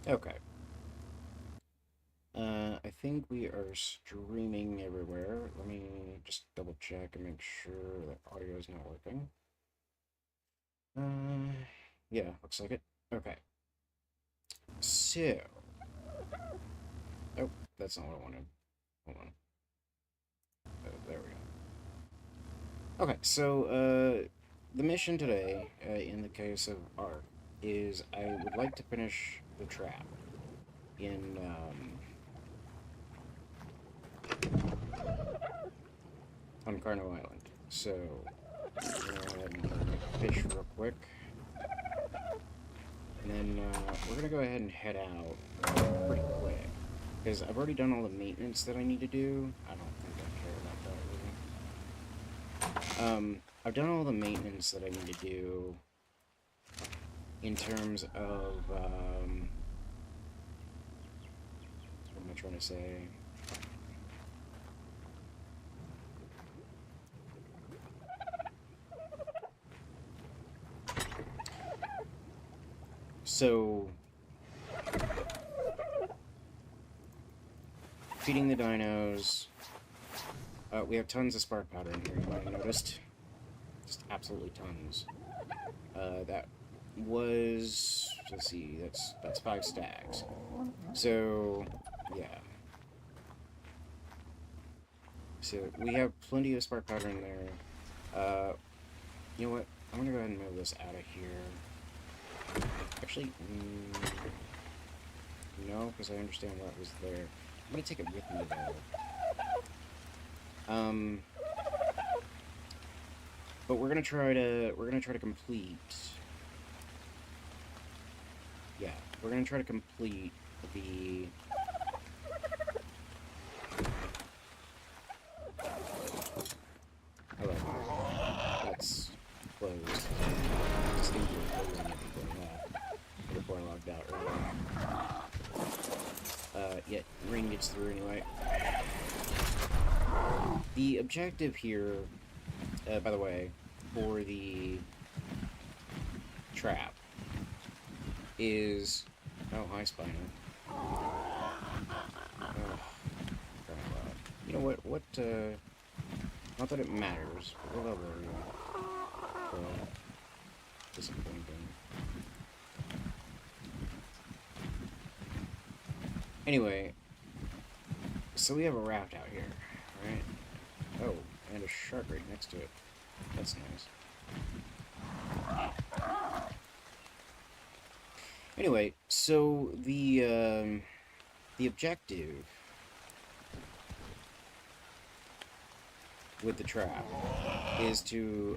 Okay. I think we are streaming everywhere. Let me just double check and make sure that audio is not working. Yeah, looks like it. Okay. So, oh, that's not what I wanted. Hold on. There we go. Okay, so, the mission today, in the case of Ark, is I would like to finish the trap in, on Carno Island. So, I'm gonna go ahead and make fish real quick. And then we're going to go ahead and head out pretty quick. Because I've already done all the maintenance that I need to do. I don't think I care about that really. I've done all the maintenance that I need to do in terms of, what am I trying to say? So, feeding the dinos. We have tons of spark powder in here, you might have noticed. Just absolutely tons. That was, let's see, that's 5 stacks. So, yeah. So we have plenty of spark powder in there. You know what? I'm gonna go ahead and move this out of here. Actually, no, because I understand what was there. I'm gonna take it with me though. But we're gonna try to complete. Yeah, we're gonna try to complete the. Oh, that's closed. Just need to close anything before I logged out earlier. Yeah, rain gets through anyway. The objective here, by the way, for the trap is. Oh, hi, Spino. Oh, you know what? Not that it matters, but what level are you? Well, disappointing. Anyway, so we have a raft out here, right? Oh, and a shark right next to it. That's nice. Anyway, so the objective with the trap is to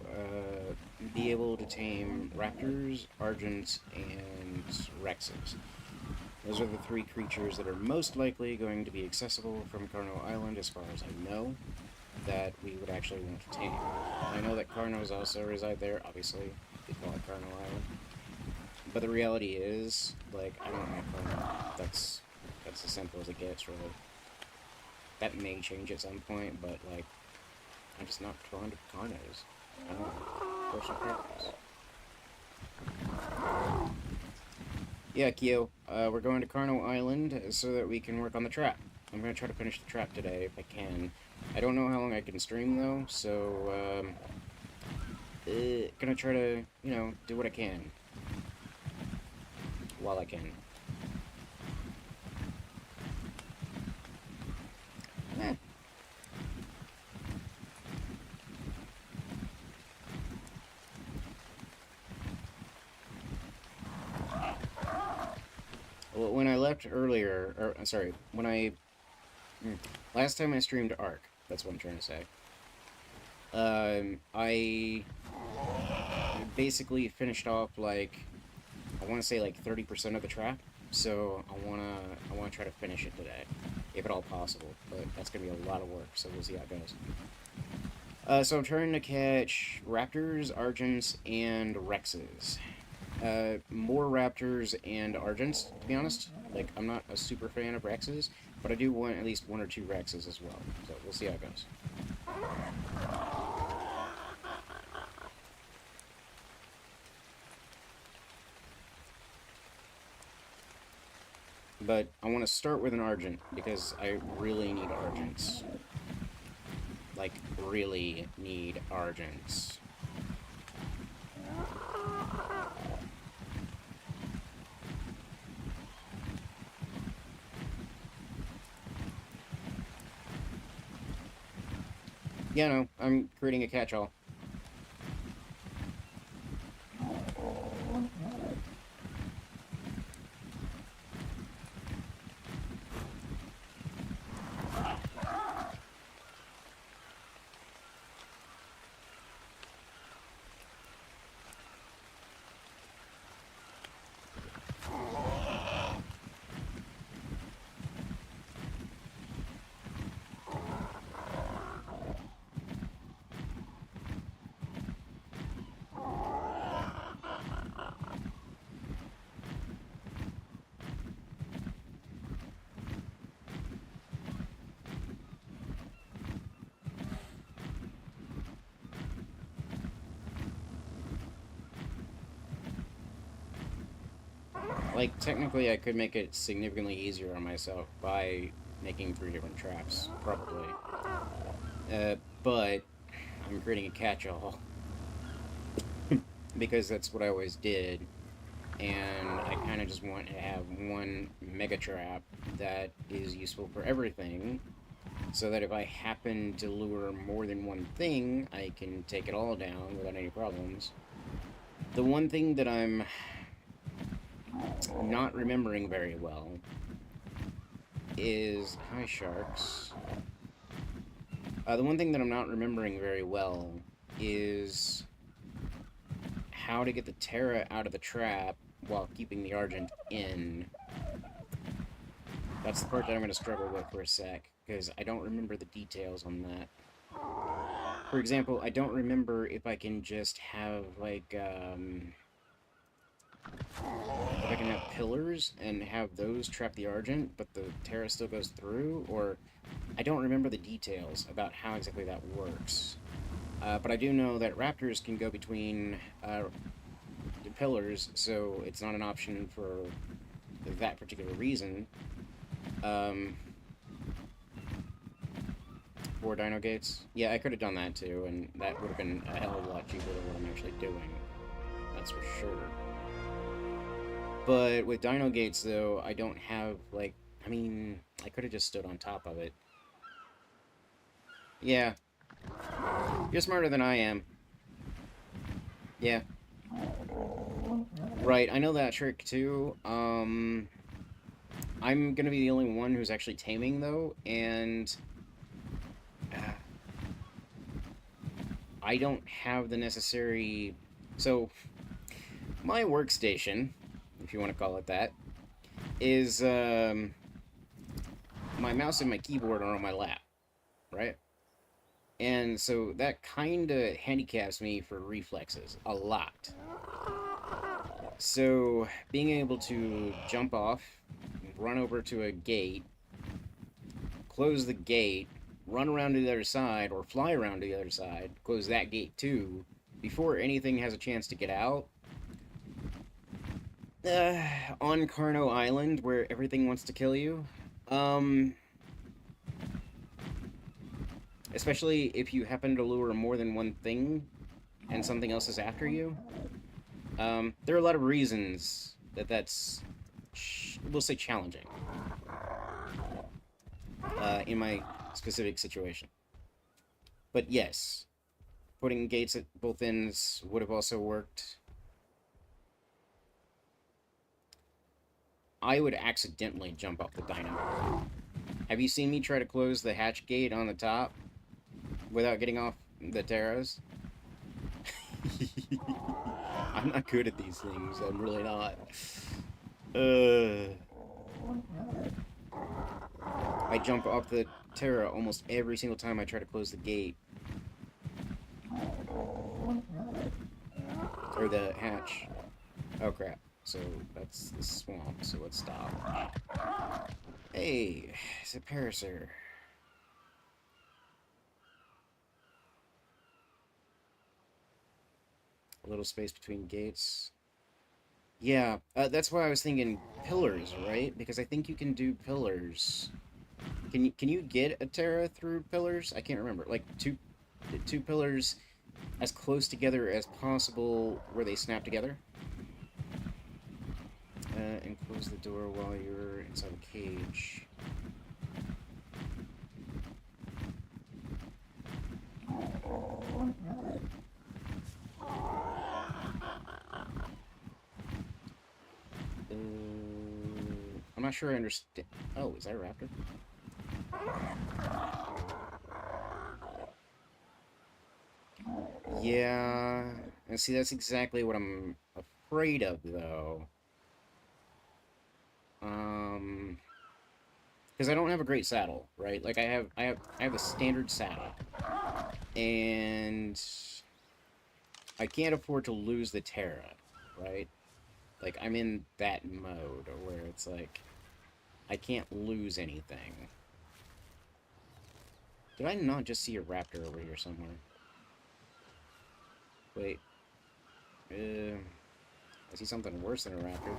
be able to tame raptors, argents, and rexes. Those are the 3 creatures that are most likely going to be accessible from Carno Island, as far as I know, that we would actually want to tame. I know that Carnos also reside there, obviously. They call it Carno Island. But the reality is, like, I don't know Carno. That's as simple as it gets, really. That may change at some point, but, like, I'm just not drawn to Carnos. I don't know. Personal preference. Yeah, Kyo, we're going to Carno Island so that we can work on the trap. I'm going to try to finish the trap today if I can. I don't know how long I can stream, though, so, gonna try to, you know, do what I can. While I can. Eh. Well, when I left earlier, or, sorry, when I last time I streamed Ark, that's what I'm trying to say. I basically finished off, like, I want to say like 30% of the trap, so I wanna try to finish it today, if at all possible. But that's gonna be a lot of work, so we'll see how it goes. So I'm trying to catch raptors, argents, and rexes. More raptors and argents, to be honest. Like, I'm not a super fan of rexes, but I do want at least 1 or 2 rexes as well. So we'll see how it goes. But I want to start with an Argent, because I really need Argents. Like, really need Argents. Yeah, no, I'm creating a catch-all. Like, technically, I could make it significantly easier on myself by making 3 different traps, probably. But I'm creating a catch-all, because that's what I always did, and I kind of just want to have one mega trap that is useful for everything, so that if I happen to lure more than one thing, I can take it all down without any problems. The one thing that I'm not remembering very well is... Hi, sharks. The one thing that I'm not remembering very well is how to get the Terra out of the trap while keeping the Argent in. That's the part that I'm going to struggle with for a sec, because I don't remember the details on that. For example, I don't remember if I can just have, like, if I can have pillars and have those trap the Argent, but the Terra still goes through, or... I don't remember the details about how exactly that works. But I do know that raptors can go between the pillars, so it's not an option for that particular reason. For Dino Gates? Yeah, I could have done that too, and that would have been a hell of a lot cheaper than what I'm actually doing. That's for sure. But with Dino Gates, though, I don't have, like... I mean, I could have just stood on top of it. Yeah. You're smarter than I am. Yeah. Right, I know that trick, too. I'm gonna be the only one who's actually taming, though, and... I don't have the necessary... So, my workstation, if you want to call it that, is, my mouse and my keyboard are on my lap, right? And so that kind of handicaps me for reflexes a lot. So being able to jump off, run over to a gate, close the gate, run around to the other side, or fly around to the other side, close that gate too, before anything has a chance to get out. On Carno Island, where everything wants to kill you. Especially if you happen to lure more than one thing and something else is after you. There are a lot of reasons that that's, we'll say, challenging in my specific situation. But yes, putting gates at both ends would have also worked. I would accidentally jump off the dino. Have you seen me try to close the hatch gate on the top without getting off the Terras? I'm not good at these things. I'm really not. I jump off the Terra almost every single time I try to close the gate. Or the hatch. Oh crap. So that's the swamp, so let's stop. Hey, it's a Parasaur. A little space between gates. Yeah, that's why I was thinking pillars, right? Because I think you can do pillars. Can you get a Terra through pillars? I can't remember. Like two pillars as close together as possible where they snap together. And close the door while you're inside a cage. I'm not sure I understand. Oh, is that a raptor? Yeah. And see, that's exactly what I'm afraid of, though. Um, because I don't have a great saddle, right? Like I have a standard saddle, and I can't afford to lose the Terra, right? Like I'm in that mode where it's like I can't lose anything. Did I not just see a raptor over here somewhere? Wait, I see something worse than a raptor.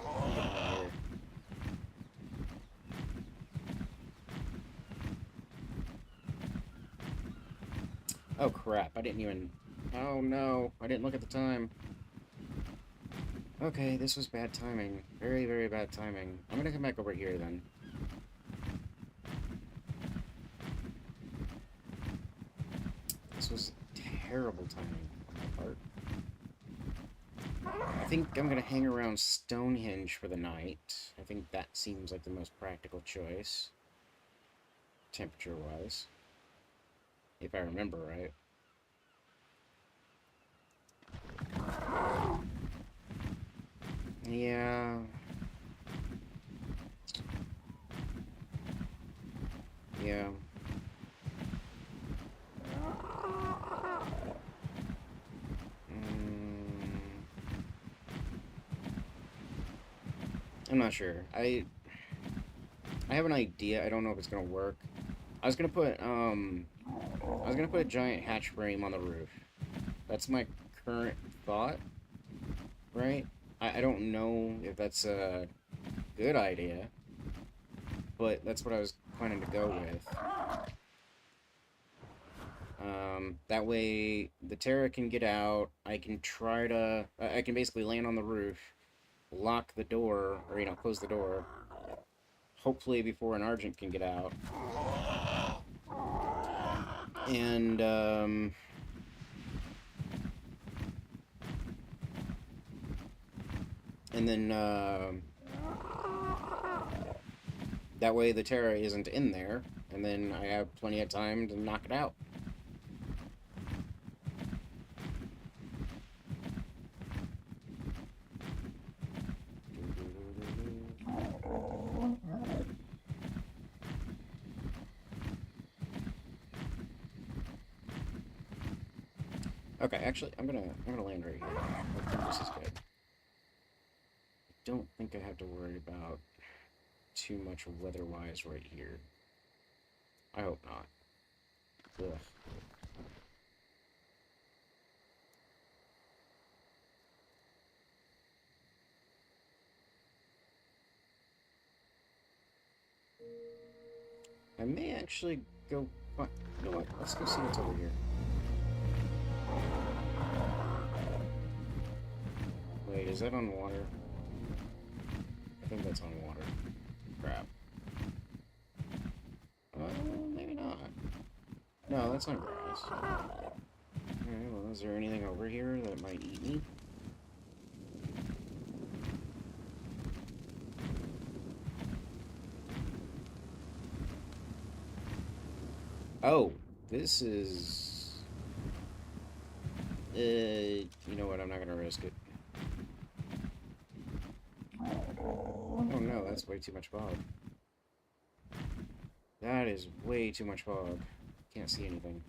Oh crap! I didn't even. Oh no! I didn't look at the time. Okay, this was bad timing. Very, very bad timing. I'm gonna come back over here then. This was terrible timing on my part. I think I'm gonna hang around Stonehenge for the night. I think that seems like the most practical choice, temperature-wise, if I remember right. Yeah. Yeah. Mm, I'm not sure. I have an idea. I don't know if it's gonna work. I was gonna put I was gonna put a giant hatch frame on the roof. That's my current thought, right? I don't know if that's a good idea, but that's what I was planning to go with. That way the Terra can get out. I can try to. I can basically land on the roof, lock the door, or close the door. Hopefully before an Argent can get out, and then that way the Terra isn't in there, and then I have plenty of time to knock it out. Okay, actually, I'm gonna land right here. I think this is good. I don't think I have to worry about too much weather-wise right here. I hope not. Ugh. I may actually go. You know what? Let's go see what's over here. Wait, is that on water? I think that's on water. Crap. Maybe not. No, that's on grass. Alright, well, is there anything over here that might eat me? Oh, this is... you know what? I'm not gonna risk it. Oh no, that's way too much fog. That is way too much fog. Can't see anything.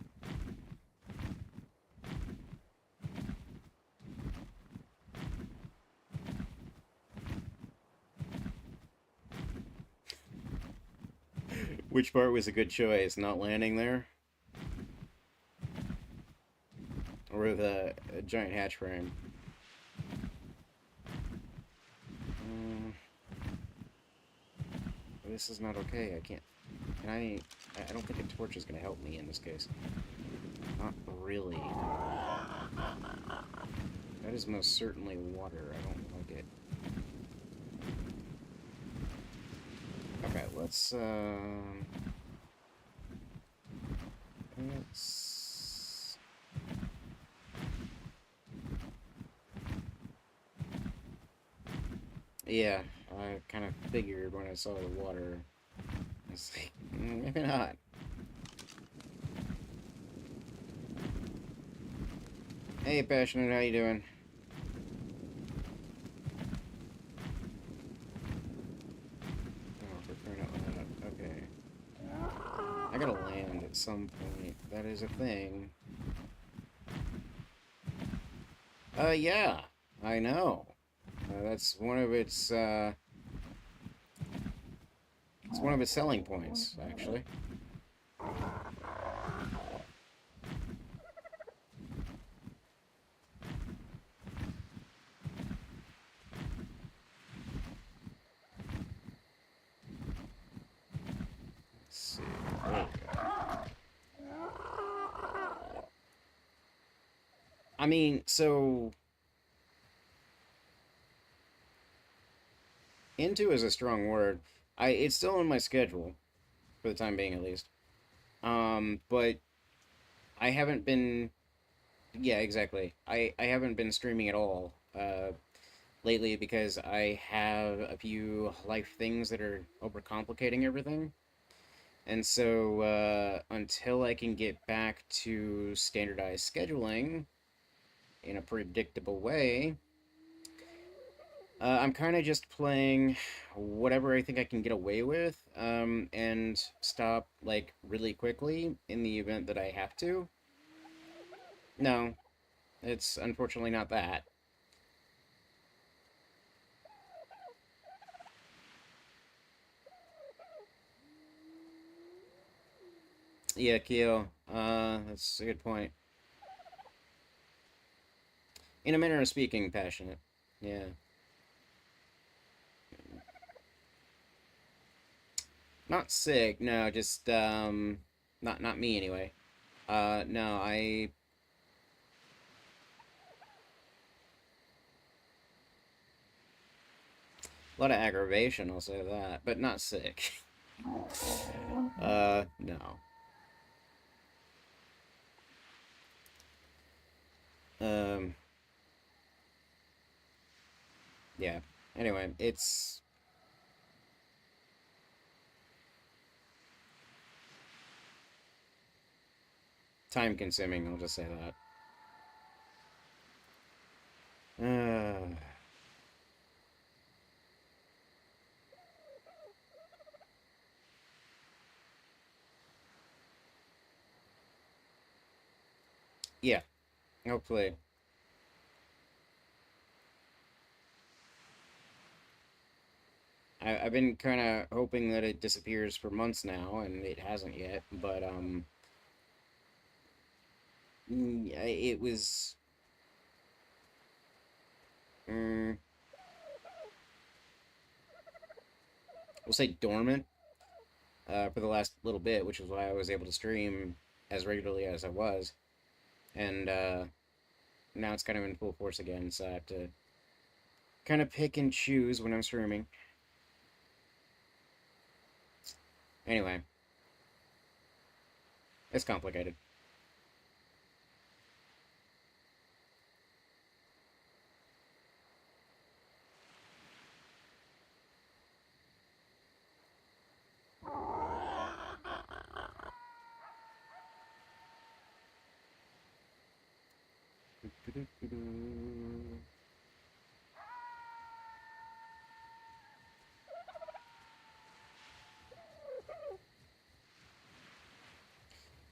Which part was a good choice? Not landing there? Or with a giant hatch frame? This is not okay. I can't... Can I don't think a torch is going to help me in this case. Not really. That is most certainly water. I don't like it. Okay, let's... Yeah, I kind of figured when I saw the water. It's like, maybe not. Hey, Passionate, how you doing? Oh, for crying out loud. Okay. I gotta land at some point. That is a thing. Yeah. I know. That's one of its, it's one of its selling points, actually. Let's see. There we go. I mean, so... Into is a strong word. It's still on my schedule, for the time being at least. But I haven't been... Yeah, exactly. I haven't been streaming at all, lately because I have a few life things that are overcomplicating everything. And so, until I can get back to standardized scheduling in a predictable way, I'm kind of just playing whatever I think I can get away with, and stop, like, really quickly in the event that I have to. No, it's unfortunately not that. Yeah, Keo, that's a good point. In a manner of speaking, passionate. Yeah. Not sick, no, just, not me anyway. No, I... A lot of aggravation, I'll say that, but not sick. No. Um, yeah. Anyway, it's time consuming, I'll just say that. Yeah, hopefully. I've been kind of hoping that it disappears for months now, and it hasn't yet, but, it was, mm, we'll say dormant, for the last little bit, which is why I was able to stream as regularly as I was, and, now it's kind of in full force again, so I have to kind of pick and choose when I'm streaming. Anyway, it's complicated.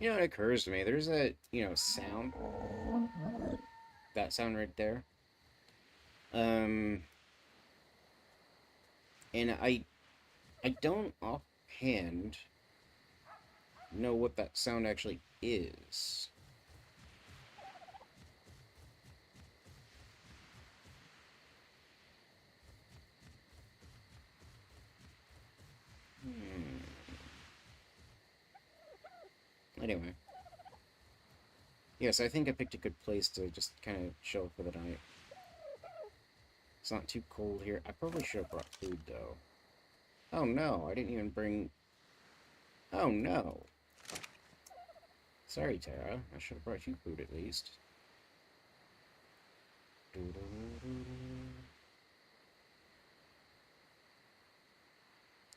You know, it occurs to me, there's a, sound, that sound right there. Um, and I don't offhand know what that sound actually is. Anyway. Yes, I think I picked a good place to just kind of chill for the night. It's not too cold here. I probably should have brought food, though. Oh, no. I didn't even bring... Oh, no. Sorry, Tara. I should have brought you food, at least. I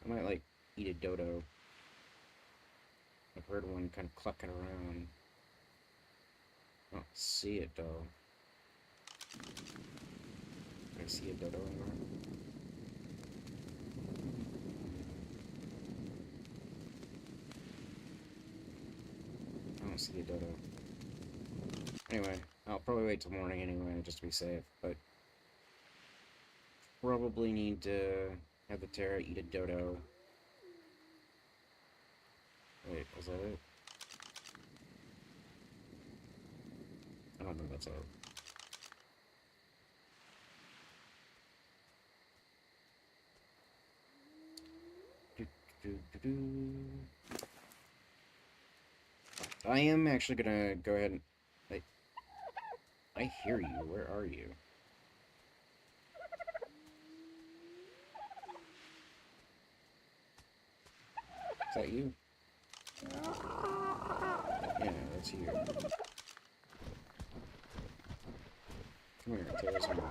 might, like, eat a dodo. I've heard one kind of clucking around. I don't see it, though. Can I see a dodo anywhere? I don't see a dodo. Anyway, I'll probably wait till morning anyway, just to be safe, but... Probably need to have the Terra eat a dodo. Wait, was that it? I don't think that's it. I am actually gonna go ahead and... I hear you. Where are you? Is that you? Yeah, that's you. Come here, Terra's home.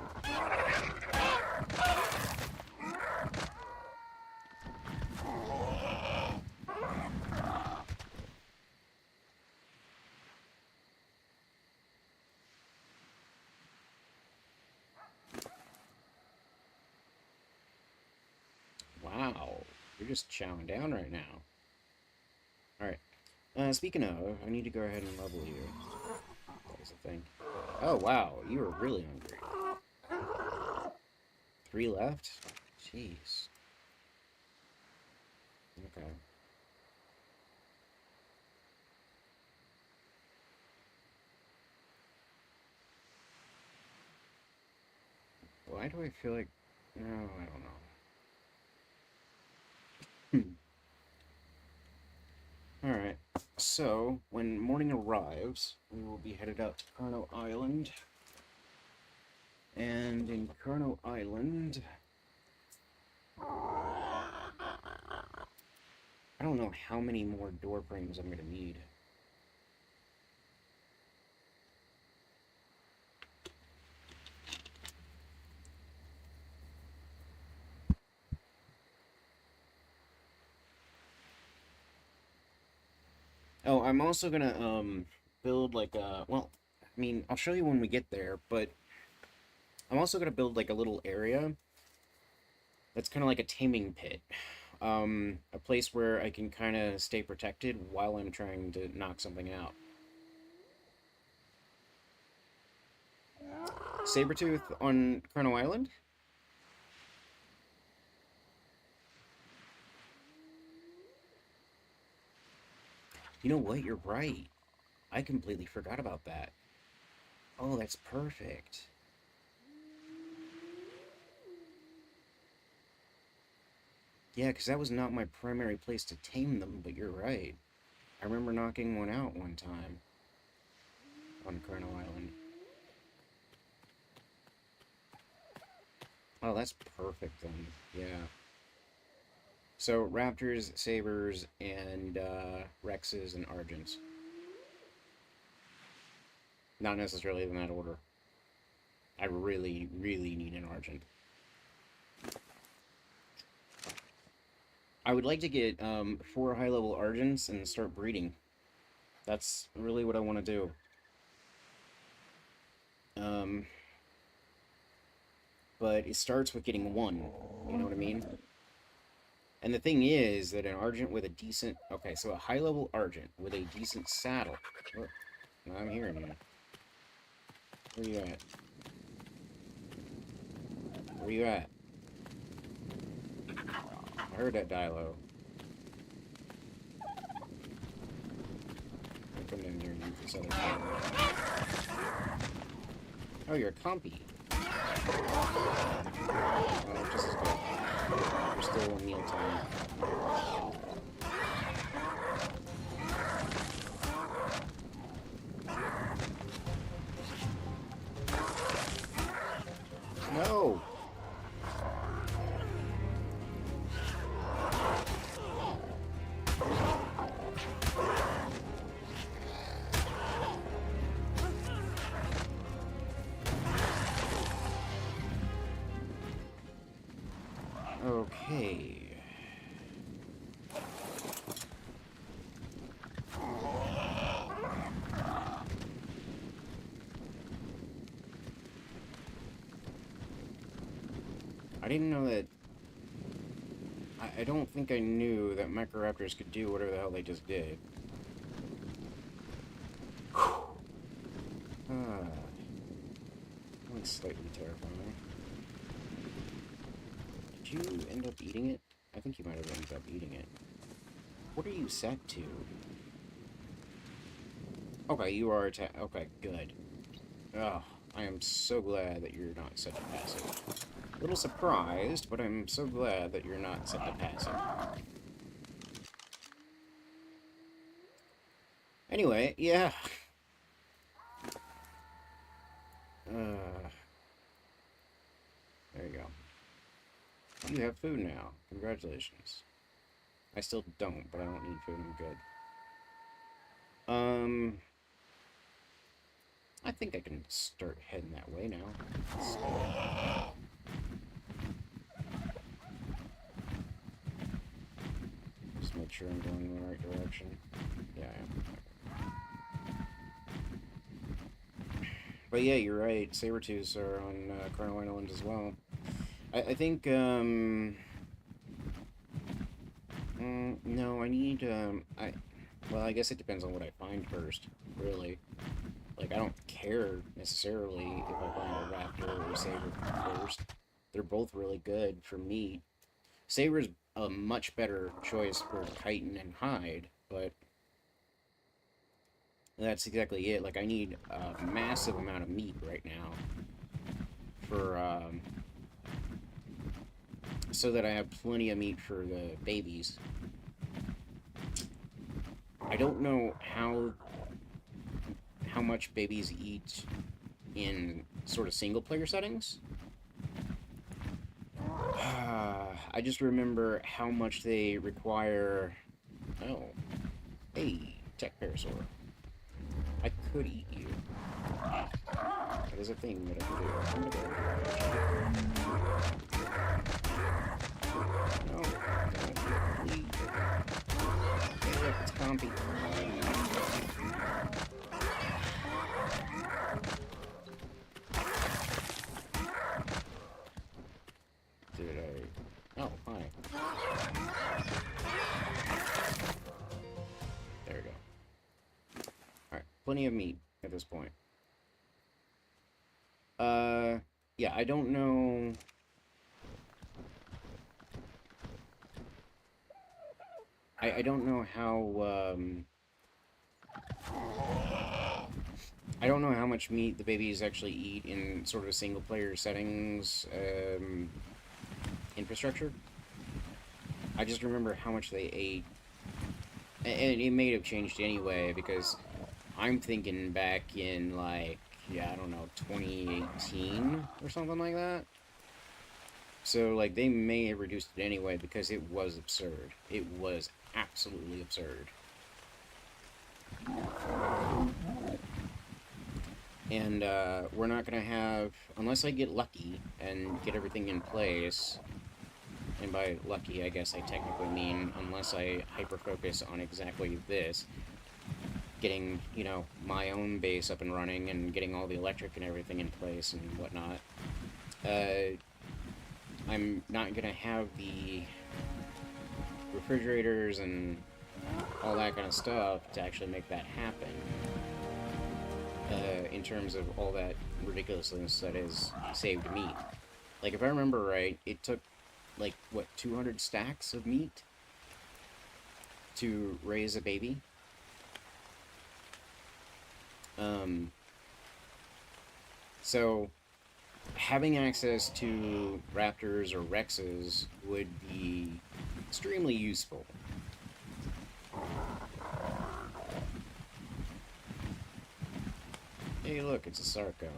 Wow, you're just chowing down right now. Alright. Speaking of, I need to go ahead and level you. That was a thing. Oh, wow, you were really hungry. 3 left? Jeez. Okay. Why do I feel like... No, I don't know. Alright, so, when morning arrives, we will be headed out to Carno Island. And in Carno Island... I don't know how many more door frames I'm gonna need. Oh, I'm also gonna, build, like, well, I mean, I'll show you when we get there, but I'm also gonna build, like, a little area that's kind of like a taming pit. A place where I can kind of stay protected while I'm trying to knock something out. Sabretooth on Carno Island? You know what? You're right. I completely forgot about that. Oh, that's perfect. Yeah, because that was not my primary place to tame them, but you're right. I remember knocking one out one time on Carno Island. Oh, that's perfect then. Yeah. So, Raptors, Sabers, and Rexes and Argents. Not necessarily in that order. I really, really need an Argent. I would like to get 4 high-level Argents and start breeding. That's really what I want to do. But it starts with getting 1. You know what I mean? And the thing is that an Argent with a decent... Okay, so a high-level Argent with a decent saddle... Oh, I'm hearing you. Where you at? Where you at? I heard that Dilo. I'll come down here and use this other thing. Oh, you're a compy. Oh, just as good. We're still in mealtime. Okay. I didn't know that... I don't think I knew that Microraptors could do whatever the hell they just did. That's slightly terrifying. Did you end up eating it? I think you might have ended up eating it. What are you set to? Okay, you are okay, good. Oh, I am so glad that you're not set to passive. A little surprised, but I'm so glad that you're not set to passive. Anyway, yeah. There you go. You have food now. Congratulations. I still don't, but I don't need food. I'm good. I think I can start heading that way now. Just make sure I'm going in the right direction. Yeah, I am. But yeah, you're right. Sabertooths are on Colonel Island as well. I think, no, I need, well, I guess it depends on what I find first, really. Like, I don't care, necessarily, if I find a raptor or a saber first. They're both really good for meat. Saber's a much better choice for chitin and hide, but that's exactly it. Like, I need a massive amount of meat right now for, so that I have plenty of meat for the babies. I don't know how much babies eat in sort of single-player settings. I just remember how much they require... Oh. Hey, Tech Parasaur. I could eat you. That is a thing that I can do. I'm gonna go. No. No. Please. Hey, look, it's Compy. Did I... Oh, hi. There we go. Alright, plenty of meat at this point. Yeah, I don't know... I don't know how, I don't know how much meat the babies actually eat in sort of single-player settings, infrastructure. I just remember how much they ate. And it may have changed anyway, because I'm thinking back in, like, yeah, I don't know, 2018 or something like that. So, like, they may have reduced it anyway, because it was absurd. It was absolutely absurd. And, we're not gonna have, unless I get lucky and get everything in place, and by lucky, I guess I technically mean unless I hyper-focus on exactly this, getting, you know, my own base up and running and getting all the electric and everything in place and whatnot, I'm not gonna have the refrigerators and all that kind of stuff to actually make that happen. In terms of all that ridiculousness that is saved meat. Like, if I remember right, it took, like, what, 200 stacks of meat to raise a baby? So, having access to raptors or rexes would be extremely useful. Hey, look, it's a Sarco.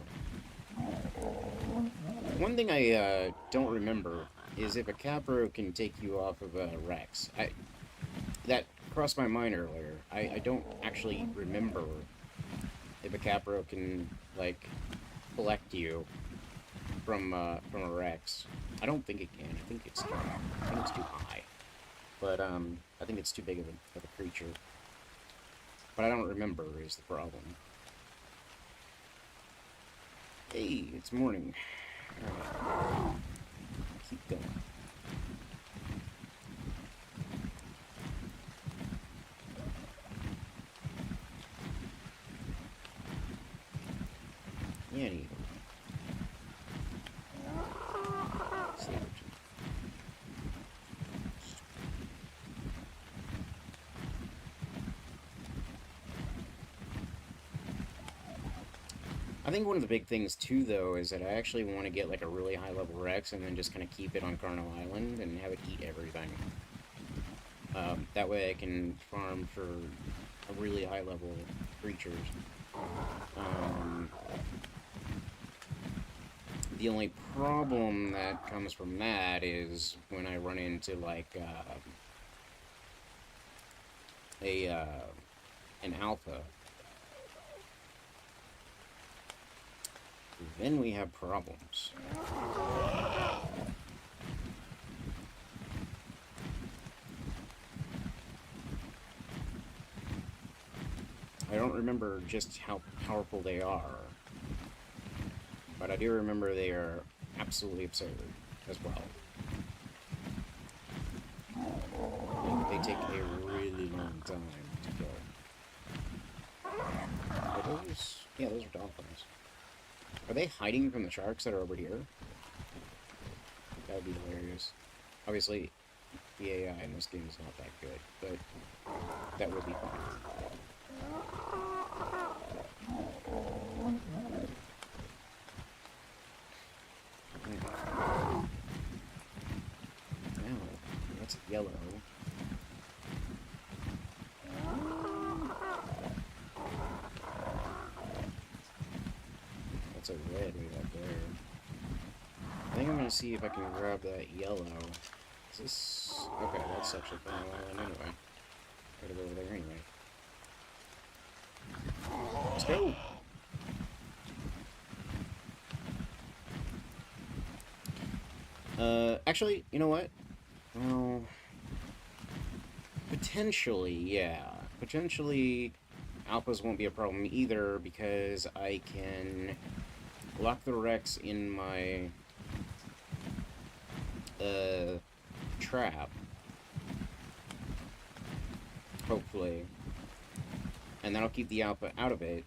One thing I don't remember is if a Capro can take you off of a Rex. That crossed my mind earlier. I don't actually remember if a Capro can, like, collect you from a Rex. I don't think it can. I think it's too high. But, I think it's too big of a creature. But I don't remember is the problem. Hey, it's morning. Alright. Keep going. Yeah, neither. I think one of the big things, too, though, is that I actually want to get, like, a really high-level Rex and then just kind of keep it on Carno Island and have it eat everything. That way I can farm for a really high-level creatures. The only problem that comes from that is when I run into, like, an alpha. Then we have problems. I don't remember just how powerful they are, but I do remember they are absolutely absurd as well. They take a really long time to kill. Are those? Yeah, those are dolphins. Are they hiding from the sharks that are over here? That would be hilarious. Obviously, the AI in this game is not that good, but that would be fun. Wow, that's yellow. That's a red way up there. I think I'm gonna see if I can grab that yellow. Is this... Okay, that's actually Carno Island anyway. Gotta go over there anyway. Let's go! Actually, you know what? Well... Potentially, yeah. Potentially, alphas won't be a problem either, because I can lock the Rex in my trap, hopefully, and that'll keep the alpha out of it,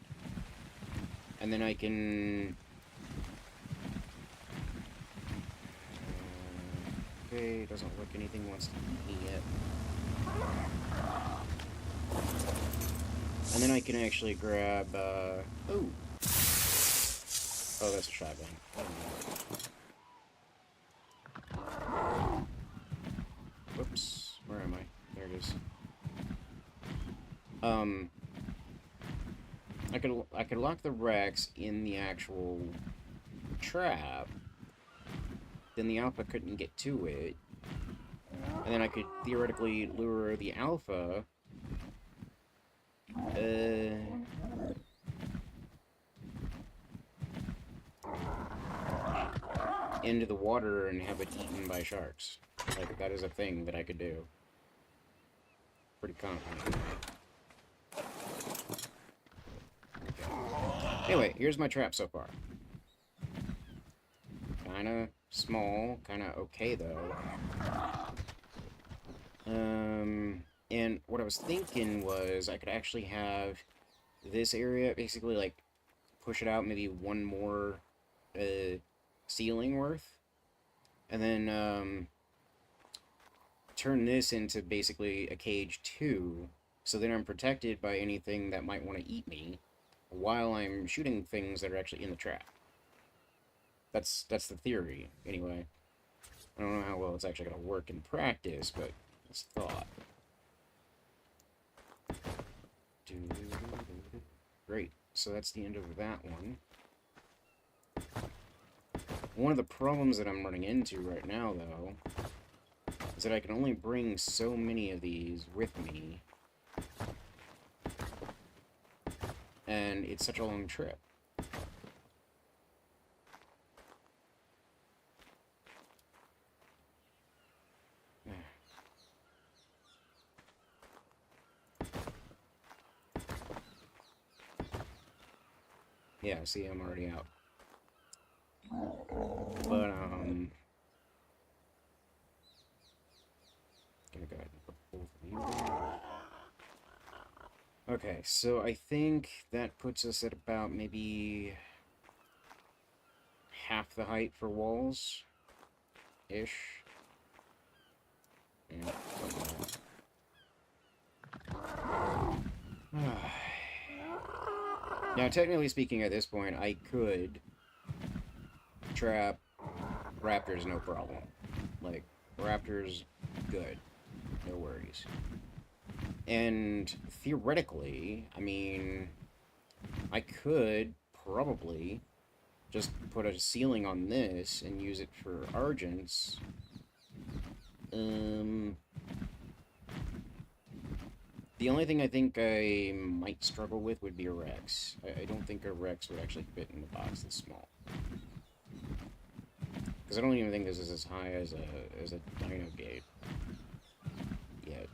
and then I can okay, doesn't look anything wants to eat me yet. And then I can actually grab, ooh. Oh, that's a shotgun. Whoops. Where am I? There it is. I could lock the Rex in the actual trap. Then the alpha couldn't get to it. And then I could theoretically lure the alpha into the water and have it eaten by sharks. Like, that is a thing that I could do. Pretty confident. Okay. Anyway, here's my trap so far. Kinda small, kinda okay though. And what I was thinking was I could actually have this area basically like push it out maybe one more ceiling worth, and then turn this into basically a cage too, so then I'm protected by anything that might want to eat me while I'm shooting things that are actually in the trap. That's the theory, anyway. I don't know how well it's actually going to work in practice, but it's thought. Great, so that's the end of that one. One of the problems that I'm running into right now, though, is that I can only bring so many of these with me. And it's such a long trip. Yeah, see, I'm already out. But, gonna go ahead and put both of you there. Okay, so I think that puts us at about maybe half the height for walls. Ish. Yeah, now, technically speaking, at this point, I could trap raptors no problem. Like, raptors, good. No worries. And theoretically, I mean, I could probably just put a ceiling on this and use it for Argents. The only thing I think I might struggle with would be a Rex. I don't think a Rex would actually fit in the box this small. Because I don't even think this is as high as a Dino Gate yet.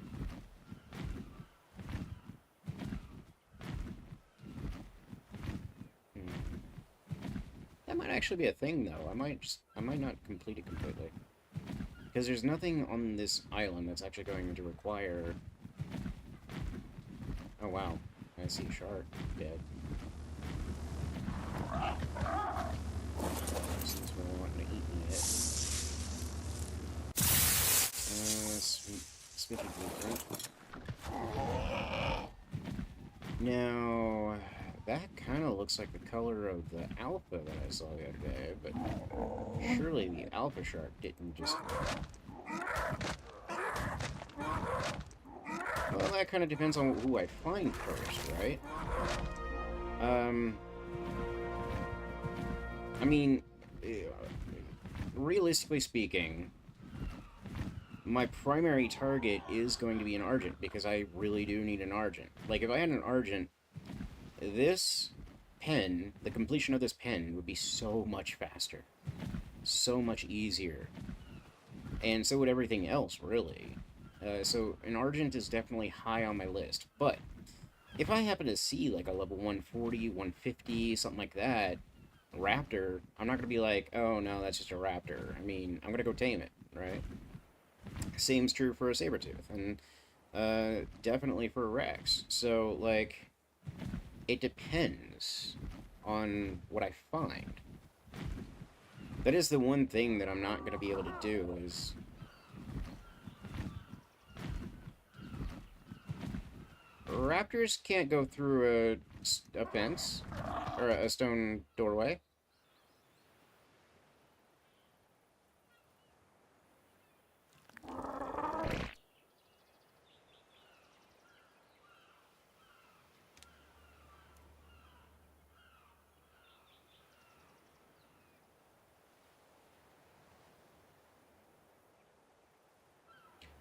That might actually be a thing, though. I might not complete it completely. Because there's nothing on this island that's actually going to require... Oh, wow. I see a shark. Dead. Since we're wanting to eat me yet. Smithy blueprint. Now, that kind of looks like the color of the alpha that I saw the other day, but surely the alpha shark didn't just... Well, that kind of depends on who I find first, right? I mean, realistically speaking, my primary target is going to be an Argent, because I really do need an Argent. Like, if I had an Argent, this pen, the completion of this pen would be so much faster. So much easier. And so would everything else, really. So an Argent is definitely high on my list. But if I happen to see like a level 140, 150, something like that, Raptor, I'm not going to be like, oh no, that's just a Raptor. I mean, I'm going to go tame it, right? Same's true for a Sabertooth, and definitely for a Rex. So, like, it depends on what I find. That is the one thing that I'm not going to be able to do is... Raptors can't go through a fence, or a stone doorway.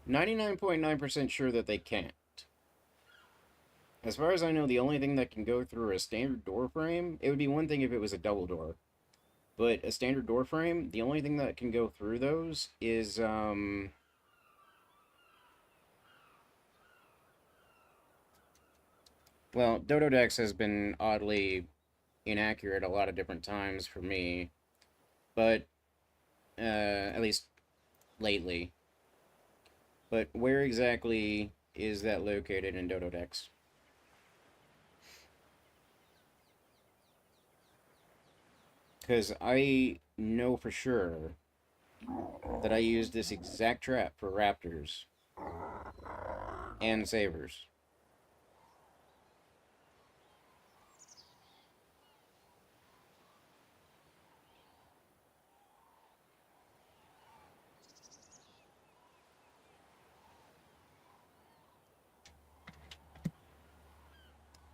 .9% sure that they can't. As far as I know, the only thing that can go through a standard door frame, it would be one thing if it was a double door. But a standard door frame, the only thing that can go through those is, well, Dododex has been oddly inaccurate a lot of different times for me. But, at least lately. But where exactly is that located in Dododex? Because I know for sure that I used this exact trap for raptors and sabers.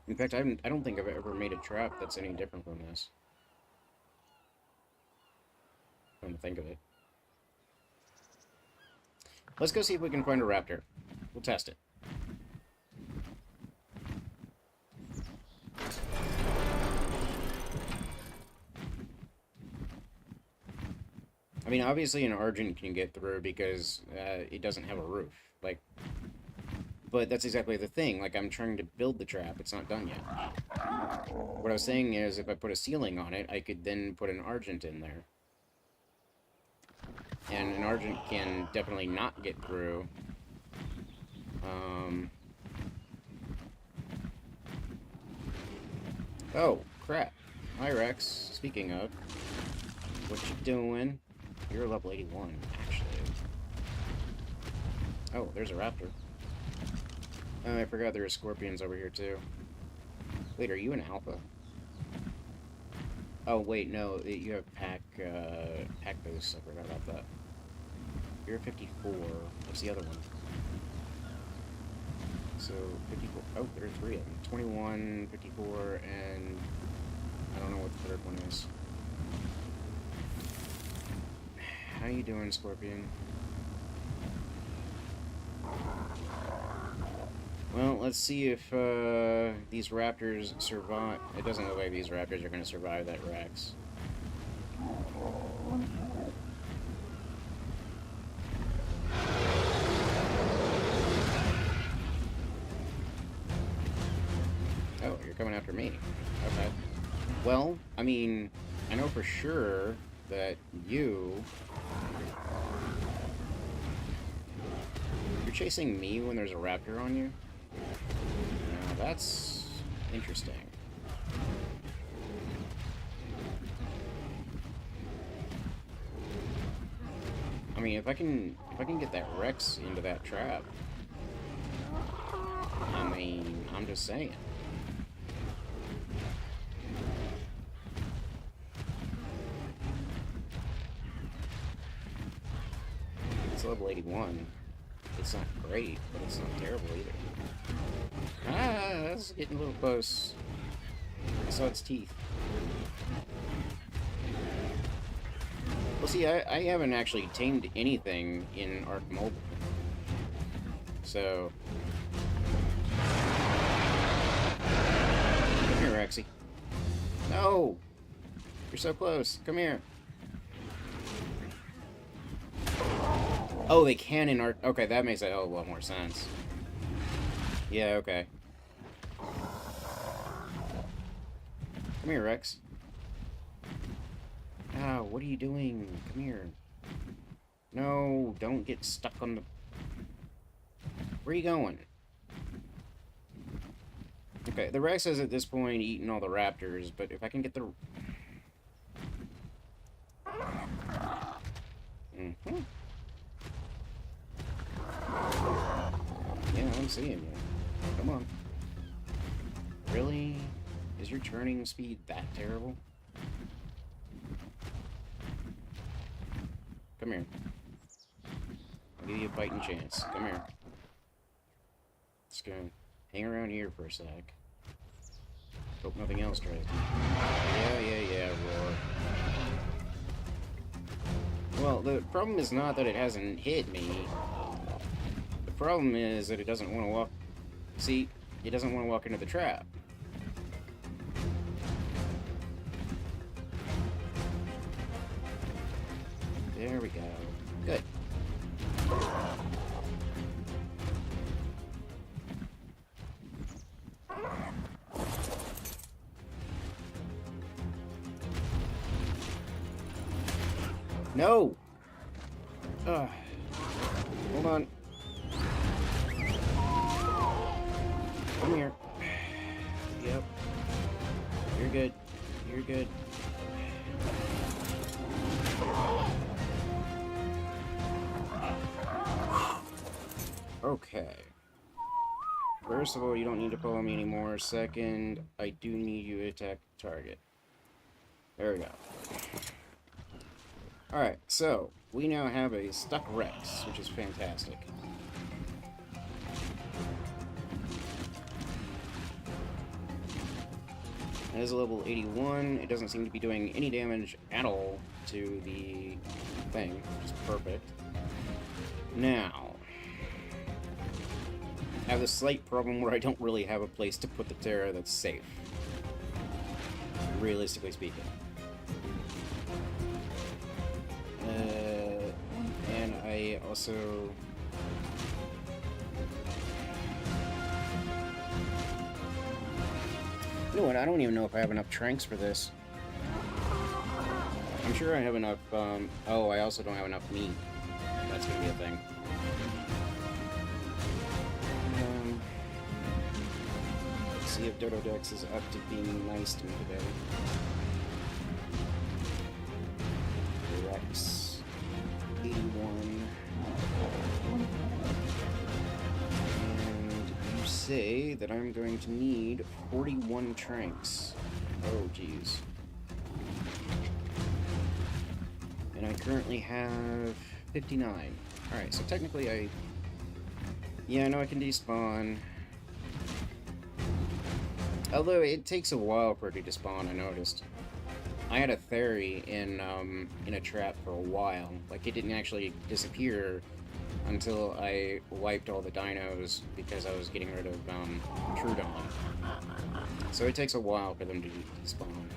In fact, I don't think I've ever made a trap that's any different from this. Come to think of it. Let's go see if we can find a raptor. We'll test it. I mean, obviously an Argent can get through because it doesn't have a roof. Like, But that's exactly the thing. Like, I'm trying to build the trap. It's not done yet. What I was saying is, if I put a ceiling on it, I could then put an Argent in there. And an Argent can definitely not get through. Oh, crap. Hi, Rex. Speaking of, what you doing? You're level 81, actually. Oh, there's a raptor. Oh, I forgot there are scorpions over here, too. Wait, are you an alpha? Oh, wait, no, you have pack boost. I forgot about that. You're 54. What's the other one? So, 54. Oh, there are 3 of them. 21, 54, and I don't know what the third one is. How you doing, Scorpion? Well, let's see if these raptors survive. It doesn't look like these raptors are going to survive that Rex. Oh, you're coming after me. Okay. Well, I mean, I know for sure that you're chasing me when there's a raptor on you? Now, that's interesting. I mean, if I can get that Rex into that trap, I mean, I'm just saying. It's level 81. It's not great, but it's not terrible either. Ah, that's getting a little close. I saw its teeth. Well, see, I haven't actually tamed anything in Ark Mobile. So... Come here, Rexy. No! You're so close. Come here. Oh, they can in Ark... Okay, that makes a hell of a lot more sense. Yeah, okay. Come here, Rex. Ow, what are you doing? Come here. No, don't get stuck on the... Where are you going? Okay, the Rex has at this point eaten all the raptors, but if I can get the... Mm-hmm. Yeah, I'm seeing you. Come on. Really? Is your turning speed that terrible? Come here. I'll give you a fighting chance. Come here. Let's go. Hang around here for a sec. Hope nothing else tries to... Yeah, roar. Well, the problem is not that it hasn't hit me. The problem is that it doesn't want to walk... See, it doesn't want to walk into the trap. There we go. Good. No! Hold on. Come here. Yep. You're good. You're good. Okay. First of all, you don't need to follow me anymore. Second, I do need you to attack the target. There we go. Alright, so, we now have a stuck Rex, which is fantastic. It is a level 81. It doesn't seem to be doing any damage at all to the thing, which is perfect. Now, I have this slight problem where I don't really have a place to put the Terra that's safe. Realistically speaking. And I also... You know what? I don't even know if I have enough tranks for this. I'm sure I have enough, oh, I also don't have enough meat. That's gonna be a thing. Let's see if Dododex is up to being nice to me today. Rex, 81. And you say that I'm going to need 41 tranks. Oh, geez. And I currently have 59. Alright, so technically yeah, I know I can despawn. Although it takes a while for it to despawn, I noticed. I had a Theory in a trap for a while. Like, it didn't actually disappear until I wiped all the dinos because I was getting rid of Trudon. So it takes a while for them to despawn.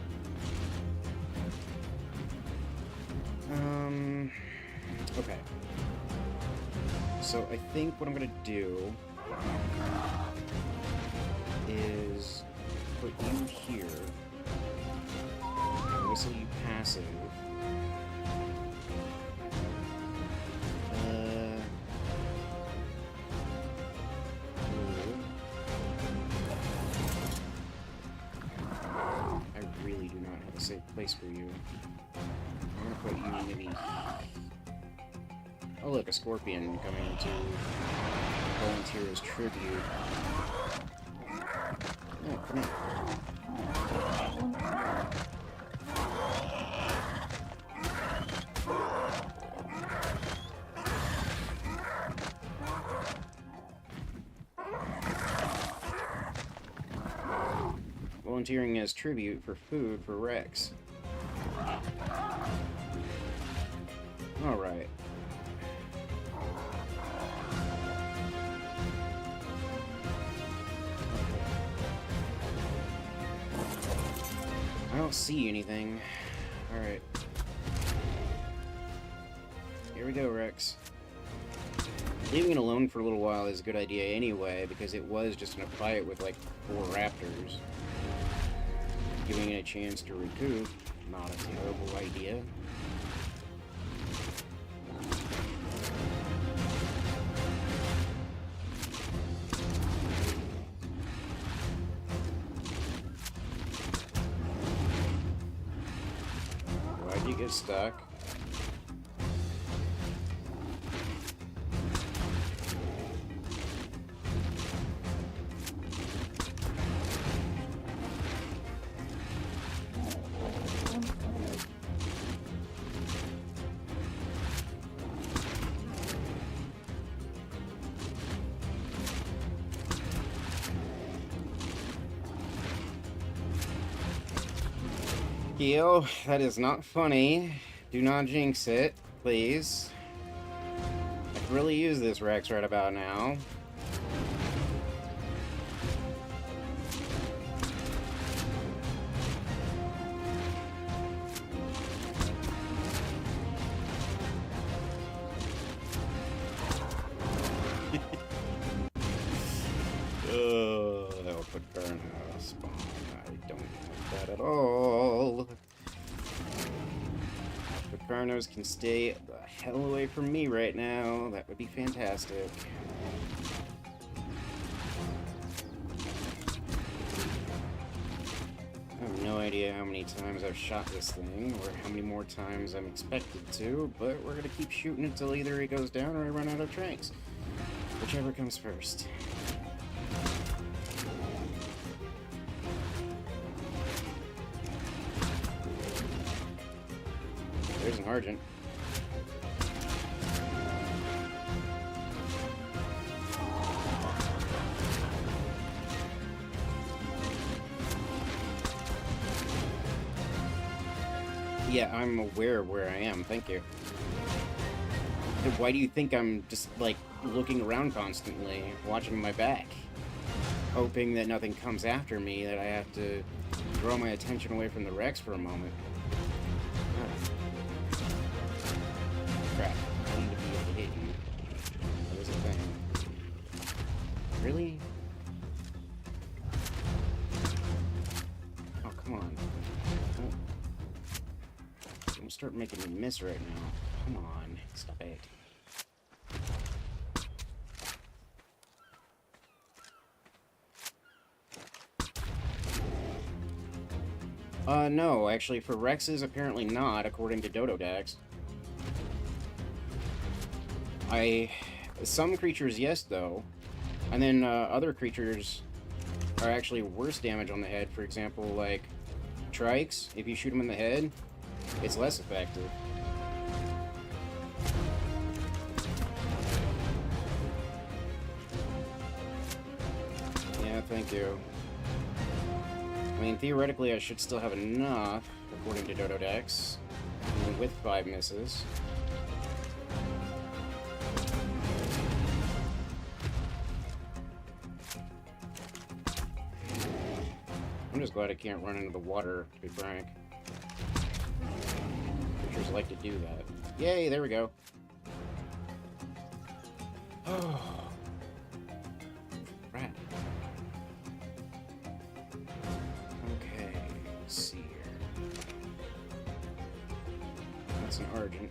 Okay. So I think what I'm gonna do is put you here, whistle you passive. I really do not have a safe place for you. I'm gonna put you maybe. Oh look, a scorpion coming to volunteer as tribute. Oh, come here. Volunteering as tribute for food for Rex. Alright. I don't see anything. Alright. Here we go, Rex. Leaving it alone for a little while is a good idea anyway, because it was just in a fight with like 4 raptors. Giving it a chance to recoup, not a terrible idea. Why'd you get stuck? Gil, that is not funny. Do not jinx it, please. I could really use this Rex right about now. That'll put burn spawn. I don't like that at all. The Carnos can stay the hell away from me right now. That would be fantastic. I have no idea how many times I've shot this thing, or how many more times I'm expected to, but we're gonna keep shooting until either it goes down or I run out of tranks. Whichever comes first. There's an Argent. Yeah, I'm aware of where I am, thank you. Why do you think I'm just, like, looking around constantly, watching my back? Hoping that nothing comes after me, that I have to draw my attention away from the Rex for a moment. Crap. I need to be able to hit you. That is a thing. Really? start making me miss right now. Come on, stop it. No, actually, for Rexes, apparently not, according to Dododax. Some creatures, yes, though. And then, other creatures are actually worse damage on the head. For example, like, Trikes, if you shoot them in the head, it's less effective. Yeah, thank you. I mean, theoretically, I should still have enough, according to Dododax, even with 5 misses. I'm just glad I can't run into the water, to be frank. Creatures like to do that. Yay, there we go. Oh. Right. Okay, let's see here. That's an Argent.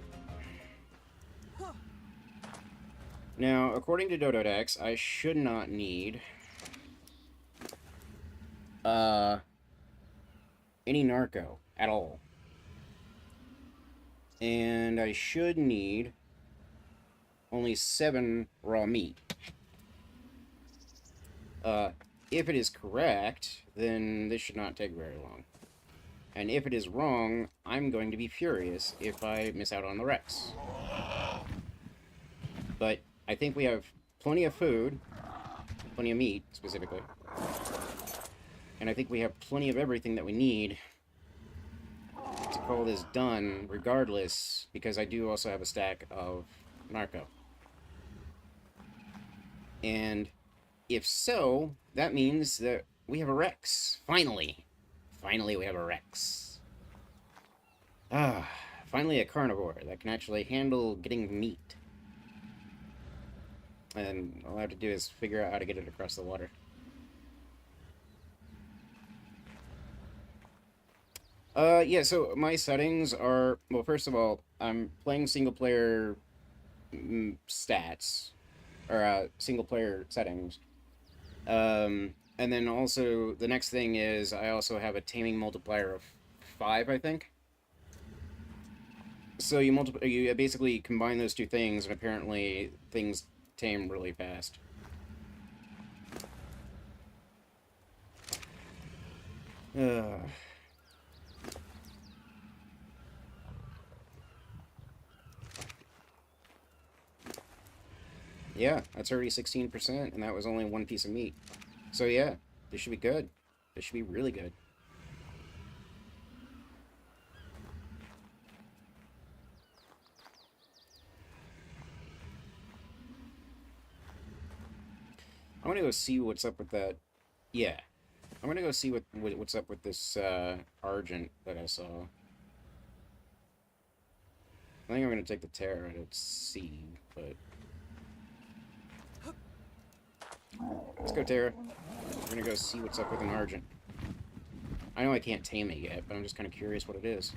Now, according to Dododax, I should not need any Narco at all. And I should need only 7 raw meat. If it is correct, then this should not take very long. And if it is wrong, I'm going to be furious if I miss out on the Rex. But I think we have plenty of food, plenty of meat, specifically. And I think we have plenty of everything that we need to call this done, regardless, because I do also have a stack of Narco. And if so, that means that we have a Rex. Finally. Finally, we have a Rex. Finally a carnivore that can actually handle getting meat. And all I have to do is figure out how to get it across the water. Yeah, so my settings are... Well, first of all, I'm playing single-player stats. Or, single-player settings. And then also, the next thing is, I also have a taming multiplier of 5, I think. So you basically combine those two things, and apparently things tame really fast. Yeah, that's already 16%, and that was only 1 piece of meat. So yeah, this should be good. This should be really good. I'm gonna go see what's up with that. Yeah. I'm gonna go see what's up with this Argent that I saw. I think I'm gonna take the Terra to see, but... Let's go, Terra. We're gonna go see what's up with an Argent. I know I can't tame it yet, but I'm just kind of curious what it is.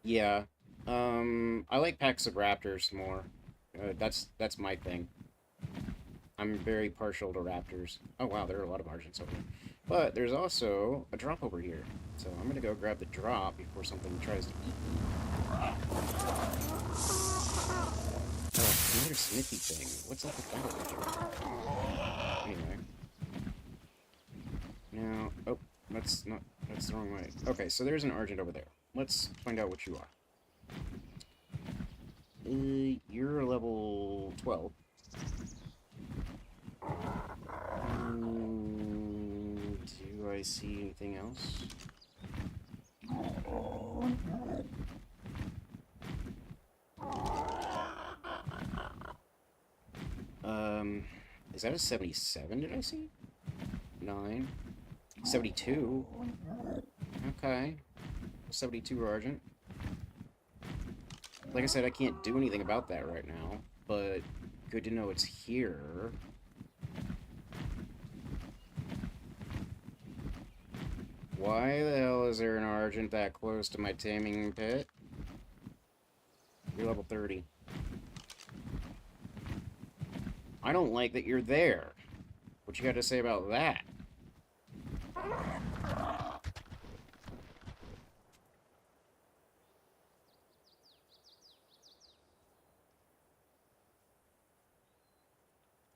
Yeah. I like packs of Raptors more. That's my thing. I'm very partial to Raptors. Oh wow, there are a lot of Argents over there. But there's also a drop over here. So I'm gonna go grab the drop before something tries to eat me. Oh, another smithy thing. What's up with that over here? Anyway. Now, oh, that's the wrong way. Okay, so there's an Argent over there. Let's find out what you are. You're level 12. Do I see anything else? Is that a 77, did I see? 9. 72. Okay. 72 Argent. Like I said, I can't do anything about that right now, but good to know it's here. Why the hell is there an Argent that close to my taming pit? You're level 30. I don't like that you're there. What you got to say about that?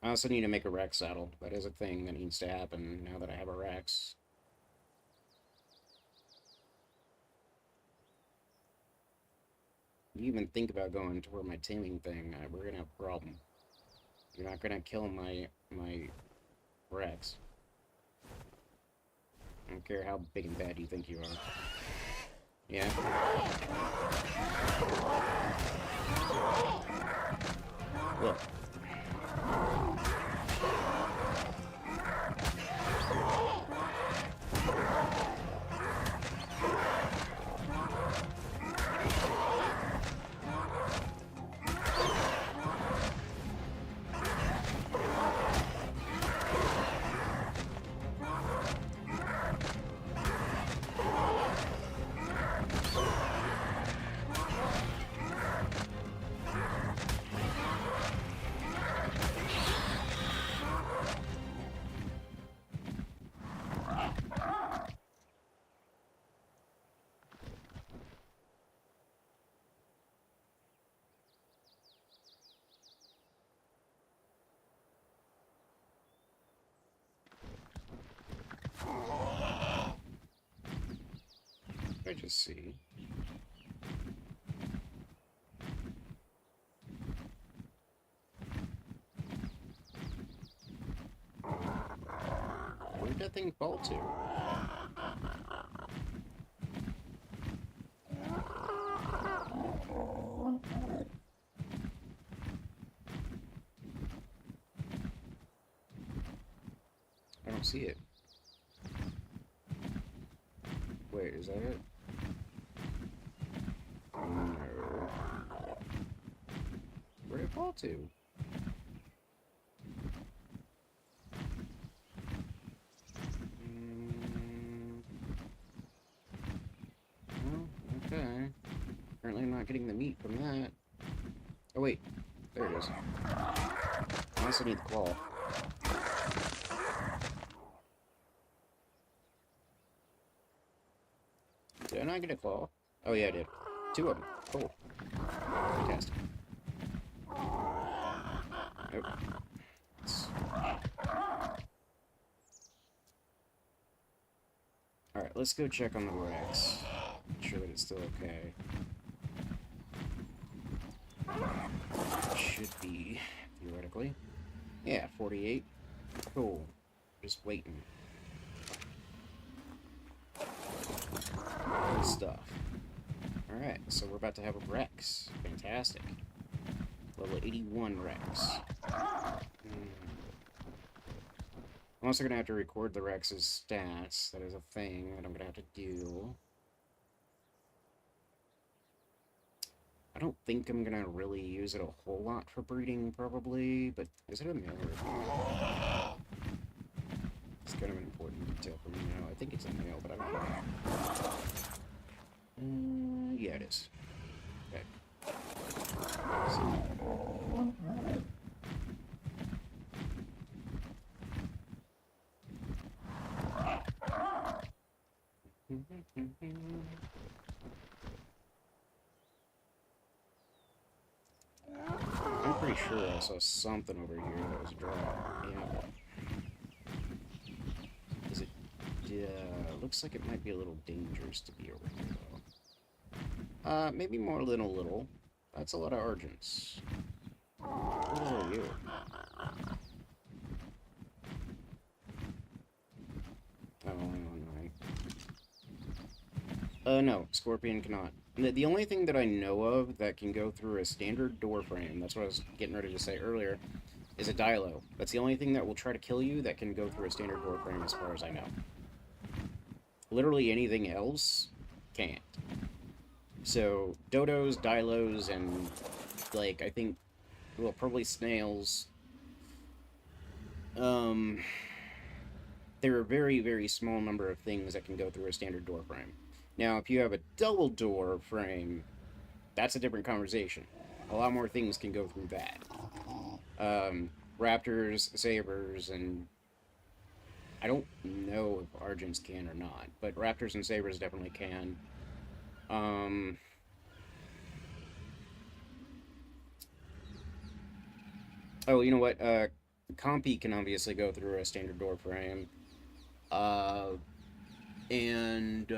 I also need to make a Rex saddle. That is a thing that needs to happen now that I have a Rex. You even think about going toward my taming thing, we're gonna have a problem. You're not gonna kill my Rex. I don't care how big and bad you think you are. Yeah? Look. I just see. Where did that thing fall to? I don't see it. Wait, is that it? No. Where'd it fall to? Well, okay. Apparently I'm not getting the meat from that. Oh wait, there it is. I also need the claw. Did I not get a claw? Oh yeah, I did. 2 of them. Cool. Fantastic. Nope. Alright, let's go check on the Rex. Make sure that it's still okay. Should be, theoretically. Yeah, 48. Cool. Just waiting. Good stuff. Alright, so we're about to have a Rex. Fantastic. Level 81 Rex. I'm also going to have to record the Rex's stats. That is a thing that I'm going to have to do. I don't think I'm going to really use it a whole lot for breeding, probably, but is it a male or a female? It's kind of an important detail for me now. I think it's a male, but I don't know. Yeah, it is. Okay. I'm pretty sure I saw something over here that was a drop. Yeah. Is it? Looks like it might be a little dangerous to be over here, though. Maybe more than a little. That's a lot of Argents. What are you? Oh, no, Scorpion cannot. The only thing that I know of that can go through a standard door frame, that's what I was getting ready to say earlier, is a Dilo. That's the only thing that will try to kill you that can go through a standard door frame as far as I know. Literally anything else can't. So, dodos, Dilos, and, like, I think, well, probably snails. there are a very, very small number of things that can go through a standard door frame. Now, if you have a double door frame, that's a different conversation. A lot more things can go through that. Raptors, Sabers, and I don't know if Argents can or not, but Raptors and Sabers definitely can. Um, oh, you know what? Compy can obviously go through a standard door frame. Uh, and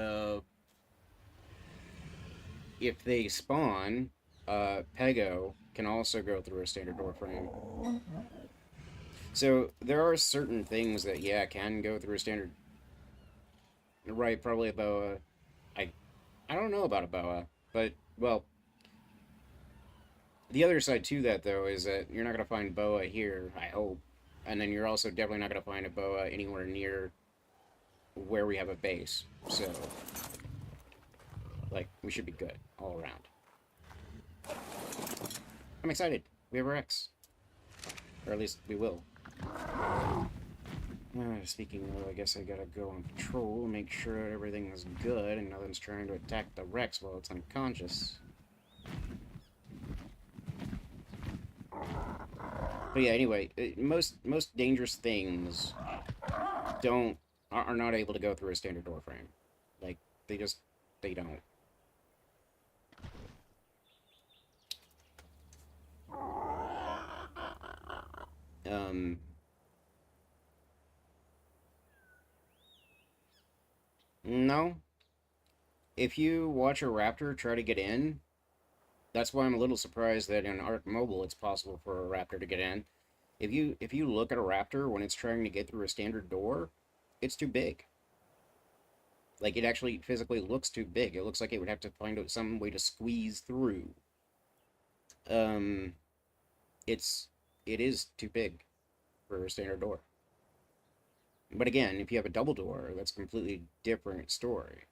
if they spawn, Pego can also go through a standard door frame. So there are certain things that, yeah, can go through a standard. Right, probably a boa. I I don't know about a boa, but well, the other side to that though is that you're not gonna find boa here. I hope, and then you're also definitely not gonna find a boa anywhere near where we have a base. So, like, we should be good all around. I'm excited. We have our X, or at least we will. Speaking of, I guess I gotta go on patrol, make sure everything is good and nothing's trying to attack the Rex while it's unconscious. But yeah, anyway, most dangerous things are not able to go through a standard door frame. Like, they don't. Um, no. If you watch a raptor try to get in, that's why I'm a little surprised that in Ark Mobile it's possible for a raptor to get in. If you look at a raptor when it's trying to get through a standard door, it's too big. Like, it actually physically looks too big. It looks like it would have to find out some way to squeeze through. Um, it is too big for a standard door. But again, if you have a double door, that's a completely different story.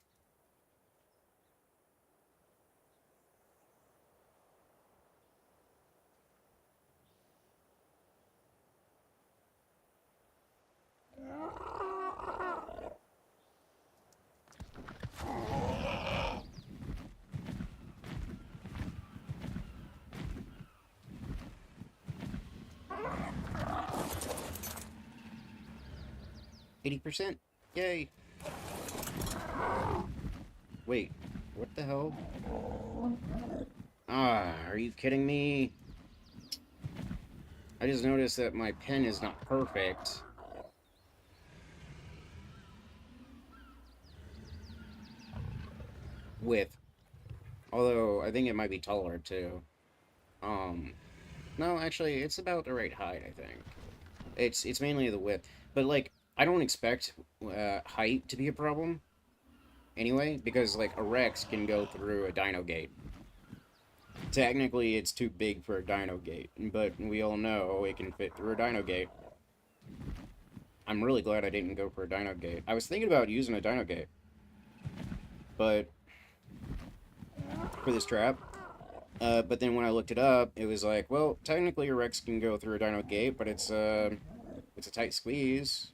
%? Yay! Wait, what the hell? Ah, are you kidding me? I just noticed that my pen is not perfect. Width. Although, I think it might be taller, too. No, actually, it's about the right height, I think. It's mainly the width. But, like, I don't expect height to be a problem, anyway, because, like, a Rex can go through a Dino Gate. Technically, it's too big for a Dino Gate, but we all know it can fit through a Dino Gate. I'm really glad I didn't go for a Dino Gate. I was thinking about using a Dino Gate, but for this trap. But then when I looked it up, it was like, well, technically a Rex can go through a Dino Gate, but it's a tight squeeze.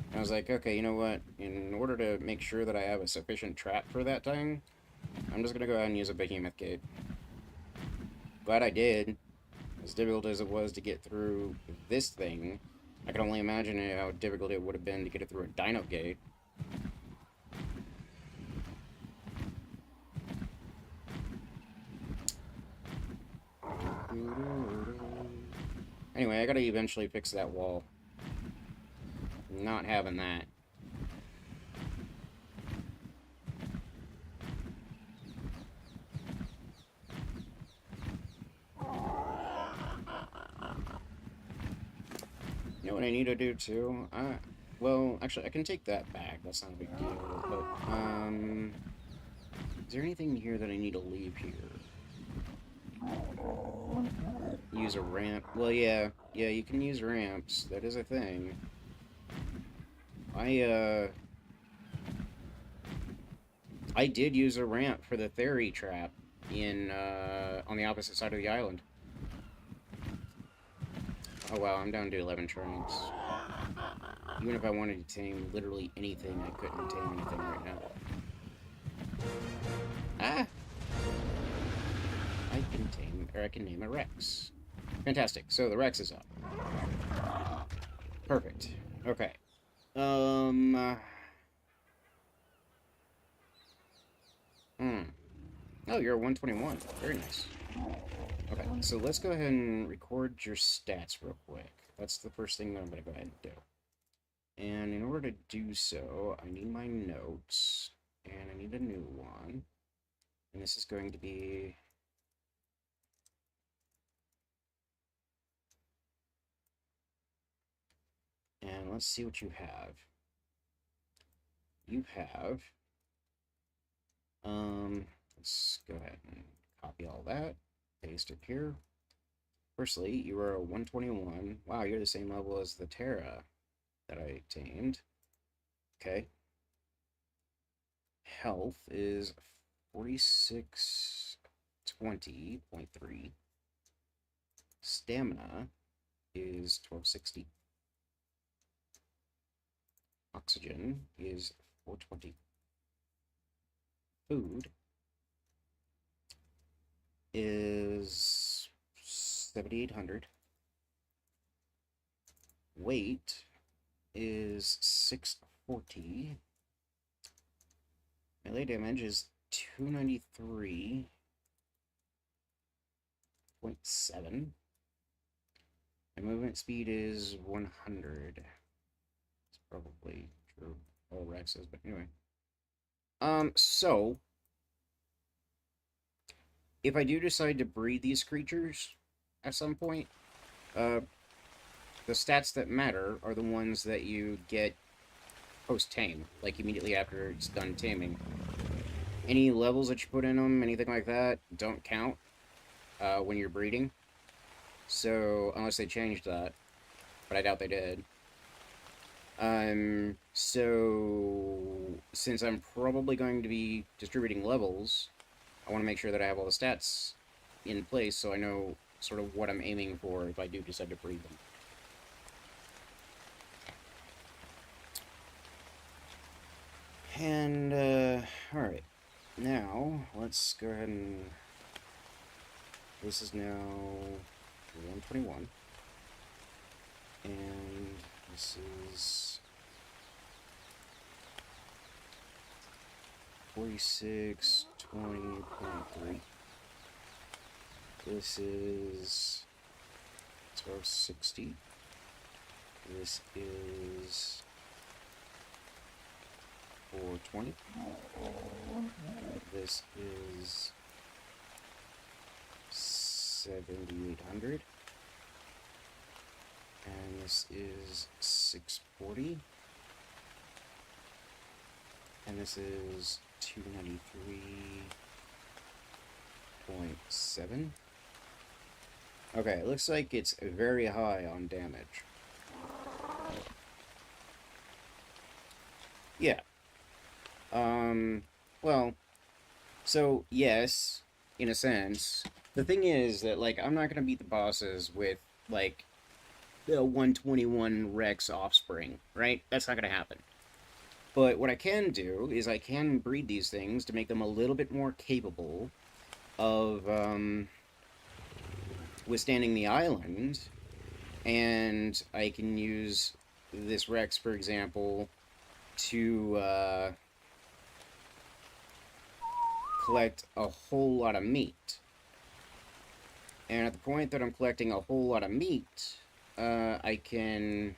And I was like, okay, you know what? In order to make sure that I have a sufficient trap for that thing, I'm just gonna go ahead and use a Behemoth Gate. Glad I did. As difficult as it was to get through this thing, I can only imagine how difficult it would have been to get it through a Dino Gate. Anyway, I gotta eventually fix that wall. Not having that. You know what I need to do too? Well, actually, I can take that back. That's not a big deal. But, is there anything here that I need to leave here? Use a ramp. Well, yeah, you can use ramps. That is a thing. I did use a ramp for the Theory trap in, on the opposite side of the island. Oh wow, I'm down to 11 trunks. Even if I wanted to tame literally anything, I couldn't tame anything right now. Ah! I can tame, or I can name a Rex. Fantastic. So the Rex is up. Perfect. Okay. Oh, you're a 121. Very nice. Okay, so let's go ahead and record your stats real quick. That's the first thing that I'm going to go ahead and do. And in order to do so, I need my notes, and I need a new one. And this is going to be... And let's see what you have. You have... let's go ahead and copy all that. Paste it here. Firstly, you are a 121. Wow, you're the same level as the Terra that I tamed. Okay. Health is 4620.3. Stamina is 1260. Oxygen is 420. Food is 7,800. Weight is 640. Melee damage is 293.7. My movement speed is 100. It's probably true. All Rexes, but anyway. So if I do decide to breed these creatures at some point, the stats that matter are the ones that you get post-tame, like immediately after it's done taming. Any levels that you put in them, anything like that, don't count when you're breeding. So, unless they changed that, but I doubt they did. So, since I'm probably going to be distributing levels, I want to make sure that I have all the stats in place so I know sort of what I'm aiming for if I do decide to breed them. And, alright. Now, let's go ahead and... This is now 121. And this is 4620.3. This is 1260. This is 420. This is 7,800. And this is 640. And this is 293.7. Okay, it looks like it's very high on damage. Yeah. Well, so, yes, in a sense. The thing is that, like, I'm not gonna beat the bosses with, like, the 121 Rex offspring, right? That's not gonna happen. But what I can do is I can breed these things to make them a little bit more capable of, withstanding the island, and I can use this Rex, for example, to, collect a whole lot of meat. And at the point that I'm collecting a whole lot of meat, I can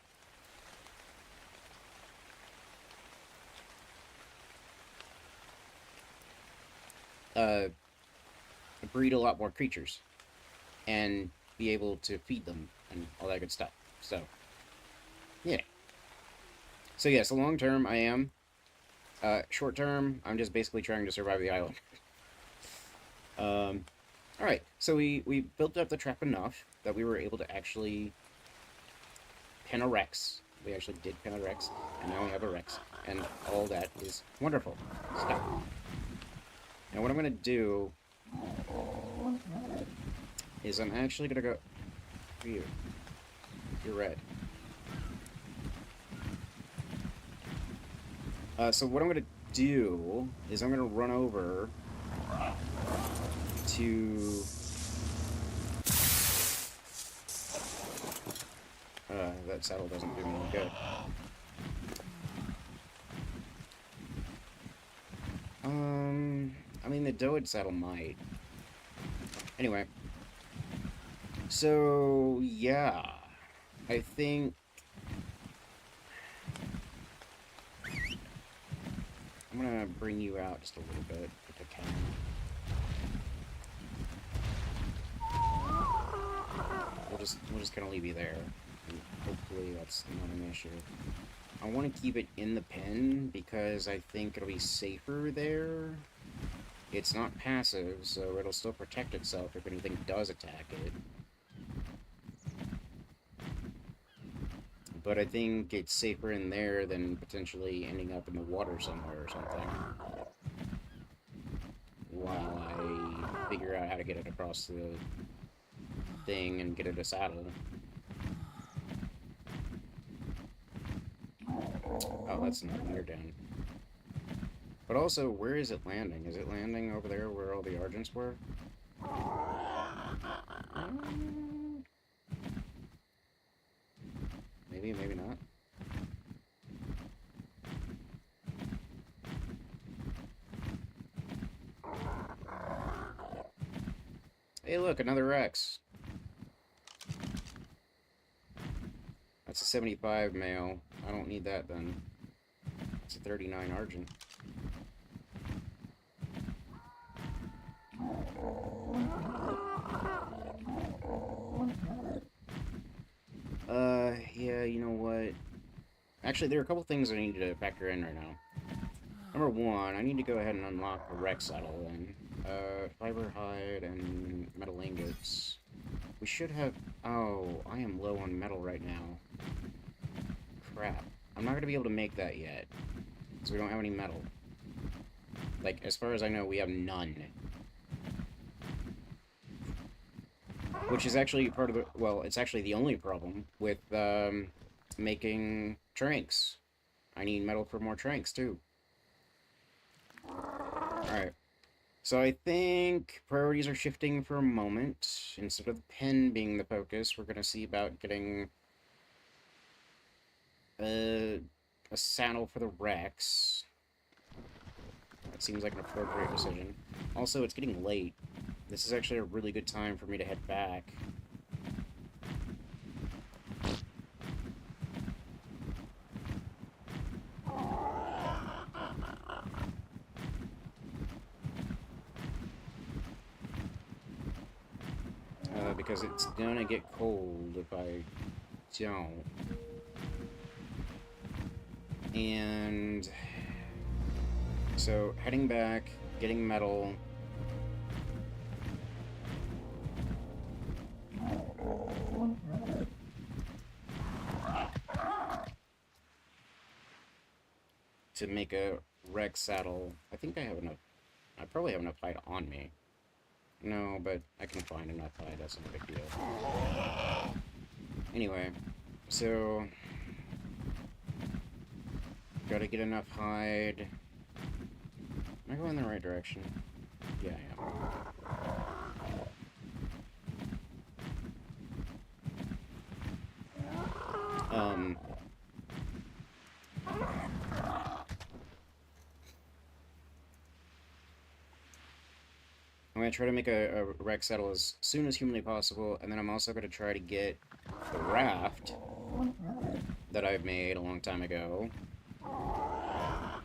breed a lot more creatures and be able to feed them and all that good stuff. So, yeah. So yes, the long term I am. Short term, I'm just basically trying to survive the island. Alright, so we built up the trap enough that we were able to actually pen a Rex. We actually did pen a Rex, and now we have a Rex. And all that is wonderful stuff. Now what I'm going to do is I'm actually going to go... For you. You're red. So what I'm gonna do is I'm gonna run over to... that saddle doesn't do me any good. I mean, the Doed saddle might. Anyway. So, yeah. I think... I'm gonna bring you out just a little bit, if I can. We'll just kind of leave you there. And hopefully that's not an issue. I want to keep it in the pen because I think it'll be safer there. It's not passive, so it'll still protect itself if anything does attack it. But I think it's safer in there than potentially ending up in the water somewhere or something. While I figure out how to get it across the thing and get it a saddle. Oh, that's not near down. But also, where is it landing? Is it landing over there where all the Argents were? Maybe, maybe not. Hey, look, another Rex. That's a 75 male. I don't need that then. It's a 39 Argent. Yeah, you know what? Actually, there are a couple things I need to factor in right now. Number one, I need to go ahead and unlock the Rex saddle then. Fiber hide and metal ingots. We should have... Oh, I am low on metal right now. Crap. I'm not going to be able to make that yet. So we don't have any metal. Like, as far as I know, we have none. Which is actually part of the... Well, it's actually the only problem with making tranks. I need metal for more tranks, too. Alright. So I think priorities are shifting for a moment. Instead of the pen being the focus, we're going to see about getting a saddle for the Rex. That seems like an appropriate decision. Also, it's getting late. This is actually a really good time for me to head back. Because it's gonna get cold if I don't. And so heading back, getting metal. To make a Rex saddle. I think I have enough. I probably have enough hide on me. No, but I can find enough hide. That's not a big deal. Anyway, so gotta get enough hide. Am I going in the right direction? Yeah, I am. I'm going to try to make a Rex saddle as soon as humanly possible, and then I'm also going to try to get the raft that I've made a long time ago.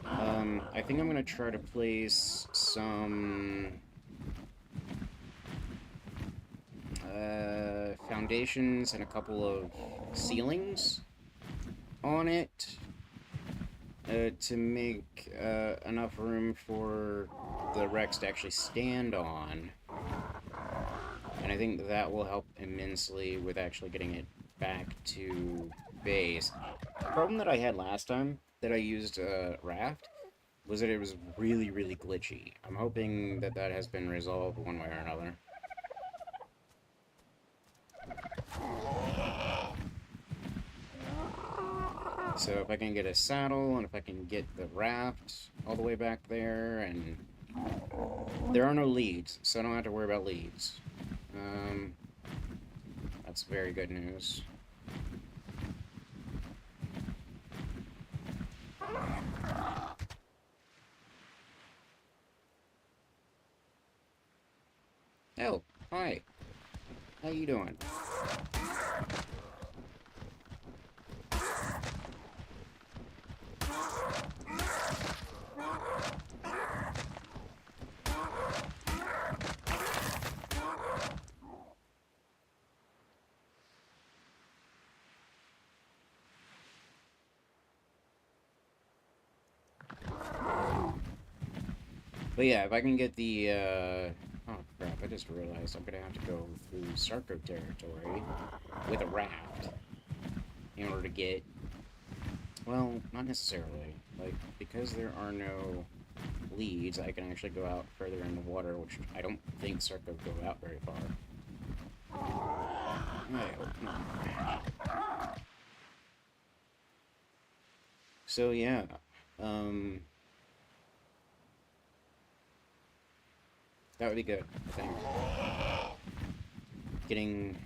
I think I'm going to try to place some foundations and a couple of ceilings on it to make enough room for the Rex to actually stand on. And I think that will help immensely with actually getting it back to base. The problem that I had last time that I used Raft was that it was really, really glitchy. I'm hoping that that has been resolved one way or another. So if I can get a saddle, and if I can get the raft all the way back there, and there are no leads, so I don't have to worry about leads. That's very good news. Oh, hi. How you doing? But yeah, if I can get the, oh crap, I just realized I'm gonna have to go through Sarko territory with a raft in order to get, well, not necessarily. Like, because there are no leads, I can actually go out further in the water, which I don't think Sarko go out very far. I hope not. So yeah, um, that would be good, I think. Getting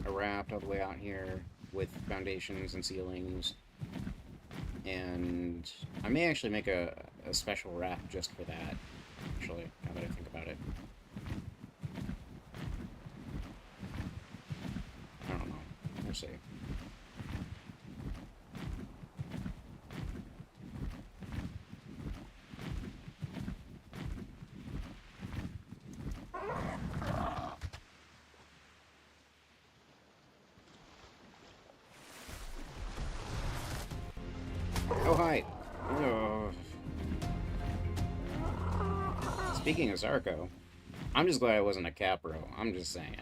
a raft all the way out here with foundations and ceilings, and I may actually make a special raft just for that, actually, now that I think about it. I don't know. We'll see. Oh, hi! Oh. Speaking of Zarko, I'm just glad I wasn't a Capro. I'm just saying.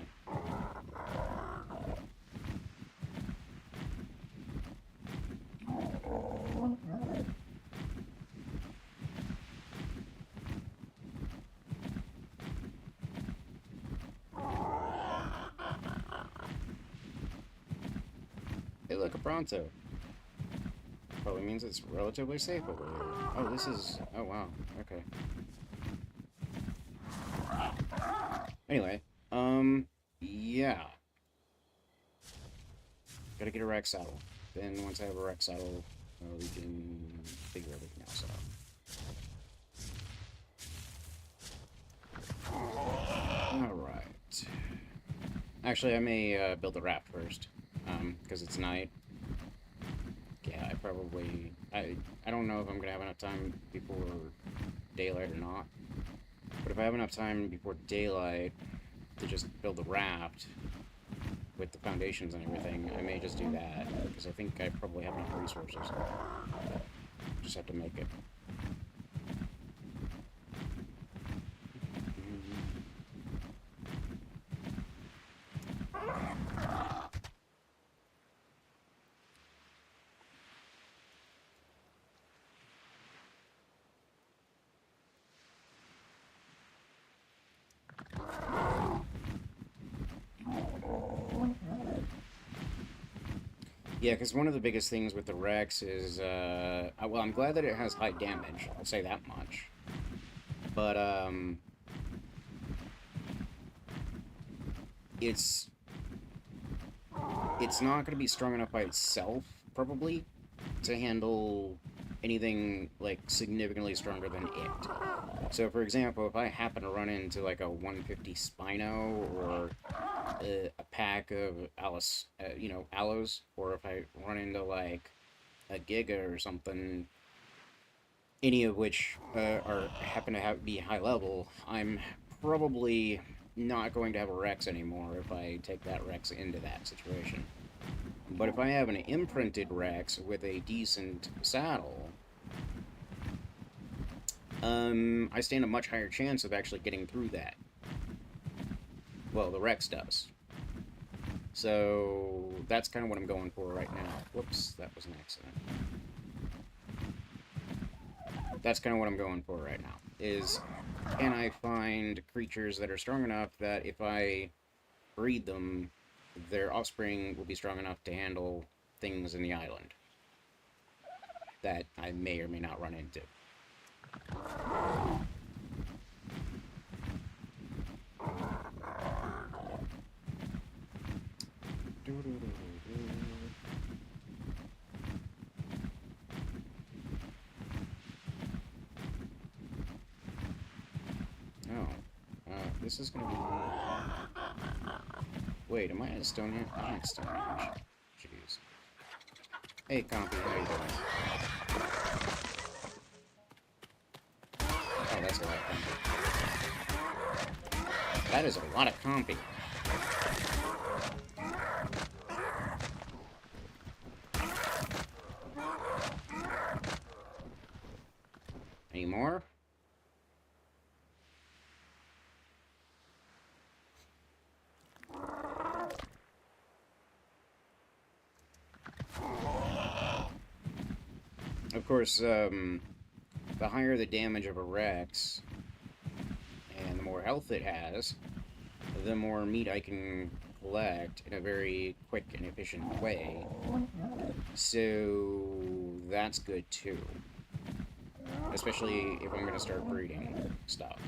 Hey, look, a Bronto. Probably means it's relatively safe over here. Oh, this is... Oh, wow. Okay. Anyway, yeah. Gotta get a Rex saddle. Then once I have a Rex saddle, we can figure everything else out. Alright. Actually, I may build a raft first, because it's night. Yeah, I probably... I don't know if I'm gonna have enough time before daylight or not. But if I have enough time before daylight to just build a raft with the foundations and everything, I may just do that, because I think I probably have enough resources. Just have to make it. Yeah, because one of the biggest things with the Rex is, well, I'm glad that it has high damage, I'll say that much. But, it's not going to be strong enough by itself, probably, to handle anything, like, significantly stronger than it. So, for example, if I happen to run into, like, a 150 Spino, or a pack of Allos, or if I run into, like, a Giga or something, any of which happen to be high level, I'm probably not going to have a Rex anymore if I take that Rex into that situation. But if I have an imprinted Rex with a decent saddle, I stand a much higher chance of actually getting through that. Well, the Rex does. So that's kind of what I'm going for right now. Whoops, that was an accident. That's kind of what I'm going for right now, is can I find creatures that are strong enough that if I breed them, their offspring will be strong enough to handle things in the island. that I may or may not run into. Oh, this is gonna be... Wait, am I at Stonehenge? I'm at Stonehenge. Jeez. Hey, Compy, how you doing? Oh, that's a lot of Compy. That is a lot of Compy. Any more? Of course, the higher the damage of a Rex, and the more health it has, the more meat I can collect in a very quick and efficient way. So that's good too. Especially if I'm going to start breeding stuff.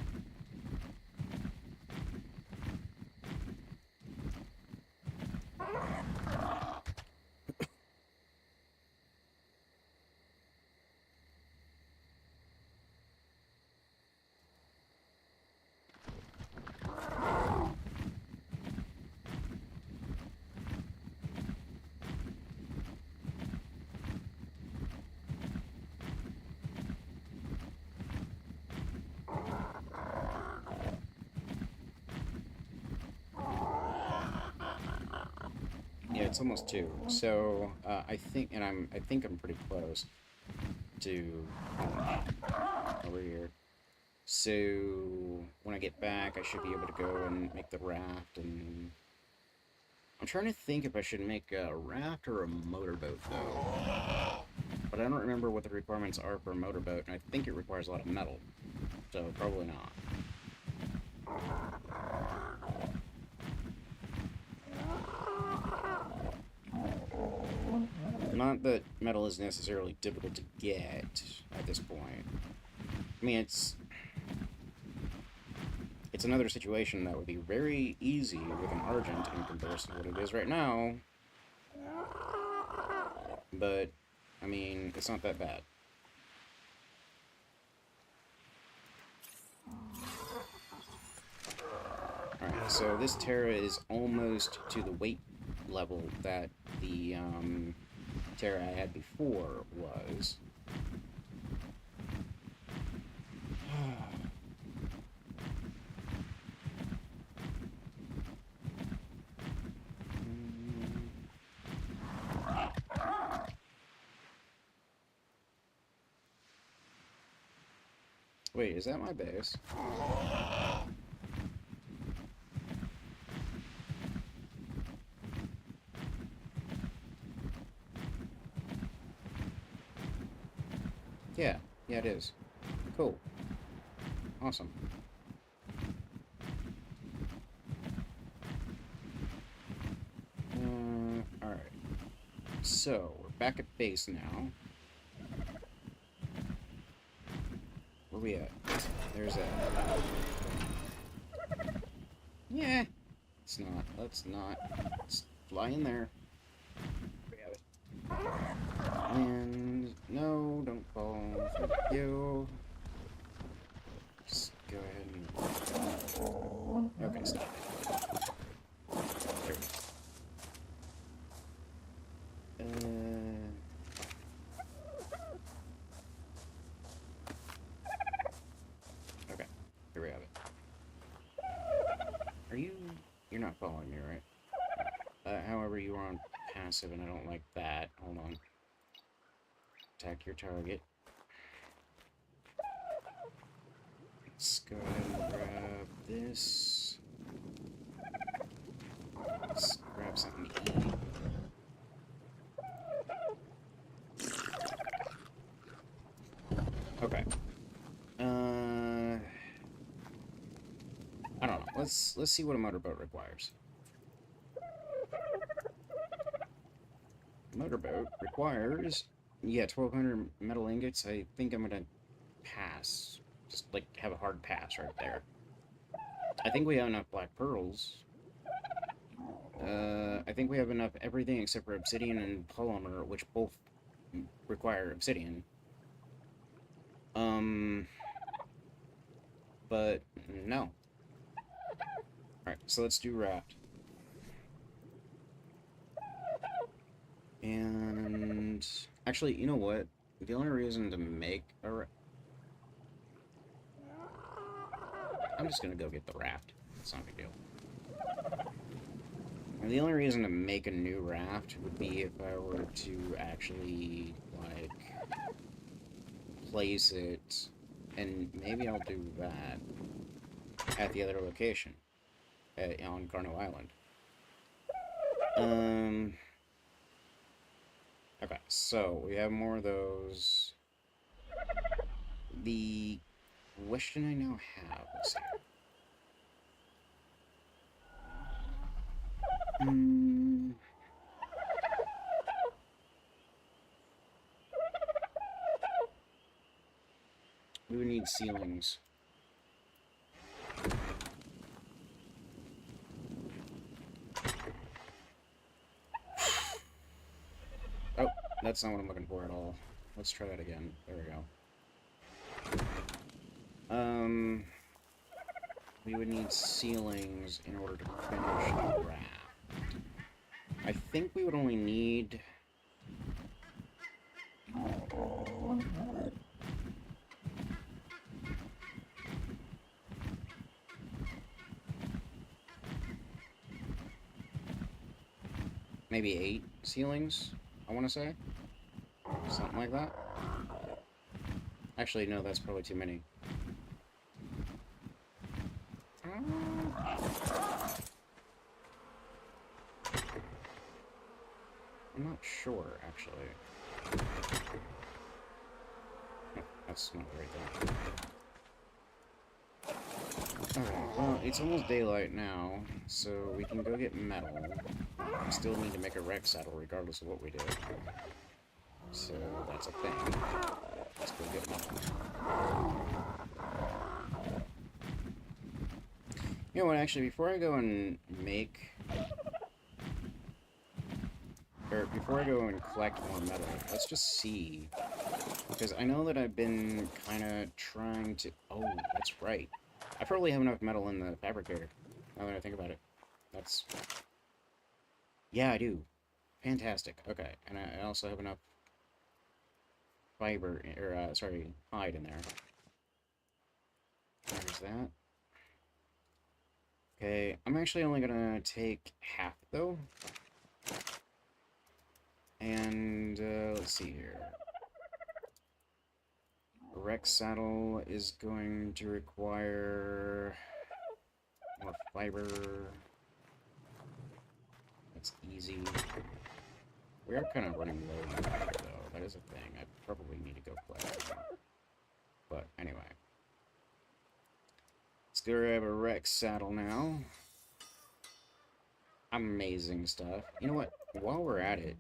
Yeah, it's almost 2. So I think I'm pretty close to over here. So when I get back, I should be able to go and make the raft. And I'm trying to think if I should make a raft or a motorboat though. But I don't remember what the requirements are for a motorboat, and I think it requires a lot of metal. So probably not. Not that metal is necessarily difficult to get at this point. I mean, it's another situation that would be very easy with an Argent in comparison to what it is right now. But, I mean, it's not that bad. Alright, so this Terra is almost to the weight level that the Terra I had before was. Wait, is that my base? Yeah, it is. Cool. Awesome. Alright. So, we're back at base now. Where we at? There's that. Yeah. Let's not. Let's fly in there. We have it. And no, don't fall. Thank you. Just go ahead and... Okay, stop. There we go. Okay, here we have it. You're not following me, right? However, you are on passive, and I don't like that. Hold on. Attack your target. Let's go ahead and grab this. Let's grab something to eat. Okay. I don't know. Let's see what a motorboat requires. Motorboat requires Yeah, 1,200 metal ingots. I think I'm gonna pass. Just, like, have a hard pass right there. I think we have enough black pearls. I think we have enough everything except for obsidian and polymer, which both require obsidian. But no. Alright, so let's do raft. And actually, you know what? The only reason to make a I'm just gonna go get the raft. It's not a big deal. And the only reason to make a new raft would be if I were to actually, like, place it, and maybe I'll do that at the other location, on Garno Island. Okay, so we have more of those. The question I now have, let's see. We would need ceilings. Oh, that's not what I'm looking for at all. Let's try that again. There we go. We would need ceilings in order to finish the raft. I think we would only need... maybe 8 ceilings, I want to say. Something like that. Actually, no, that's probably too many. I'm not sure, actually. No, that's not the right thing. Alright, well, it's almost daylight now, so we can go get metal. We still need to make a wreck saddle regardless of what we do. So, that's a thing. Let's go get metal. You know what, actually, before I go and make... or before I go and collect more metal, let's just see. Because I know that I've been kind of trying to... oh, that's right. I probably have enough metal in the fabricator, now that I think about it. That's... yeah, I do. Fantastic. Okay, and I also have enough fiber, or, sorry, hide in there. There's that. Okay, I'm actually only gonna take half, though. And, let's see here. A wreck saddle is going to require more fiber. That's easy. We are kind of running low on fiber, though. That is a thing. I probably need to go collect more. But, anyway. Let's go grab a wreck saddle now. Amazing stuff. You know what? While we're at it,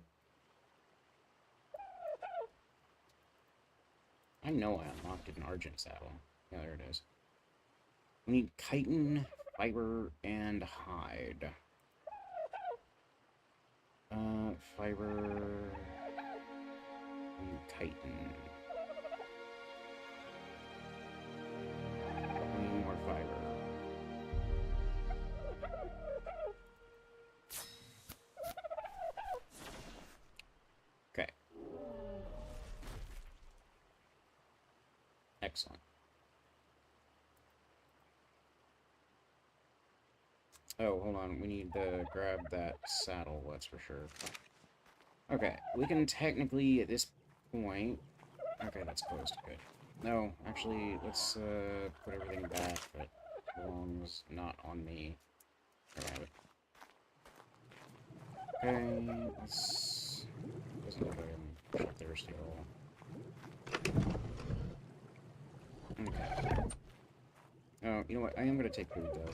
I know I unlocked an Argent saddle. Yeah, there it is. We need chitin, fiber, and hide. Fiber... and chitin. I need more fiber. Okay. Excellent. Oh, hold on. We need to grab that saddle, that's for sure. Okay, we can technically, at this point... okay, that's closed. Good. No, actually, let's put everything back that belongs not on me. Alright. Okay, let's... doesn't look like I'm thirsty at all. Okay. Oh, you know what? I am gonna take food, though.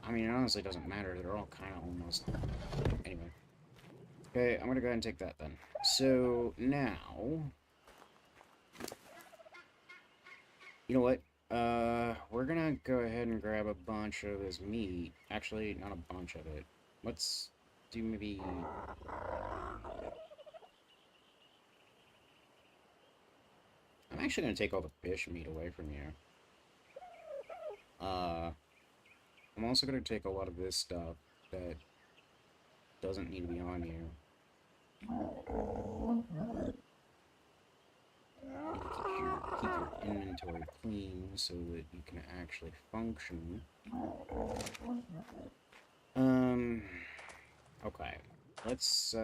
I'm mean, it honestly doesn't matter. They're all kind of almost... Anyway. Okay, I'm gonna go ahead and take that then. So, now... You know what? We're gonna go ahead and grab a bunch of this meat. Actually, not a bunch of it. Let's do maybe... I'm actually gonna take all the fish meat away from you. I'm also gonna take a lot of this stuff that doesn't need to be on you. Keep your inventory clean so that you can actually function. Okay. Let's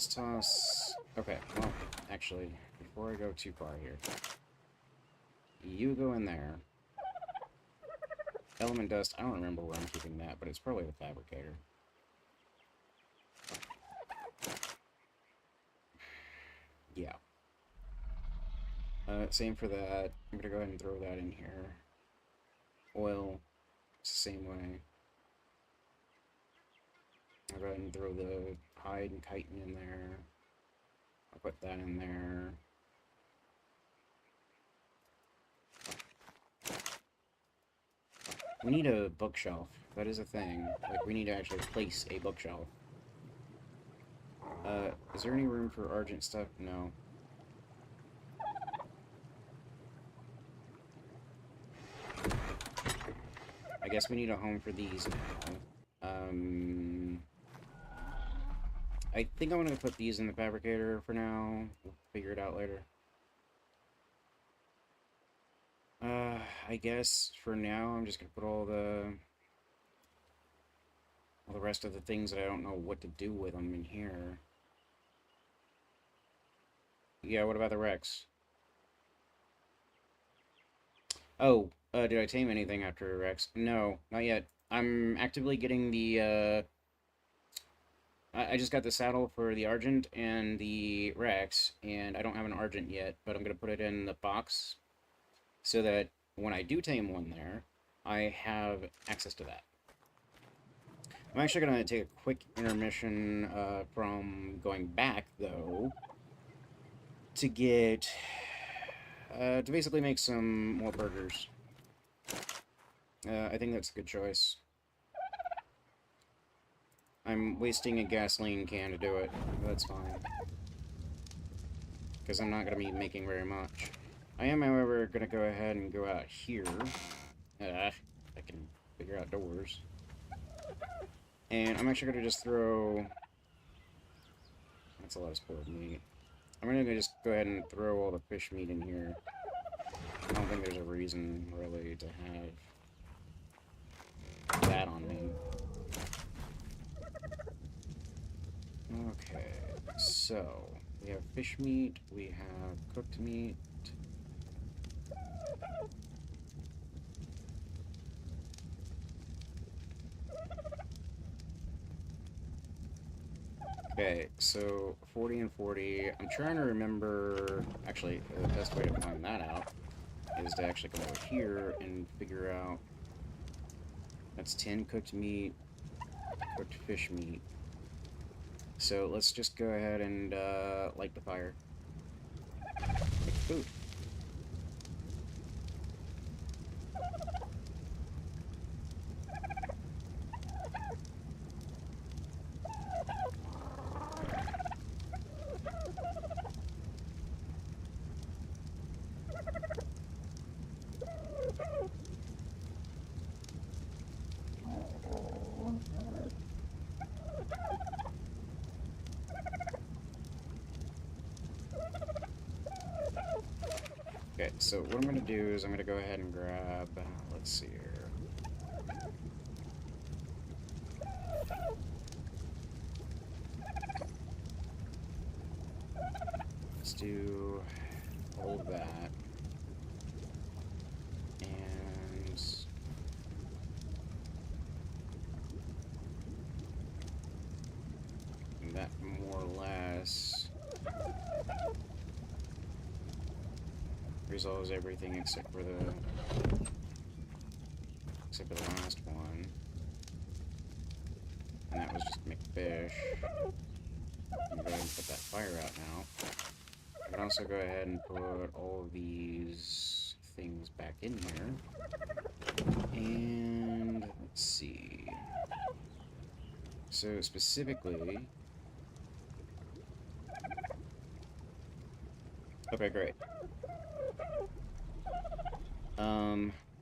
toss... Okay, well, actually, before I go too far here, you go in there. Element dust, I don't remember where I'm keeping that, but it's probably the fabricator. Yeah. Same for that. I'm gonna go ahead and throw that in here. Oil, it's the same way. I'll go ahead and throw the hide and chitin in there. I'll put that in there. We need a bookshelf. That is a thing. Like, we need to actually place a bookshelf. Is there any room for Argent stuff? No. I guess we need a home for these now. I think I'm gonna put these in the fabricator for now. We'll figure it out later. I guess for now I'm just gonna put all the rest of the things that I don't know what to do with them in here. Yeah, what about the Rex? Oh, did I tame anything after Rex? No, not yet. I'm actively getting the, I just got the saddle for the Argent and the Rex, and I don't have an Argent yet, but I'm gonna put it in the box so that when I do tame one there, I have access to that. I'm actually going to take a quick intermission from going back, though, to get... to basically make some more burgers. I think that's a good choice. I'm wasting a gasoline can to do it, but that's fine. Because I'm not going to be making very much. I am, however, going to go ahead and go out here. I can figure out doors. And I'm actually going to just throw... That's a lot of spoiled meat. I'm going to just go ahead and throw all the fish meat in here. I don't think there's a reason, really, to have that on me. Okay, so we have fish meat, we have cooked meat. Okay, so 40 and 40. I'm trying to remember... Actually, the best way to find that out is to actually come over here and figure out... That's 10 cooked meat, cooked fish meat. So let's just go ahead and light the fire. Make food. Okay, so what I'm going to do is I'm going to go ahead and grab, let's see here. Let's do all of that. And that more or less resolves everything except for the except for the last one. And that was just McFish. I'm going to put that fire out now. I can also go ahead and put all of these things back in here. And let's see. So specifically... Okay, great.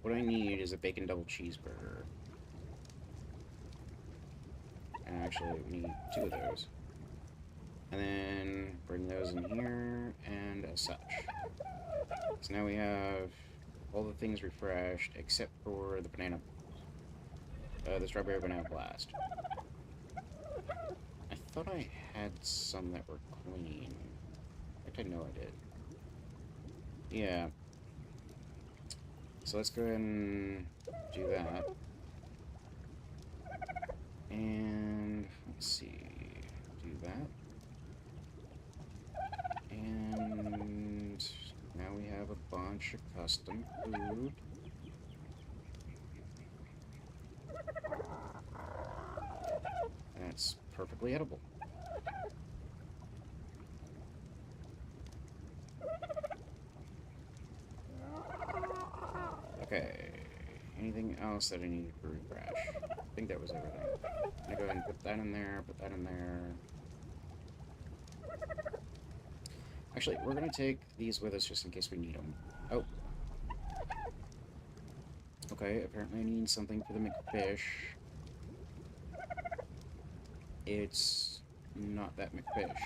What I need is a bacon double cheeseburger. And actually, we need 2 of those. And then bring those in here, and as such. So now we have all the things refreshed, except for the banana, the strawberry banana blast. I thought I had some that were clean. In fact, I know I did. Yeah. So let's go ahead and do that. And let's see, do that. And now we have a bunch of custom food. That's perfectly edible. Okay, anything else that I needed to refresh? I think that was everything. I'm gonna go ahead and put that in there, put that in there. Actually, we're gonna take these with us just in case we need them. Oh. Okay, apparently I need something for the McFish. It's not that McFish.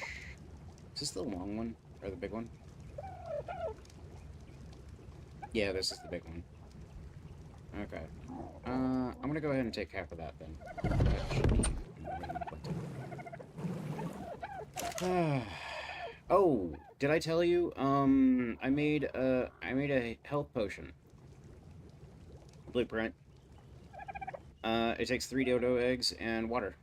Is this the long one? Or the big one? Yeah, this is the big one. Okay. I'm gonna go ahead and take half of that then. That should be oh, did I tell you? I made a health potion. Blueprint. It takes 3 dodo eggs and water.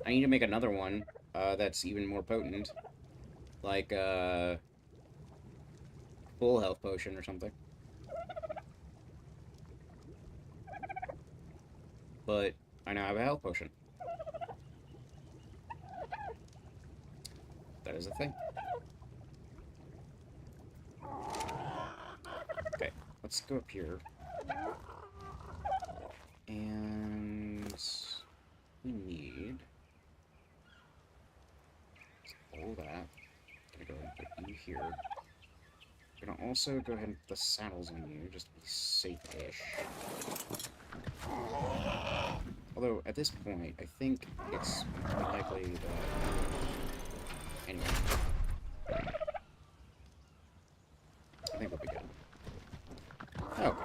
I need to make another one, that's even more potent. Like, full health potion or something. But I now have a health potion. That is a thing. Okay, let's go up here. And we need all that. Gonna go ahead and put you here. Gonna also go ahead and put the saddles on you, just to be safe-ish. Although, at this point, I think it's likely that... Anyway. I think we'll be good. Oh.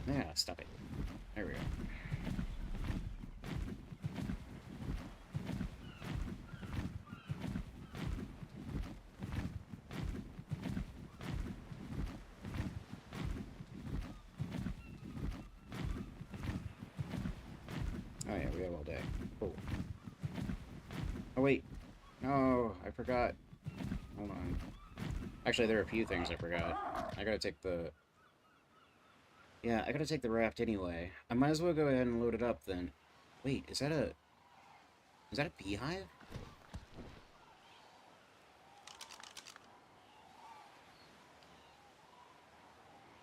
Yeah, stop it. There we go. Oh yeah, we have all day. Cool. Oh wait. No, I forgot. Hold on. Actually, there are a few things I forgot. I gotta take the... Yeah, I gotta take the raft anyway. I might as well go ahead and load it up then. Wait, is that a... Is that a beehive?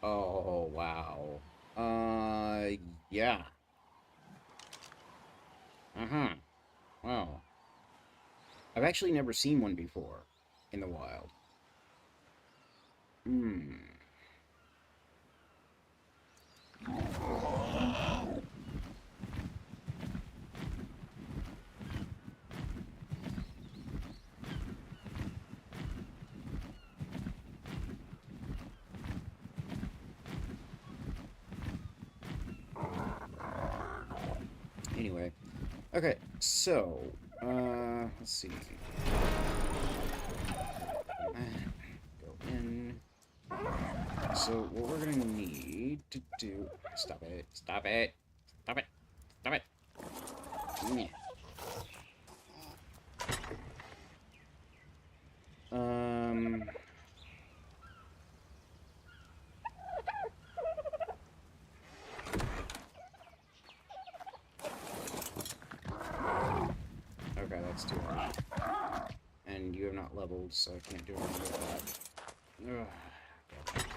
Oh, wow. Yeah. Uh-huh. Wow. I've actually never seen one before in the wild. Hmm. Anyway. Okay, so, let's see. Go in. So, what we're gonna need to do... Stop it. Stop it. Stop it. Stop it. Yeah. not leveled, so I can't do anything with that. Ugh.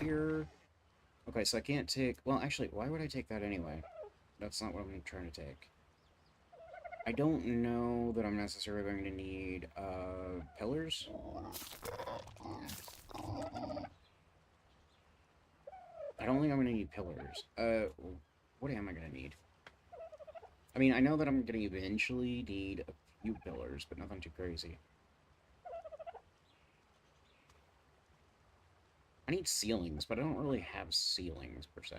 Here. Okay, so I can't take... Well, actually, why would I take that anyway? That's not what I'm trying to take. I don't know that I'm necessarily going to need, pillars. I don't think I'm going to need pillars. What am I going to need? I mean, I know that I'm going to eventually need a few pillars, but nothing too crazy. I need ceilings, but I don't really have ceilings, per se.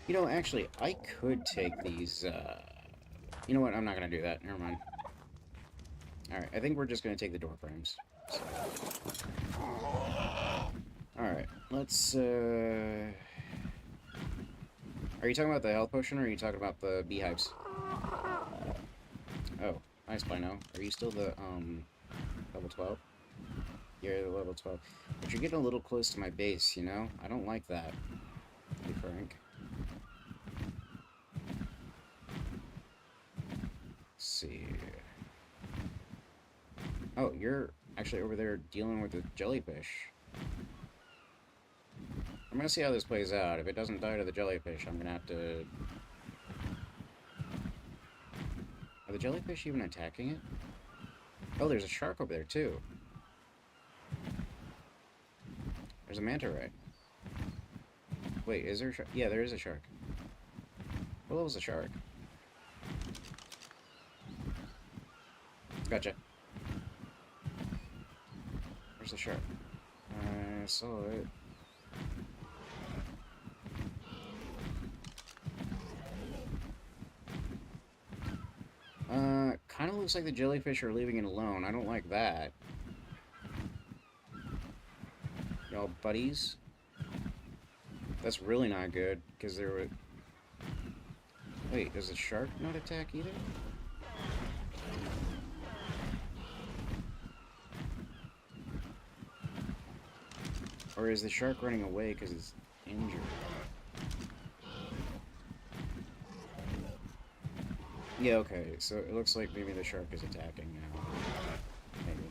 You know, actually, I could take these, You know what? I'm not going to do that. Never mind. Alright, I think we're just going to take the door frames. So. Alright, let's, Are you talking about the health potion, or are you talking about the beehives? Oh, nice, Bino. Are you still the, level 12? You're the level 12. But you're getting a little close to my base, you know? I don't like that, to be frank. Let's see. Oh, you're actually over there dealing with the jellyfish. I'm gonna see how this plays out. If it doesn't die to the jellyfish, I'm gonna have to... Are the jellyfish even attacking it? Oh, there's a shark over there, too. There's a manta ray. Wait, is there a shark? Yeah, there is a shark. What level's the shark? Gotcha. Where's the shark? I saw it. Kind of looks like the jellyfish are leaving it alone. I don't like that. Y'all buddies? That's really not good, because there were... Wait, does the shark not attack either? Or is the shark running away because it's injured? Yeah, okay, so it looks like maybe the shark is attacking now. Maybe.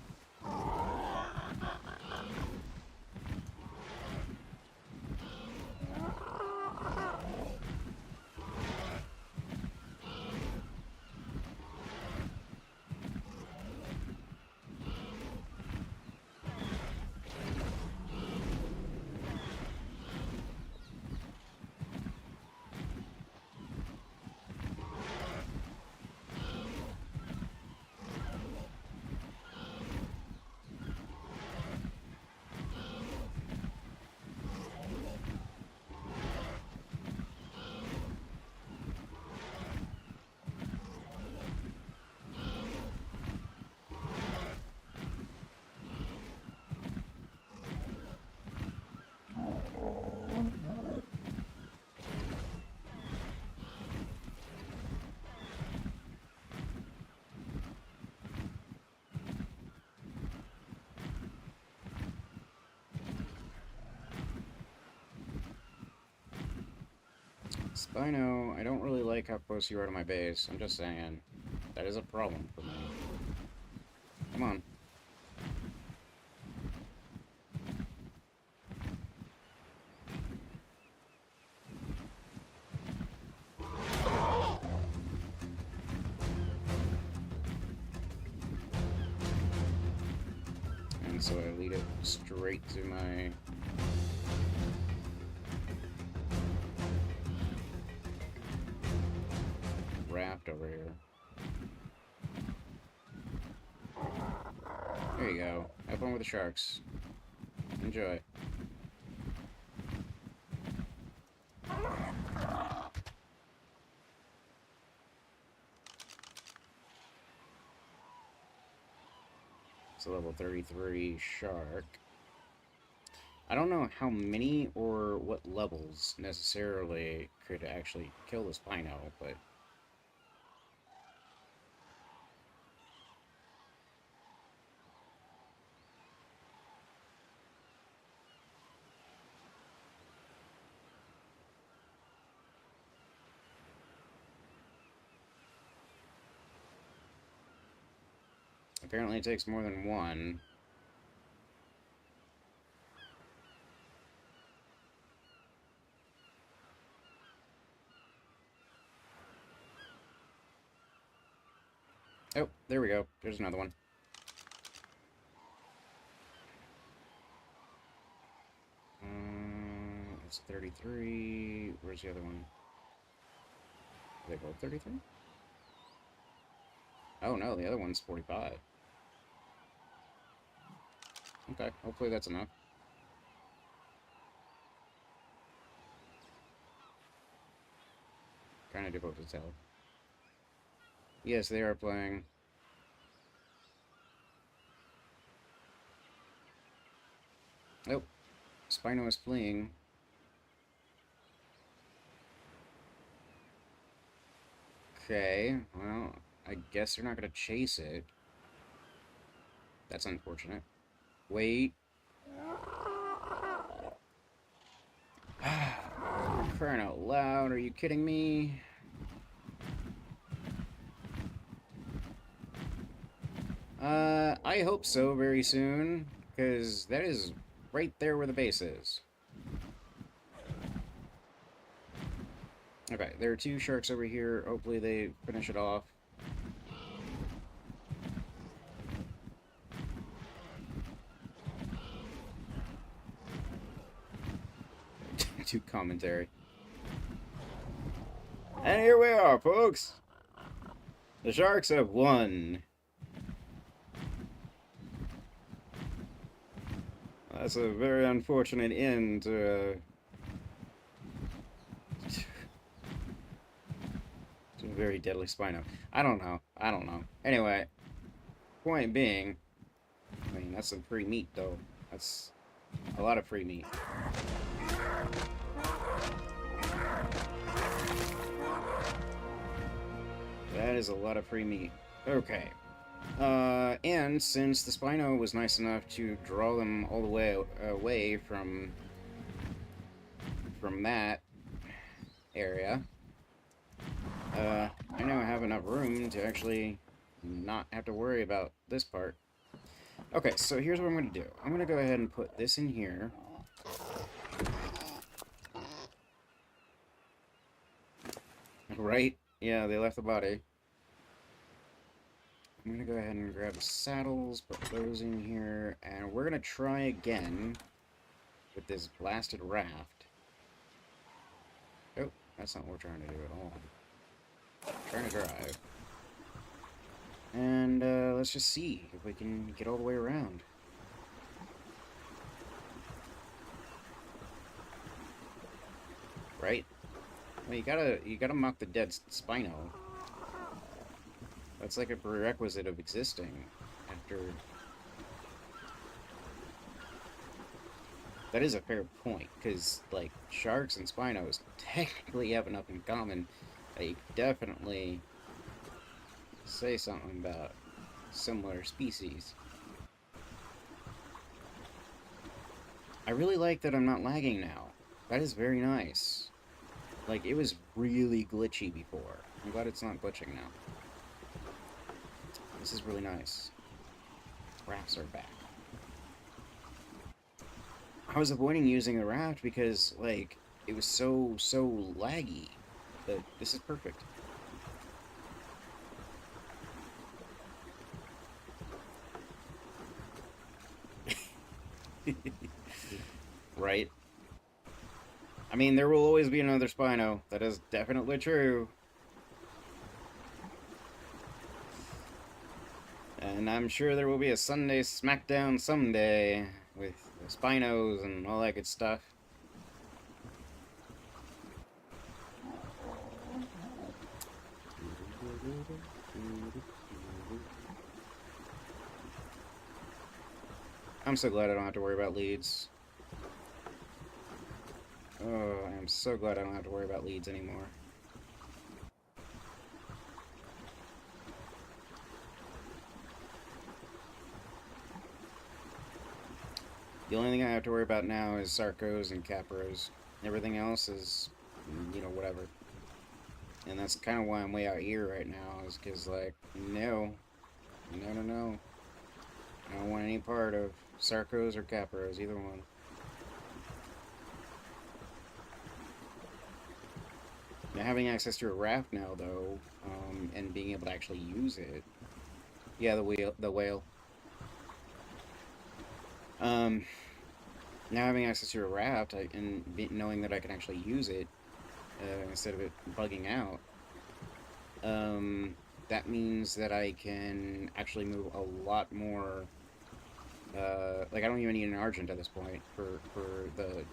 Spino, I don't really like how close you are to my base. I'm just saying. That is a problem for me. Come on. And so I lead it straight to my... raft over here. There you go. Have fun with the sharks. Enjoy. It's a level 33 shark. I don't know how many or what levels necessarily could actually kill this Spino, but... Apparently it takes more than one. Oh, there we go. There's another one. It's 33. Where's the other one? Are they both 33? Oh no, the other one's 45. Okay, hopefully that's enough. Kind of difficult to tell. Yes, they are playing. Oh, Spino is fleeing. Okay, well, I guess they're not going to chase it. That's unfortunate. Wait. Crying out loud, are you kidding me? I hope so very soon, because that is right there where the base is. Okay, there are two sharks over here. Hopefully they finish it off. Do commentary. And here we are, folks! The Sharks have won. That's a very unfortunate end to a very deadly Spino. I don't know. Anyway, point being, I mean, that's some free meat, though. That's a lot of free meat. That is a lot of free meat. Okay. And since the Spino was nice enough to draw them all the way away from that area, I now have enough room to actually not have to worry about this part. Okay, so here's what I'm going to do. I'm going to go ahead and put this in here. Right? Yeah, they left the body. I'm going to go ahead and grab the saddles, put those in here, and we're going to try again with this blasted raft. Oh, that's not what we're trying to do at all. We're trying to drive. And let's just see if we can get all the way around. Right? Well, you gotta mock the dead Spino. That's like a prerequisite of existing after... That is a fair point, because, like, sharks and Spinos technically have enough in common that you definitely say something about similar species. I really like that I'm not lagging now. That is very nice. Like, it was really glitchy before. I'm glad it's not glitching now. This is really nice. Rafts are back. I was avoiding using the raft because, like, it was so laggy. But this is perfect. Right? I mean, there will always be another Spino. That is definitely true. And I'm sure there will be a Sunday Smackdown someday with Spinos and all that good stuff. I'm so glad I don't have to worry about leads. Oh, I am so glad I don't have to worry about leads anymore. The only thing I have to worry about now is Sarcos and Capros. Everything else is, you know, whatever. And that's kind of why I'm way out here right now, is because, like, no. I don't want any part of Sarcos or Capros, either one. Now, having access to a raft now, though, and being able to actually use it. Yeah, the whale. Um, Now having access to a raft knowing that I can actually use it instead of it bugging out, um, that means that I can actually move a lot more. Like I don't even need an Argent at this point for the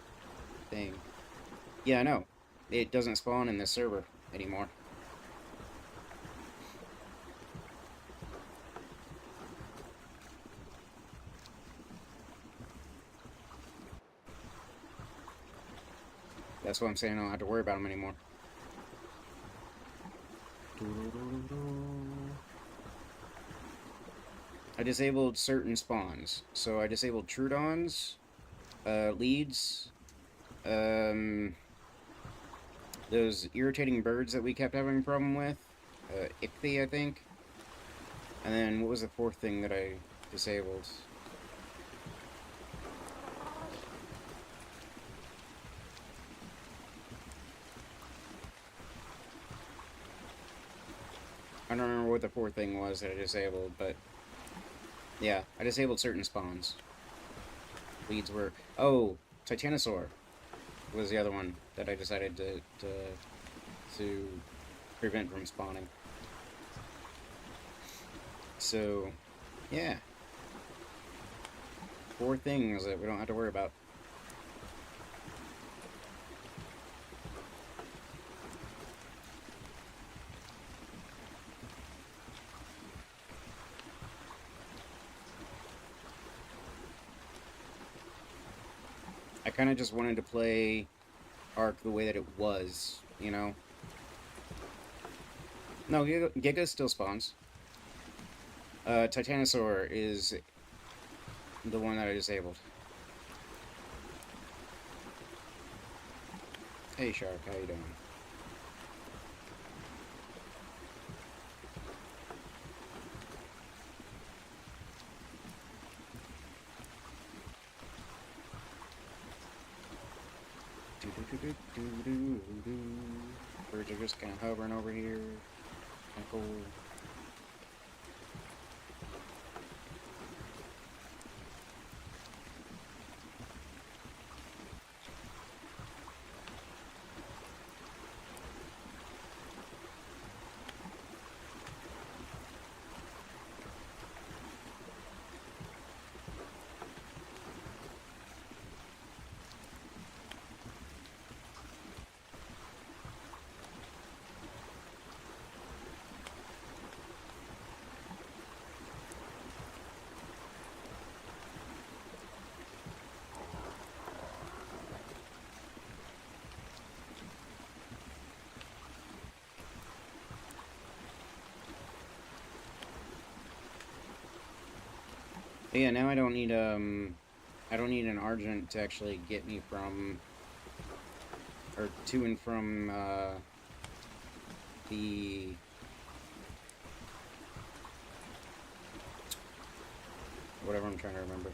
thing. Yeah, I know. It doesn't spawn in this server anymore. That's why I'm saying I don't have to worry about them anymore. I disabled certain spawns. So I disabled Trudons, leads, um, those irritating birds that we kept having a problem with, Ichthy, I think. And then what was the fourth thing that I disabled? I don't remember what the fourth thing was that I disabled, but yeah, I disabled certain spawns. Leads were... Oh, Titanosaur was the other one that I decided to prevent from spawning. So, yeah. 4 things that we don't have to worry about. I kind of just wanted to play Ark the way that it was, you know? No, Giga still spawns. Titanosaur is the one that I disabled. Hey Shark, how you doing? Birds are just kind of hovering over here. Kind of cool. But yeah, now I don't need an Argent to actually get me from, or to and from, the, whatever I'm trying to remember.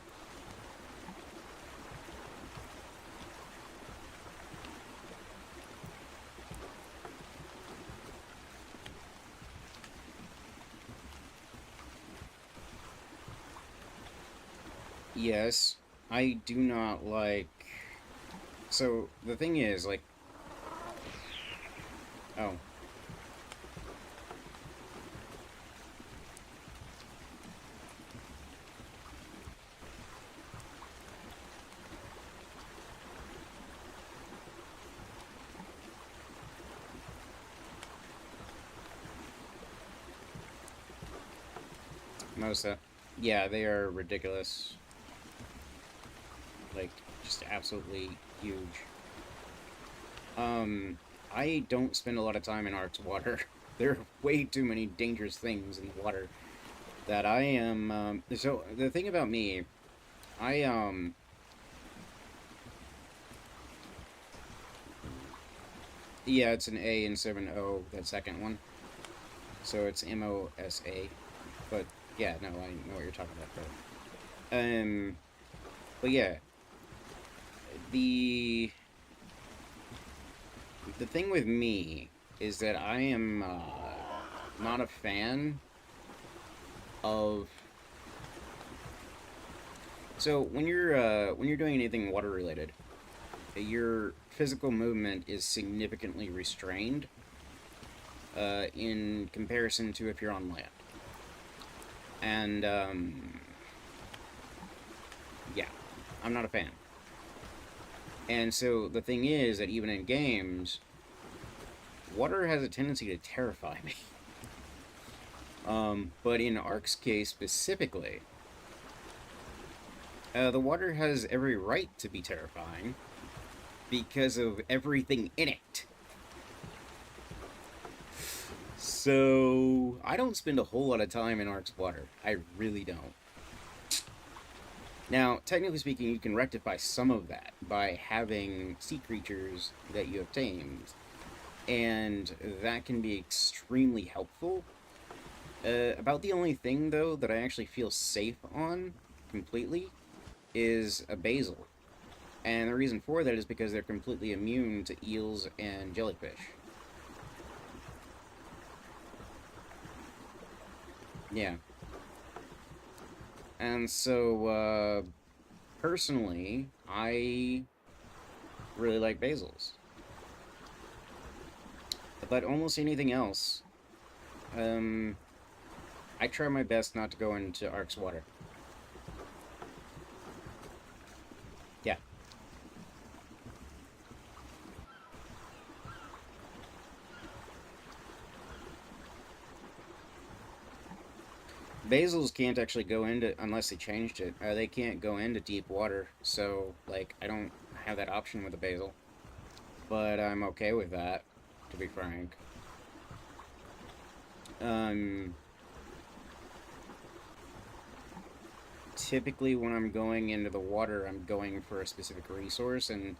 Yes, I do not like, so the thing is, like, oh, Mosa. Yeah, they are ridiculous. Like, just absolutely huge. I don't spend a lot of time in Ark's water. There are way too many dangerous things in the water that I am, so, the thing about me, I, yeah, it's an A and 7O, that second one. So it's MOSA. But, yeah, no, I know what you're talking about, though. Um, but yeah, the the thing with me is that I am not a fan of. So when you're doing anything water related, your physical movement is significantly restrained in comparison to if you're on land. And yeah, I'm not a fan. And so the thing is that even in games, water has a tendency to terrify me. But in Ark's case specifically, the water has every right to be terrifying because of everything in it. So I don't spend a whole lot of time in Ark's water. I really don't. Now, technically speaking, you can rectify some of that by having sea creatures that you have tamed, and that can be extremely helpful. About the only thing, though, that I actually feel safe on completely is a basil. And the reason for that is because they're completely immune to eels and jellyfish. Yeah. And so, personally, I really like basils. But almost anything else, um, I try my best not to go into Ark's water. Yeah. Basils can't actually go into, unless they changed it, they can't go into deep water, so, like, I don't have that option with a basil. But I'm okay with that, to be frank. Um, Typically when I'm going into the water, I'm going for a specific resource, and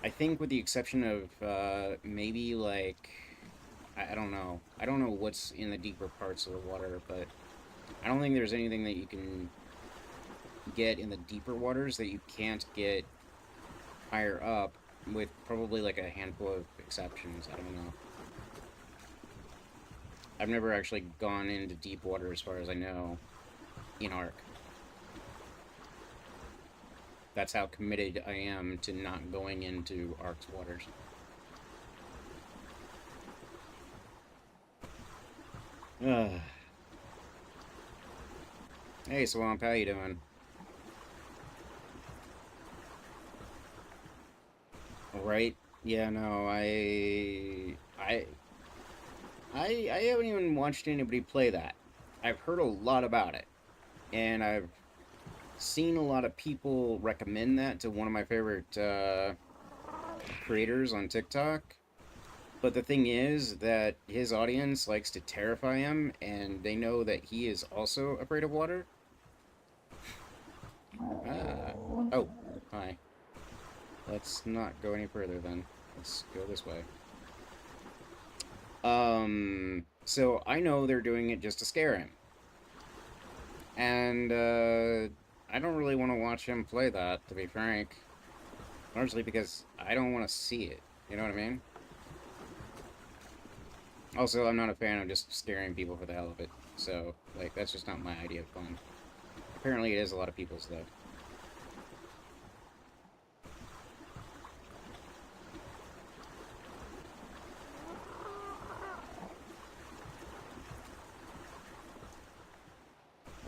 I think with the exception of, maybe, like, I don't know. I don't know what's in the deeper parts of the water, but I don't think there's anything that you can get in the deeper waters that you can't get higher up, with probably like a handful of exceptions. I don't know. I've never actually gone into deep water as far as I know in Ark. That's how committed I am to not going into Ark's waters. Ugh. Hey, Swamp, how you doing? All right. Yeah, no, I haven't even watched anybody play that. I've heard a lot about it, and I've seen a lot of people recommend that to one of my favorite creators on TikTok. But the thing is that his audience likes to terrify him, and they know that he is also afraid of water. Ah. Oh, hi. Let's not go any further then. Let's go this way. So I know they're doing it just to scare him. And, I don't really want to watch him play that, to be frank. Largely because I don't want to see it. You know what I mean? Also, I'm not a fan of just scaring people for the hell of it. So, like, that's just not my idea of fun. Apparently it is a lot of people's, though.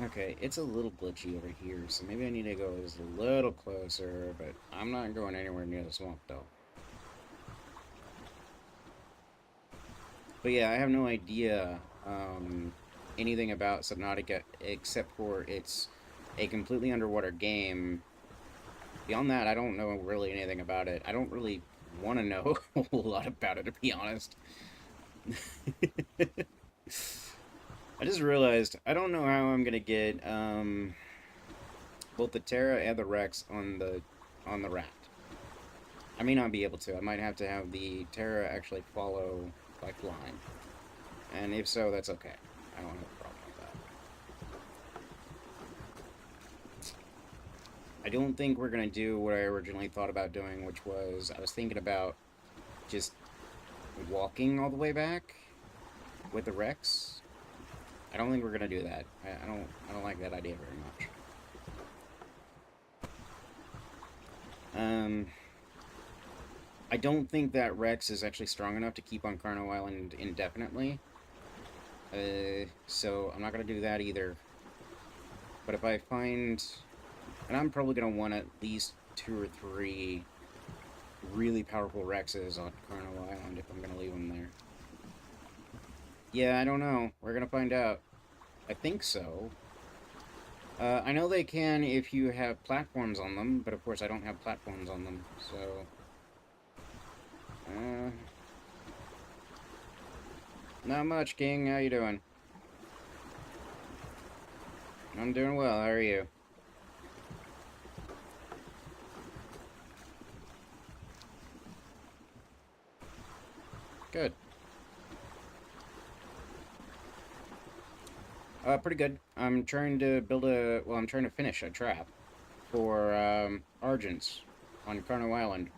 Okay, it's a little glitchy over here, so maybe I need to go just a little closer, but I'm not going anywhere near the swamp, though. But yeah, I have no idea anything about Subnautica except for it's a completely underwater game. Beyond that, I don't know really anything about it. I don't really want to know a whole lot about it, to be honest. I just realized I don't know how I'm gonna get both the Terra and the Rex on the raft. I may not be able to. I might have to have the Terra actually follow by flying. And if so, that's okay. I don't have a problem with I don't think we're going to do what I originally thought about doing, which was I was thinking about just walking all the way back with the Rex. I don't think we're going to do that. I don't like that idea very much. I don't think that Rex is actually strong enough to keep on Carno Island indefinitely. So I'm not going to do that either. But if I find... And I'm probably going to want at least 2 or 3 really powerful Rexes on Carno Island if I'm going to leave them there. Yeah, I don't know. We're going to find out. I think so. I know they can if you have platforms on them, but of course I don't have platforms on them, so... Not much, King. How you doing? I'm doing well. How are you? Good. Pretty good. I'm trying to build a... Well, I'm trying to finish a trap for, Argents on Carno Island.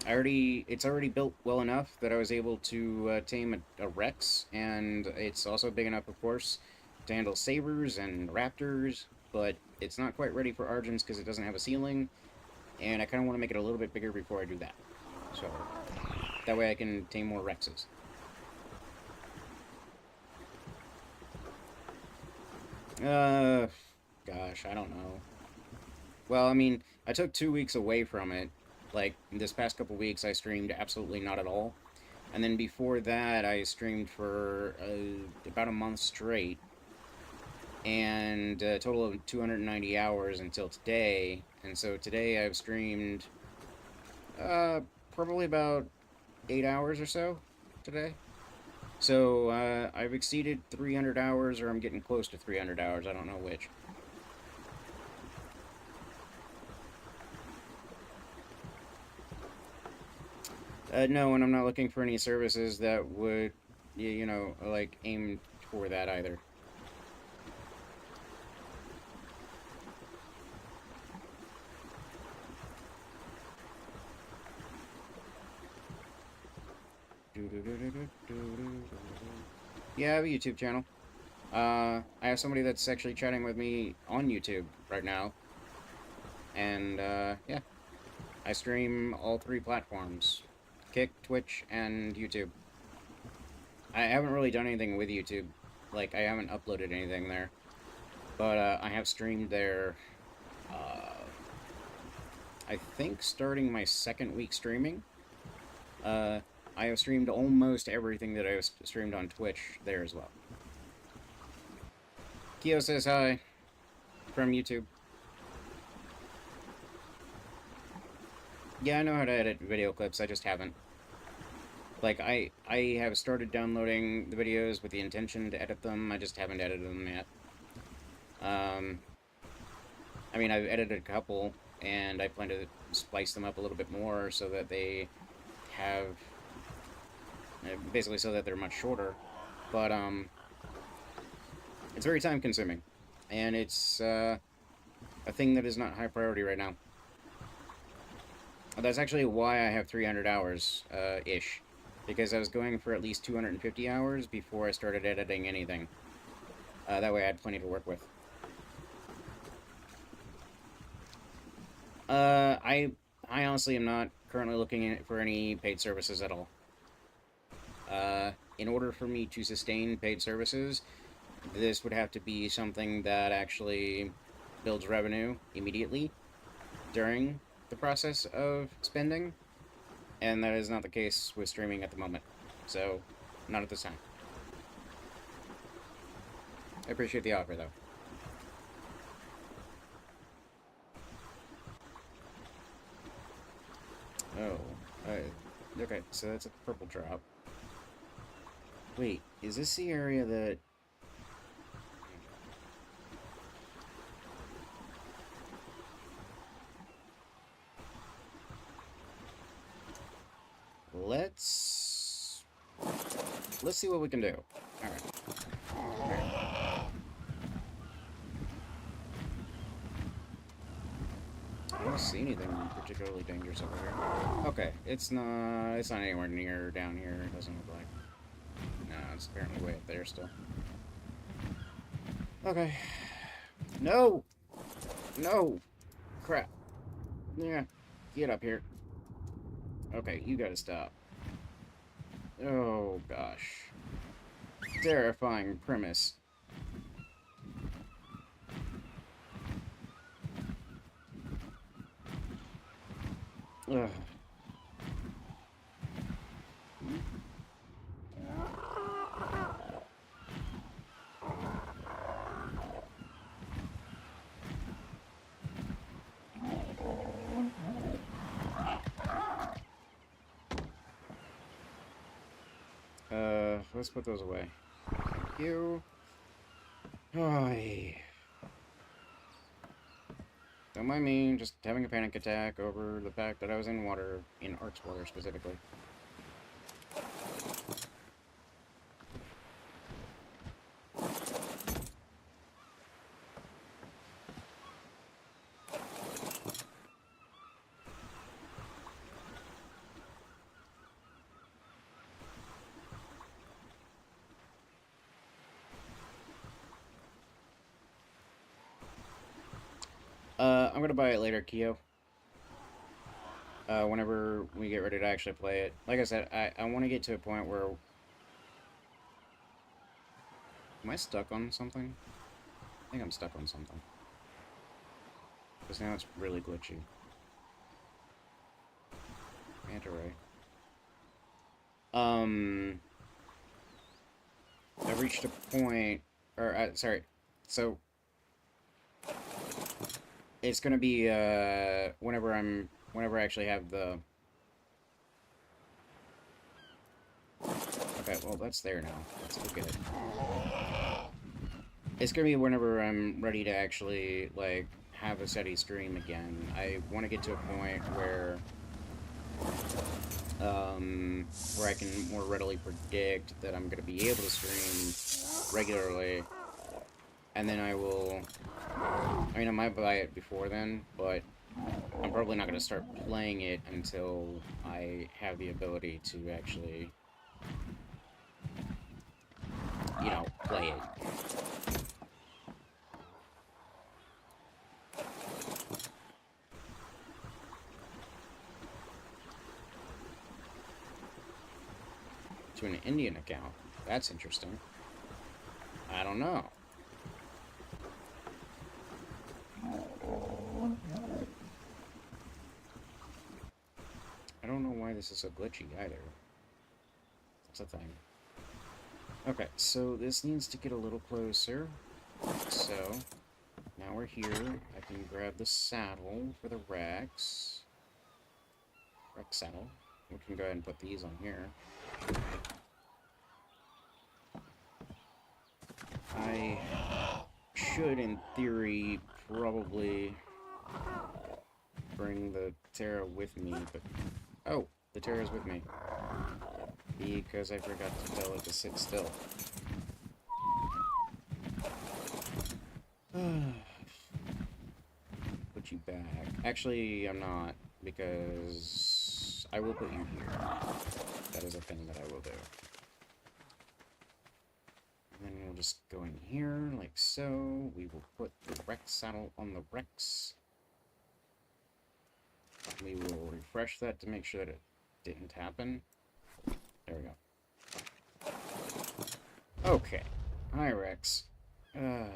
It's already built well enough that I was able to tame a Rex, and it's also big enough, of course, to handle Sabers and Raptors, but it's not quite ready for Argents because it doesn't have a ceiling, and I kind of want to make it a little bit bigger before I do that. So, that way I can tame more Rexes. Gosh, I don't know. Well, I mean, I took 2 weeks away from it. Like, this past couple weeks, I streamed absolutely not at all. And then before that, I streamed for about a month straight. And a total of 290 hours until today. And so today I've streamed probably about 8 hours or so today. So I've exceeded 300 hours, or I'm getting close to 300 hours. I don't know which. No, and I'm not looking for any services that would, you know, like, aim for that either. Yeah, I have a YouTube channel. I have somebody that's actually chatting with me on YouTube right now. And, yeah. I stream all 3 platforms. Kick, Twitch, and YouTube. I haven't really done anything with YouTube. Like, I haven't uploaded anything there. But, I have streamed there, I think starting my 2nd week streaming. I have streamed almost everything that I have streamed on Twitch there as well. Kyo says hi from YouTube. Yeah, I know how to edit video clips, I just haven't. Like, I have started downloading the videos with the intention to edit them, I just haven't edited them yet. I mean, I've edited a couple, and I plan to splice them up a little bit more so that they have... basically so that they're much shorter. But, it's very time-consuming. And it's, a thing that is not high priority right now. That's actually why I have 300 hours, ish. Because I was going for at least 250 hours before I started editing anything. That way I had plenty to work with. I honestly am not currently looking for any paid services at all. In order for me to sustain paid services, this would have to be something that actually builds revenue immediately during the process of spending, and that is not the case with streaming at the moment, so not at this time. I appreciate the offer, though. Oh, okay, so that's a purple drop. Wait, is this the area that... Let's see what we can do. Alright. don't see anything particularly dangerous over here. Okay, it's not anywhere near down here, it doesn't look like. No, it's apparently way up there still. Okay. No! No! Crap. Yeah, get up here. Okay, you gotta stop. Oh, gosh. Terrifying premise. Ugh. Let's put those away. Thank you. Oy. Don't mind me, just having a panic attack over the fact that I was in water, in Ark's water specifically. I'm gonna buy it later, Kyo. Whenever we get ready to actually play it. Like I said, I want to get to a point where... Am I stuck on something? I think I'm stuck on something. Because now it's really glitchy. Manta ray. I've reached a point... Or, sorry. So... It's gonna be, whenever I actually have the... Okay, well, that's there now. Let's look at it. It's gonna be whenever I'm ready to actually, like, have a steady stream again. I want to get to a point where I can more readily predict that I'm gonna be able to stream regularly. And then I will... I mean, I might buy it before then, but I'm probably not going to start playing it until I have the ability to actually, you know, play it. To an Indian account. That's interesting. I don't know. I don't know why this is so glitchy either. That's a thing. Okay, so this needs to get a little closer. So, now we're here. I can grab the saddle for the Rex. Rex saddle. We can go ahead and put these on here. I should, in theory, probably bring the Terra with me, but... Oh, the Terra's with me. Because I forgot to tell it to sit still. Put you back. Actually, I'm not, because I will put you here. That is a thing that I will do. And then we'll just go in here, like so. We will put the Rex saddle on the Rex. We will refresh that to make sure that it didn't happen. There we go. Okay. Hi, Rex. Okay.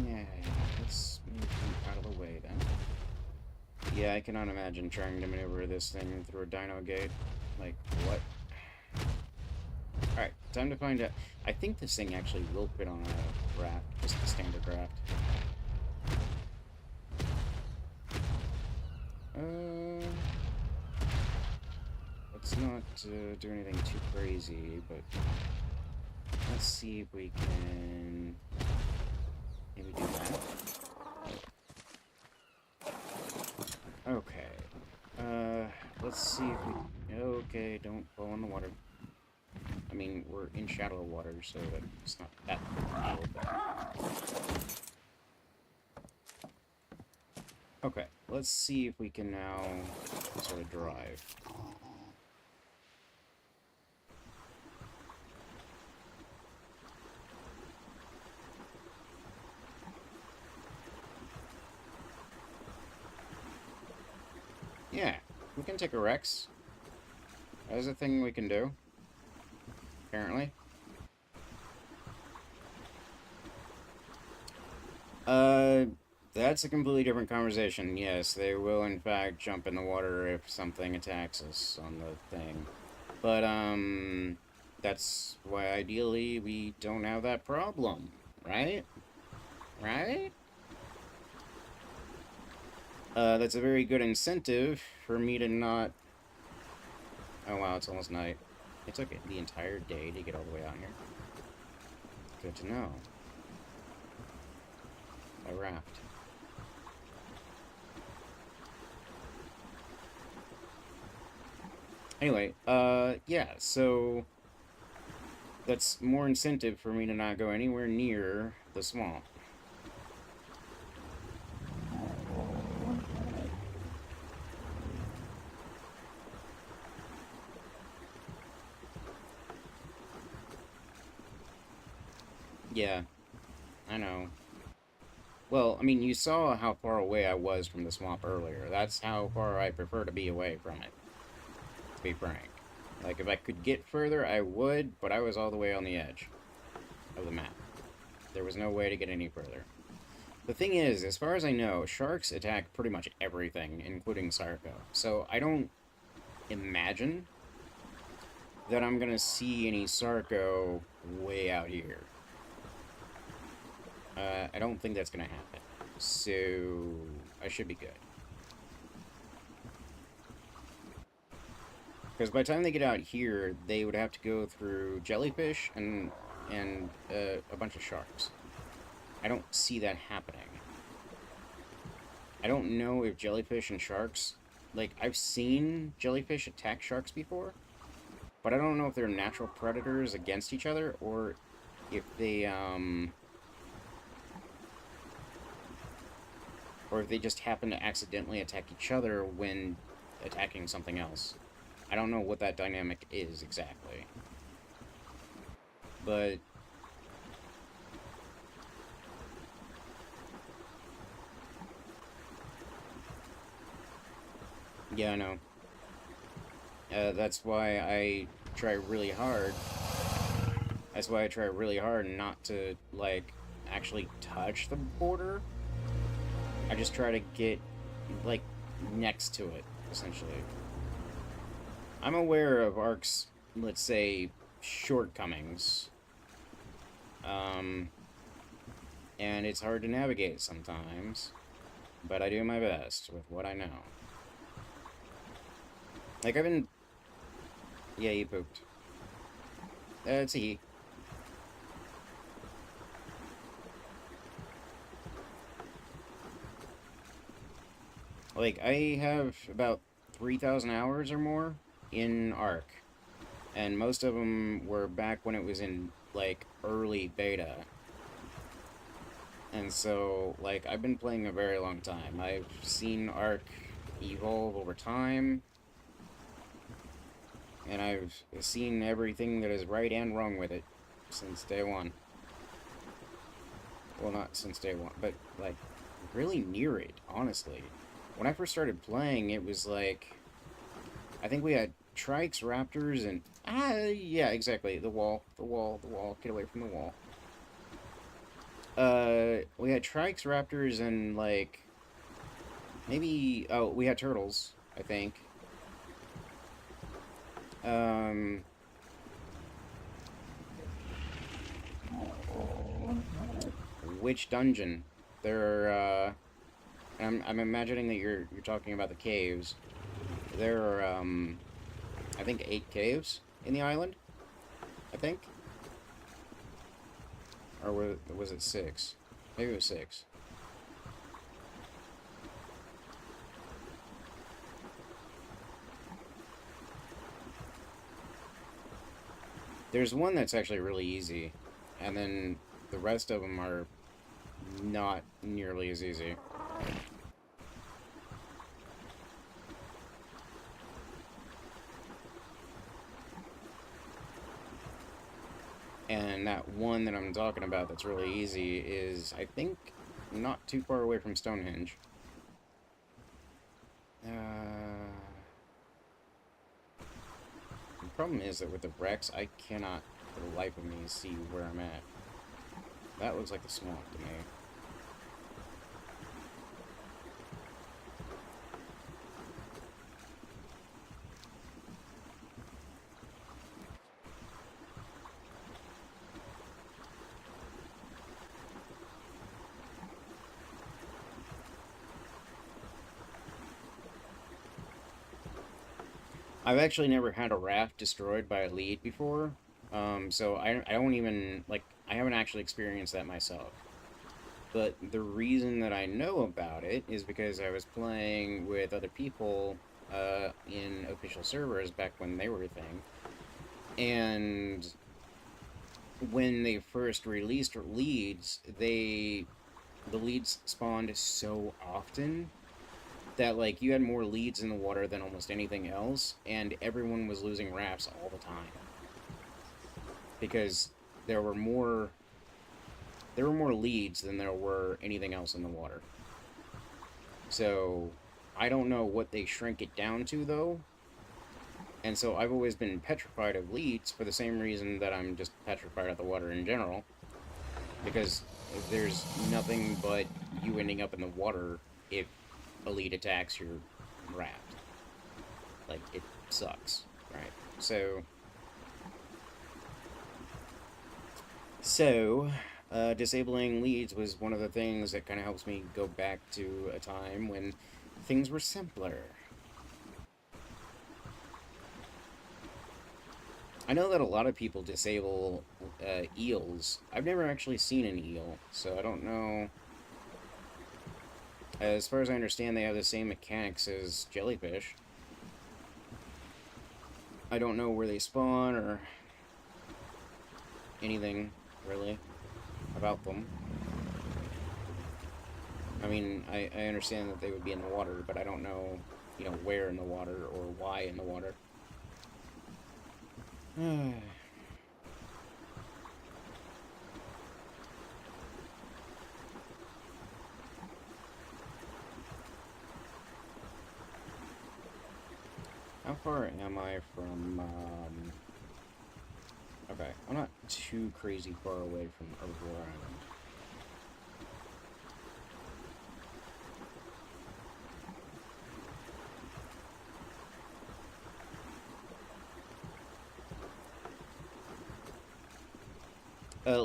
Yeah, let's move you out of the way then. Yeah, I cannot imagine trying to maneuver this thing through a dino gate. Like, what? Alright, time to find out. I think this thing actually will fit on a raft, just the standard raft. Let's not do anything too crazy, but let's see if we can maybe do that. Okay. Let's see if we... Okay, don't fall in the water. mean, we're in shallow water, so it's not that big a deal, but... Okay, let's see if we can now sort of drive. Yeah, we can take a Rex. That is a thing we can do, apparently. That's a completely different conversation. Yes, they will in fact jump in the water if something attacks us on the thing. But, that's why ideally we don't have that problem, right? Right? That's a very good incentive for me to not... Oh wow, it's almost night. It took the entire day to get all the way out here. Good to know. By raft. Anyway, yeah, so that's more incentive for me to not go anywhere near the swamp. Yeah, I know. Well, I mean, you saw how far away I was from the swamp earlier. That's how far I prefer to be away from it, to be frank. Like, if I could get further, I would, but I was all the way on the edge of the map. There was no way to get any further. The thing is, as far as I know, sharks attack pretty much everything, including Sarco. So I don't imagine that I'm gonna see any Sarco way out here. I don't think that's gonna happen. So I should be good. Because by the time they get out here, they would have to go through jellyfish and a bunch of sharks. I don't see that happening. I don't know if jellyfish and sharks... Like, I've seen jellyfish attack sharks before, but I don't know if they're natural predators against each other, or if they, or if they just happen to accidentally attack each other when attacking something else. I don't know what that dynamic is exactly. But... yeah, I know. That's why I try really hard. That's why I try really hard not to, like, actually touch the border. I just try to get, like, next to it, essentially. I'm aware of Ark's, let's say, shortcomings. And it's hard to navigate sometimes. But I do my best with what I know. Like, I've been... Yeah, you pooped. It's a he. Like, I have about 3,000 hours or more in Ark. And most of them were back when it was in, like, early beta. And so, like, I've been playing a very long time. I've seen Ark evolve over time. And I've seen everything that is right and wrong with it since day one. Well, not since day one, but, like, really near it, honestly. When I first started playing, it was like... I think we had Trikes, Raptors, and... yeah, exactly. The wall. Get away from the wall. We had Trikes, Raptors, and, like... maybe... oh, we had Turtles, I think. Which dungeon? There are, I'm imagining that you're talking about the caves. There are, I think 8 caves in the island, I think? Or was it 6? Maybe it was 6. There's one that's actually really easy, and then the rest of them are not nearly as easy. And that one that I'm talking about that's really easy is, I think, not too far away from Stonehenge. The problem is that with the Rex, I cannot, for the life of me, see where I'm at. That looks like the swamp to me. I've actually never had a raft destroyed by a lead before, so I don't even, like, I haven't actually experienced that myself. But the reason that I know about it is because I was playing with other people in official servers back when they were a thing. And when they first released leads, the leads spawned so often that, like, you had more leads in the water than almost anything else, and everyone was losing rafts all the time. Because there were more leads than there were anything else in the water. So I don't know what they shrink it down to, though. And so I've always been petrified of leads for the same reason that I'm just petrified of the water in general. Because there's nothing but you ending up in the water if a lead attacks your raft. Like, it sucks, right? So, disabling leads was one of the things that kind of helps me go back to a time when things were simpler. I know that a lot of people disable eels. I've never actually seen an eel, so I don't know. As far as I understand, they have the same mechanics as jellyfish. I don't know where they spawn or anything, really, about them. I mean, I understand that they would be in the water, but I don't know, where in the water or why in the water. How far am I from, Okay, I'm not too crazy far away from Herbivore Island.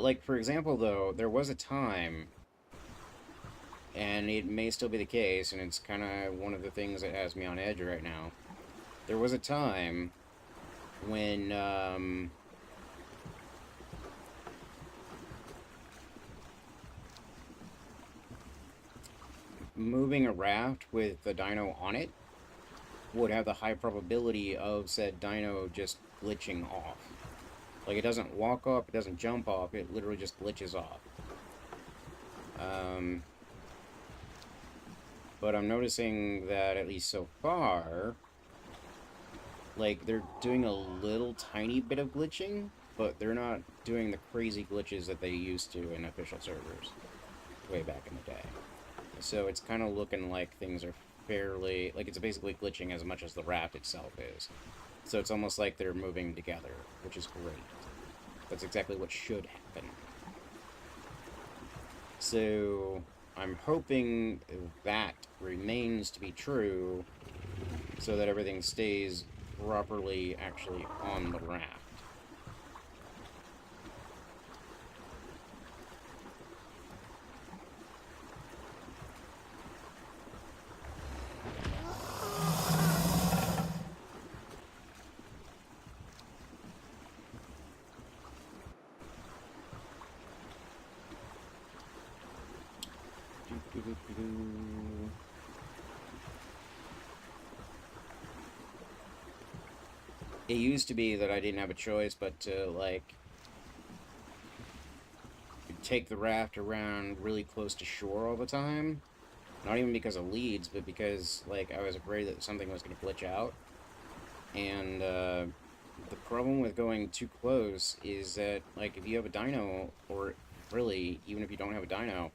Like, for example, though, there was a time, and it may still be the case, and it's kind of one of the things that has me on edge right now. There was a time when, moving a raft with the dino on it would have the high probability of said dino just glitching off. Like, it doesn't walk off, it doesn't jump off, it literally just glitches off. But I'm noticing that, at least so far, like, they're doing a little tiny bit of glitching, but they're not doing the crazy glitches that they used to in official servers way back in the day. So it's kind of looking like things are fairly, like, it's basically glitching as much as the raft itself is. So it's almost like they're moving together, which is great. That's exactly what should happen. So I'm hoping that remains to be true, so that everything stays properly actually on the raft. it used to be that I didn't have a choice but to, like, take the raft around really close to shore all the time. Not even because of leads, but because, like, I was afraid that something was going to glitch out. And, the problem with going too close is that, like, if you have a dino, or really, even if you don't have a dino,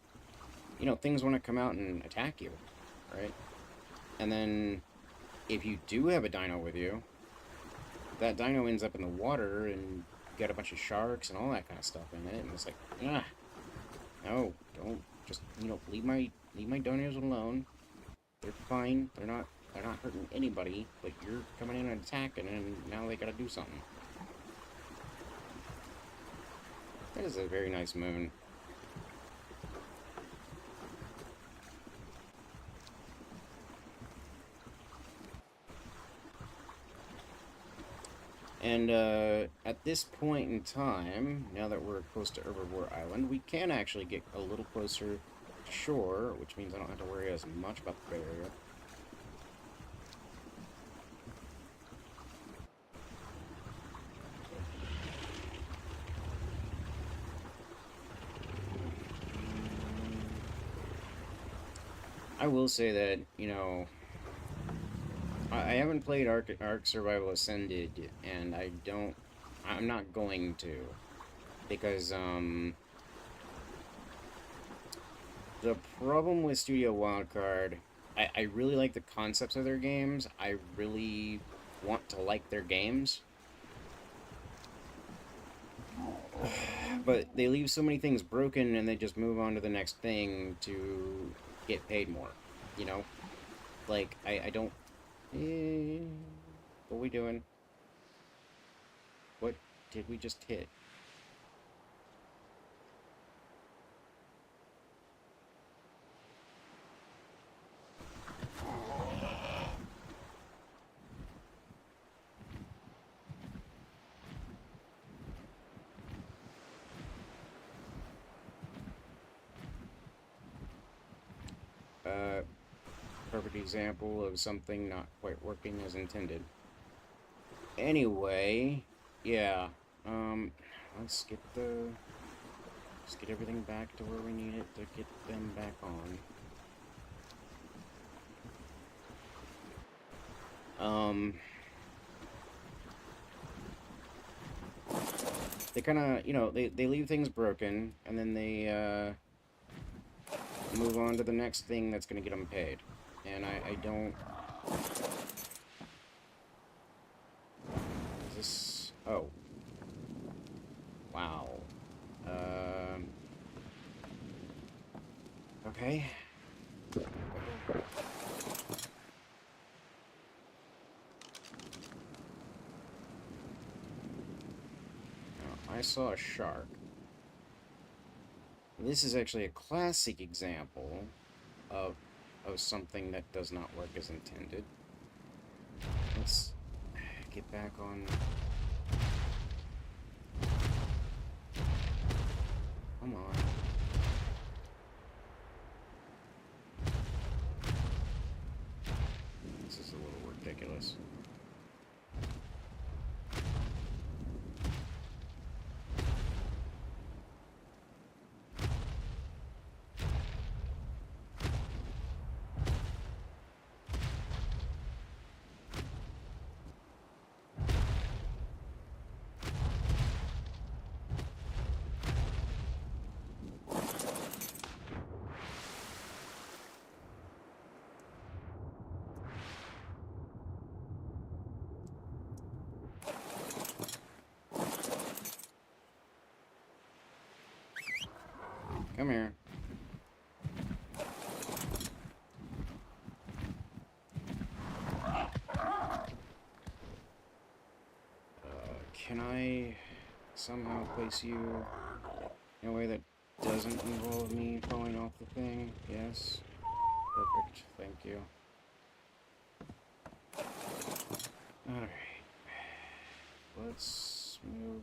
you know, things want to come out and attack you, right? And then, if you do have a dino with you, that dino ends up in the water, and you got a bunch of sharks and all that kind of stuff in it, and it's like, ah, no, don't, just, you know, leave my dinos alone. They're fine, they're not hurting anybody, but you're coming in and attacking, and now they gotta do something. That is a very nice moon. And at this point in time, now that we're close to Herbivore Island, we can actually get a little closer to shore, which means I don't have to worry as much about the barrier. I will say that, you know, I haven't played Ark Survival Ascended, and I'm not going to, because, the problem with Studio Wildcard, I really like the concepts of their games. I really want to like their games. But they leave so many things broken and they just move on to the next thing to get paid more. You know? Like, I don't... what are we doing? What did we just hit? Perfect example of something not quite working as intended. Anyway, yeah, let's get everything back to where we need it to get them back on. They kind of, you know, they leave things broken, and then they, move on to the next thing that's going to get them paid. And I don't... Is this... Oh. Wow. Okay. Now, I saw a shark. This is actually a classic example of something that does not work as intended. Let's get back on... Come on. This is a little ridiculous. Come here. Can I somehow place you in a way that doesn't involve me falling off the thing? Yes. Perfect. Thank you. Alright. Let's move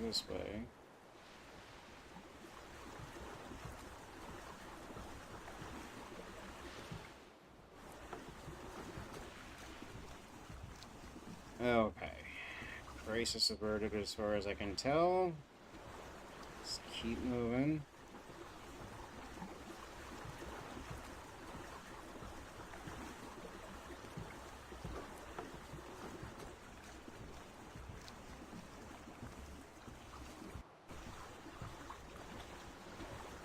this way. Okay. Crisis averted as far as I can tell. Let's keep moving.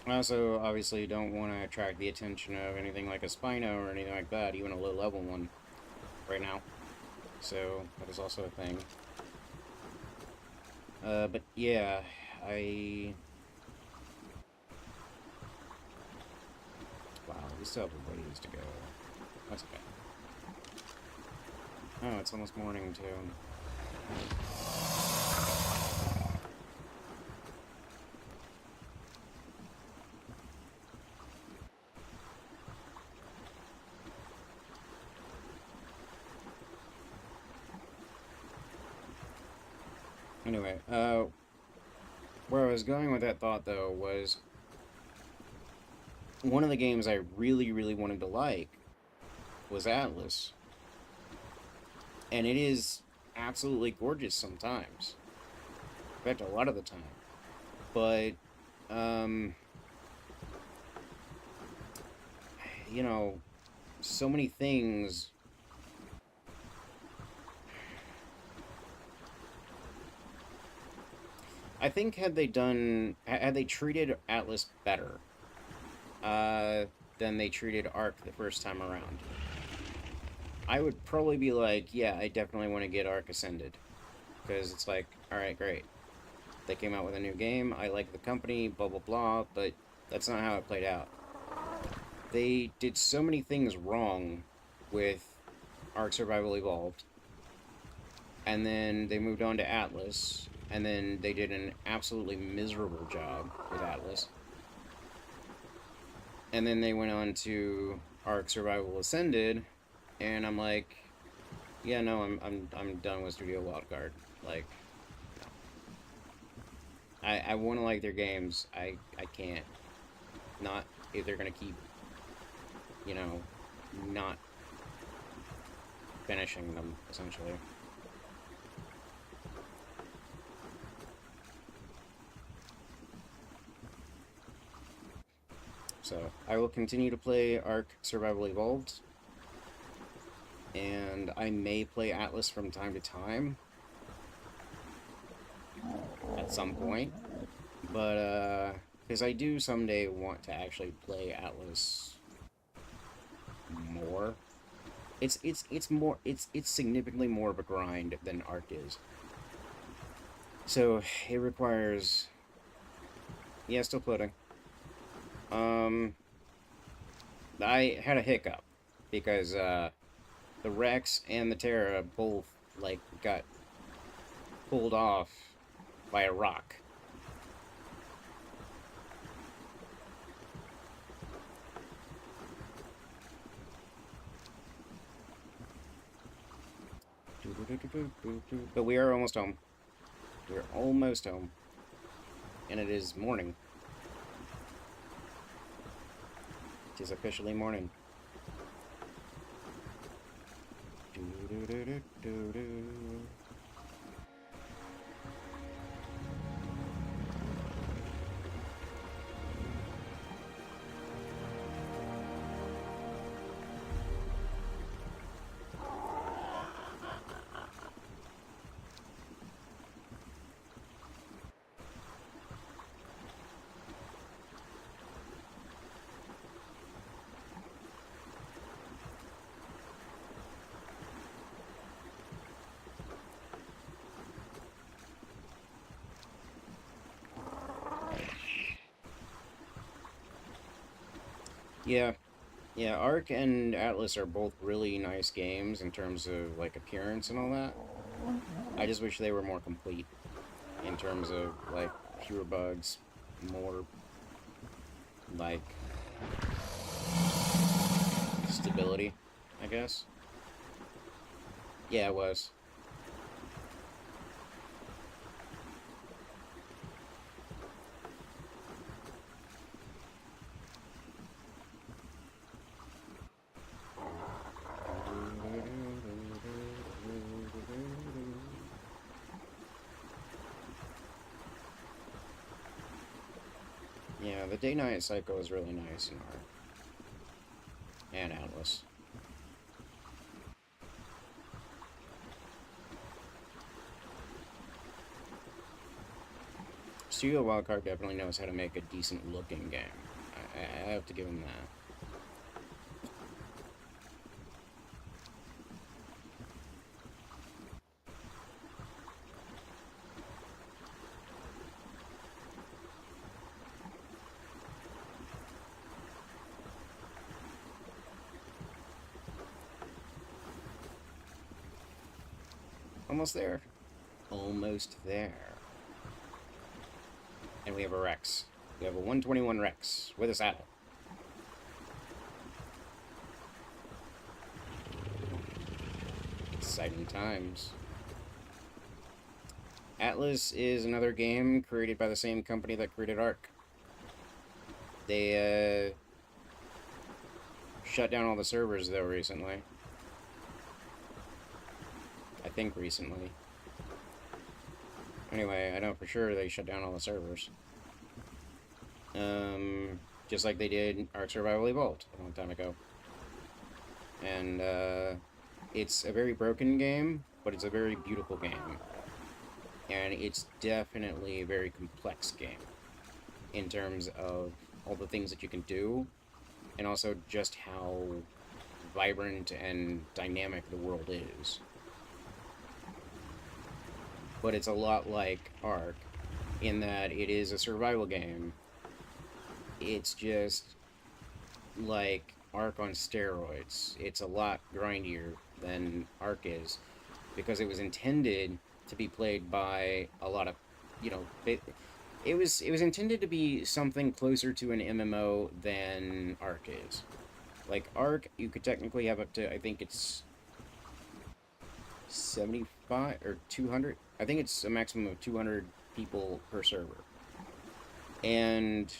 I also obviously don't want to attract the attention of anything like a Spino or anything like that, even a low level one right now. So that is also a thing. But yeah, wow, we still have a ways to go. That's okay. Oh, it's almost morning too. Anyway, where I was going with that thought though was one of the games I really, really wanted to like was Atlas. And it is absolutely gorgeous sometimes. In fact, a lot of the time. But, um, you know, so many things. I think had they treated Atlas better, uh, than they treated Ark the first time around, I would probably be like, yeah, I definitely want to get Ark Ascended. Because it's like, alright, great. They came out with a new game, I like the company, blah blah blah, but that's not how it played out. They did so many things wrong with Ark Survival Evolved, and then they moved on to Atlas, and then they did an absolutely miserable job with Atlas. And then they went on to Ark Survival Ascended, and I'm like, yeah, no, I'm done with Studio Wildcard. Like, I want to like their games. I can't. Not if they're gonna keep, you know, not finishing them essentially. So I will continue to play Ark Survival Evolved, and I may play Atlas from time to time at some point, but because I do someday want to actually play Atlas more. It's significantly more of a grind than Ark is. So it requires, yeah, still floating. Um, I had a hiccup because the Rex and the Terra both like got pulled off by a rock. But we are almost home. We're almost home. And it is morning. It is officially morning. Yeah, yeah, Ark and Atlas are both really nice games in terms of like appearance and all that. I just wish they were more complete in terms of like fewer bugs, more like stability, I guess. Yeah, it was. Yeah, the day-night cycle is really nice in Ark. And Atlas. Studio Wildcard definitely knows how to make a decent-looking game. I have to give him that. Almost there. Almost there. And we have a Rex. We have a 121 Rex with a saddle. Exciting times. Atlas is another game created by the same company that created Ark. They shut down all the servers, though, recently. I think recently. Anyway, I know for sure they shut down all the servers. Just like they did Ark Survival Evolved a long time ago. And, it's a very broken game, but it's a very beautiful game. And it's definitely a very complex game in terms of all the things that you can do, and also just how vibrant and dynamic the world is. But it's a lot like Ark, in that it is a survival game. It's just like Ark on steroids. It's a lot grindier than Ark is, because it was intended to be played by a lot of, you know, it was intended to be something closer to an MMO than Ark is. Like Ark, you could technically have up to, I think it's 75 or 200. I think it's a maximum of 200 people per server. And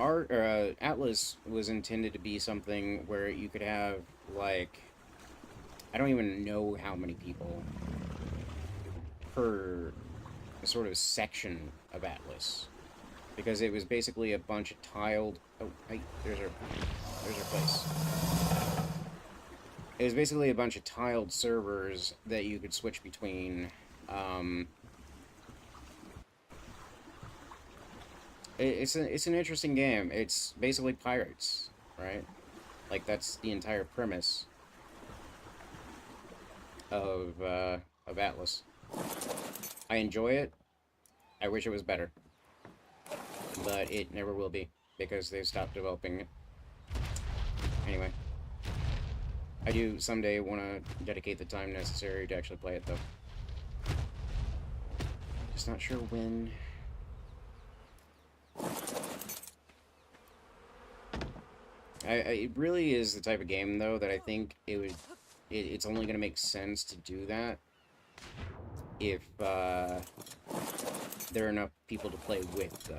Atlas was intended to be something where you could have, like, I don't even know how many people per sort of section of Atlas, because it was basically a bunch of tiled. Oh, hey, there's our place. It was basically a bunch of tiled servers that you could switch between. It's an interesting game. It's basically pirates, right? Like, that's the entire premise of Atlas. I enjoy it. I wish it was better, but it never will be, because they've stopped developing it. Anyway, I do someday want to dedicate the time necessary to actually play it, though. Just not sure when. It really is the type of game, though, that I think it's only going to make sense to do that if there are enough people to play with, though.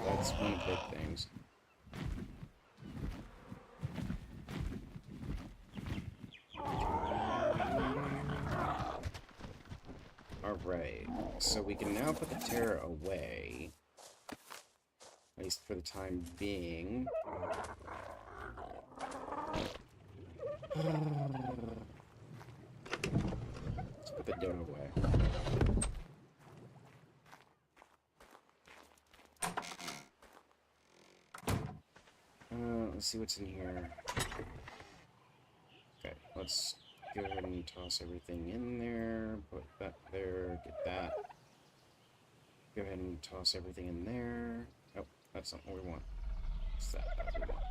That's one of the big things. Alright, so we can now put the Terra away, at least for the time being. Let's put the dough away. Let's see what's in here. Okay, let's go ahead and toss everything in there. Put that there, get that. Go ahead and toss everything in there. Oh, that's not what we want. What's that? That's what we want.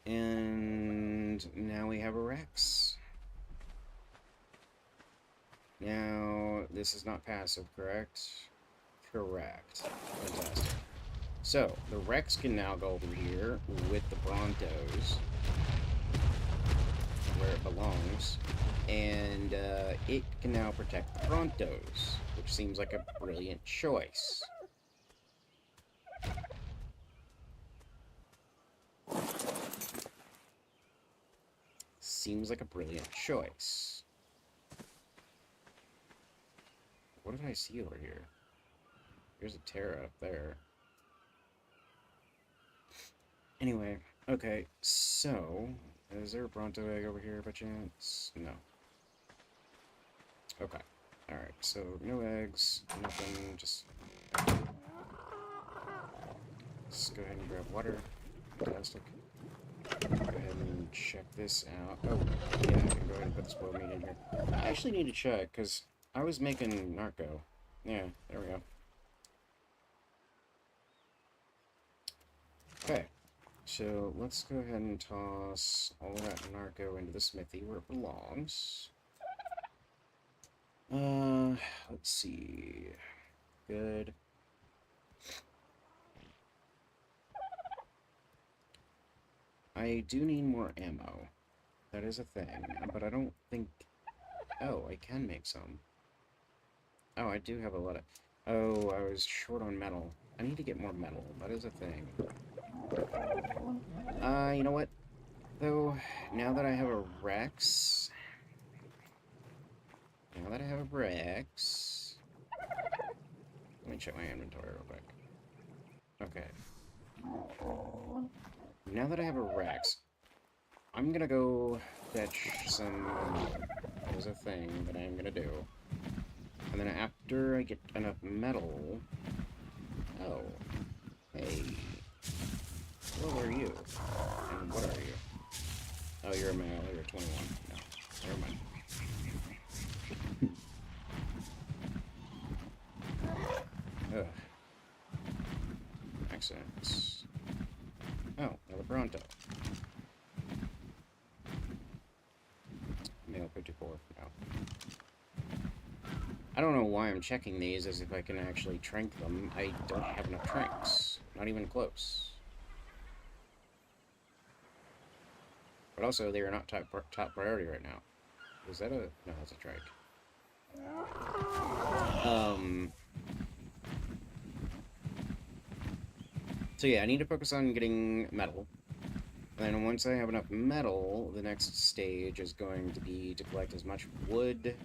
And now we have a Rex. Now, this is not passive, correct? Correct. Fantastic. So, the Rex can now go over here with the Brontos, where it belongs, and it can now protect the Brontos, which seems like a brilliant choice. Seems like a brilliant choice. What did I see over here? There's a Terra up there. Anyway, okay, so... Is there a Bronto egg over here by chance? No. Okay. Alright, so no eggs, nothing, just... Let's go ahead and grab water. Fantastic. Go ahead and check this out. Oh, yeah, I can go ahead and put the spoiled meat in here. I actually need to check, because I was making narco. Yeah, there we go. Okay, so let's go ahead and toss all of that narco into the smithy where it belongs. Let's see. Good. I do need more ammo. That is a thing, but I don't think... Oh, I can make some. Oh, I do have a lot of... Oh, I was short on metal. I need to get more metal. That is a thing. You know what? Though, now that I have a Rex... Now that I have a Rex... Let me check my inventory real quick. Okay. Now that I have a Rex, I'm gonna go fetch some... That is a thing that I'm gonna do. And then after I get enough metal... Oh. Hey. What are you? And what are you? Oh, you're a male. You're 21. No. Never mind. Ugh. Accents. Oh, another Bronto. Male 54. No. I don't know why I'm checking these as if I can actually trank them. I don't have enough tranks. Not even close. But also, they are not top priority right now. Is that a... No, that's a trike. So yeah, I need to focus on getting metal. And then once I have enough metal, the next stage is going to be to collect as much wood,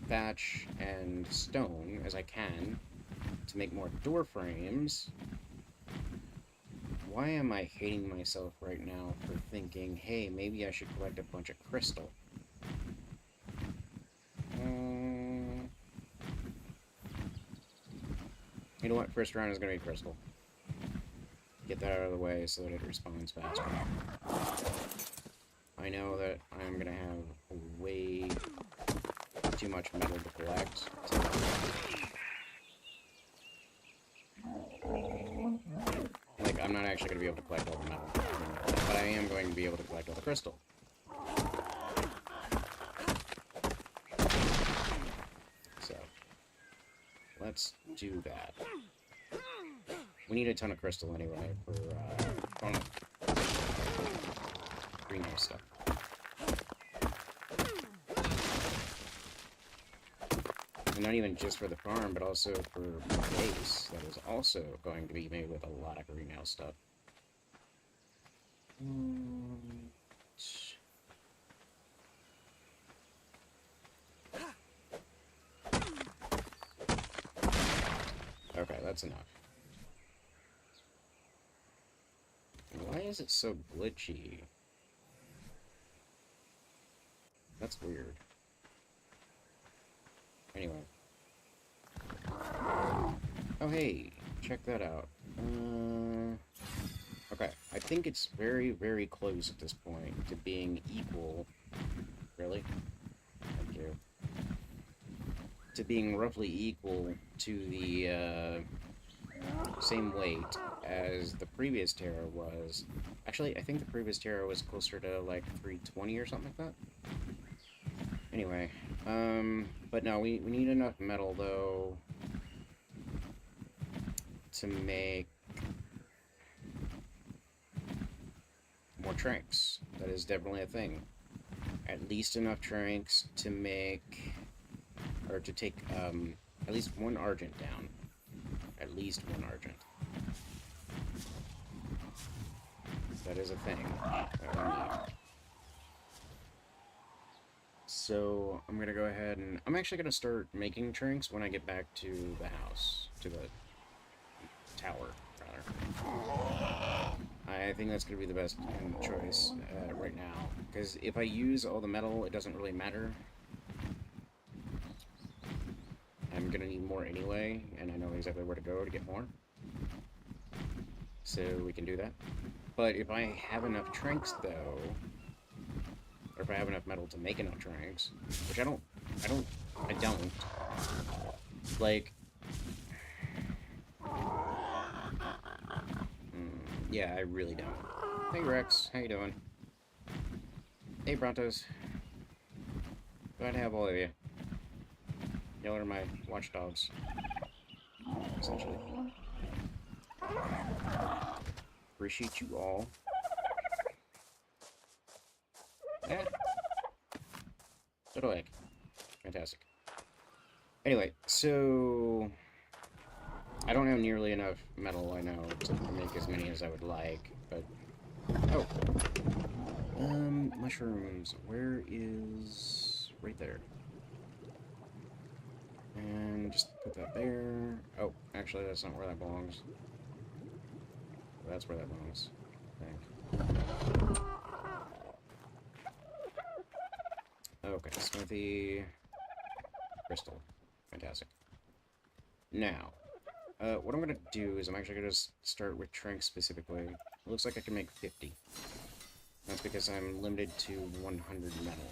thatch, and stone as I can to make more door frames. Why am I hating myself right now for thinking, hey, maybe I should collect a bunch of crystal? You know what? First round is going to be crystal. Get that out of the way so that it respawns faster. I know that I'm going to have way too much metal to collect. Like, I'm not actually going to be able to collect all the metal. But I am going to be able to collect all the crystal. So, let's do that. We need a ton of crystal anyway for, greenhouse stuff. And not even just for the farm, but also for my base that is also going to be made with a lot of greenhouse stuff. Okay, that's enough. Why is it so glitchy? That's weird. Anyway. Oh, hey, check that out. Okay, I think it's very, very close at this point to being equal. Really? Thank you. To being roughly equal to the, same weight as the previous Terra was. Actually, I think the previous Terra was closer to, like, 320 or something like that. Anyway, but no, we need enough metal, though, to make more tranks. That is definitely a thing. At least enough tranks to make, or to take, at least one Argent down. At least one Argent. That is a thing that we need. So I'm gonna go ahead and I'm actually gonna start making trinks when I get back to the house, to the tower, rather. I think that's gonna be the best choice right now, because if I use all the metal, it doesn't really matter. I'm gonna need more anyway, and I know exactly where to go to get more. So we can do that. But if I have enough trinks, though, or if I have enough metal to make enough trinks, which I don't, like, yeah, I really don't. Hey Rex, how you doing? Hey Brontos. Glad to have all of you. Y'all are my watchdogs, essentially. Appreciate you all. Eh. So like. Fantastic. Anyway, so I don't have nearly enough metal, I know, to make as many as I would like, but oh. Mushrooms. Where is right there? And just put that there. Oh, actually that's not where that belongs. That's where that belongs, I think. Okay, smithy, crystal. Fantastic. Now, what I'm going to do is I'm actually going to start with trinks specifically. It looks like I can make 50. That's because I'm limited to 100 metal.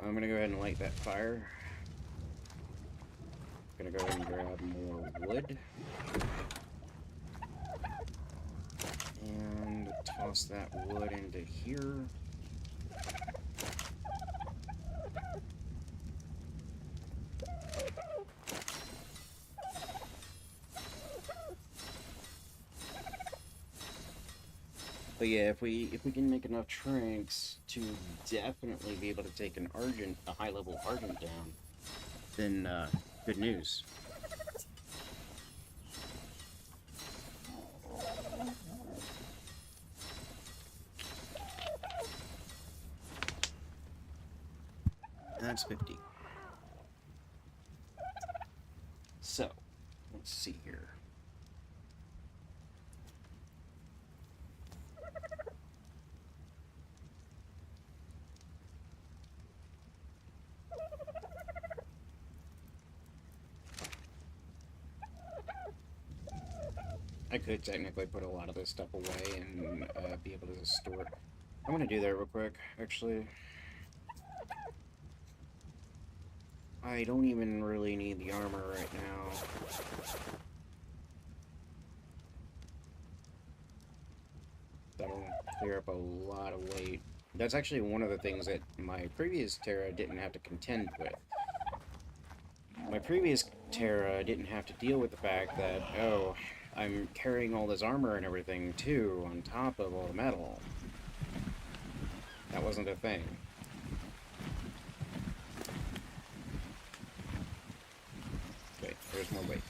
I'm going to go ahead and light that fire. I'm going to go ahead and grab more wood. And toss that wood into here. But yeah, if we can make enough trinks to definitely be able to take an Argent, a high level Argent down, then good news. That's 50. So, let's see here. I could technically put a lot of this stuff away and be able to store it. I'm gonna do that real quick, actually. I don't even really need the armor right now. That'll clear up a lot of weight. That's actually one of the things that my previous Terra didn't have to contend with. My previous Terra didn't have to deal with the fact that, oh, I'm carrying all this armor and everything, too, on top of all the metal. That wasn't a thing. Okay, there's more weight.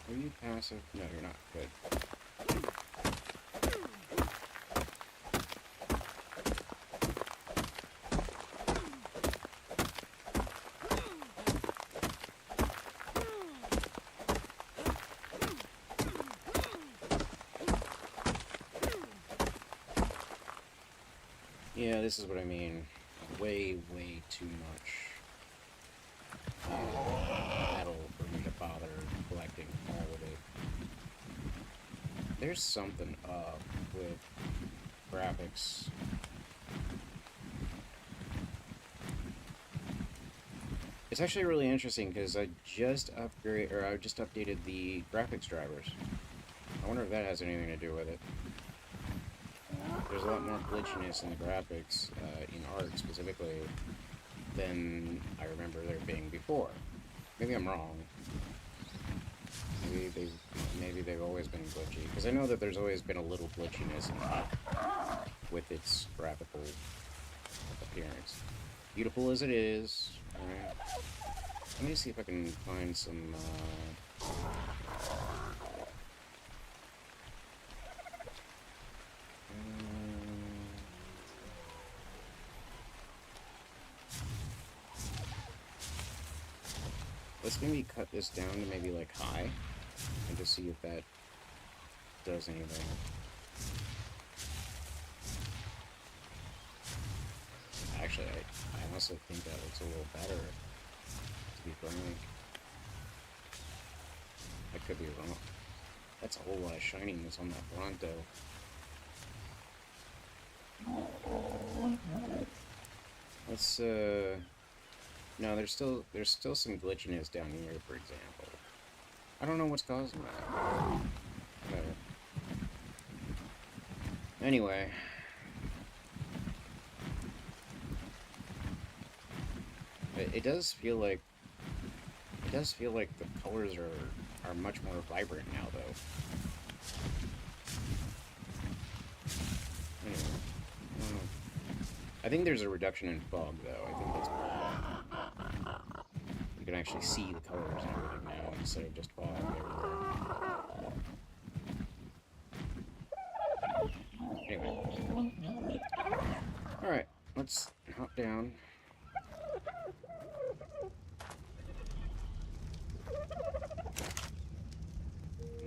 Are you passive? No, you're not. Good. Yeah, this is what I mean. Way, way too much metal for me to bother collecting all of it. there's something up with graphics. It's actually really interesting because I just updated the graphics drivers. I wonder if that has anything to do with it. There's a lot more glitchiness in the graphics, in art specifically, than I remember there being before. Maybe I'm wrong. Maybe they've always been glitchy, because I know that there's always been a little glitchiness in Up with its graphical appearance. Beautiful as it is. Alright. Let me see if I can find some, let's maybe cut this down to maybe like high, and just see if that does anything. Actually, I honestly think that looks a little better, to be frank. I could be wrong. That's a whole lot of shininess on that front, though. Let's, no, there's still some glitchiness down here, for example. I don't know what's causing that. Whatever. Anyway. It does feel like the colors are much more vibrant now, though. Anyway, I think there's a reduction in fog, though. I think that's why. You can actually see the colors and everything now instead of just fog everywhere. Anyway. Alright, let's hop down.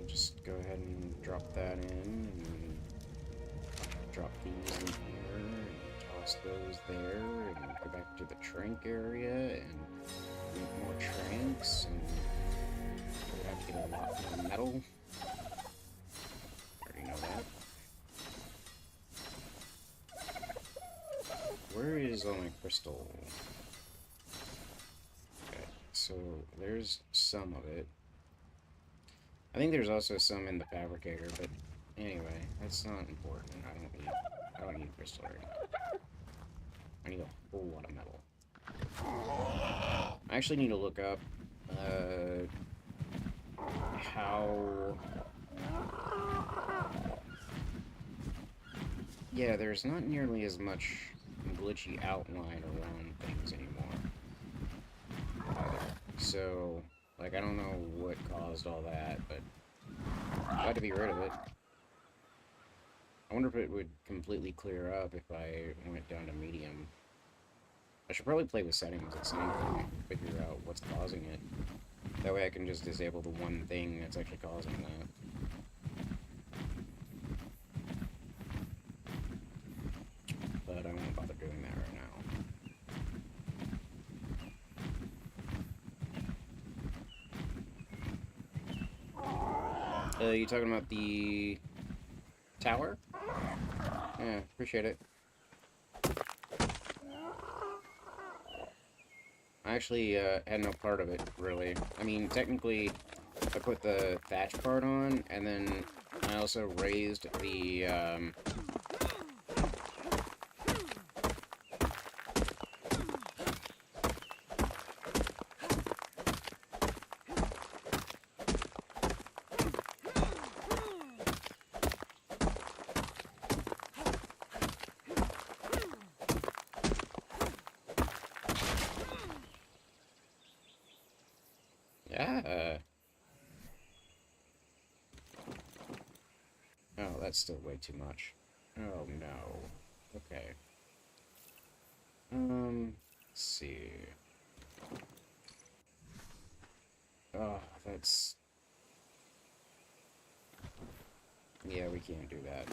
Just go ahead and drop that in, and drop these in here, and toss those there, and go back to the trank area, and make more tranks, and we have to get a lot more metal. I already know that. Where is all my crystal? Okay, so there's some of it. I think there's also some in the fabricator, but anyway, that's not important. I don't need crystal right now. I need a whole lot of metal. I actually need to look up how. Yeah, there's not nearly as much glitchy outline around things anymore either. So, like, I don't know what caused all that, but glad to be rid of it. I wonder if it would completely clear up if I went down to medium. I should probably play with settings at some point and figure out what's causing it. That way I can just disable the one thing that's actually causing that. But I won't bother doing that right now. You talking about the tower? Yeah, appreciate it. I actually had no part of it, really. I mean, technically, I put the thatch part on, and then I also raised the, yeah. Oh, that's still way too much. Oh, no. Okay. Let's see. Oh, that's... Yeah, we can't do that.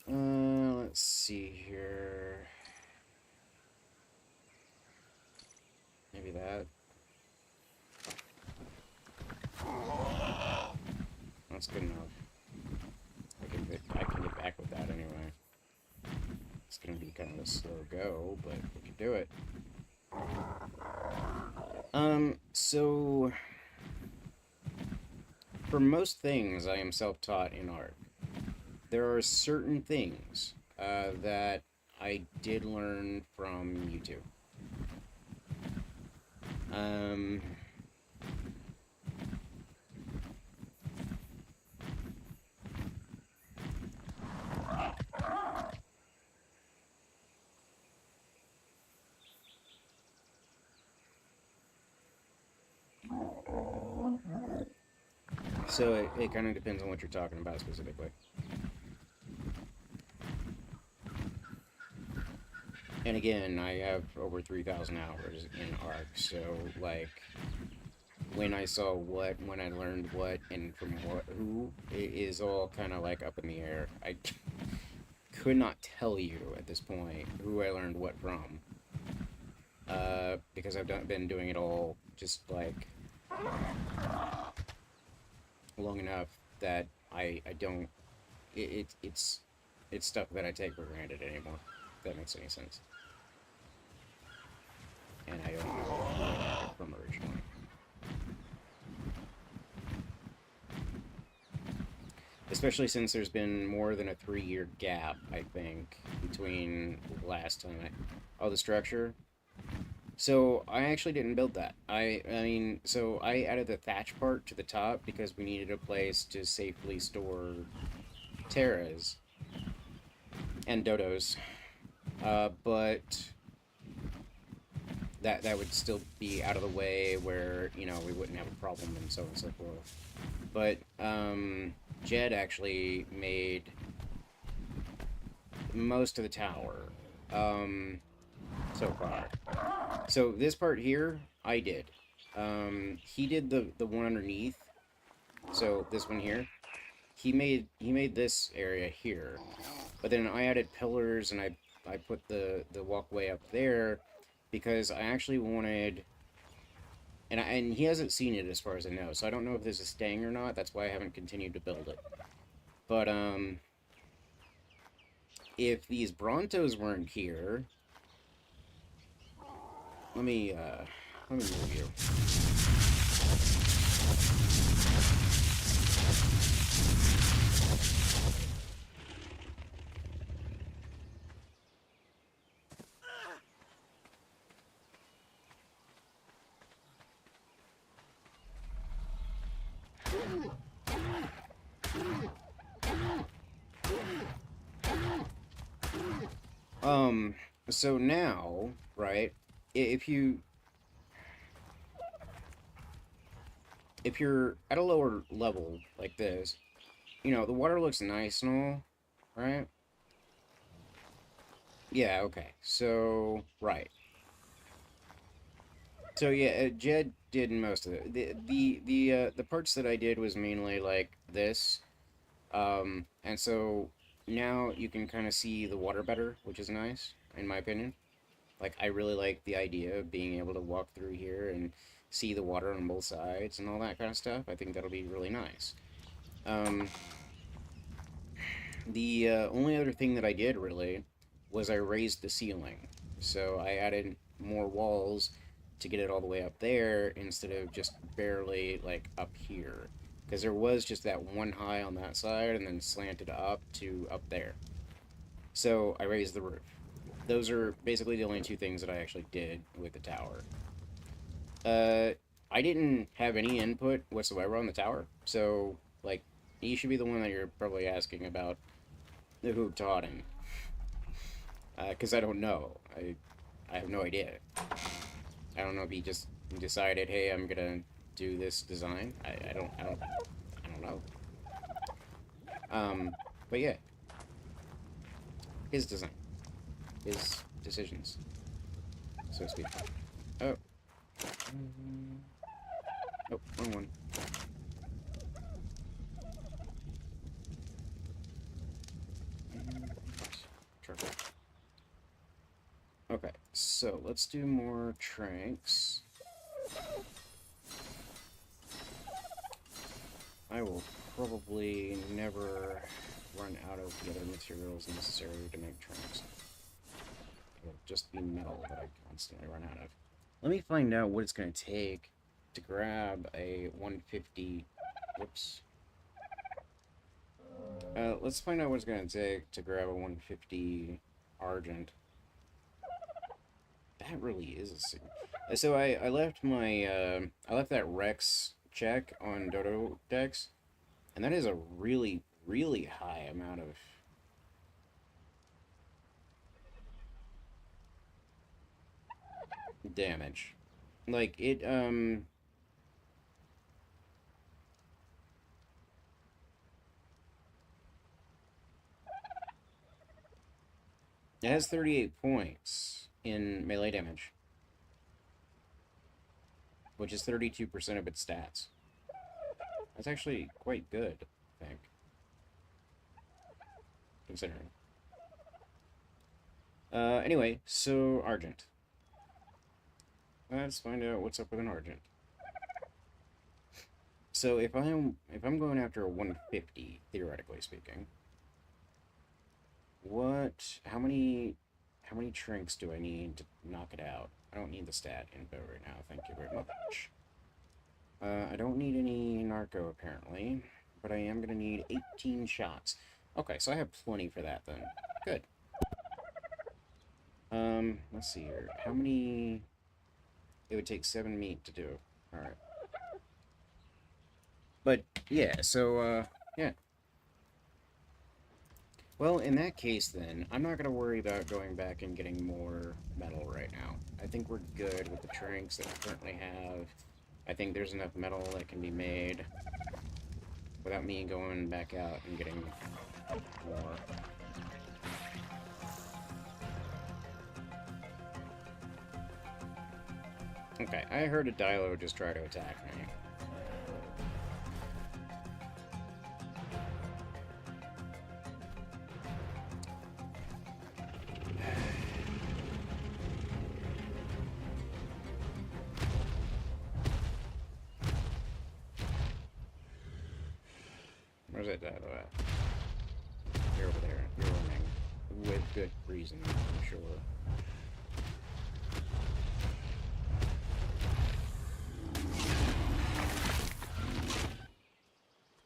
Let's see here. Maybe that. That's good enough. I can get back with that anyway. It's gonna be kind of a slow go, but we can do it. So for most things, I am self-taught in art. There are certain things that I did learn from YouTube. So it kind of depends on what you're talking about specifically. And again, I have over 3,000 hours in ARC, so, like, when I saw what, when I learned what, and from what, who, it is all kind of, like, up in the air. I could not tell you at this point who I learned what from. Because I've been doing it all just, like, long enough that I don't, it's stuff that I take for granted anymore, if that makes any sense. And I don't know from originally. Especially since there's been more than a 3-year gap, I think, between last time the structure. So I actually didn't build that. I mean, so I added the thatch part to the top because we needed a place to safely store Terras and Dodos. But that would still be out of the way where, you know, we wouldn't have a problem and so on and so forth. But Jed actually made most of the tower so far. So this part here, I did. He did the one underneath. So this one here, he made this area here, but then I added pillars and I put the walkway up there because I actually wanted. And he hasn't seen it as far as I know, so I don't know if this is staying or not. That's why I haven't continued to build it. But, if these Brontos weren't here... Let me move you. So now, right, if you're at a lower level like this, you know, the water looks nice and all, right? Yeah, okay. So, right. So yeah, Jed did most of it. The parts that I did was mainly like this. And so now you can kind of see the water better, which is nice, in my opinion. Like, I really like the idea of being able to walk through here and see the water on both sides and all that kind of stuff. I think that'll be really nice. The only other thing that I did, really, was I raised the ceiling. So I added more walls to get it all the way up there instead of just barely, like, up here. Because there was just that one high on that side and then slanted up to up there. So I raised the roof. Those are basically the only two things that I actually did with the tower. I didn't have any input whatsoever on the tower, so, like, he should be the one that you're probably asking about who taught him. Because I don't know. I have no idea. I don't know if he just decided, hey, I'm gonna do this design. I don't know. But yeah. His design. His decisions, so to speak. Oh. Oh, wrong one. Okay, so let's do more tranks. I will probably never run out of the other materials necessary to make tracks. It'll just be metal that I constantly run out of. Let me find out what it's going to take to grab a 150... Whoops. Let's find out what it's going to take to grab a 150 Argent. That really is a signal. So I left my, I left that Rex check on Dodo Dex, and that is a really, really high amount of... damage. Like, it has 38 points in melee damage, which is 32% of its stats. That's actually quite good, I think, considering. Anyway, so Argent. Let's find out what's up with an Argent. So if I'm going after a 150, theoretically speaking, how many trinks do I need to knock it out? I don't need the stat info right now, thank you very much. I don't need any narco apparently, but I am gonna need 18 shots. Okay, so I have plenty for that then. Good. Let's see here. How many... It would take 7 meat to do. Alright. But, yeah, so, yeah. Well, in that case, then, I'm not going to worry about going back and getting more metal right now. I think we're good with the trinks that we currently have. I think there's enough metal that can be made without me going back out and getting more. Okay, I heard a Dilo just try to attack me. Where's that Dilo at? You're over there. You're running. With good reason, I'm sure.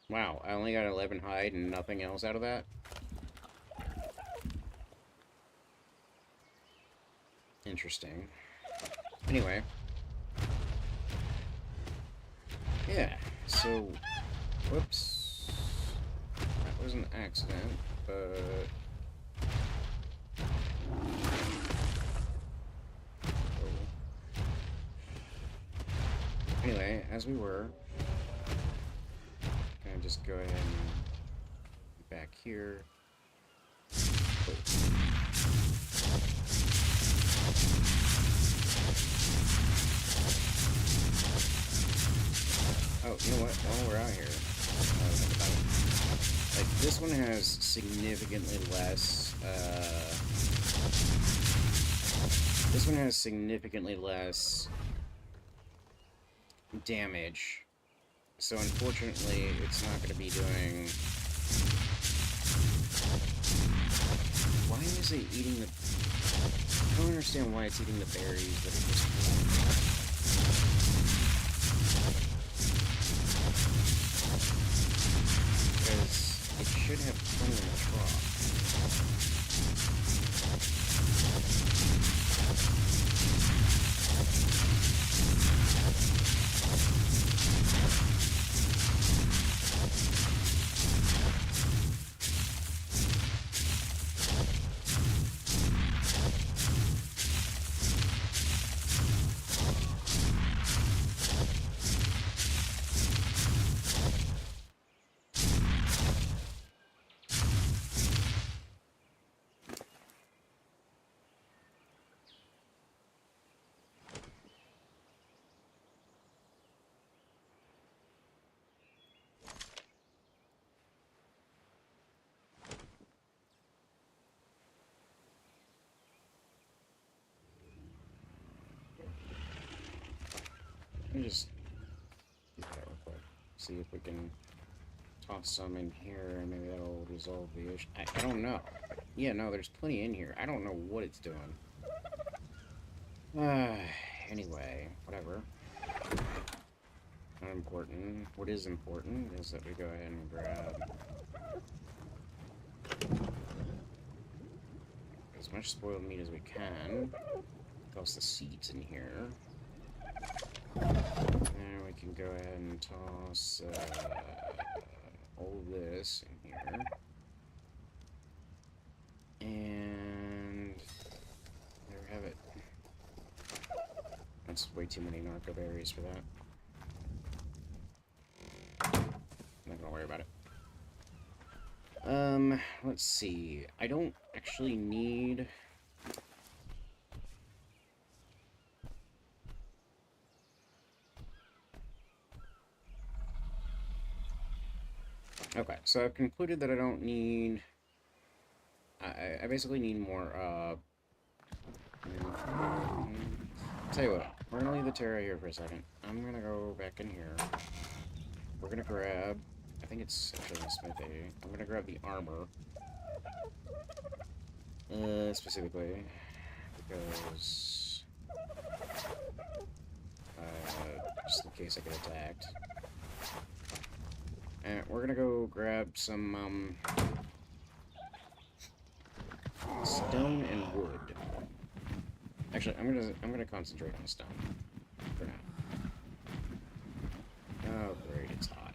Wow, I only got 11 hide and nothing else out of that? Interesting. Anyway. Yeah, so... Whoops. That was an accident, but... Oh. Anyway, as we were... Just go ahead and back here. Oh, you know what? While we're out here, like this one has significantly less. This one has significantly less damage. So unfortunately, it's not going to be doing... Why is it eating the... I don't understand why it's eating the berries that are just... Because it should have plenty in the trough. Let me just do that real quick. See if we can toss some in here, and maybe that'll resolve the issue. I don't know. Yeah, no, there's plenty in here. I don't know what it's doing. Anyway, whatever. Not important. What is important is that we go ahead and grab as much spoiled meat as we can. Toss the seeds in here. And we can go ahead and toss all this in here. And there we have it. That's way too many narco berries for that. I'm not gonna worry about it. Let's see. I don't actually need... Okay, so I've concluded that I don't need... I basically need more, tell you what, we're gonna leave the Terra here for a second. I'm gonna go back in here. We're gonna grab... I think it's actually in the smithy. I'm gonna grab the armor. Specifically, because... just in case I get attacked. And we're gonna go grab some, stone and wood. Actually, I'm gonna concentrate on stone for now. Oh great, it's hot.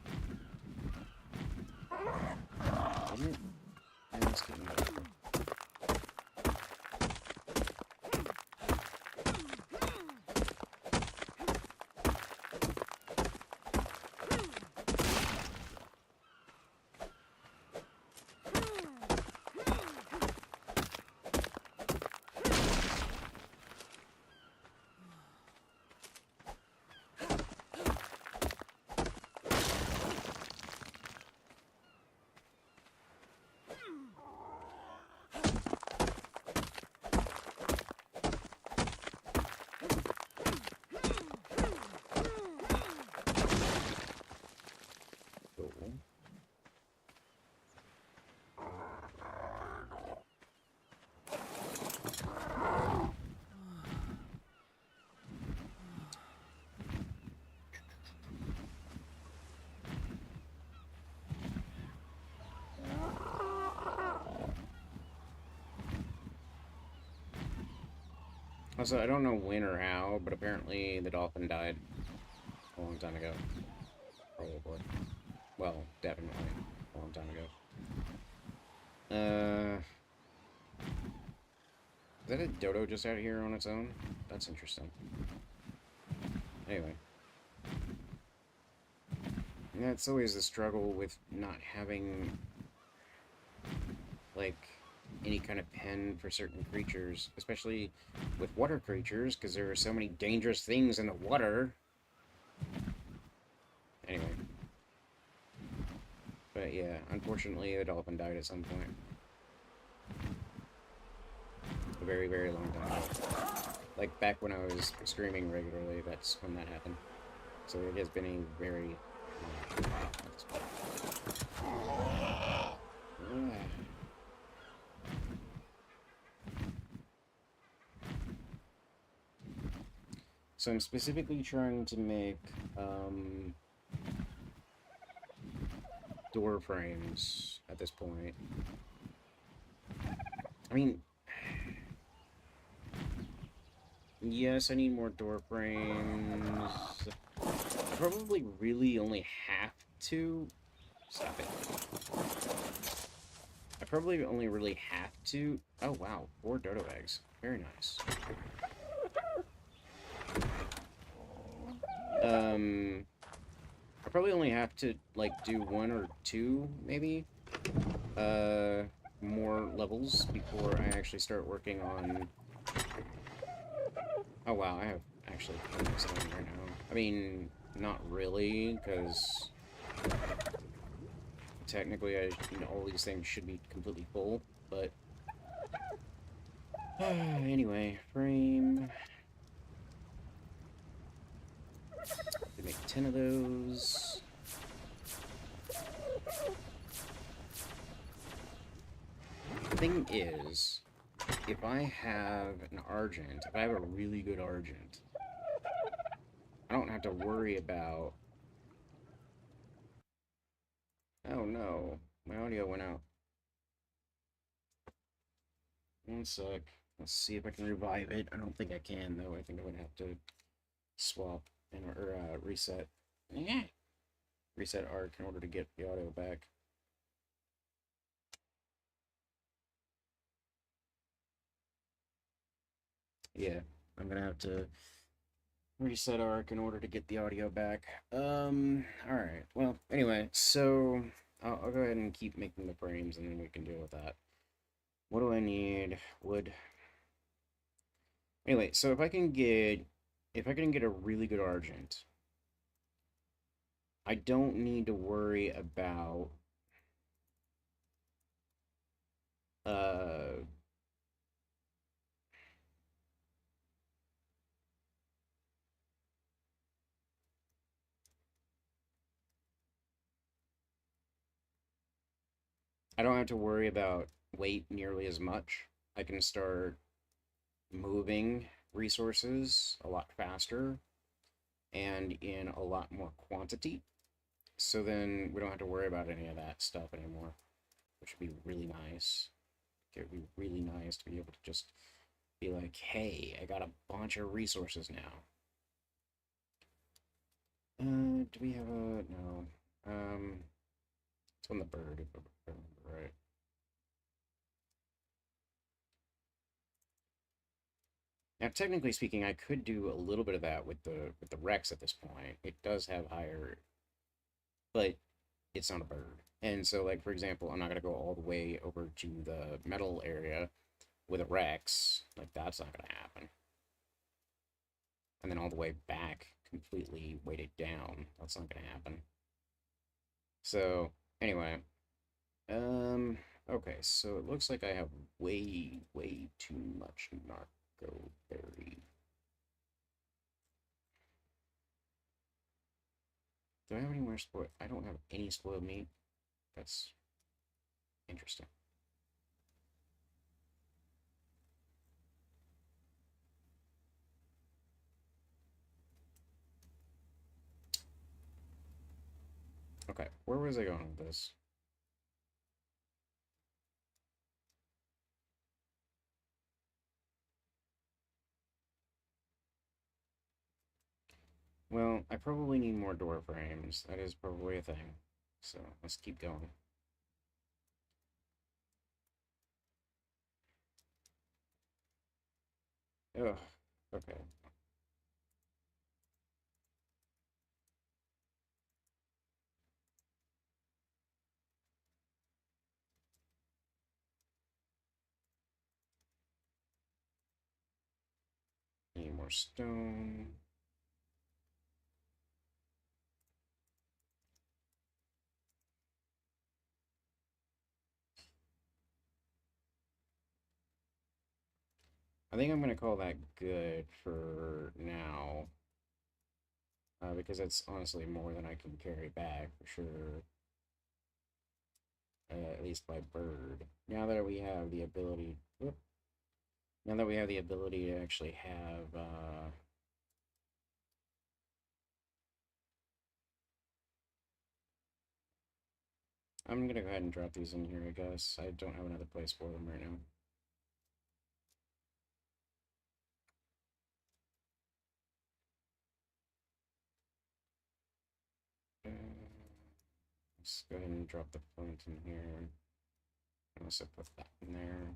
Isn't it? And it's getting better. Also, I don't know when or how, but apparently the dolphin died a long time ago. Probably. Well, definitely a long time ago. Is that a dodo just out here on its own? That's interesting. Anyway. Yeah, it's always the struggle with not having, like, any kind of pen for certain creatures, especially with water creatures, because there are so many dangerous things in the water. Anyway. But yeah, unfortunately the dolphin died at some point. A very, very long time ago. Like, back when I was streaming regularly, that's when that happened. So it has been a very long time at this point. So I'm specifically trying to make, door frames at this point. I mean, yes, I need more door frames. I probably really only have to... Stop it. I probably only really have to... Oh, wow. 4 dodo eggs. Very nice. I probably only have to, like, do 1 or 2, maybe, more levels before I actually start working on... Oh, wow, I have actually plenty of stone right now. I mean, not really, because technically all these things should be completely full, but... Anyway, frame... Make 10 of those. thing is, if I have an Argent, if I have a really good Argent, I don't have to worry about... Oh no, my audio went out. One sec. Let's see if I can revive it. I don't think I can, though. I think I would have to swap or reset. Yeah. Reset arc in order to get the audio back. Yeah, I'm gonna have to reset arc in order to get the audio back. Alright. Well, anyway, so I'll go ahead and keep making the frames and then we can deal with that. What do I need? Wood. Anyway, so if I can get a really good Argent, I don't need to worry about uh I don't have to worry about weight nearly as much. I can start moving resources a lot faster and in a lot more quantity. So then we don't have to worry about any of that stuff anymore, which would be really nice. It would be really nice to be able to just be like, hey, I got a bunch of resources now. Do we have a... No. It's on the bird, if I remember right. Now, technically speaking, I could do a little bit of that with the Rex at this point. It does have higher, but it's not a bird. And so, like, for example, I'm not going to go all the way over to the metal area with a Rex. Like, that's not going to happen. And then all the way back, completely weighted down. That's not going to happen. So, anyway. Okay, so it looks like I have way, way too much Narco Berry. Do I have any more spoiled? I don't have any spoiled meat. That's interesting. Okay, where was I going with this? Well, I probably need more door frames. That is probably a thing. So let's keep going. Ugh. Okay. Need more stone. I think I'm going to call that good for now. Because it's honestly more than I can carry back, for sure. At least by bird. Now that we have the ability... Whoop, now that we have the ability to actually have... I'm going to go ahead and drop these in here, I guess. I don't have another place for them right now. Let's go ahead and drop the flint in here. And also put that in there.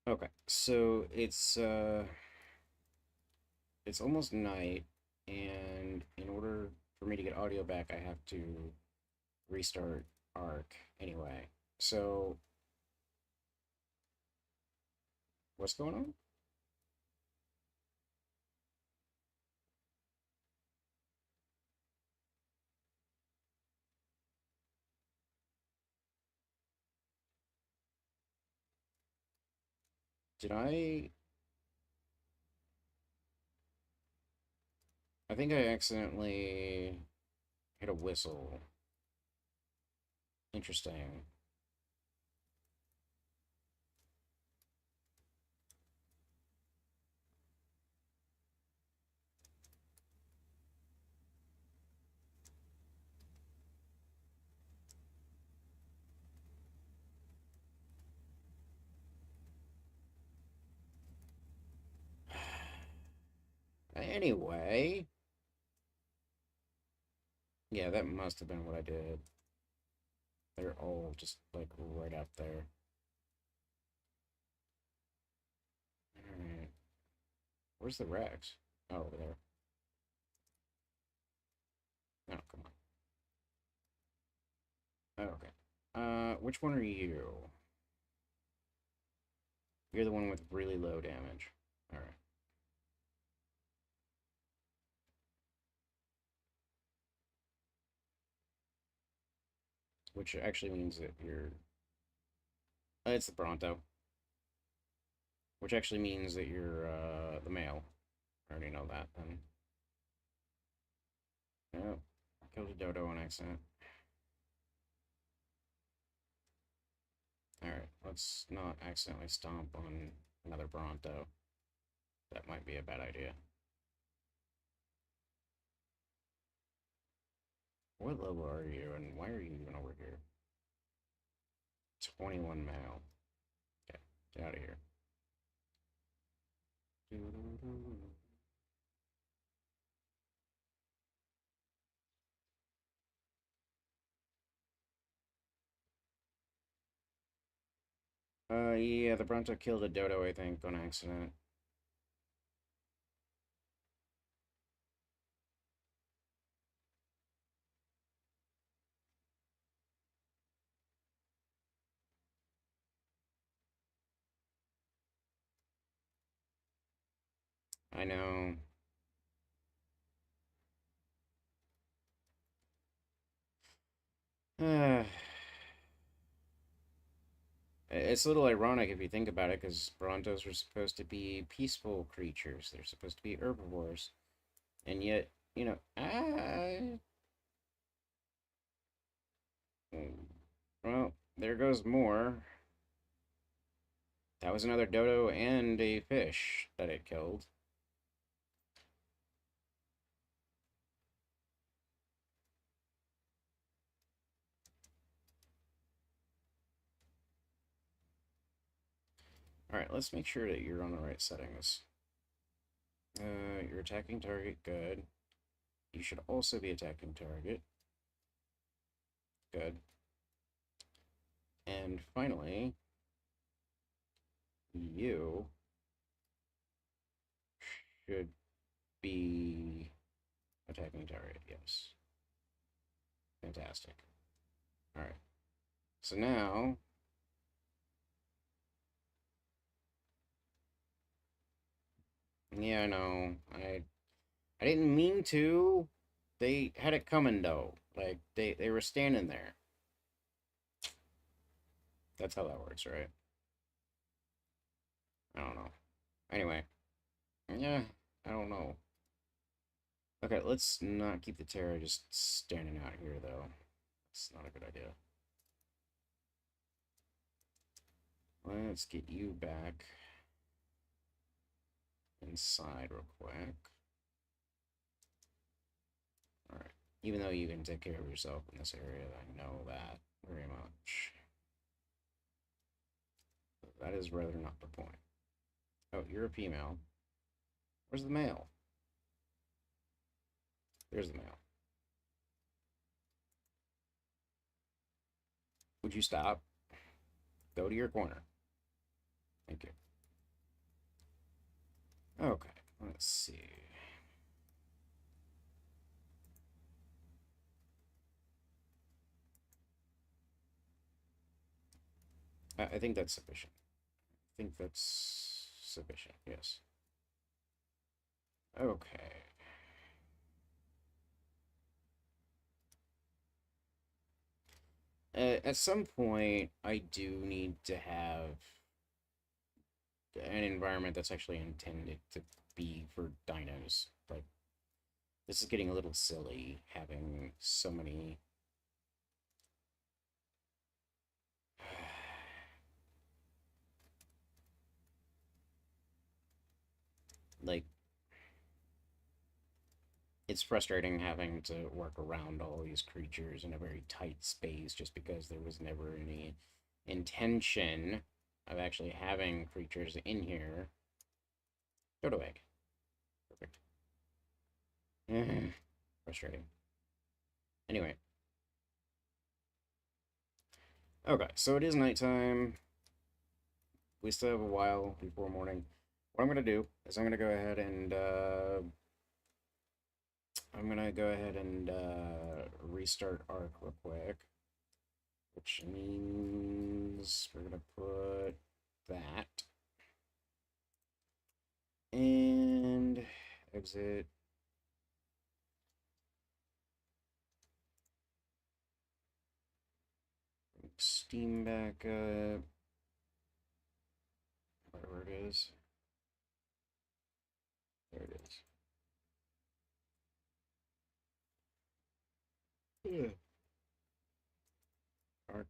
Okay, so it's almost night, and in order for me to get audio back, I have to restart Arc anyway. So what's going on? Did I think I accidentally Hit a whistle. Interesting. Anyway. Yeah, that must have been what I did. They're all just, like, right up there. Alright. Where's the Rex? Oh, over there. Oh, come on. Okay. Which one are you? You're the one with really low damage. Alright. Which actually means that you're... it's the Bronto. Which actually means that you're, the male. I already know that, then. Yep. I killed a dodo on accident. Alright, let's not accidentally stomp on another Bronto. That might be a bad idea. What level are you, and why are you even over here? 21 male. Okay, get out of here. Yeah, the Bronto killed a dodo, I think, on accident. I know. It's a little ironic if you think about it, because Brontos are supposed to be peaceful creatures. They're supposed to be herbivores. And yet, you know, well, there goes more. That was another dodo and a fish that it killed. Alright, let's make sure that you're on the right settings. Your attacking target, good. You should also be attacking target. Good. And finally, you should be attacking target, yes. Fantastic. Alright. So now... Yeah, I know. I didn't mean to. They had it coming, though. Like, they were standing there. That's how that works, right? I don't know. Anyway. Yeah, I don't know. Okay, let's not keep the Terra just standing out here, though. It's not a good idea. Let's get you back inside real quick. Alright. Even though you can take care of yourself in this area, I know that very much. But that is rather not the point. Oh, you're a female. Where's the male? There's the male. Would you stop? Go to your corner. Thank you. Okay, let's see. I think that's sufficient. I think that's sufficient, yes. Okay. At some point, I do need to have an environment that's actually intended to be for dinos. Like, This is getting a little silly, having so many... like, it's frustrating having to work around all these creatures in a very tight space just because there was never any intention of actually having creatures in here. Dodo egg. Perfect. Frustrating. Anyway. Okay, so it is nighttime. We still have a while before morning. What I'm going to do is I'm going to go ahead and restart Ark real quick, which means we're going to put that and exit. Steam back up. Wherever it is. There it is. Yeah. Ark.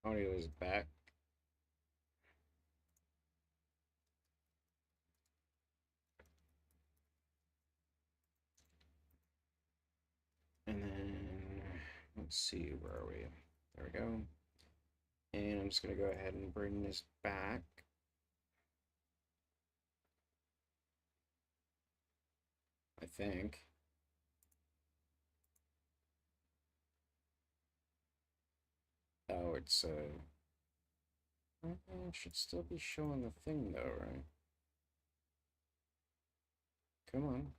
Audio is back. And then, let's see, where are we? There we go. And I'm just going to go ahead and bring this back. I think. Oh, it's, it should still be showing the thing, though, right? Come on.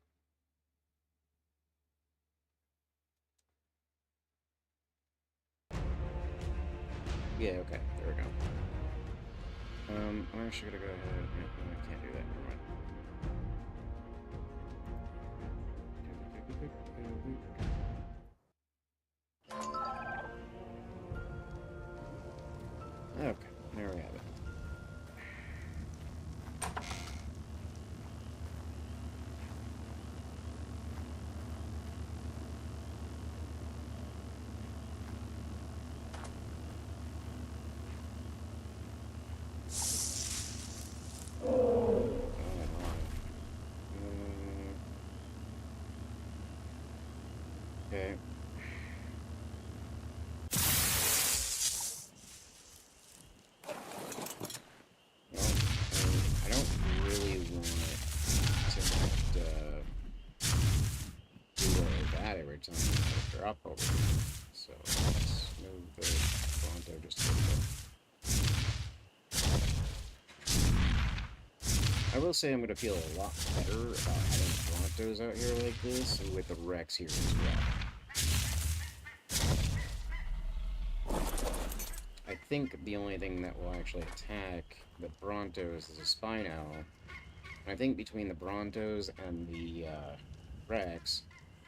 Yeah, okay, there we go. I'm actually gonna go ahead. I can't do that, never mind. Okay, there we have it. Okay. Well, I don't really want it to have to do all that every time I drop over here. So let's move the Bronto just a little bit. I will say I'm going to feel a lot better about having Brontos out here like this with the Rex here as well. I think the only thing that will actually attack the Brontos is a Spino. I think between the Brontos and the Rex,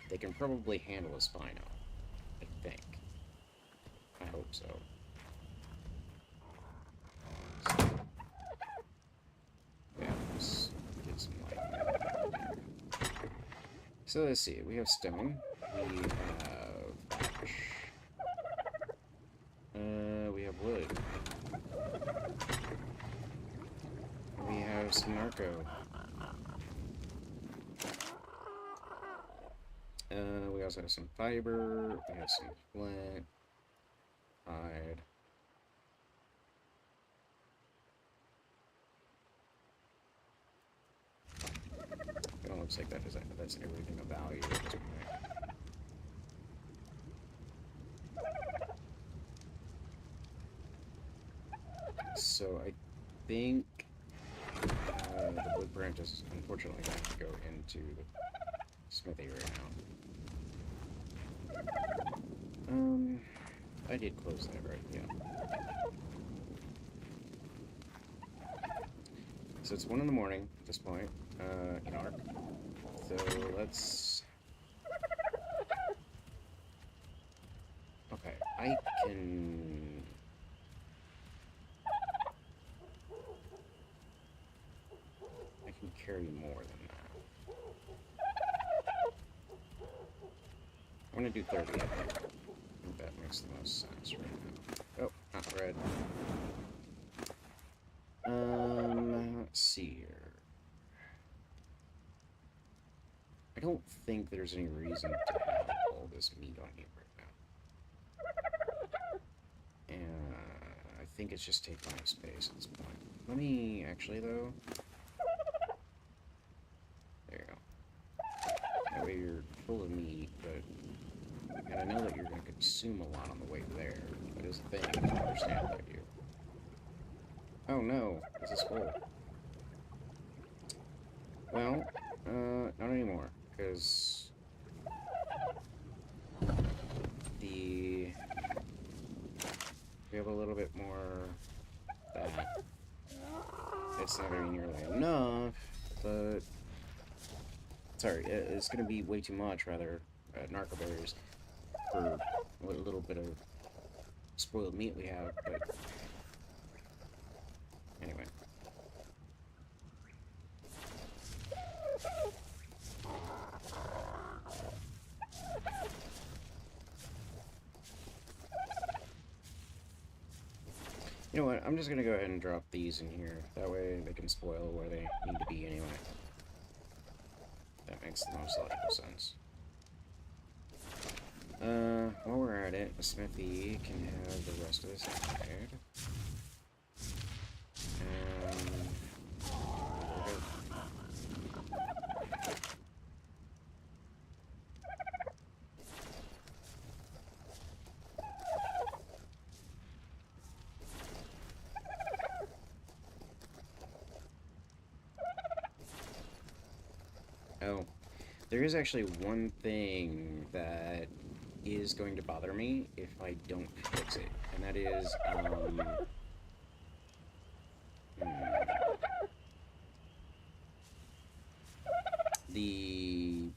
they can probably handle a Spino. I think. I hope so. Yeah, let's get some light. So let's see. We have stone. We have ash. We have wood. We have some narco. We also have some fiber. We have some flint. Hide. It all looks like that's everything of value at this point. So I think the wood branch is unfortunately going to go into the smithy right now. I did close that, right? Yeah. So it's 1 in the morning at this point, in Ark. So let's... Okay, I can... carry more than that. I'm gonna do 30, I think. I think that makes the most sense right now. Oh, not red. Let's see here. I don't think there's any reason to have all this meat on you right now. And I think it's just taking up space at this point. Let me, actually, though... There you go. That way you're full of meat, but... And I know that you're going to consume a lot on the way there. That is the thing, I don't understand about you. Oh no, this is full. Well, not anymore, because... We have a little bit more... It's not going to be nearly enough, but... Sorry, it's going to be way too much, rather, narco berries for what little bit of spoiled meat we have, but... Anyway. You know what, I'm just going to go ahead and drop these in here. That way they can spoil where they need to be anyway. That makes the most logical sense. While we're at it, the smithy can have the rest of this outside. Oh, there is actually one thing that is going to bother me if I don't fix it, and that is, the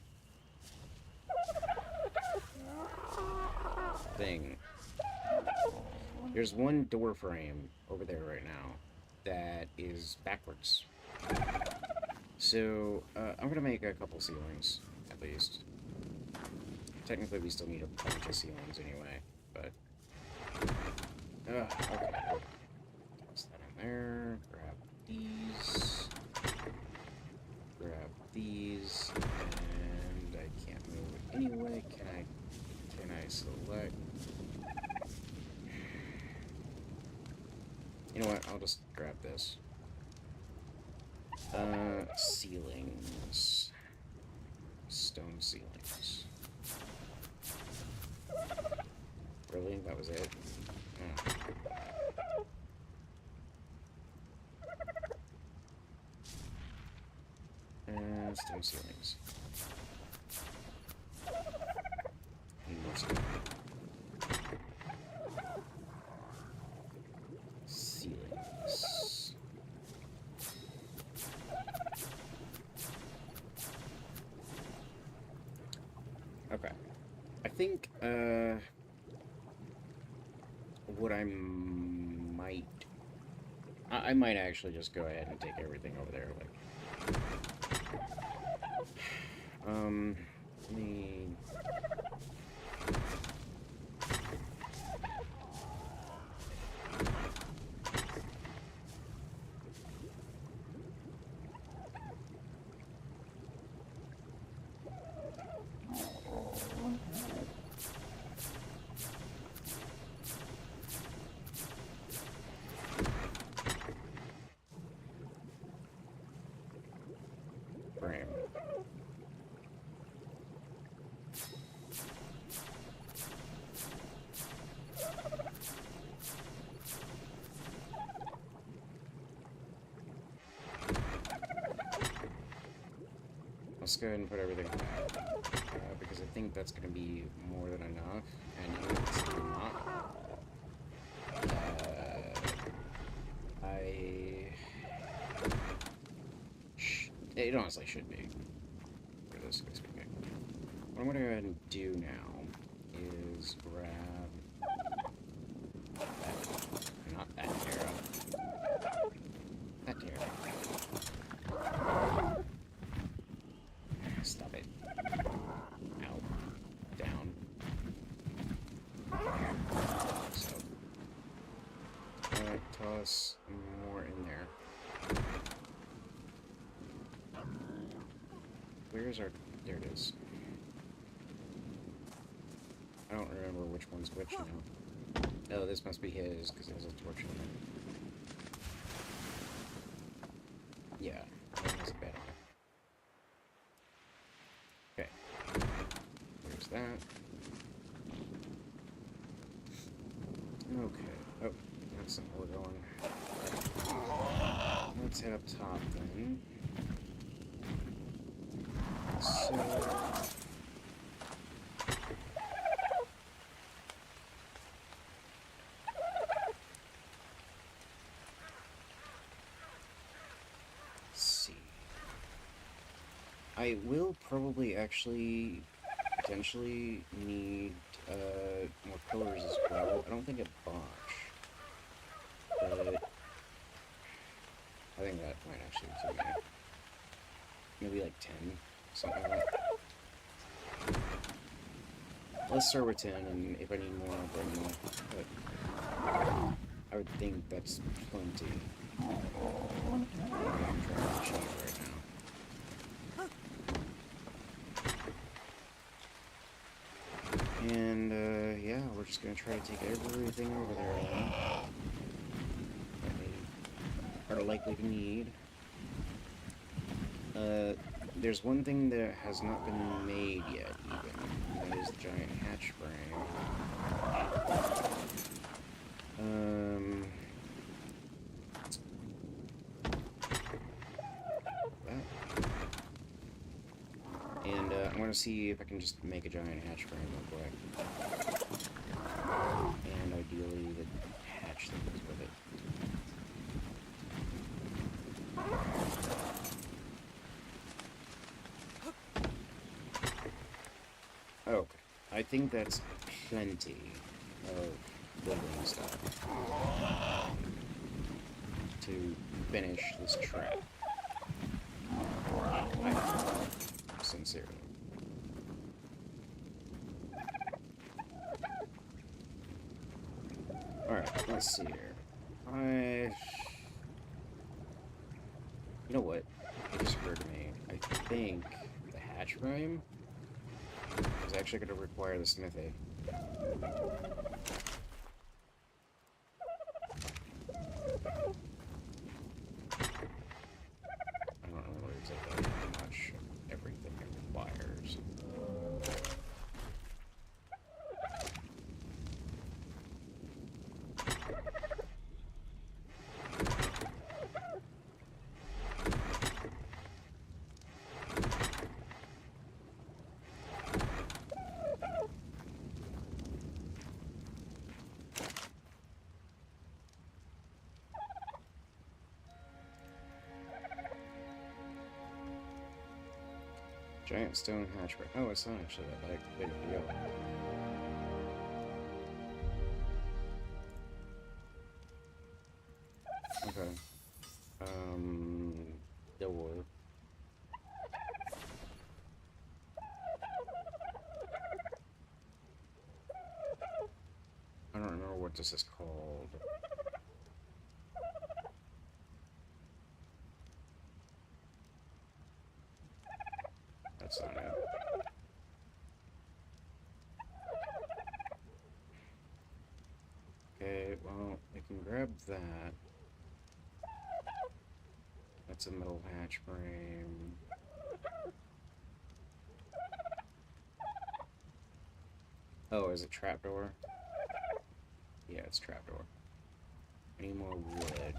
thing. There's one door frame over there right now that is backwards. So, I'm gonna make a couple ceilings, at least. Technically, we still need a bunch of ceilings anyway, but... okay. Toss that in there, grab these... Grab these, and I can't move it anyway. Can I select? You know what, I'll just grab this. Ceilings. Stone ceilings. Really? That was it? Stone ceilings. And more stone. Ceilings. Okay. I think, what I might... I might actually just go ahead and take everything over there, like... Let me... frame. Let's go ahead and put everything back, because I think that's going to be more than enough, and even if it's not, it honestly should be, for this case. What I'm going to go ahead and do now is grab that, not that arrow, that arrow. Stop it. Ow. Down. So, toss more in there. Where's our... There it is. I don't remember which one's which now. Oh, this must be his, because it has a torch in it. Yeah, that has a bed on it. Okay. There's that. Okay. Oh, that's not where we're going. Let's head up top then. So... I will probably actually potentially need more pillars as well. I don't think a bunch, but I think that might actually be too many. Maybe like 10, something like that. Let's start with 10, and if I need more, I'll bring more. But I would think that's plenty. I'm trying to achieve right now. And, yeah, we're just gonna try to take everything over there that we are likely to need. There's one thing that has not been made yet, even, and that is the giant hatch frame. And, I'm gonna see if I can just make a giant hatch frame real quick. And ideally, the hatch that goes with it. Okay. I think that's plenty of building stuff to finish this trap. Sincerely. Alright, let's see here. You know what? It just occurred to me. I think the hatch frame is actually going to require the smithy. I don't remember exactly how much everything it requires. Giant stone hatchback. Oh, it's not actually that big a deal. Okay. Door. I don't remember what this is called. That's not it. Okay, well, I can grab that. That's a metal hatch frame. Oh, is it trapdoor? Yeah, it's trapdoor. Any more wood?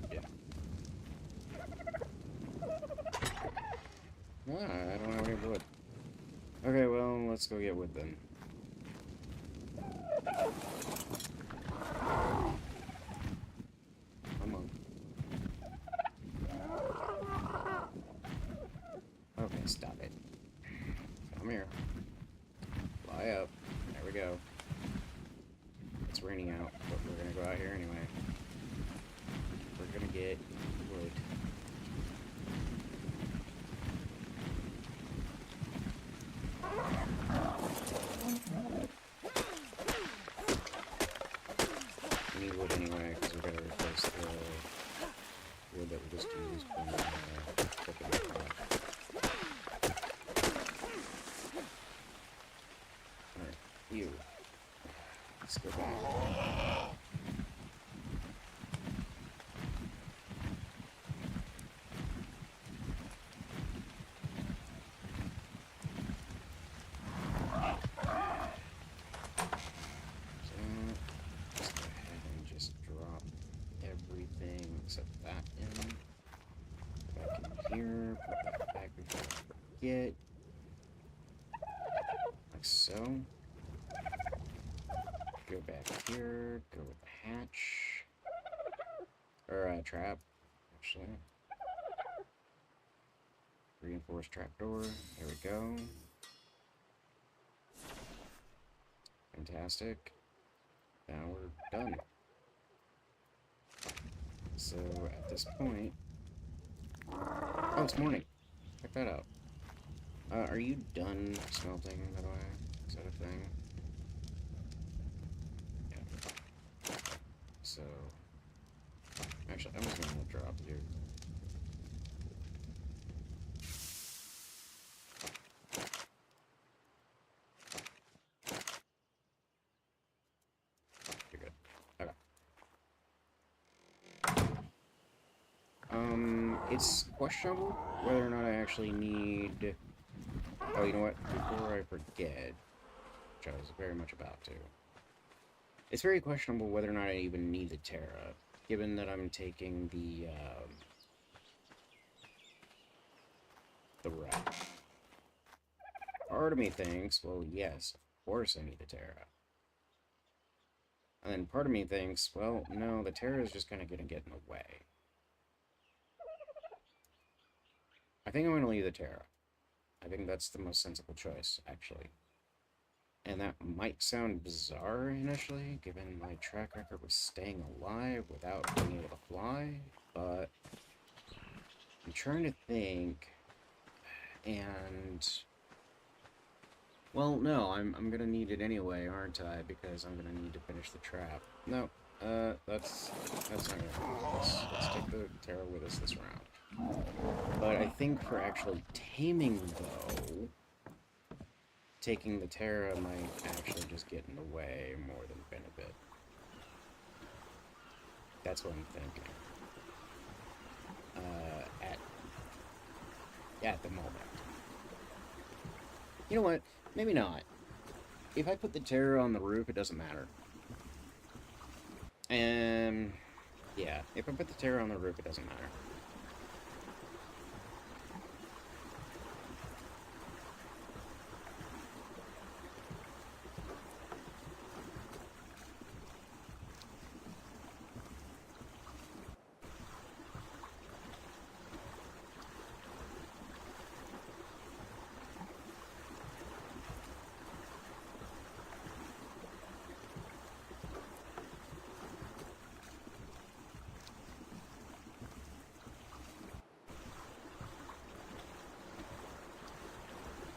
Ah, I don't have any wood. Okay, well, let's go get wood then. Come on. Okay, stop it. Come here. Fly up. There we go. It's raining out, but we're gonna go out here anyway. We're gonna get wood. We need wood anyway, because we're gonna replace the wood that we just used from cooking the pot. Alright, you. Let's go back. Everything except that in. Back in here. Put that back before I forget. Like so. Go back here. Go with the hatch. Or trap, actually. Reinforced trapdoor. There we go. Fantastic. Now we're done. So, at this point... Oh, it's morning. Check that out. Are you done smelting, by the way? Is that a thing? Yeah. So... Actually, I'm just gonna drop you. You're good. Okay. It's questionable whether or not I actually need... Oh, you know what? Before I forget, which I was very much about to, it's very questionable whether or not I even need the Terra, given that I'm taking the route. Part of me thinks, well, yes, of course I need the Terra. And then part of me thinks, well, no, the Terra is just kind of going to get in the way. I think I'm going to leave the Terra. I think that's the most sensible choice, actually. And that might sound bizarre initially, given my track record with staying alive without being able to fly, but I'm trying to think, and... Well, no, I'm gonna need it anyway, aren't I? Because I'm gonna need to finish the trap. No, that's not gonna happen. Let's take the Terra with us this round. But I think for actually taming, though, taking the Terra might actually just get in the way more than benefit. That's what I'm thinking. At the moment. You know what? Maybe not. If I put the Terra on the roof, it doesn't matter. And yeah, if I put the Terra on the roof, it doesn't matter.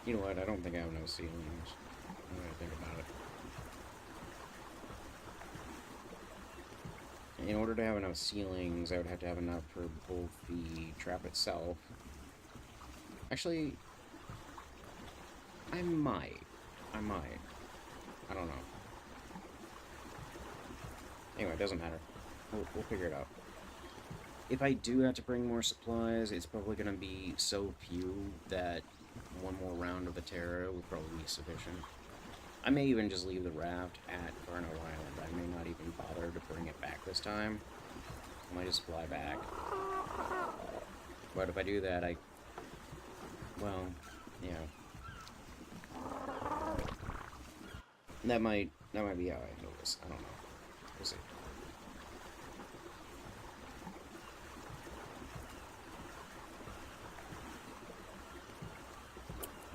You know what? I don't think I have no ceilings. I'm gonna think about it. In order to have enough ceilings, I would have to have enough for both the trap itself. Actually, I might. I don't know. Anyway, it doesn't matter. We'll figure it out. If I do have to bring more supplies, it's probably going to be so few that one more round of the Terra would probably be sufficient. I may even just leave the raft at Carno Island. I may not even bother to bring it back this time. I might just fly back. But if I do that, well, yeah. That might be how I handle this. I don't know. We'll see.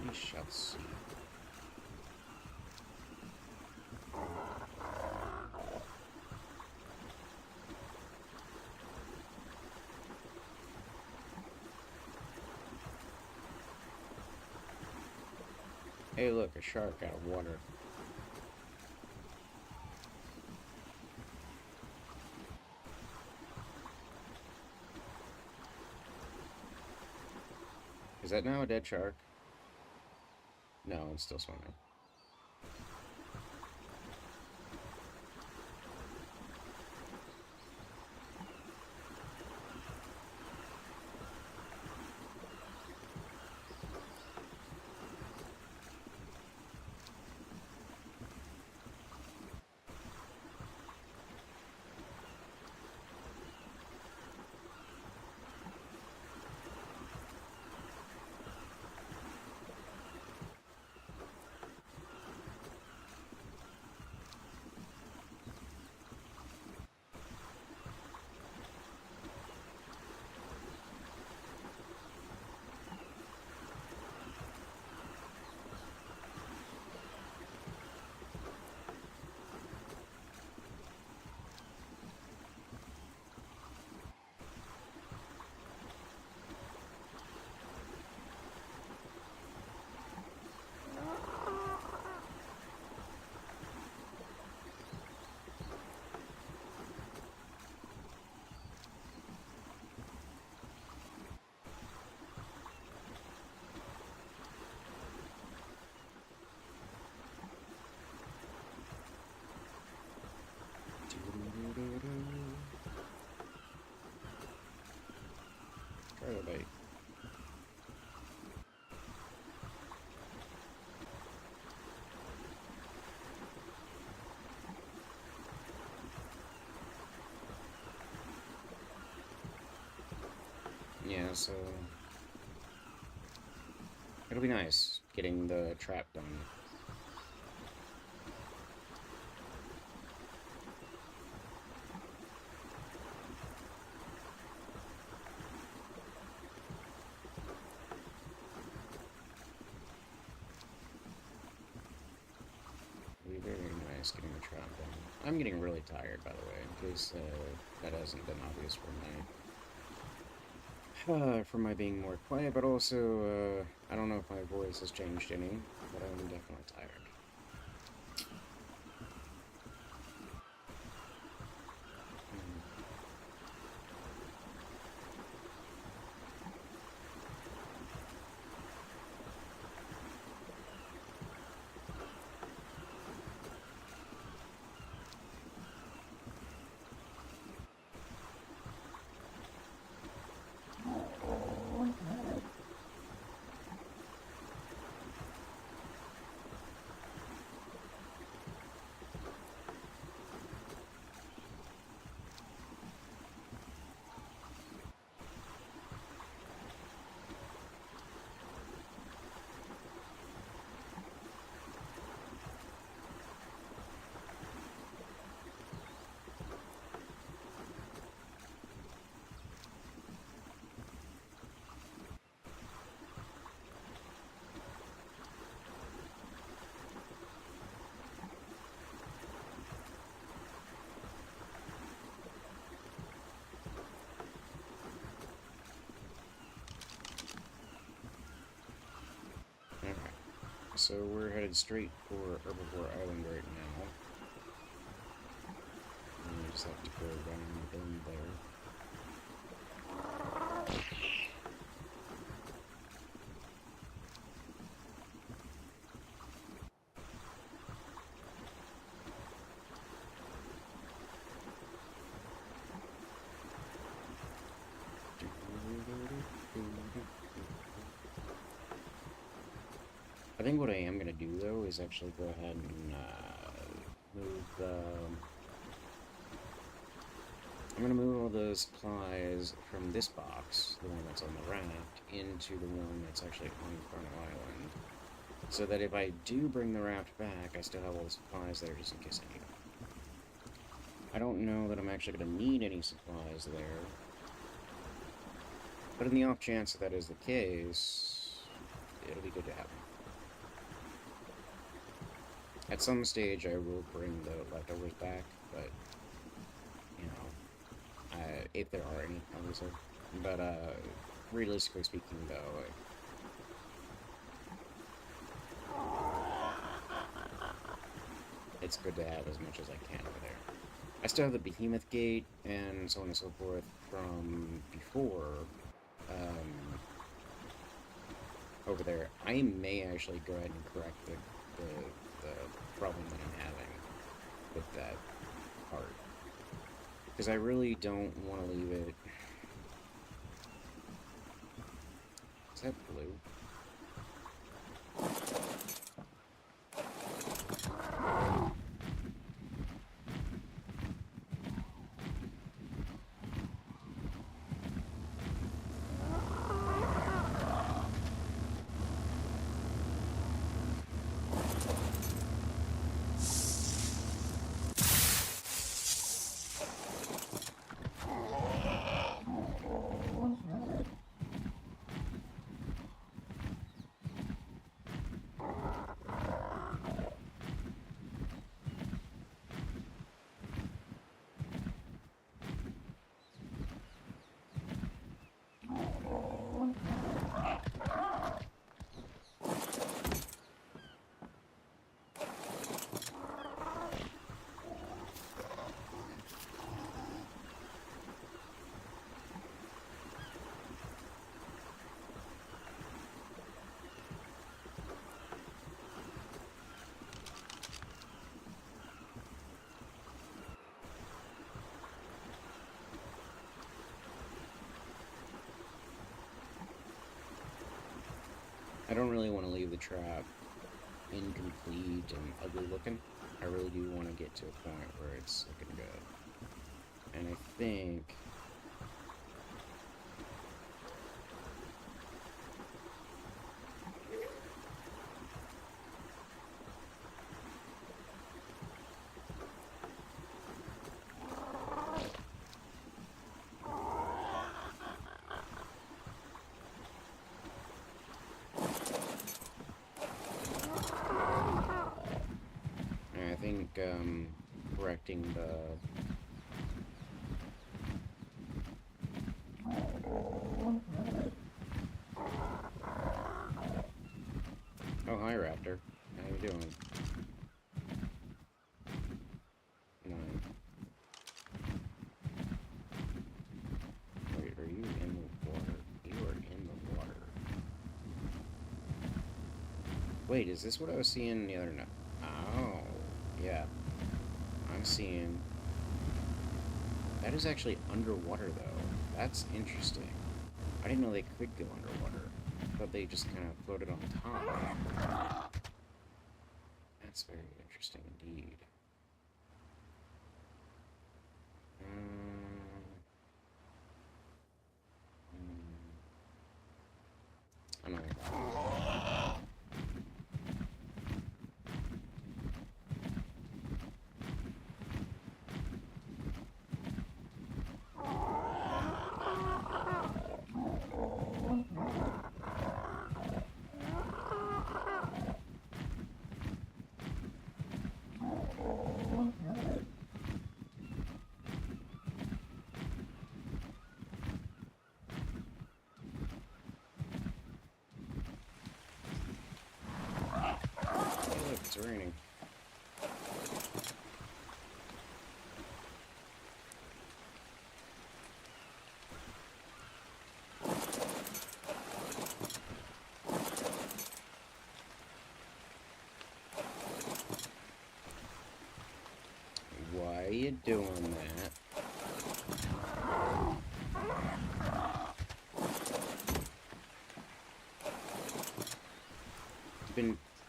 We shall see. Hey, look, a shark out of water. Is that now a dead shark? No, it's still swimming. Try to bait. Yeah, so it'll be nice getting the trap done. It'll be very nice getting the trap done. I'm getting really tired, by the way, in case that hasn't been obvious for my being more quiet, but also, I don't know if my voice has changed any, but I'm definitely tired. Alright, so we're headed straight for Herbivore Island right now. And we just have to go around the bend there. I think what I am going to do, though, is actually go ahead and move the... I'm going to move all the supplies from this box, the one that's on the raft, into the one that's actually on Inferno Island. so that if I do bring the raft back, I still have all the supplies there just in case I need them. I don't know that I'm actually going to need any supplies there, but in the off chance that is the case, it'll be good to have them. At some stage, I will bring the leftovers back, but, you know, if there are any, obviously. But, realistically speaking, though, it's good to have as much as I can over there. I still have the Behemoth Gate and so on and so forth from before over there. I may actually go ahead and correct the problem that I'm having with that part. Because I really don't want to leave it... Is that blue? I don't really want to leave the trap incomplete and ugly looking. I really do want to get to a point where it's looking good. And I think... correcting the... Oh, hi, Raptor. How you doing? No. Wait, are you in the water? You are in the water. Wait, is this what I was seeing the other night? Oh, yeah. I'm seeing... That is actually underwater, though. That's interesting. I didn't know they could go underwater. I thought they just kind of floated on top. That's very interesting indeed. I don't know. It's raining. Why are you doing that?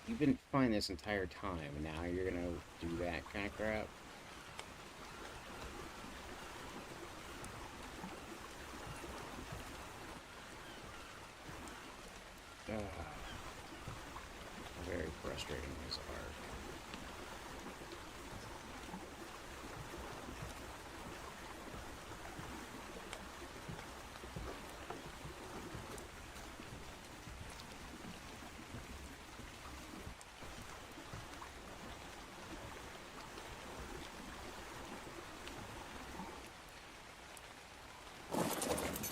You've been fine this entire time, and now you're gonna do that kind of crap? very frustrating as are.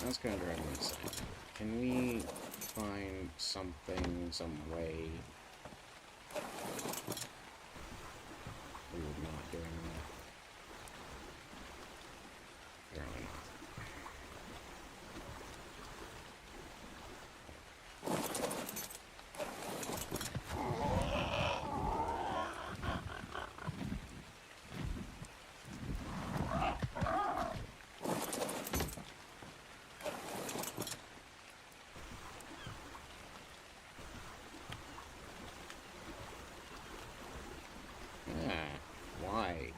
That's kind of driving me insane. Can we find something, some way? We were not doing that. Apparently not. Ah, why?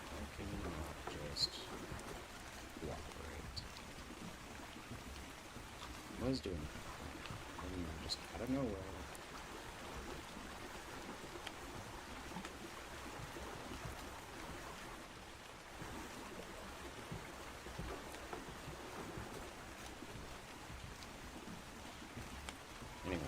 Why can you not just cooperate? What is doing that? Just out of nowhere. Anyway.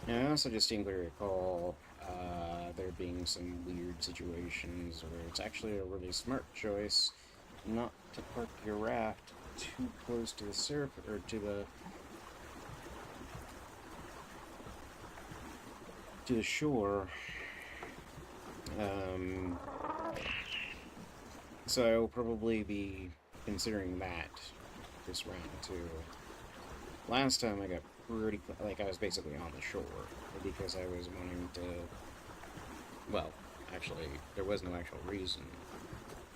And I also distinctly recall there being some weird situations where it's actually a really smart choice not to park your raft too close to the surf or to the shore. Um, so I will probably be considering that this round too. Last time I got pretty like I was basically on the shore because I was wanting to. Well, actually, there was no actual reason.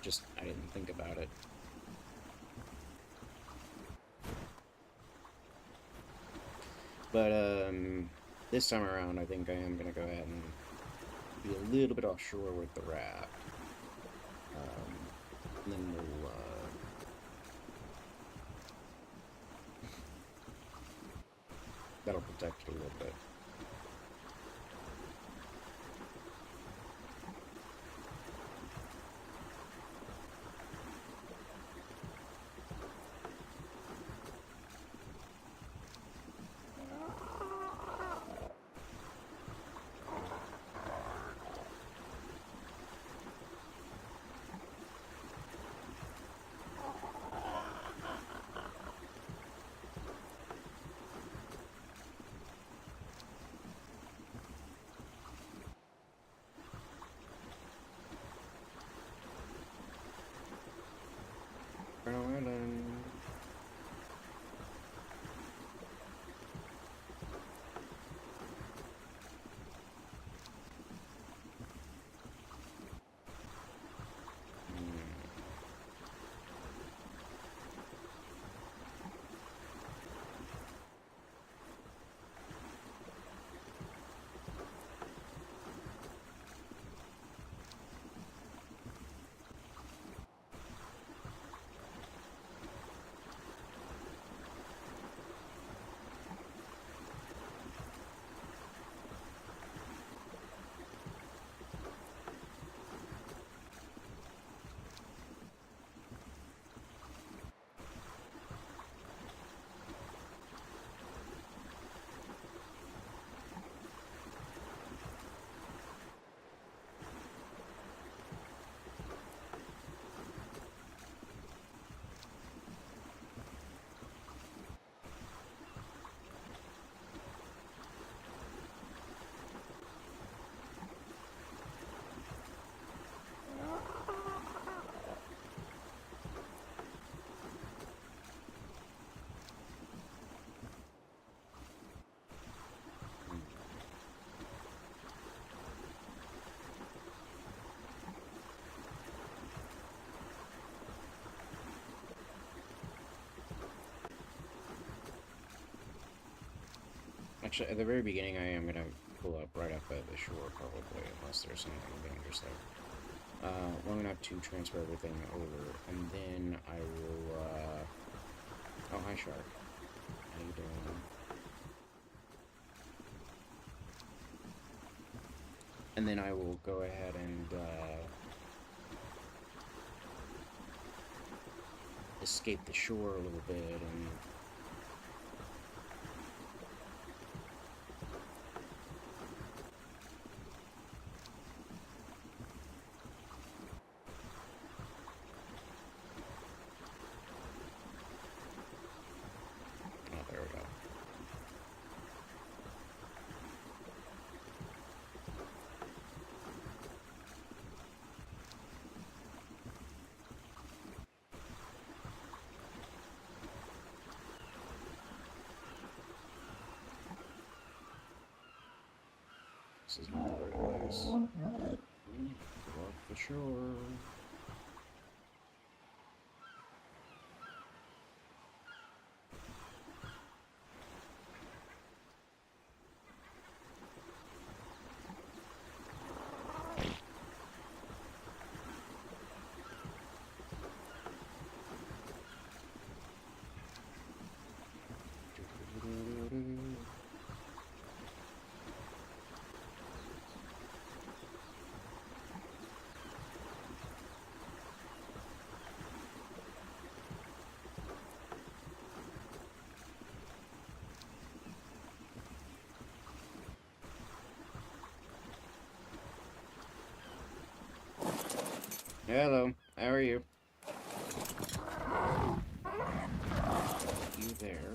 Just I didn't think about it. But this time around, I think I am gonna go ahead and be a little bit offshore with the raft. And then that'll protect it a little bit. Actually, at the very beginning, I am gonna pull up right up at the shore, probably, unless there's something dangerous there. Long enough to transfer everything over, and then I will, oh, hi, Shark. How you doing? And then I will go ahead and, escape the shore a little bit, and oh, there we go. This is not the right place. Go off the shore. Hello. How are you? You there.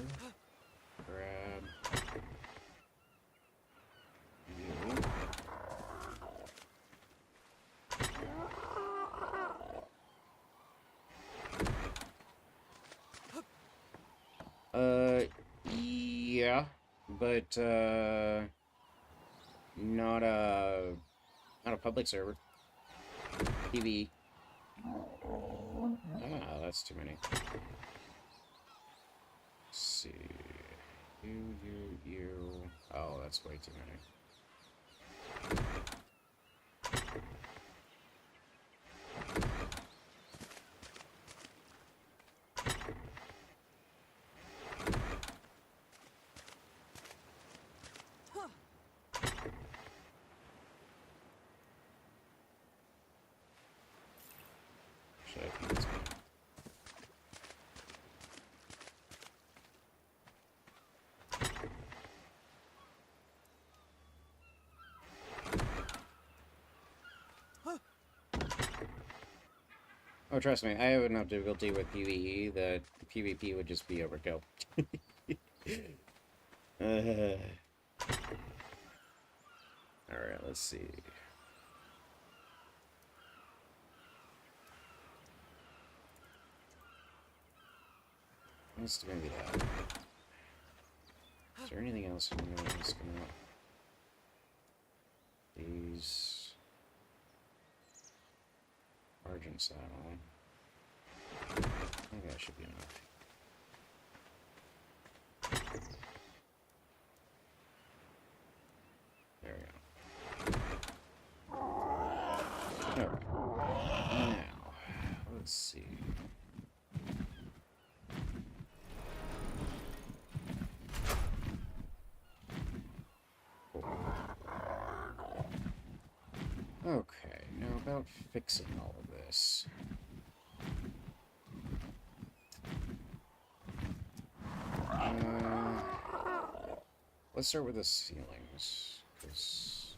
Grab you. Yeah. But, not a public server. TV. Ah, that's too many. Let's see. You. Oh, that's way too many. Actually, I think it's fine. Oh, trust me, I have enough difficulty with PvE that PvP would just be overkill. Alright, let's see. Let's do maybe that. Is there anything else I'm gonna just gonna... These... Argent saddle. I think that should be enough. There we go. Alright. Now, let's see. Okay, now about fixing all of this. Let's start with the ceilings, because...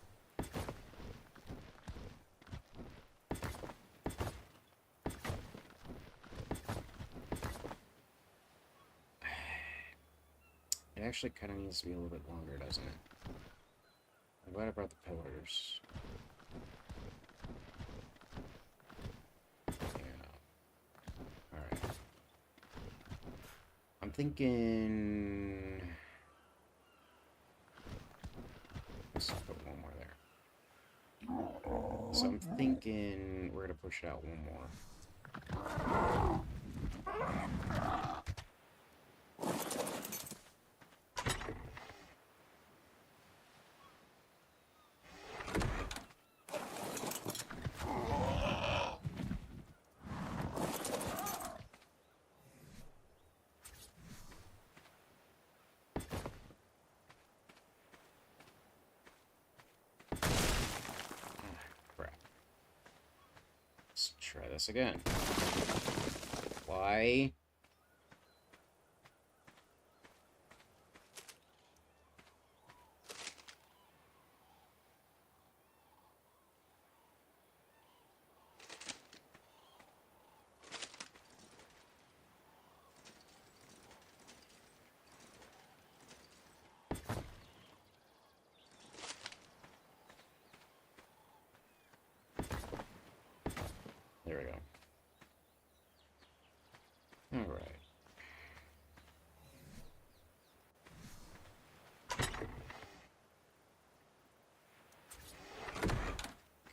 It actually kind of needs to be a little bit longer, doesn't it? I'm glad I brought the pillars. Alright. I'm thinking... Let's put one more there. So I'm thinking we're gonna push it out one more. Let's try this again. Why? There we go. Alright.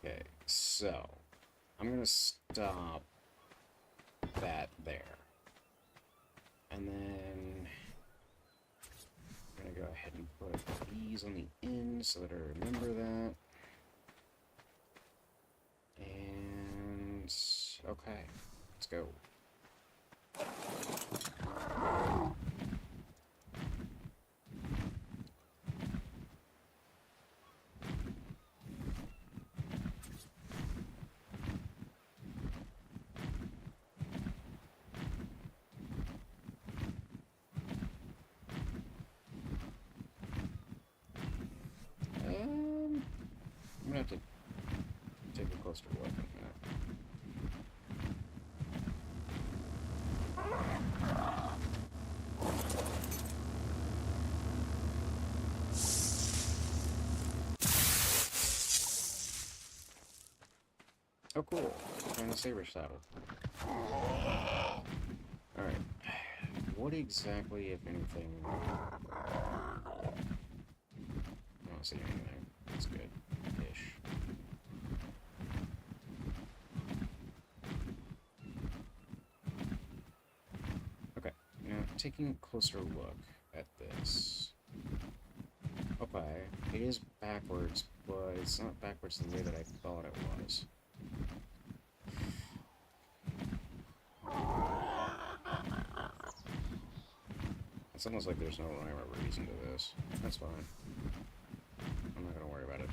Okay, so I'm gonna stop that there. And then I'm gonna go ahead and put these on the end so that I remember that. And okay, let's go. I'm gonna have to take a closer look at that. cool. Find the saber saddle. Alright. What exactly, if anything... I don't see anything. That's good. Ish. Okay. Now, taking a closer look at this... Okay, it is backwards, but it's not backwards the way that I thought it was. It's almost like there's no rhyme or reason to this. That's fine. I'm not gonna worry about it.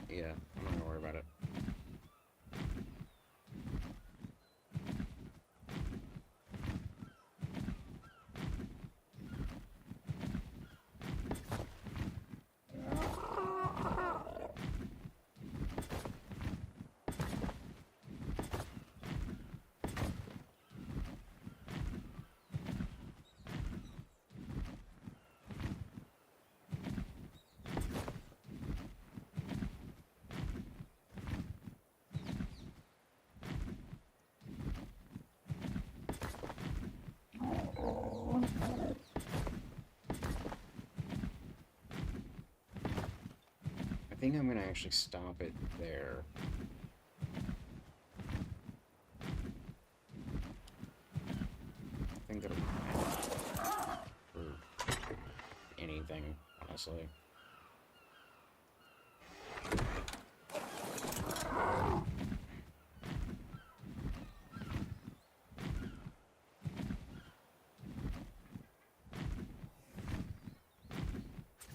Yeah, I'm not gonna worry about it. I think I'm gonna actually stop it there. I think that'll be fine for anything, honestly.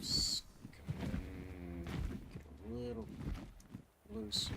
Just go ahead and get a little looser.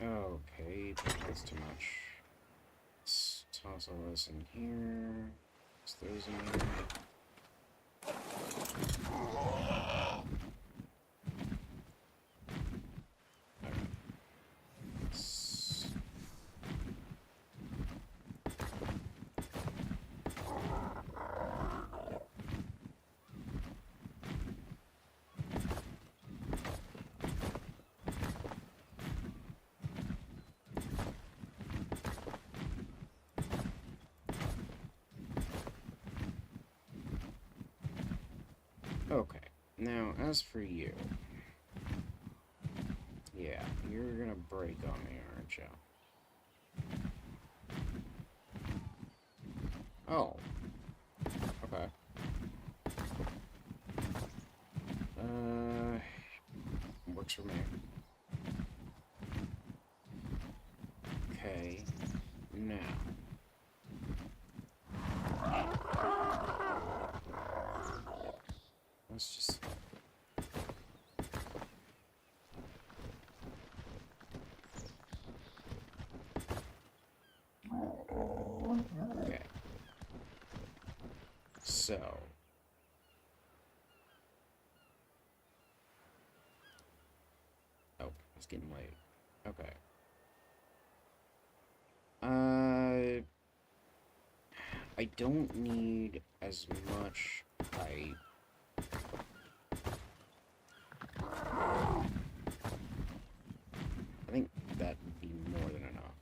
Okay, that's too much. Let's toss all this in here. Toss those in here. Okay, now as for you, yeah, you're gonna break on me, aren't you? Oh, okay. Works for me. Okay, now. Let's just... Okay. So... Oh, it's getting late. Okay. I don't need as much height. I think that would be more than enough.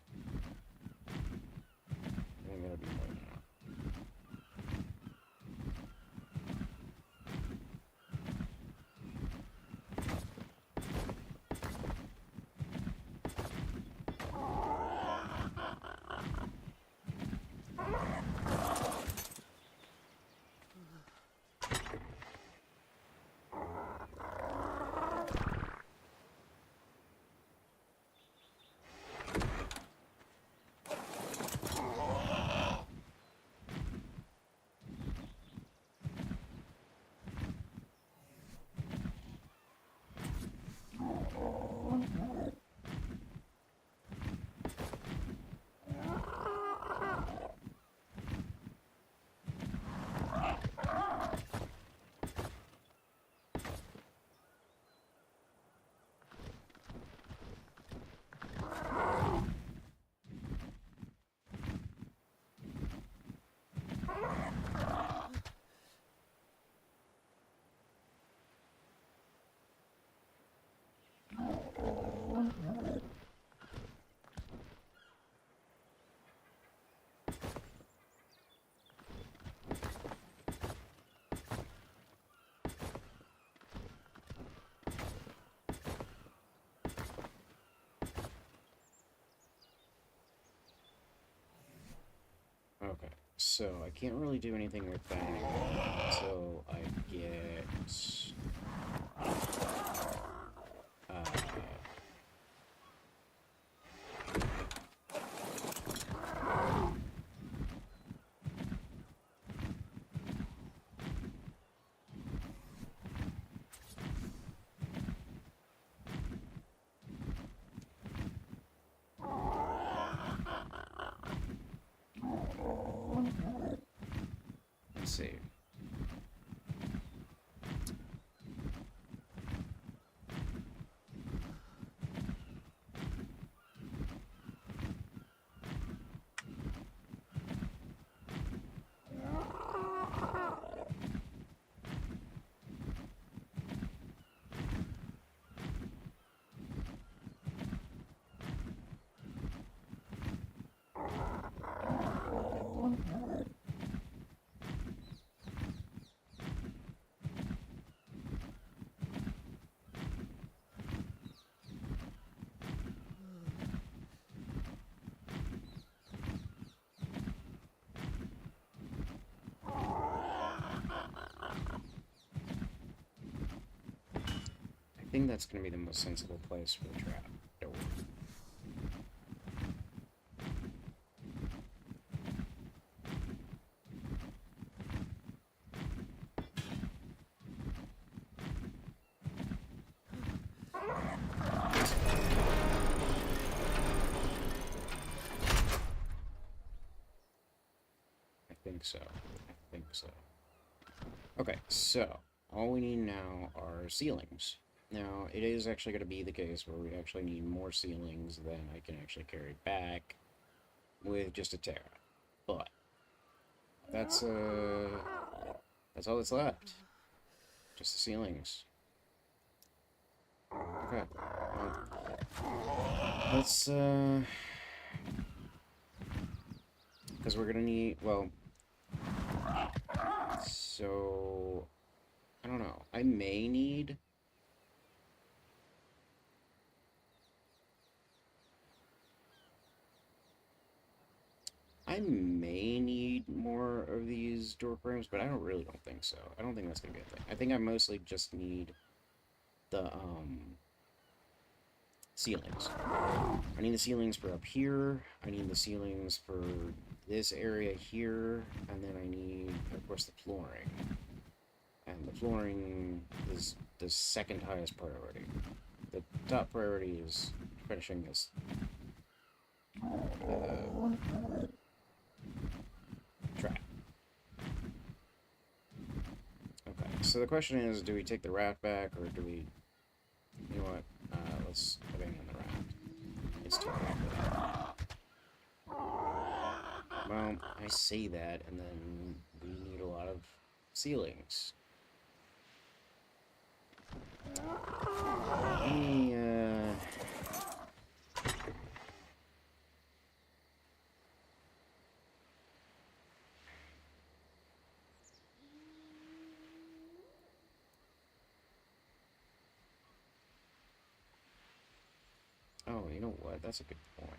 Okay, so I can't really do anything with that until I get... Uh, let's see. I think that's going to be the most sensible place for the trap door. I think so. I think so. Okay, so all we need now are ceilings. Now, it is actually going to be the case where we actually need more ceilings than I can actually carry back with just a Terra. But that's all that's left. Just the ceilings. Okay. Well, let's because we're gonna need, well, so I don't know. I may need more of these door frames, but I really don't think so. I don't think that's gonna be a thing. I think I mostly just need the ceilings. I need the ceilings for up here. I need the ceilings for this area here, and then I need, of course, the flooring. And the flooring is the second highest priority. The top priority is finishing this trap. Okay, so the question is, do we take the raft back, or do we... You know what? Let's abandon the raft. It's too hard for that. Well, I say that, and then we need a lot of ceilings. Let me, Oh, you know what? That's a good point.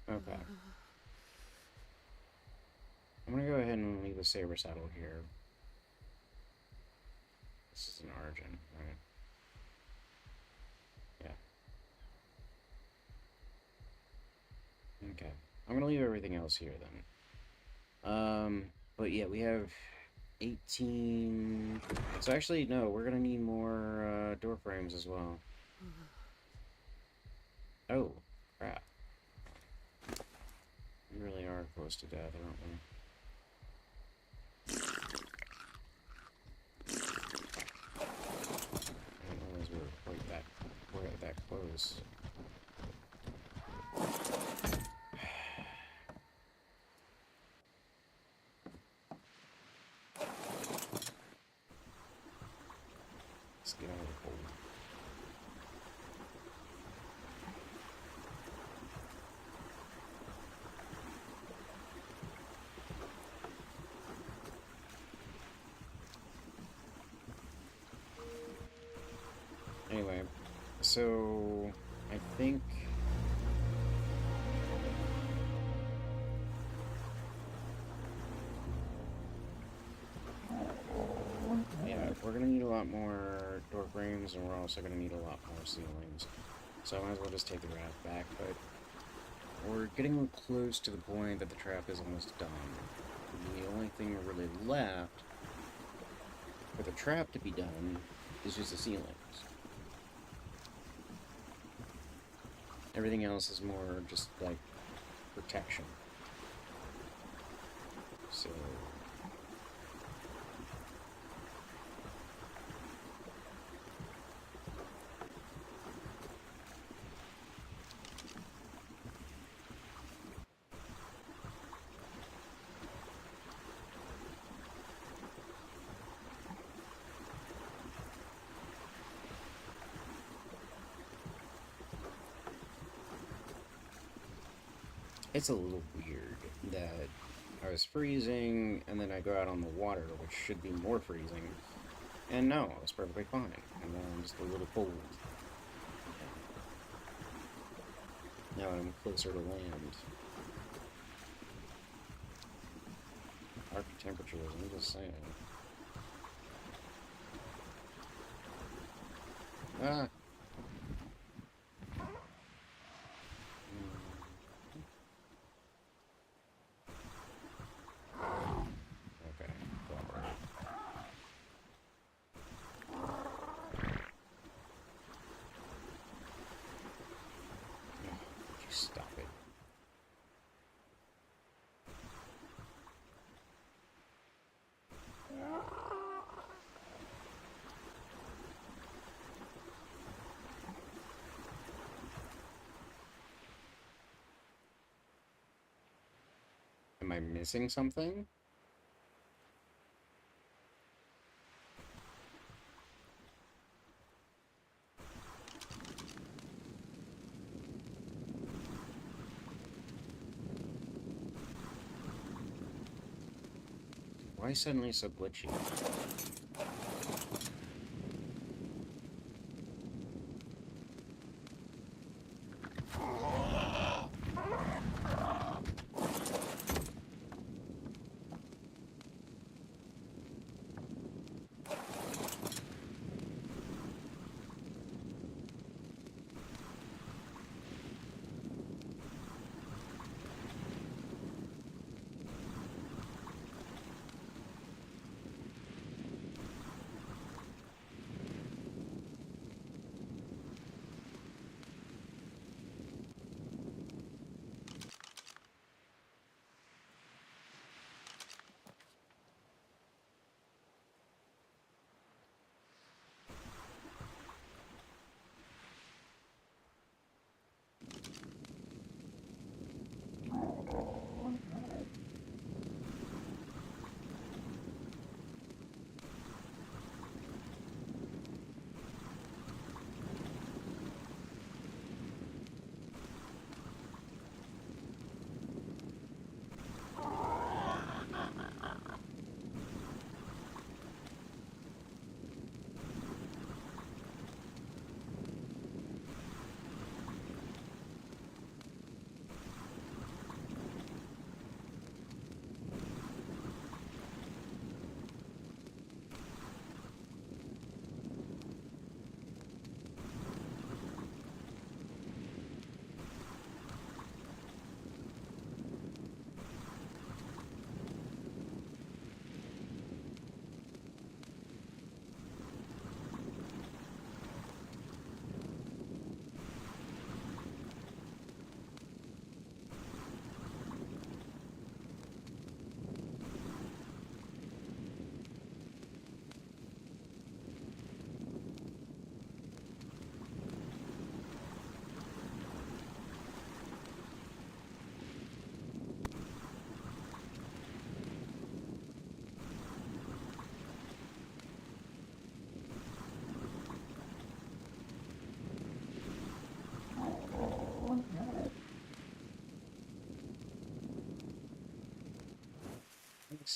Okay. I'm gonna go ahead and leave the saber saddle here. This is an Argent, right? Yeah. Okay. I'm gonna leave everything else here then. But yeah, we have 18... So actually, no, we're gonna need more, door frames as well. Oh, crap. We really are close to death, aren't we? I didn't realize we were quite that this. Let's get out of the hole. Anyway, so I think yeah, we're gonna need a lot more door frames, and we're also gonna need a lot more ceilings. So I might as well just take the raft back, but we're getting close to the point that the trap is almost done. The only thing really left for the trap to be done is just the ceilings. Everything else is more just like protection. So it's a little weird that I was freezing, and then I go out on the water, which should be more freezing, and no, it's perfectly fine, and then I'm just a little cold. Now I'm closer to land. Arc temperatures, I'm just saying. Ah! Okay, bummer. Would you stop it? Am I missing something? Why suddenly so glitchy?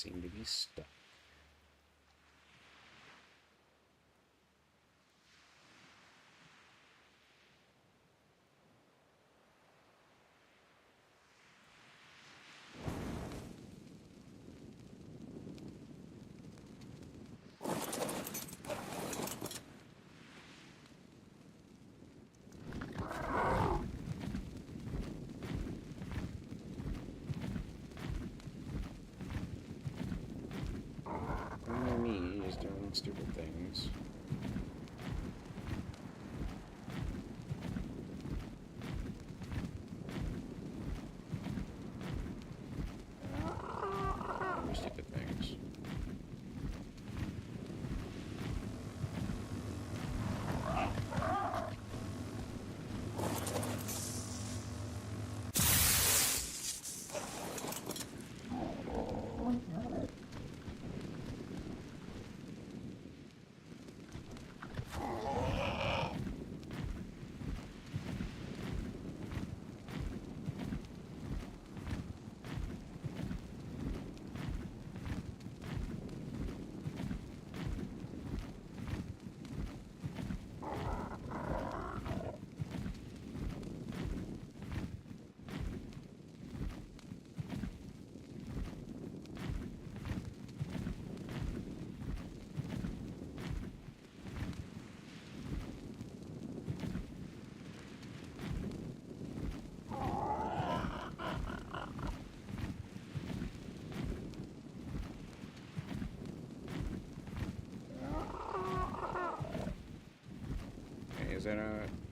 seem to be stuck. Me is doing stupid things. Stupid things.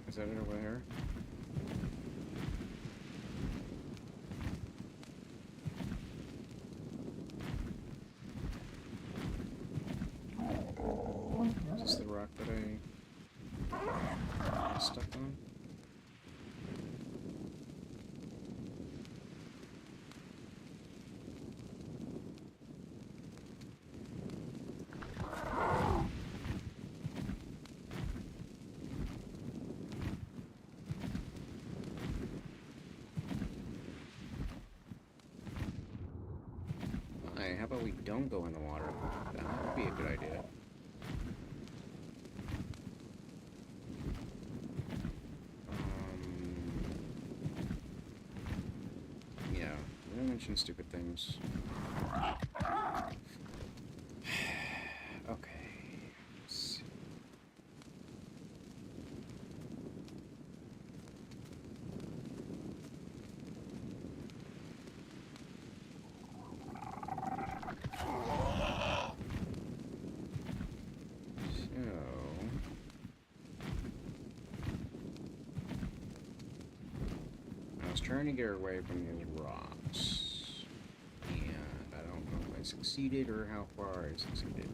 Is that it over there? Is this the rock that I stuck on? How about we don't go in the water? That would be a good idea. Yeah, we don't mention stupid things. Okay. Let's see. Trying to get away from these rocks, and I don't know if I succeeded or how far I succeeded.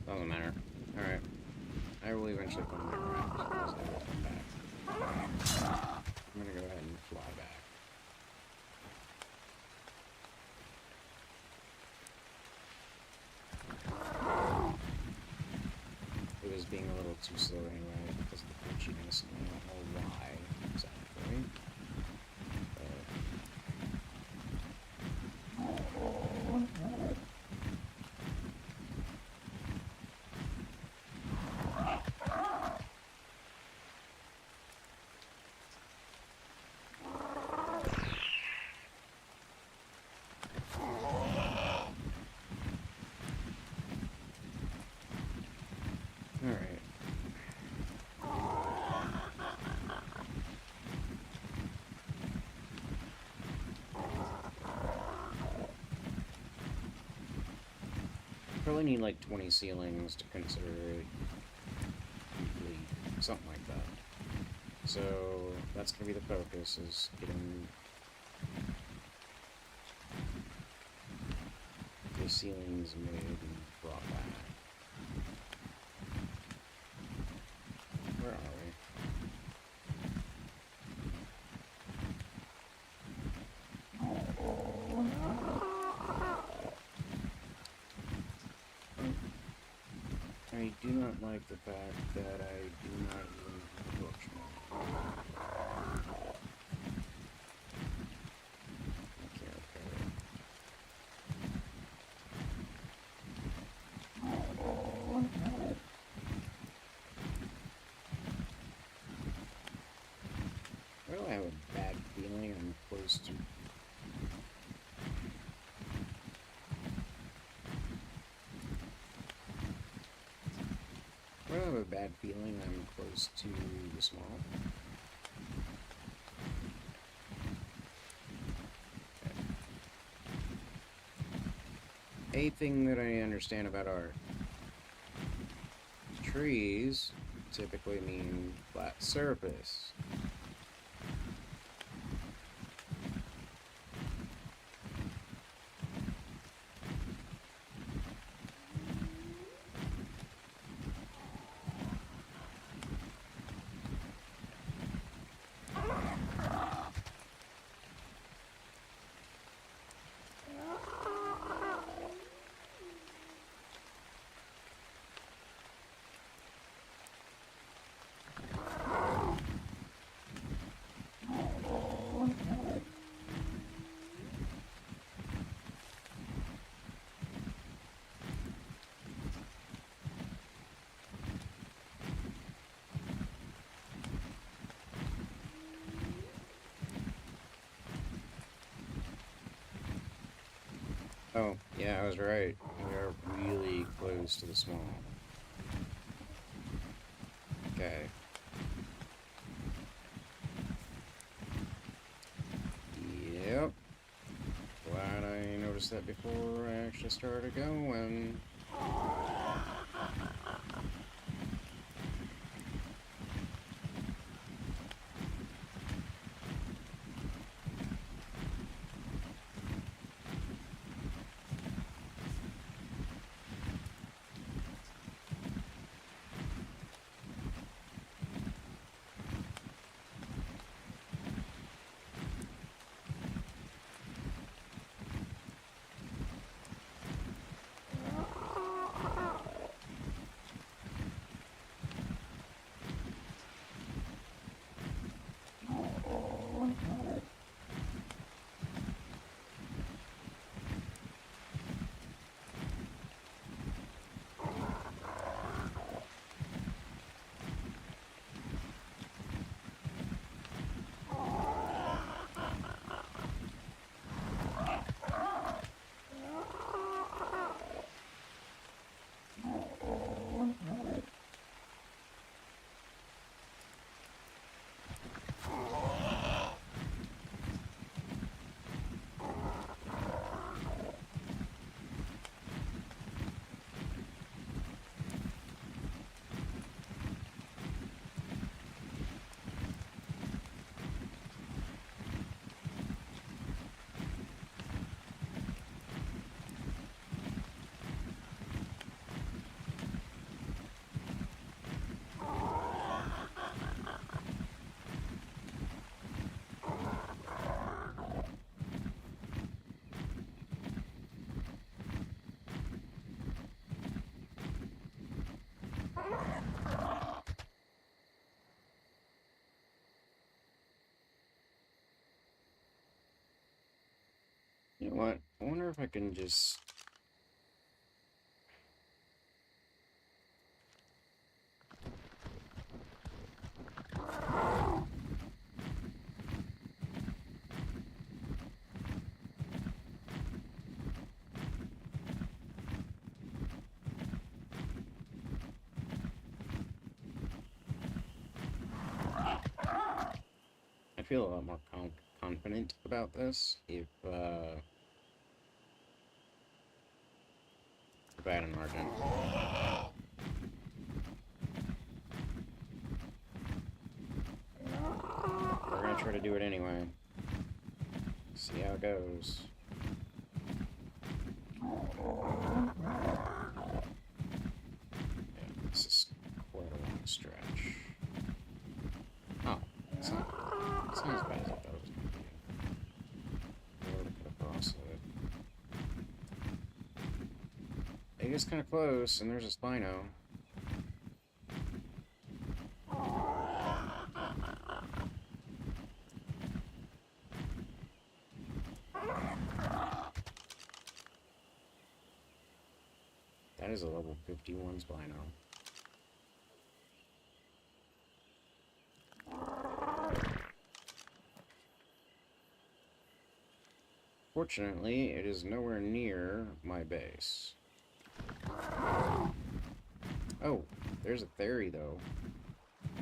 Doesn't matter. Alright. I will eventually come back around because I will come back. I'm gonna go ahead and fly back. It was being a little too slow anyway because of the glitchiness, and I don't know why exactly. Alright. Probably need like 20 ceilings to consider it complete, something like that. So that's gonna be the focus, is getting the ceilings made and brought back. don't like the fact that I do not even have a bookmark. I can't repair it. Well, I have a bad feeling I'm close to... Well, I have a bad feeling I'm close to the small. A thing that I understand about art. Trees typically mean flat surface. Oh, yeah, I was right. We are really close to the small. Okay. Yep. Glad I noticed that before I actually started going. You know what? I wonder if I can just... I feel a lot more confident about this if I had an Argent. We're gonna try to do it anyway. See how it goes. Yeah, this is quite a long stretch. Oh, it's not as bad as I thought it was gonna be. I would have cut across it. It is kind of close, and there's a Spino. That is a level 51 Spino. Fortunately, it is nowhere near my base. Oh, there's a Theory, though. I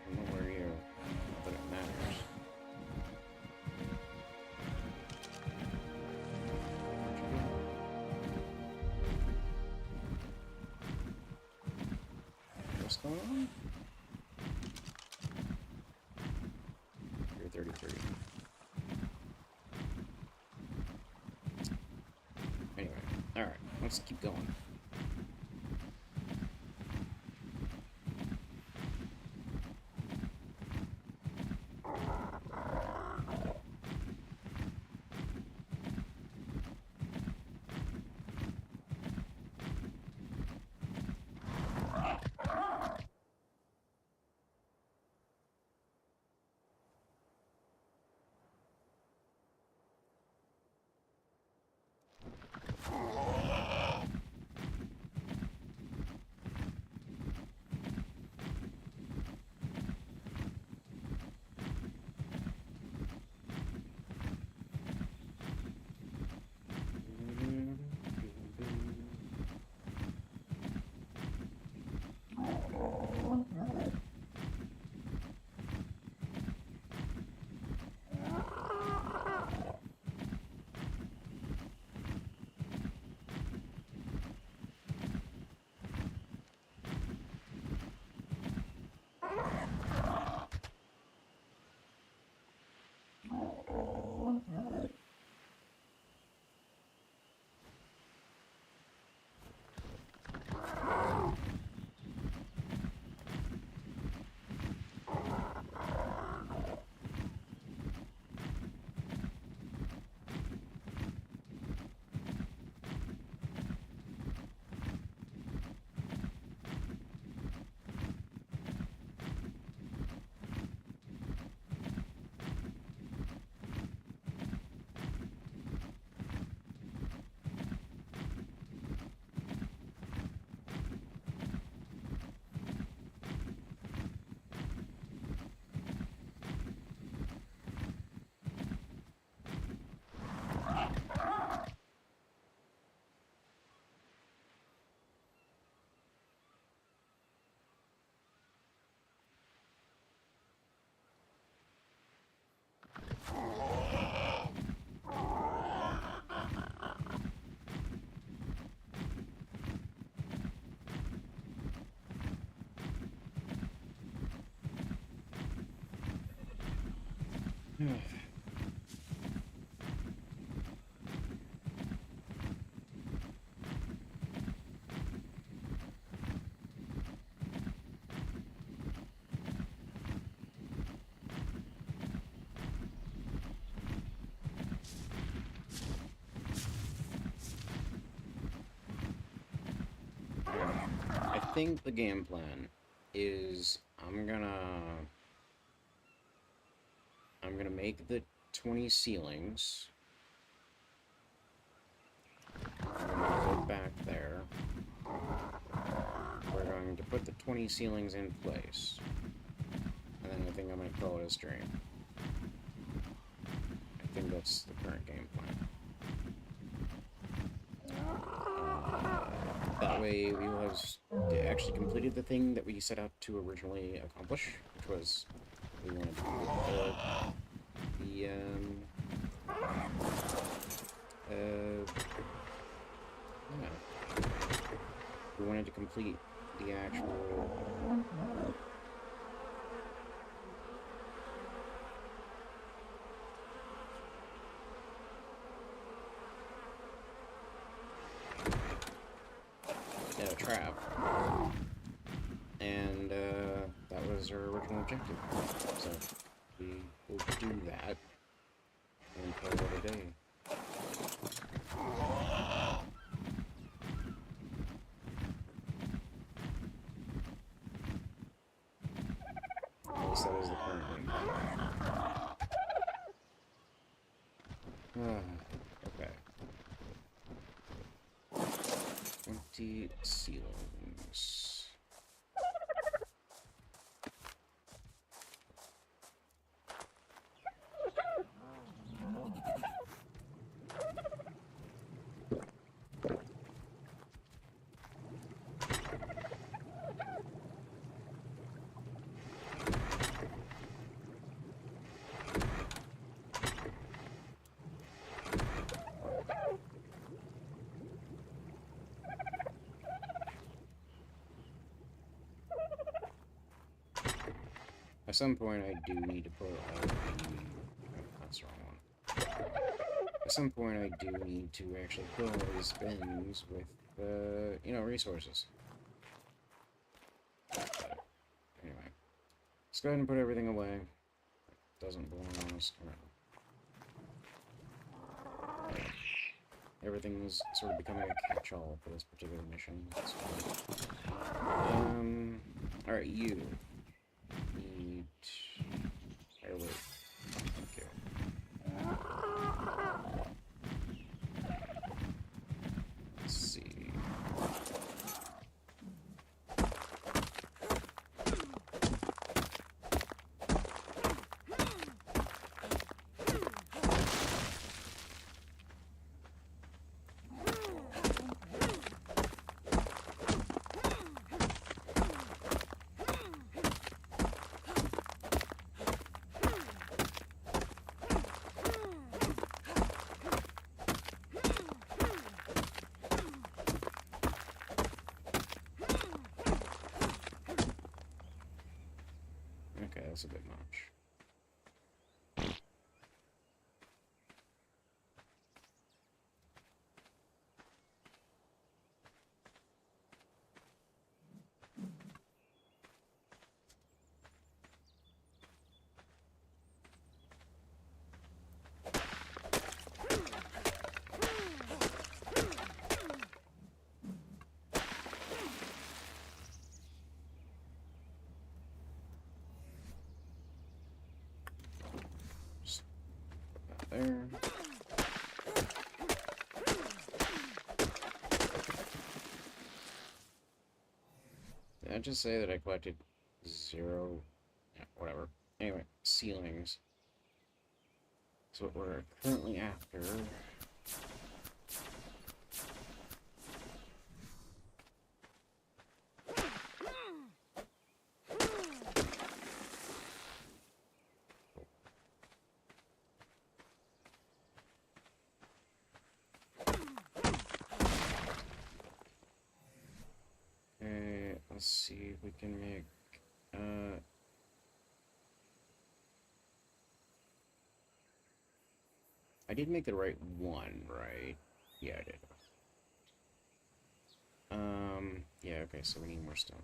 don't know where you... Not that it matters. What's going on? You're 33. Anyway, alright, let's keep going. I think the game plan is I'm gonna make the 20 ceilings. I'm gonna go back there. We're going to put the 20 ceilings in place. And then I think I'm gonna call it a stream. I think that's the current game plan. That way we will have actually completed the thing that we set out to originally accomplish, which was we wanted to complete we wanted to complete the actual trap, and that was our original objective. So we will do that and call it a day. At least that is the current one. Okay. empty ceilings. At some point, I do need to put all the... Oh, that's the wrong one. At some point, I do need to actually fill all these bins with, you know, resources. But anyway, let's go ahead and put everything away. It doesn't belong on us. Everything's sort of becoming a catch-all for this particular mission. Alright, you need... Or wait. Okay. Let's see. Okay, that's a bit much. Just put that there. Did I just say that I collected 0? Yeah, whatever. Anyway, ceilings. That's what we're currently after. Okay, let's see if we can make, I did make the right one, right? Yeah, I did. Yeah, okay, so we need more stone.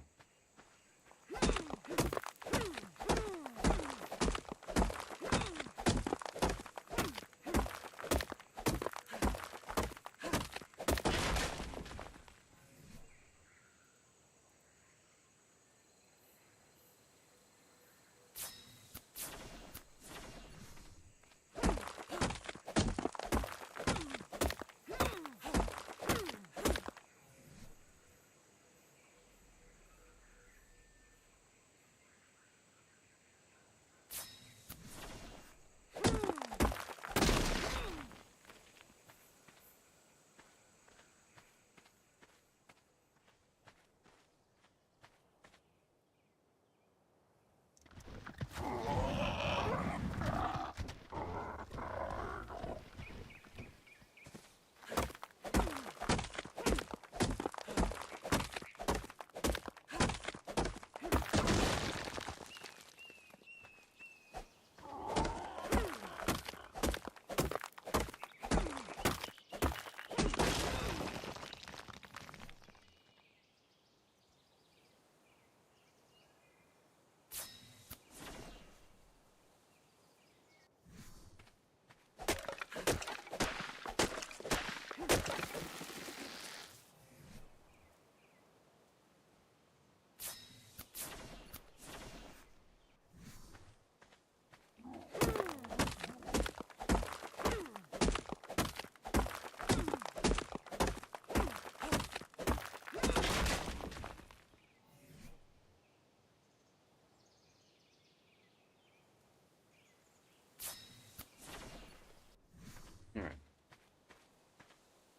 Alright.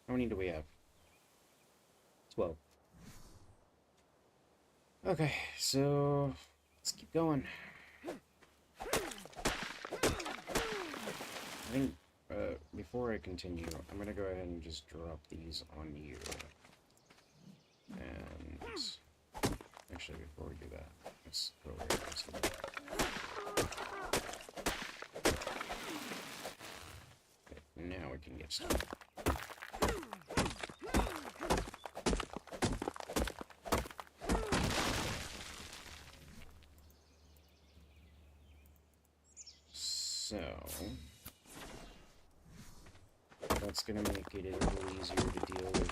How many do we have? 12. Okay, so let's keep going. I think before I continue, I'm gonna go ahead and just drop these on you. And actually, before we do that, let's go over here and see. Okay, now we can get started. So that's gonna make it a little easier to deal with.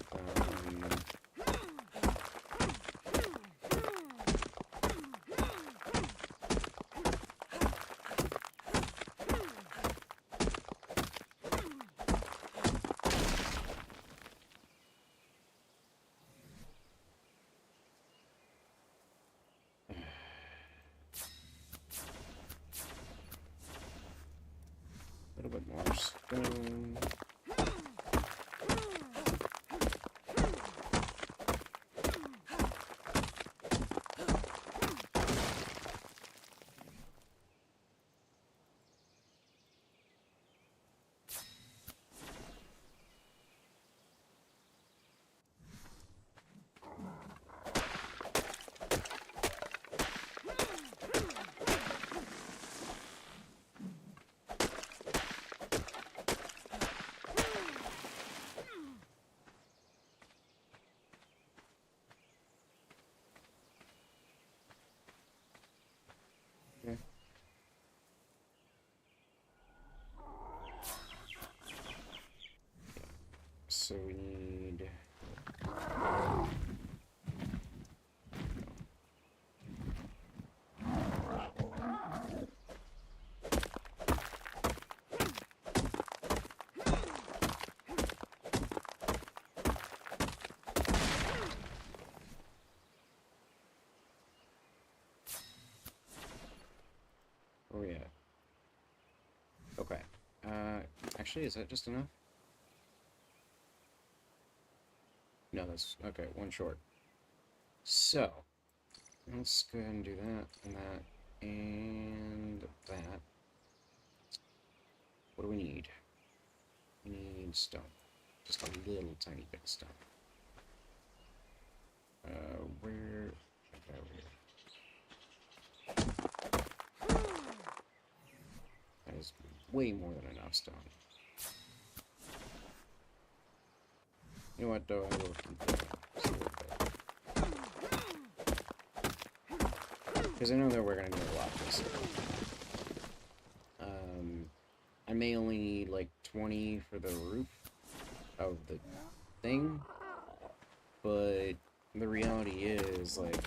A little bit more stone. Okay. So we need. Oh yeah. Okay. Actually, is that just enough? No, that's okay. One short. So let's go ahead and do that and that. What do we need? We need stone. Just a little tiny bit of stone. Where? Okay, over here. That is way more than enough stone. You know what, though? I will keep that. Because I know that we're going to need a lot of this. I may only need like 20 for the roof of the thing, but the reality is, like,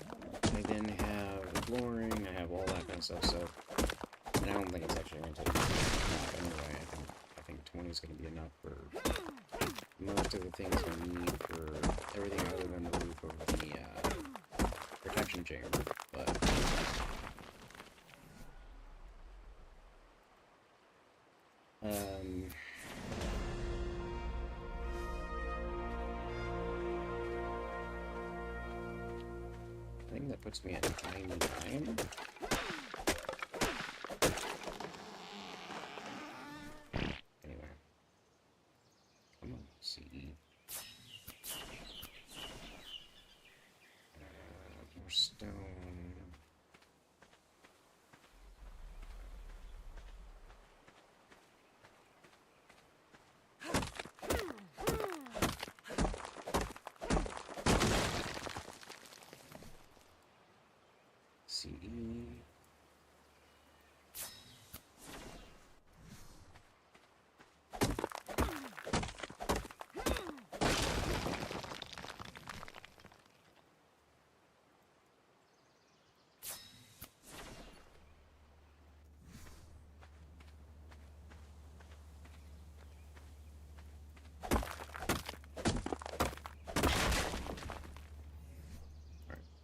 I then have the flooring, I have all that kind of stuff, so, and I don't think it's actually going to take enough anyway. I think 20 is going to be enough for most of the things I need for everything other than the roof of the protection chamber, but I think that puts me at 99. Anyway. Come on, CE. More stone. CE.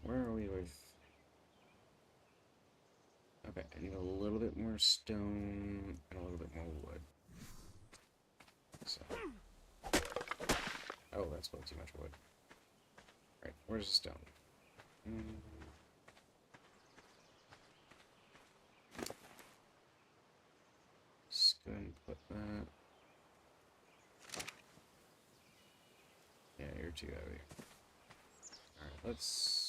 Where are we with... Okay, I need a little bit more stone and a little bit more wood. that's way too much wood. Alright, where's the stone? Just go ahead and put that. Yeah, you're too heavy. Alright, let's...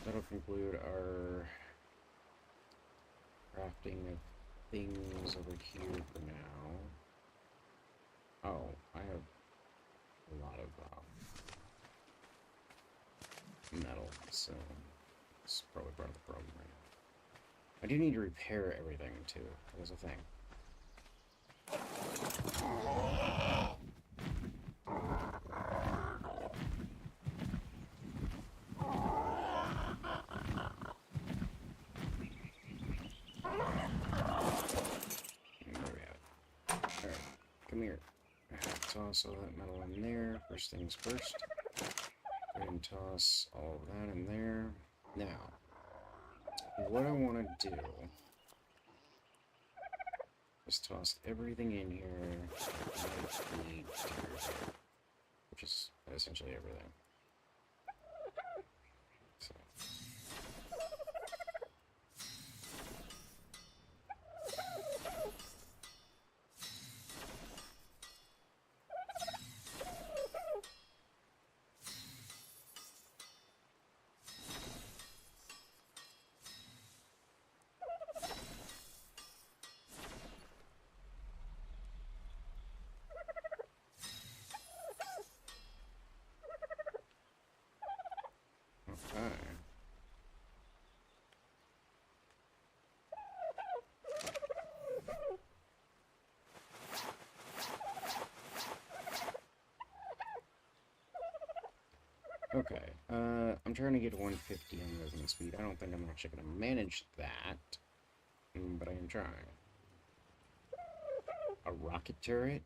That'll conclude our crafting of things over here for now. Oh, I have a lot of metal, so it's probably part of the problem right now. I do need to repair everything too. That was a thing. Come here. Toss all that metal in there. First things first. Go ahead and toss all of that in there. Now, what I want to do is toss everything in here that I need to repair, which is essentially everything. So. Okay, I'm trying to get 150 on movement speed. I don't think I'm actually going to manage that, but I am trying. A rocket turret?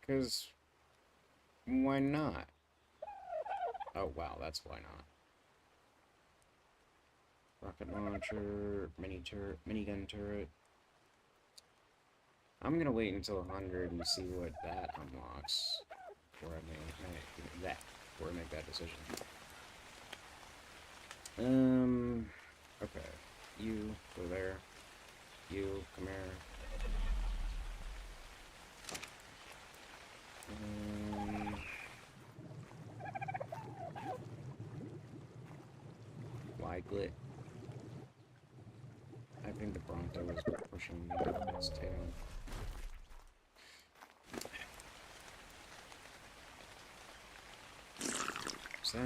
Because, why not? Oh, wow, that's why not. Rocket launcher, minigun turret. I'm gonna wait until 100 and see what that unlocks before I make that decision. Okay. You go there. You come here. Wyglet. I think the Bronto is pushing its tail. What's that?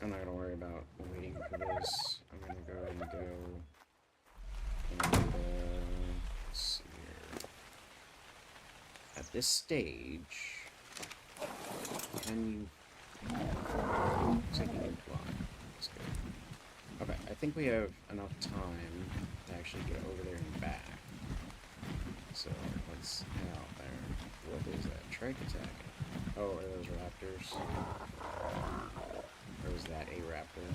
I'm not gonna worry about waiting for this. I'm gonna go ahead and go. And, let's see here. At this stage, can you? Looks like you can fly. That's good. Okay, I think we have enough time to actually get over there and back. So let's head out there. What is that? Trike attack. Oh, are those raptors? Or is that a raptor?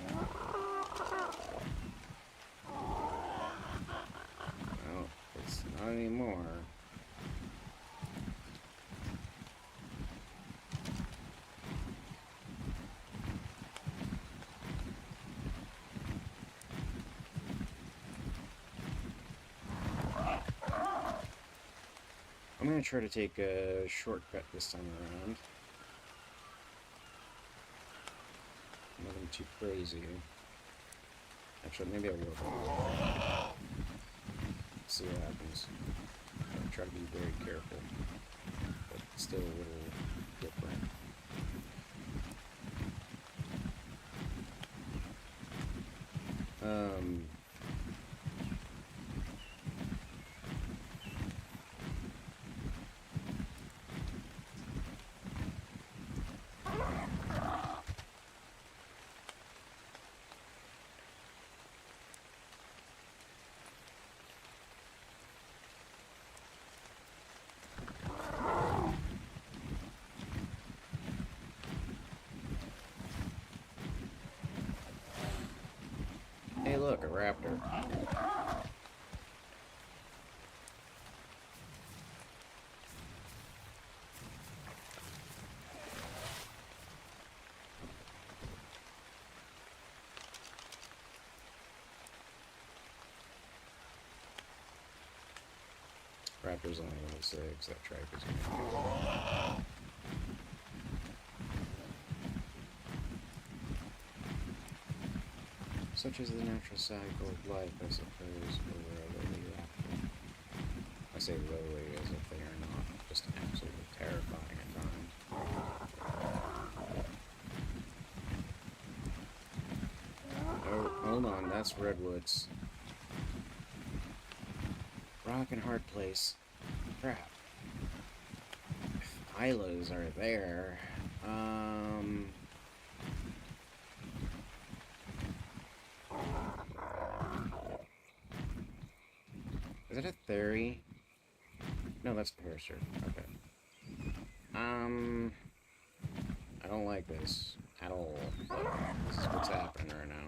Well, it's not anymore. I'm gonna try to take a shortcut this time around. Nothing too crazy. Actually, maybe I will. See what happens. I'll try to be very careful, but still a little different. Um, hey look, a raptor. Raptor's only level 6, that tripe is gonna such as the natural cycle of life, I suppose, for a lowly raptor. I say lowly as if they are not just absolutely terrifying at times. Oh, hold on, that's redwoods. Rock and hard place. Crap. If Islas are there, is it a Theory? No, that's Parasurf. Okay. I don't like this at all, but this is what's happening right now.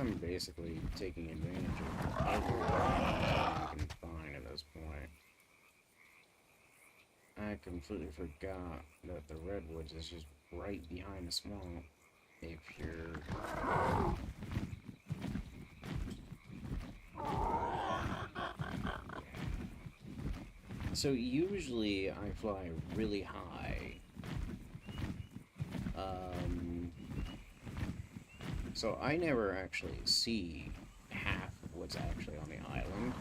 I'm basically taking advantage of every I can find at this point. I completely forgot that the redwoods is just right behind the swamp. If you're... So usually I fly really high. So I never actually see half of what's actually on the island,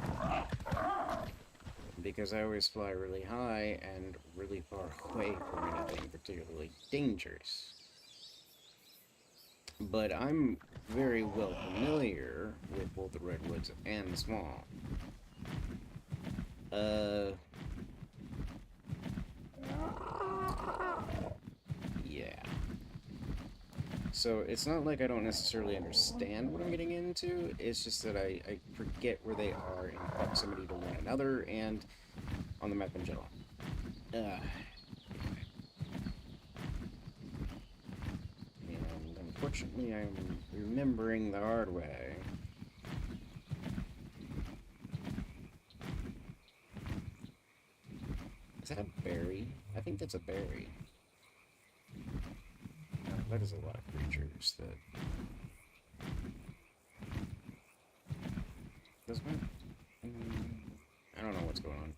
because I always fly really high and really far away from anything particularly dangerous. But I'm very well familiar with both the redwoods and the swamp. Yeah. So it's not like I don't necessarily understand what I'm getting into, it's just that I forget where they are in proximity to one another and on the map in general. And unfortunately, I'm remembering the hard way. Is that a berry? I think that's a berry. That is a lot of creatures that Does my... I don't know what's going on.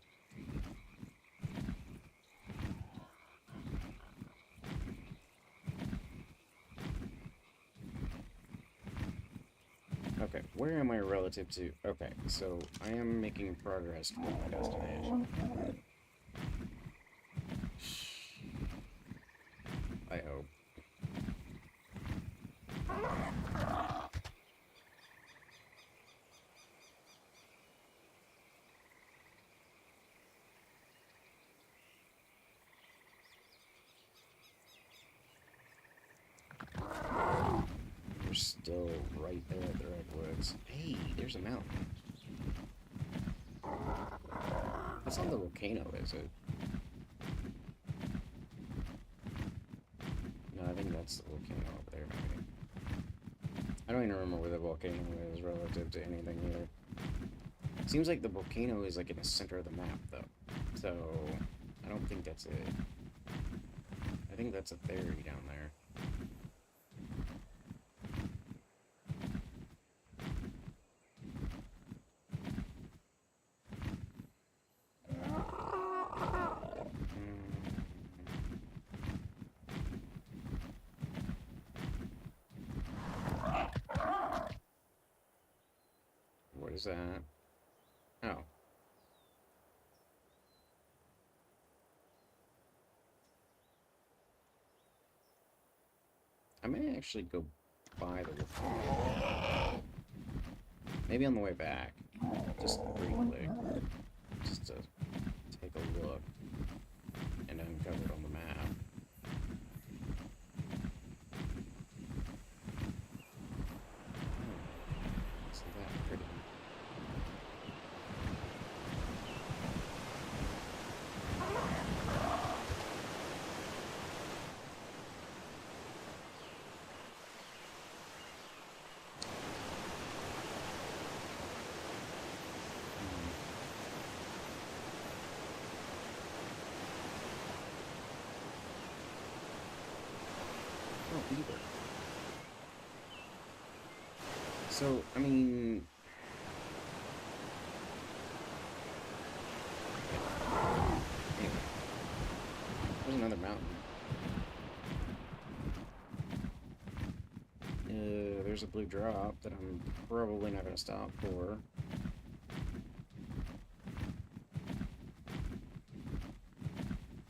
Okay, where am I relative to... Okay, so I am making progress toward my destination. I hope. We're still right there at the redwoods. Hey, there's a mountain. That's not the volcano, is it? No, I think that's the volcano over there, maybe. I don't even remember where the volcano is relative to anything either. Seems like the volcano is like in the center of the map, though. So, I don't think that's it. I think that's a theory down there. What is that? Oh. I may actually go by the volcano. Maybe on the way back. Just briefly. Just to take a look. And uncover it on the map. Isn't that pretty? Oh, beaver. So, I mean... Anyway. There's another mountain. There's a blue drop that I'm probably not going to stop for.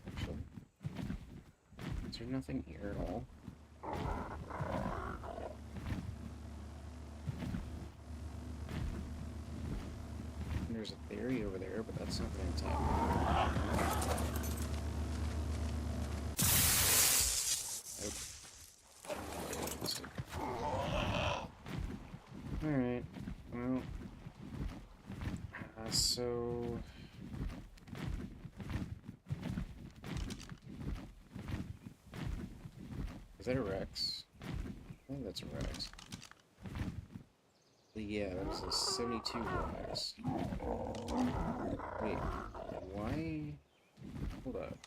Actually, is there nothing here at all? There's a theory over there, but that's not going to attack. Alright, well, so... Is that a Rex? I think that's a Rex. But yeah, that was a 72 Rex. Wait, why? Hold up.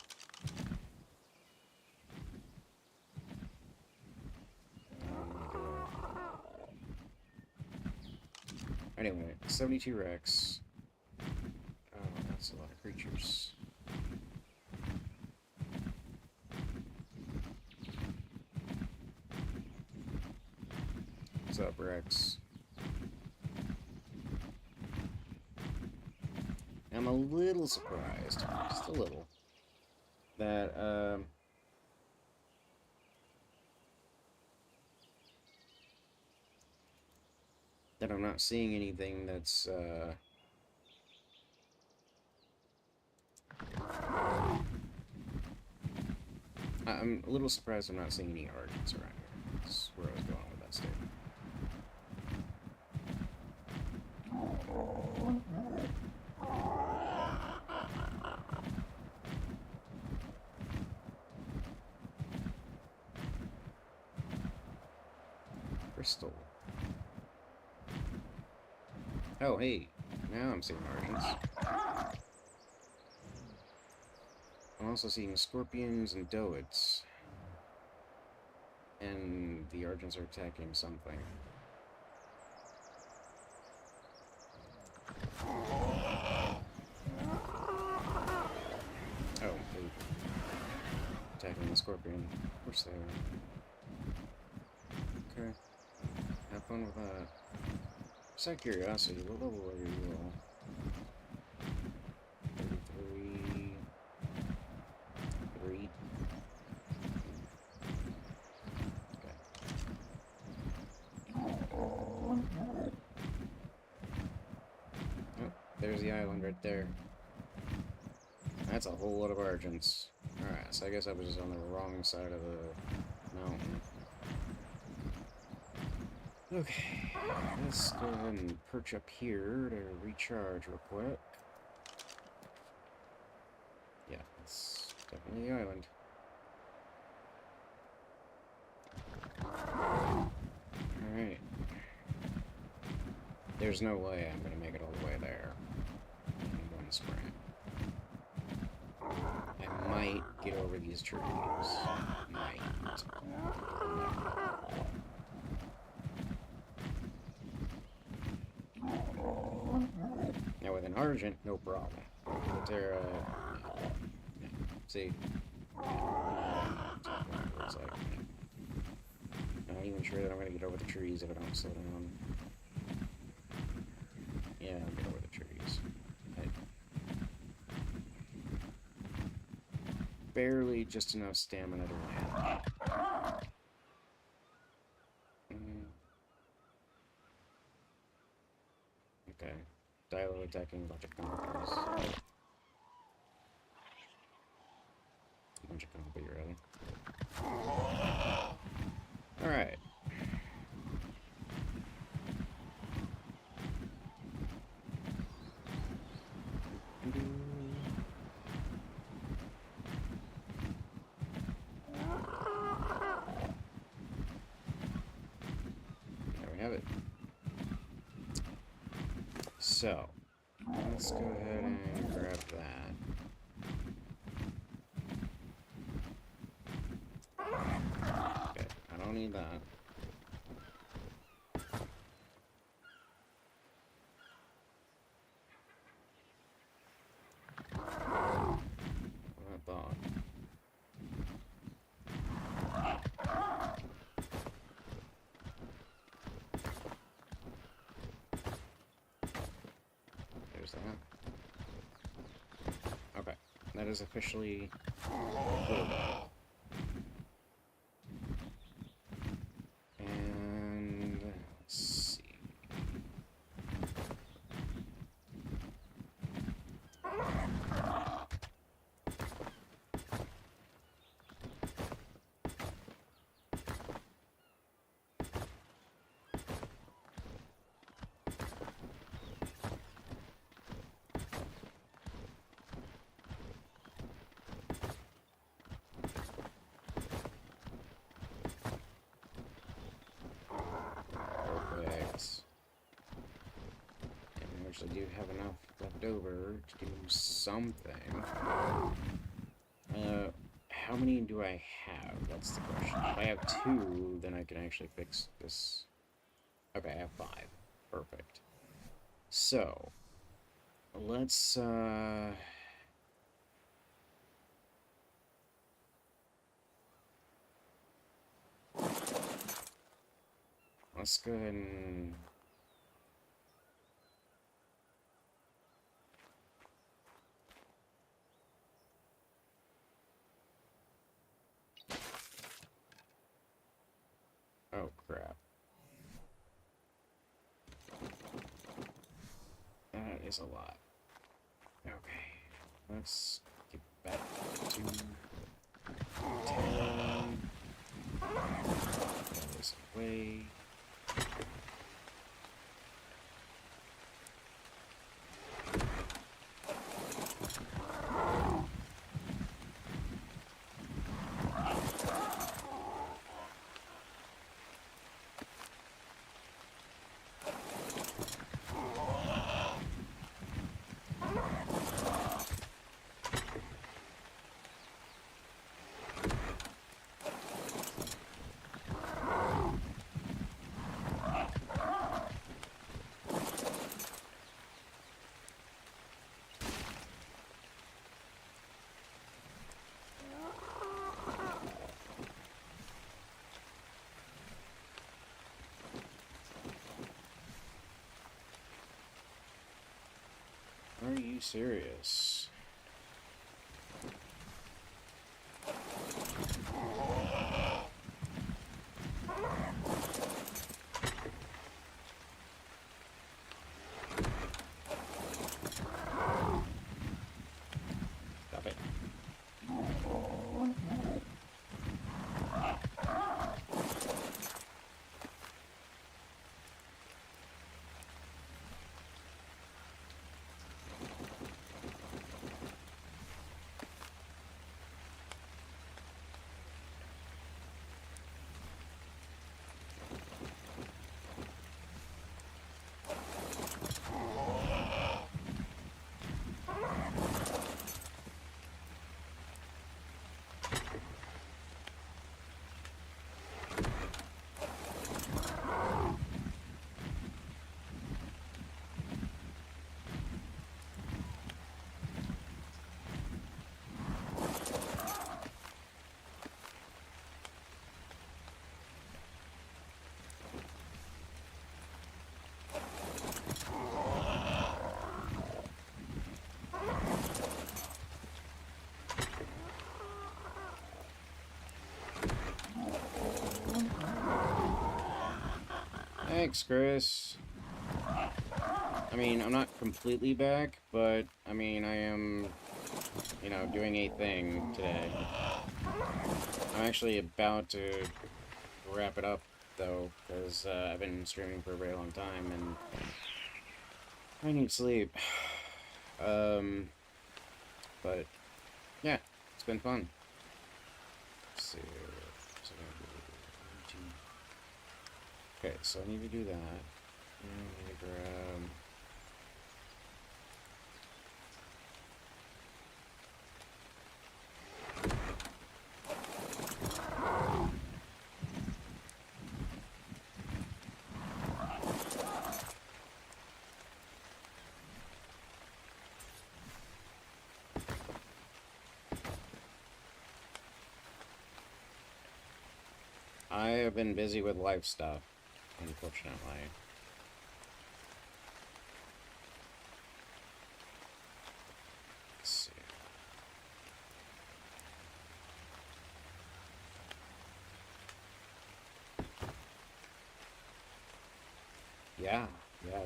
Anyway, 72 Rex. Oh, that's a lot of creatures. What's up, Rex? I'm a little surprised, just a little, that, that I'm not seeing anything that's, I'm a little surprised I'm not seeing any Argents around here. That's where I was going with that statement. Crystal. Oh, hey. Now I'm seeing Argents. I'm also seeing scorpions and doets. And the Argents are attacking something. Oh, poop. Attacking the scorpion. Of course they are. Okay. Have fun with that. Just out of curiosity, what level are you all? 33... 3? Okay. Oh, there's the island right there. That's a whole lot of Argents. Alright, so I guess I was just on the wrong side of the mountain. Okay, let's go ahead and perch up here to recharge real quick. Yeah, it's definitely the island. Alright. There's no way I'm gonna make it all the way there in one sprint. I might get over these trees. Might. Now with an Argent, no problem. But they're, see? Looks like. Not even sure that I'm gonna get over the trees if I don't slow down. Yeah, I'll get over the trees. Barely just enough stamina to land. Okay. Dilo attacking a bunch of combos. A bunch of combo, rather. Alright. There we have it. So, let's go ahead and grab that. Okay, I don't need that. What I thought. There's that. Okay, that is officially cool. And let's see. Perfect. And we actually do have enough left over to do something. How many do I have? That's the question. If I have 2, then I can actually fix this. Okay, I have 5. Perfect. So, let's, let's go ahead and... Oh, crap. That is a lot. Okay, let's get back to 10. Get this away. you serious? Stop it. Thanks, Chris. I mean, I'm not completely back, but, I mean, I am, you know, doing a thing today. I'm actually about to wrap it up, though, because I've been streaming for a very long time, and I need sleep. But, yeah, it's been fun. Let's see. Okay, so I need to do that. I need to grab... I have been busy with life stuff, unfortunately. Let's see. Yeah,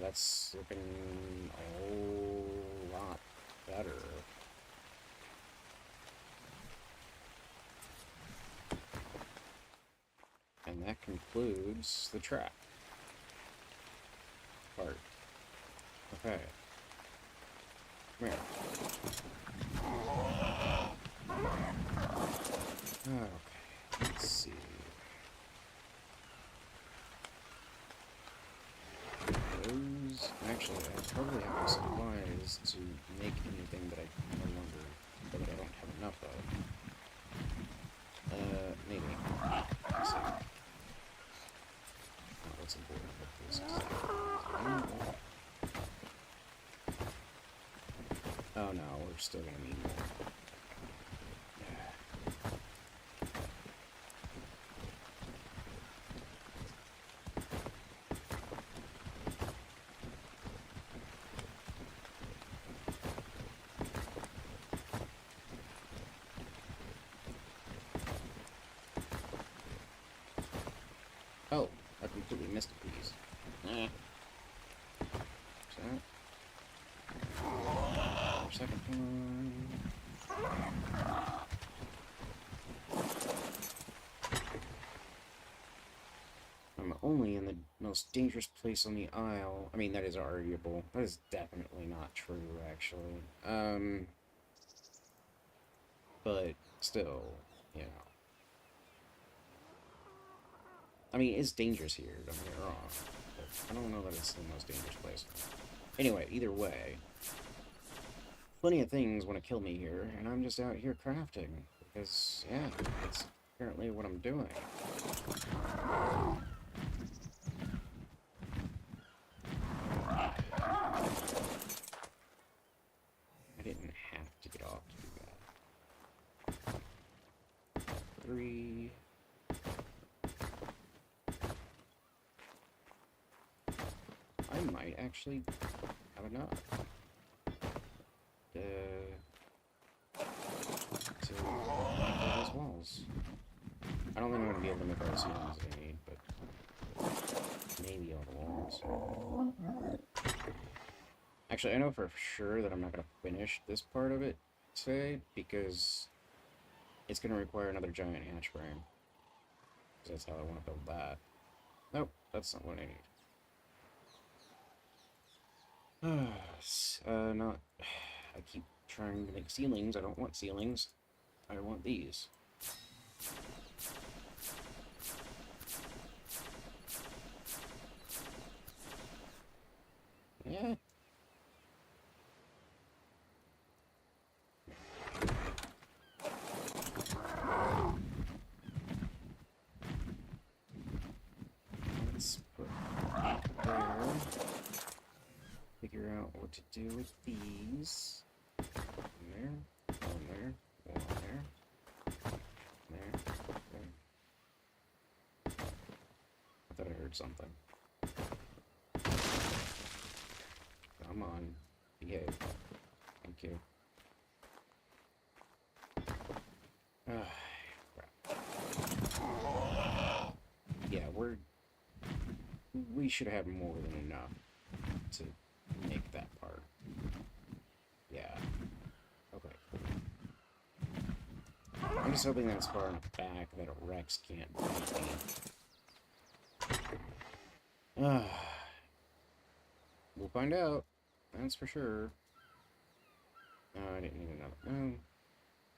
that's looking a whole lot better. And that concludes the trap part. Okay. Come here. Okay, let's see. Those... Actually, I probably have the supplies to make anything that I no longer... that I don't have enough of. Maybe. Let's see. Oh, what's important about this? Oh no, we're still gonna need more. Oh, I completely missed a piece. Second one. I'm only in the most dangerous place on the Isle. I mean, that is arguable. That is definitely not true, actually. But still, you know. I mean, it's dangerous here, don't get me wrong. But I don't know that it's the most dangerous place. Anyway, either way. Plenty of things want to kill me here, and I'm just out here crafting. Because, yeah, that's apparently what I'm doing. I didn't have to get off to do that. 3... I might actually have enough. to make all those walls. I don't think I'm going to be able to make all the ceilings that I need, but maybe all the walls. Actually, I know for sure that I'm not going to finish this part of it today, because it's going to require another giant hatch frame. Because that's how I want to build that. Nope, that's not what I need. Not... I keep trying to make ceilings. I don't want ceilings. I want these. Yeah. Let's put that there. Figure out what to do with these. One there, one there, one there, there, there. I thought I heard something. Come on, behave. Thank you. Crap. Yeah, we should have more than enough to make that part. Yeah. Okay. I'm just hoping that it's far enough back that a Rex can't beat me. We'll find out. That's for sure. No, I didn't need another. No.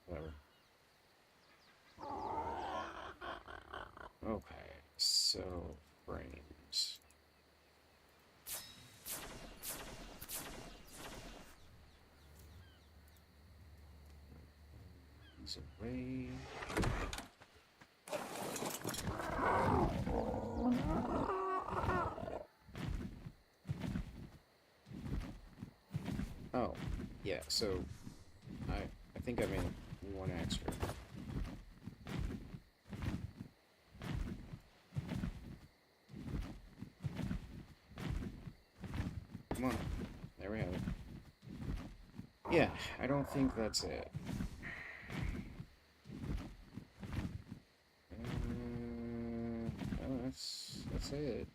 Whatever. Okay, so frames. These away. Oh, yeah, so I think I made one extra. Come on. There we have it. Yeah, I don't think that's it. Oh, that's it.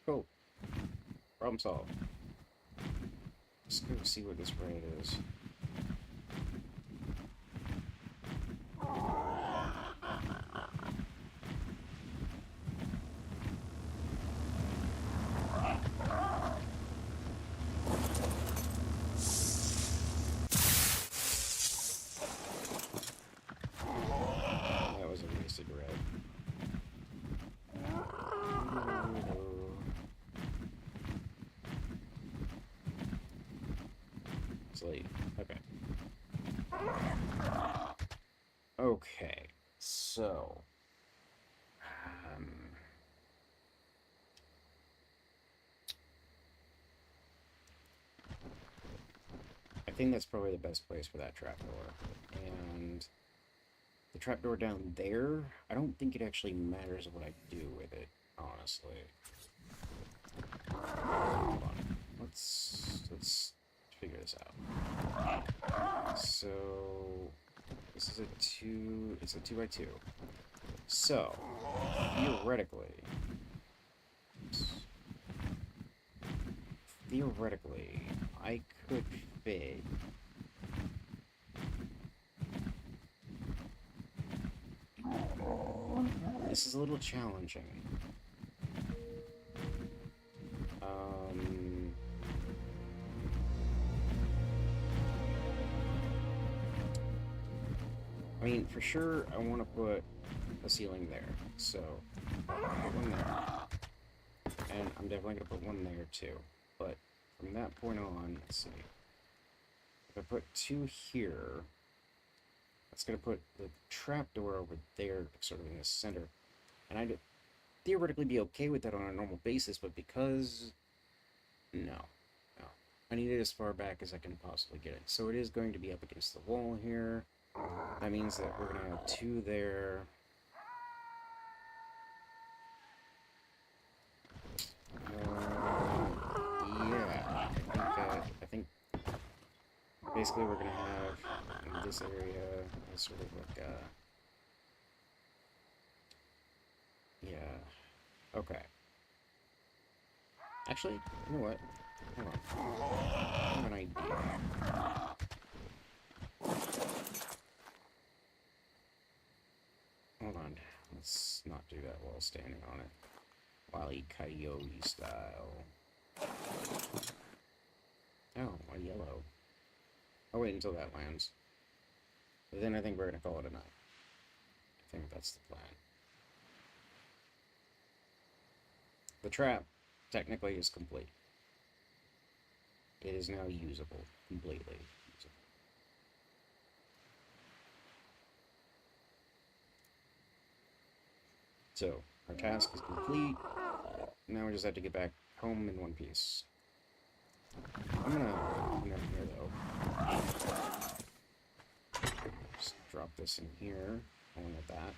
Cool. Problem solved. Let's go see what this raid is. That was a wasted red. It's late. Okay. Okay, so I think that's probably the best place for that trapdoor. And the trapdoor down there, I don't think it actually matters what I do with it, honestly. Hold on. Let's figure this out. So this is it's a 2x2. So theoretically, I could fit this is a little challenging. I mean, for sure, I want to put a ceiling there, so I'll put one there. And I'm definitely going to put one there, too. But from that point on, let's see. If I put two here, that's going to put the trapdoor over there, sort of in the center. And I'd theoretically be okay with that on a normal basis, but because... No. I need it as far back as I can possibly get it. So it is going to be up against the wall here. That means that we're going to have two there. Yeah, I think basically we're gonna have in this area as sort of like a... Yeah. Okay. Actually, you know what? Hold on. I have an idea. Hold on. Let's not do that while standing on it. Wile E. Coyote style. Oh, a yellow. I'll wait until that lands. But then I think we're gonna call it a night. I think that's the plan. The trap, technically, is complete. It is now usable. Completely usable. So, our task is complete. Now we just have to get back home in one piece. I'm gonna come down here, though. Just drop this in here, along with that.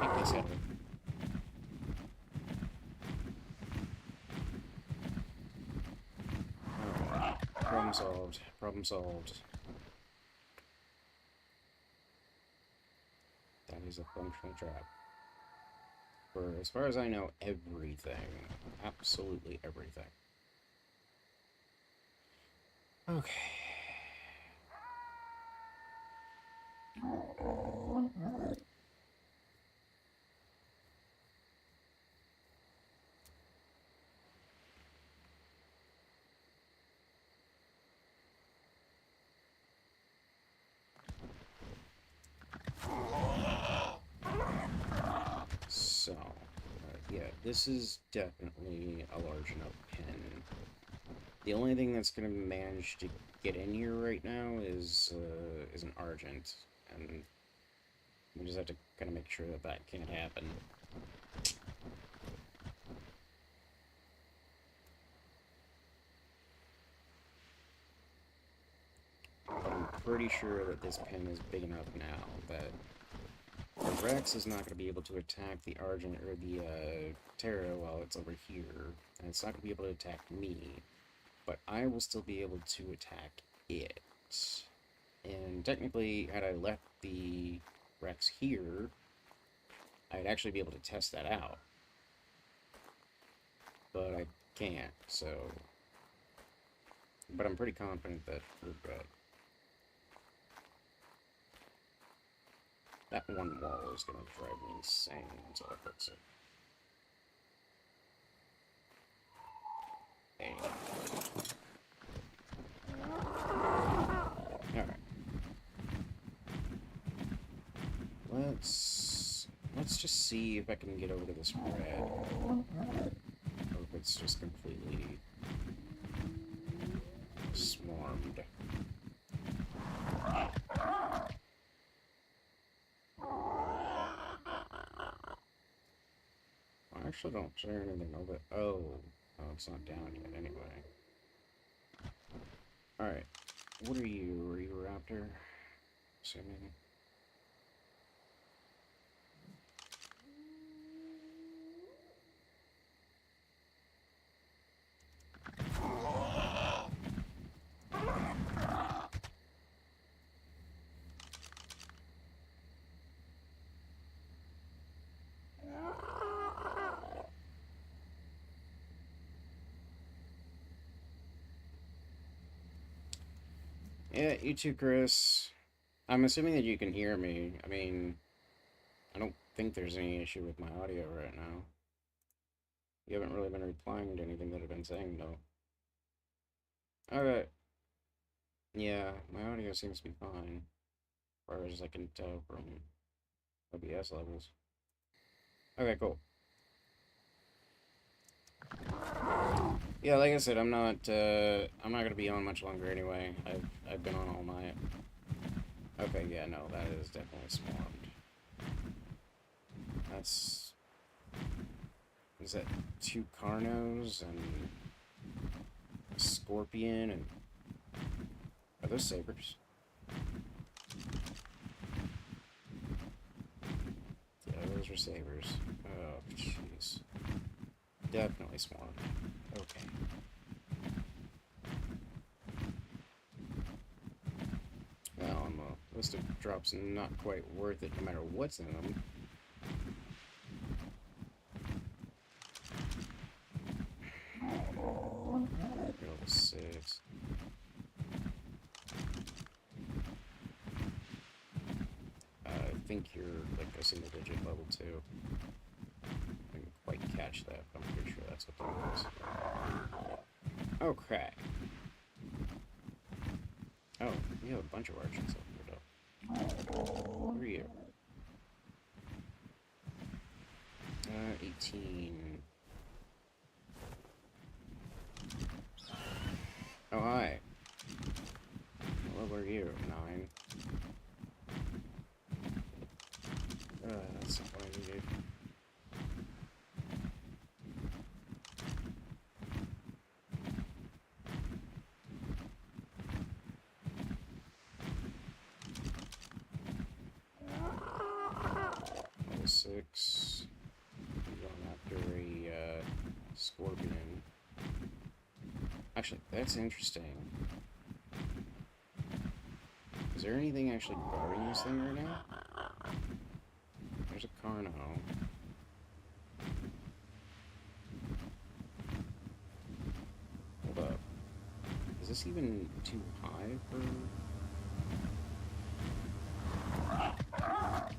Take this out of it. Alright. Problem solved. Problem solved. That is a functional trap. For, as far as I know, everything. Absolutely everything. Okay. So, yeah, this is definitely a large enough pin. The only thing that's going to manage to get in here right now is an Argent, and we just have to kind of make sure that that can't happen. But I'm pretty sure that this pin is big enough now that the Rex is not going to be able to attack the Argent or the Terra while it's over here, and it's not going to be able to attack me, but I will still be able to attack it. And technically, had I left the Rex here, I'd actually be able to test that out. But I can't, so... But I'm pretty confident that we're good. That one wall is going to drive me insane until I fix it. Alright. Let's just see if I can get over to this red. Or if it's just completely swarmed. I actually don't share anything over. Oh, it's not down yet anyway. Alright. What are you? Are you a raptor? Assuming. Yeah, you too, Chris. I'm assuming that you can hear me. I mean, I don't think there's any issue with my audio right now. You haven't really been replying to anything that I've been saying, though. Alright. Yeah, my audio seems to be fine. As far as I can tell from OBS levels. Okay, cool. Yeah, like I said, I'm not gonna be on much longer anyway. I've been on all night. Okay, yeah, no, that is definitely swarmed. That's... Is that 2 Carnos and scorpion and... Are those sabers? Yeah, those are sabers. Oh, jeez. Definitely swarm. Okay. Well, on the list of drops, not quite worth it no matter what's in them. Level 6. I think you're like a single digit level 2. I didn't quite catch that, but I'm pretty sure that's what that was. Oh, crap. Oh, we have a bunch of archers up here, though. Who are you? 18. Oh, hi. What level are you? 9. That's not what I needed. Level 6. I'm going after a scorpion. Actually, that's interesting. Is there anything actually guarding this thing right now? There's a Carno. Hold up. Is this even too high for...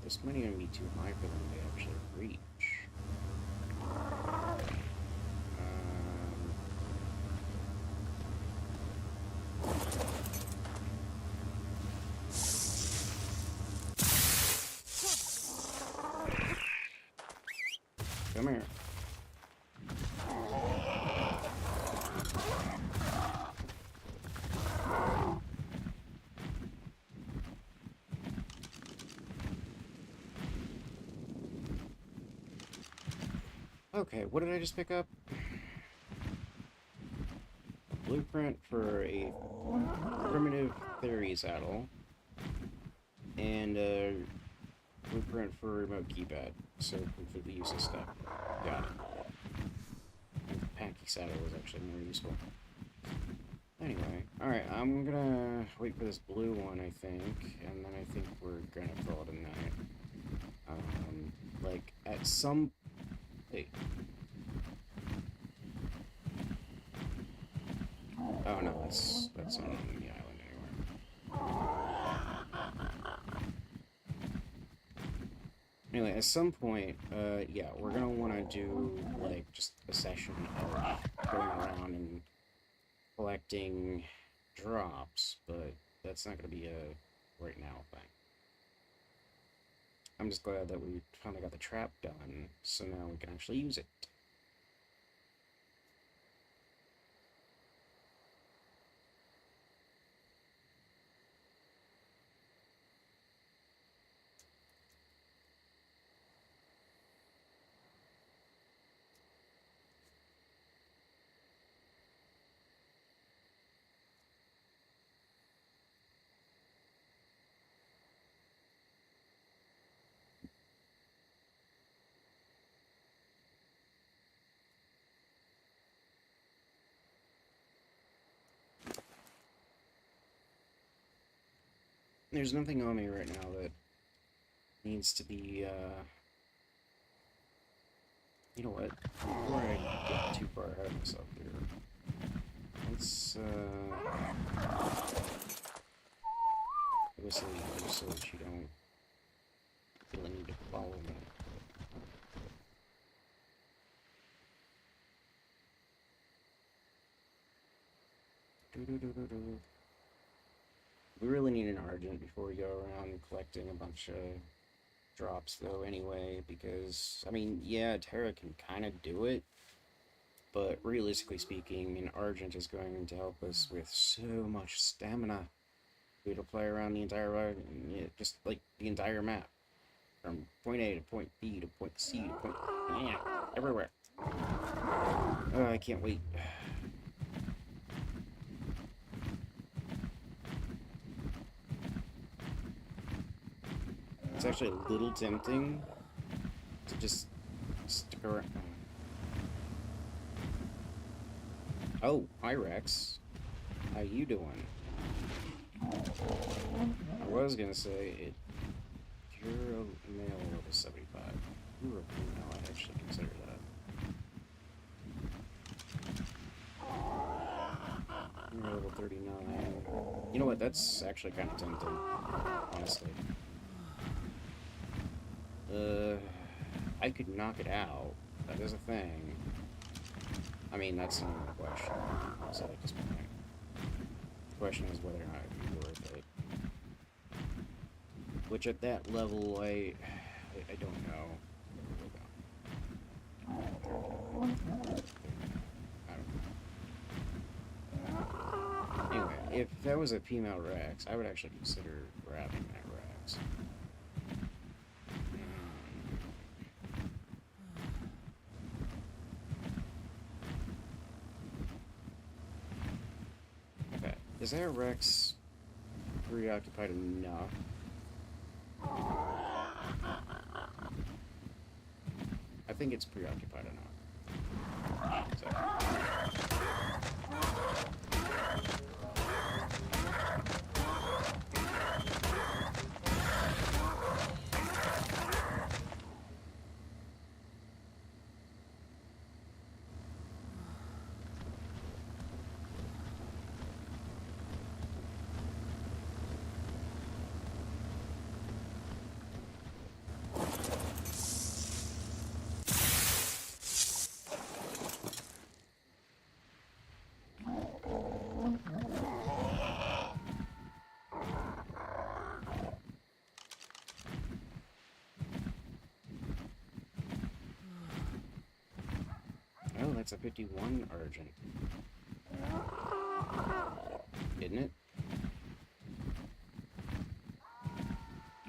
This might even be too high for them to actually reach. Come here. Okay, what did I just pick up? A blueprint for a primitive theory saddle. And a blueprint for remote keypad. So completely useless stuff. Got it. The packy saddle was actually more useful. Anyway, alright, I'm gonna wait for this blue one, I think, and then I think we're gonna call it a night. Like, at some... Wait. Oh no, that's not on the island anymore. Anyway, at some point, yeah, we're gonna want to do, like, just a session of going around and collecting drops, but that's not gonna be a right now thing. I'm just glad that we finally got the trap done, so now we can actually use it. There's nothing on me right now that needs to be, you know what? Before I get too far ahead of myself here, let's, whistle you so that you don't feel the need to follow me. Doo-doo-doo-doo-doo. We really need an Argent before we go around collecting a bunch of drops, though, anyway, because, I mean, yeah, Terra can kind of do it, but realistically speaking, an Argent is going to help us with so much stamina. We to play around the entire, yeah, just like the entire map, from point A to point B to point C to point, yeah, everywhere. Oh, I can't wait. actually a little tempting to just stick around. Oh, hi Rex. How you doing? I was gonna say it. You're a male level 75. You're a female. I actually consider that. You're level 39. You know what? That's actually kind of tempting, honestly. I could knock it out. That is a thing. I mean, that's not even the question. So at this point, the question is whether or not it'd be worth it. Which at that level, I don't know. I don't know. Anyway, if that was a female Rex, I would actually consider grabbing that Rex. Okay, is that Rex preoccupied enough? I think it's preoccupied enough. So. Oh, that's a 51 Argent. Isn't it?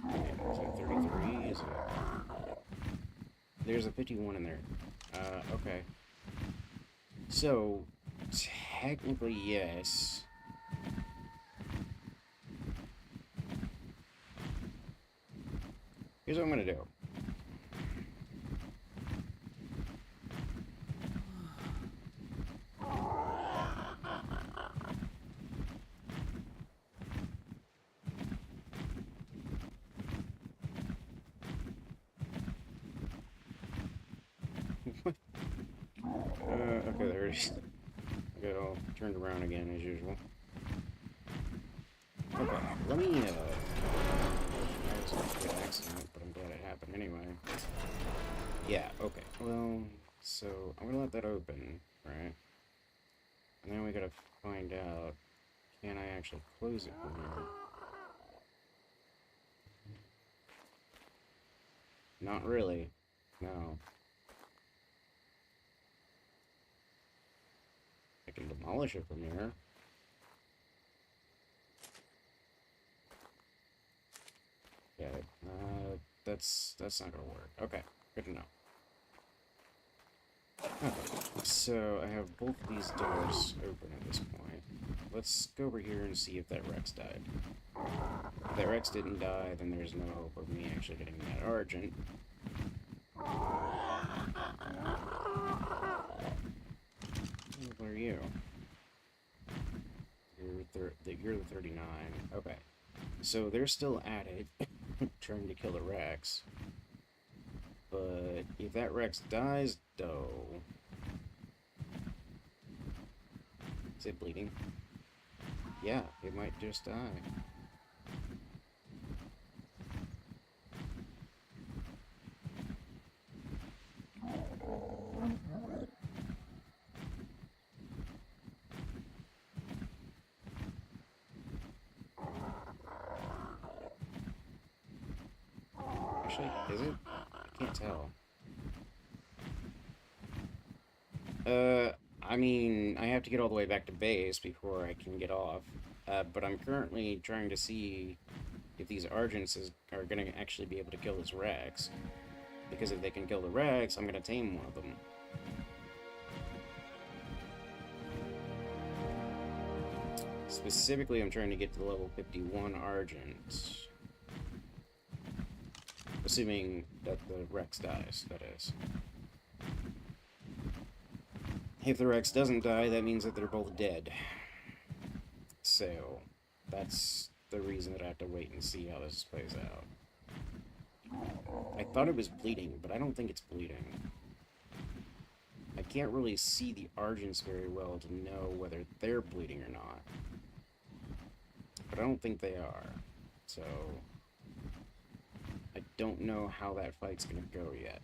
Okay, is it 33? Is it? There's a 51 in there. Okay. So, technically, yes. Here's what I'm gonna do. Okay, there it is. Okay, all turned around again as usual. Okay, let me, that was a good accident, but I'm glad it happened anyway. Yeah, okay, well, so I'm gonna let that open, right? And then we gotta find out, can I actually close it from here? Not really, no. I can demolish it from here. Yeah, that's not gonna work. Okay, good to know. Okay, so I have both of these doors open at this point. Let's go over here and see if that Rex died. If that Rex didn't die, then there's no hope of me actually getting that Argent. What are you? You're the 39. Okay. So they're still at it, trying to kill the Rex. But if that Rex dies, though... Is it bleeding? Yeah, it might just die. Actually, is it? I can't tell. I mean, I have to get all the way back to base before I can get off. But I'm currently trying to see if these Argents are going to actually be able to kill this Rex. Because if they can kill the Rex, I'm going to tame one of them. Specifically, I'm trying to get to the level 51 Argent. Assuming that the Rex dies, that is. If the Rex doesn't die, that means that they're both dead. So, that's the reason that I have to wait and see how this plays out. I thought it was bleeding, but I don't think it's bleeding. I can't really see the Argents very well to know whether they're bleeding or not. But I don't think they are. So, I don't know how that fight's gonna go yet.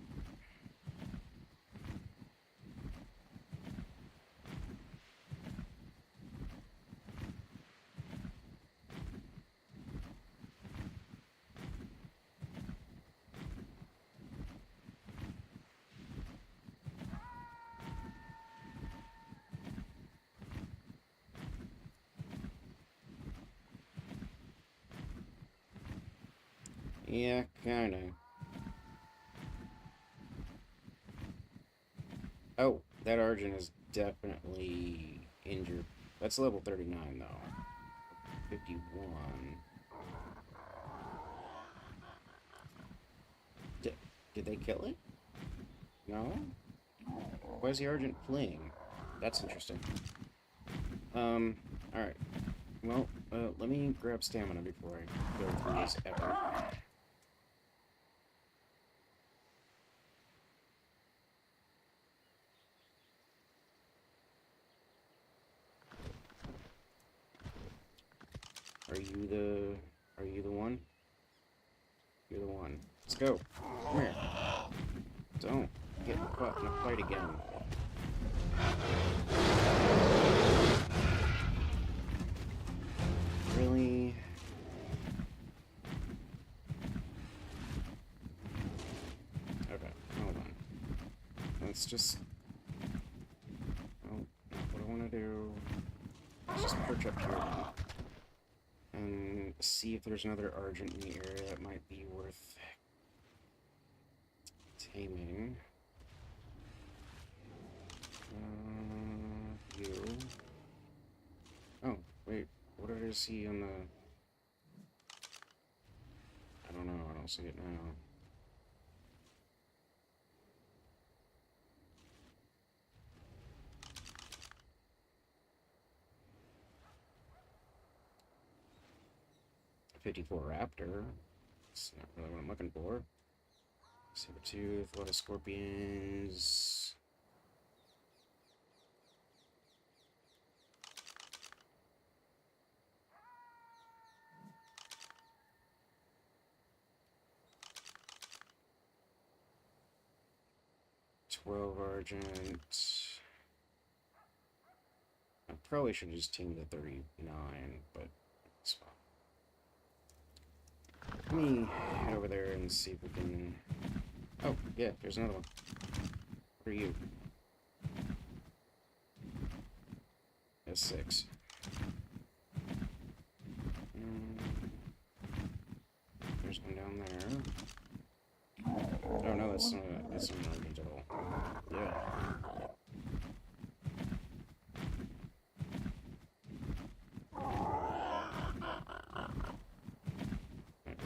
Yeah, kinda. Oh, that Argent is definitely injured. That's level 39, though. 51. Did they kill it? No? Why is the Argent fleeing? That's interesting. Alright. Well, let me grab stamina before I go through this effort. Are you the one? You're the one. Let's go. Come here. Don't get caught in a fight again. Really? Okay, hold on. Let's just... Oh, not what I want to do. Let's just perch up here and see if there's another Argent in the area that might be worth taming. You. Oh, wait. What did I see on the... I don't know. I don't see it now. '54 Raptor. That's not really what I'm looking for. Sabertooth, a lot of scorpions. $12 Argent. I probably should have just teamed the 39, but it's fine. Let me head over there and see if we can... Oh, yeah, there's another one. What are you? S6. There's one down there. Oh no, that's not an Argent at all. Yeah.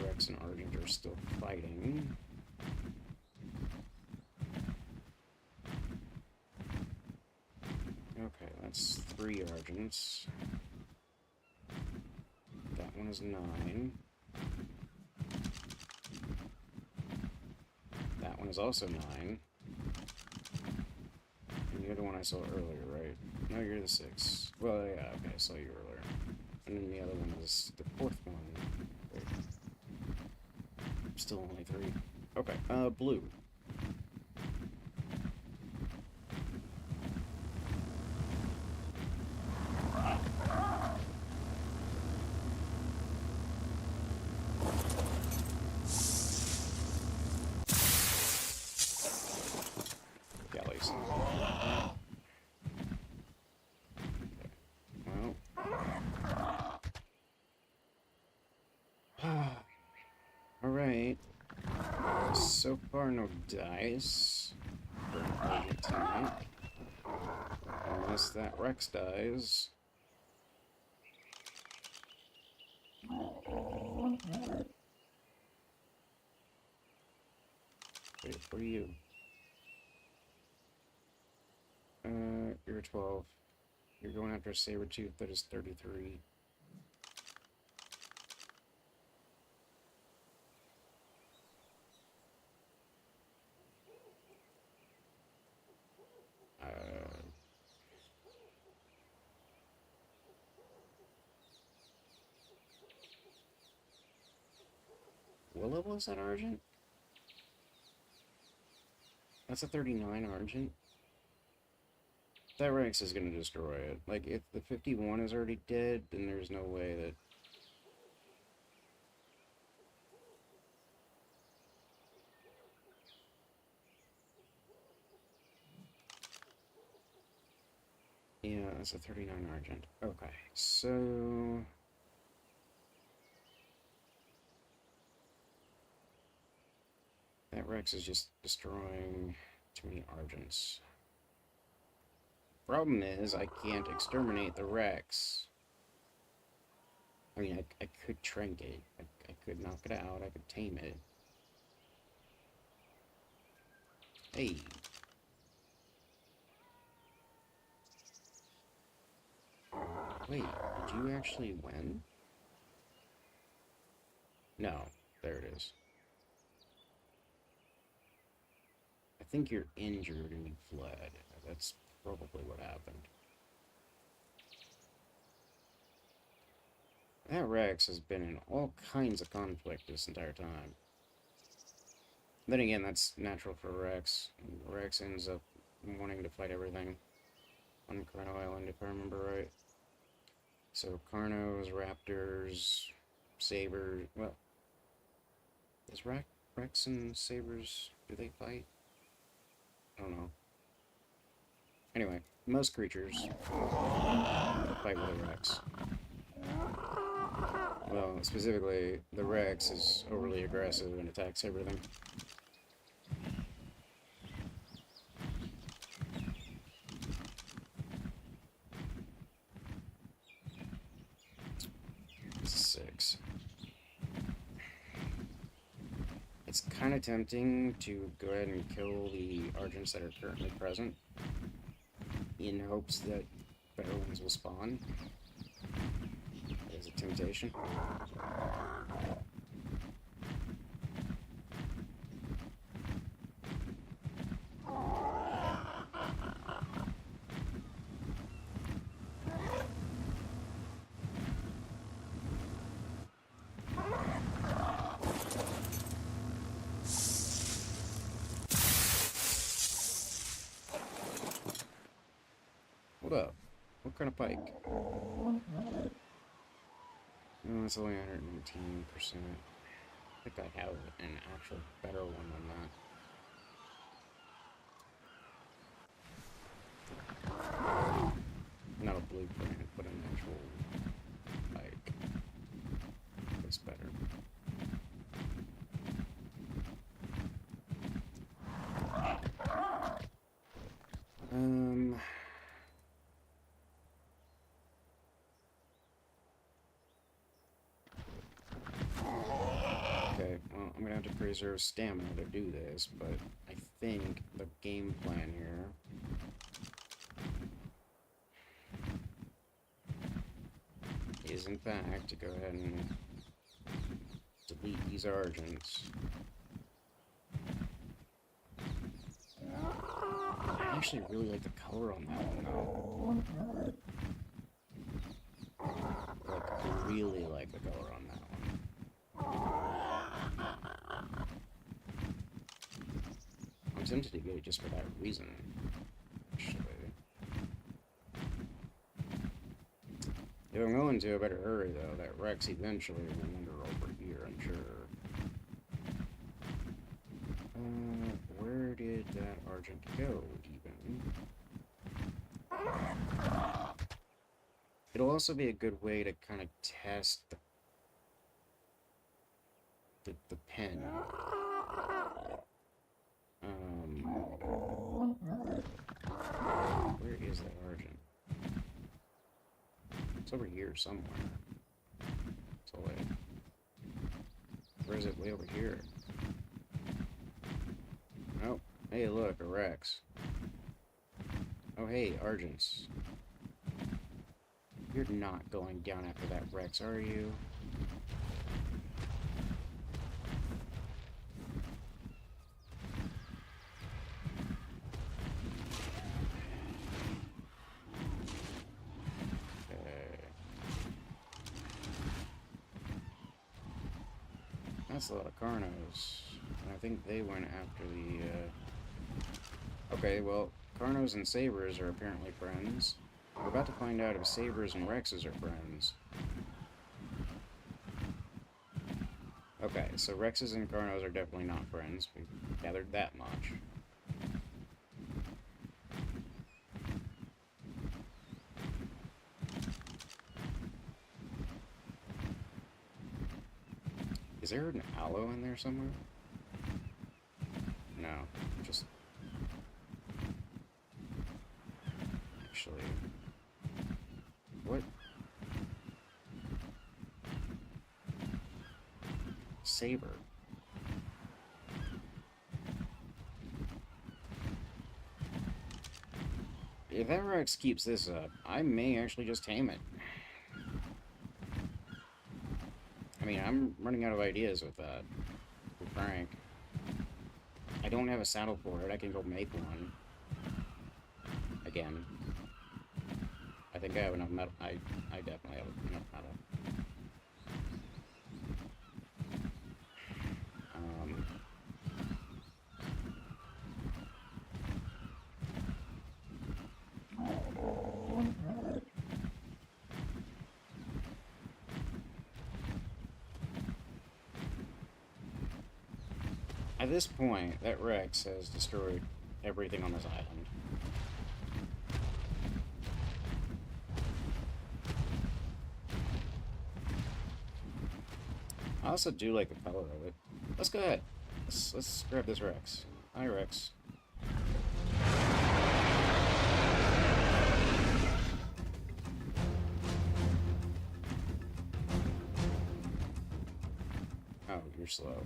Rex and Argent are still fighting. Okay, that's 3 Argents. That one is 9. That one is also 9. And the other one I saw earlier, right? No, you're the 6. Well, yeah, okay, I saw you earlier. And then the other one is the 4th one. Wait. Still only 3. Okay, blue. Galleys. Well. Alright. So far, no dice for an Argent tonight. Unless that Rex dies. Wait, what are you? You're a 12. You're going after a saber-tooth that is 33. What level is that Argent? That's a 39 Argent. That Rex is gonna destroy it. Like, if the 51 is already dead, then there's no way that... Yeah, that's a 39 Argent. Okay, so... That Rex is just destroying too many Argents. Problem is, I can't exterminate the Rex. I mean, I could trank it. I could knock it out. I could tame it. Hey. Wait, did you actually win? No. There it is. I think you're injured and you fled. That's probably what happened. That Rex has been in all kinds of conflict this entire time. Then again, that's natural for Rex. Rex ends up wanting to fight everything on Carno Island, if I remember right. So Carnos, Raptors, Sabers... Well, is Rex and Sabers... do they fight? I don't know. Anyway, most creatures fight with a Rex. Well, specifically, the Rex is overly aggressive and attacks everything. This is 6. It's kind of tempting to go ahead and kill the Argents that are currently present, in hopes that better ones will spawn. That is a temptation. Hold up. What kind of pike? No, it's only 119%. I think I have an actual better one than that. Not a blueprint, but an actual pike. It's better. Okay, well, I'm gonna have to preserve stamina to do this, but I think the game plan here is, in fact, to go ahead and delete these Argents. I actually really like the color on that one, though. Like, I really like the color on that one. I'm tempted to get it just for that reason, actually. If I'm going to, I better hurry, though. That Rex eventually will wander over here, I'm sure. Where did that Argent go, even? It'll also be a good way to kind of test the pen. Where is that Argent? It's over here somewhere. So wait. Where is it? Way over here. Hey, look, a Rex. Oh, hey, Argents. You're not going down after that Rex, are you? That's a lot of Carnos. And I think they went after the, Okay, well, Carnos and Sabers are apparently friends. We're about to find out if Sabers and Rexes are friends. Okay, so Rexes and Carnos are definitely not friends. We've gathered that much. Is there an aloe in there somewhere? No, just... Actually... What? Saber. If that Rex keeps this up, I may actually just tame it. I mean, I'm running out of ideas with that. To be frank. I don't have a saddle for it. I can go make one. Again. I think I have enough metal. I definitely have enough metal. At this point, that Rex has destroyed everything on this island. I also do like the color of it. Let's go ahead. Let's grab this Rex. Hi, Rex. Oh, you're slow.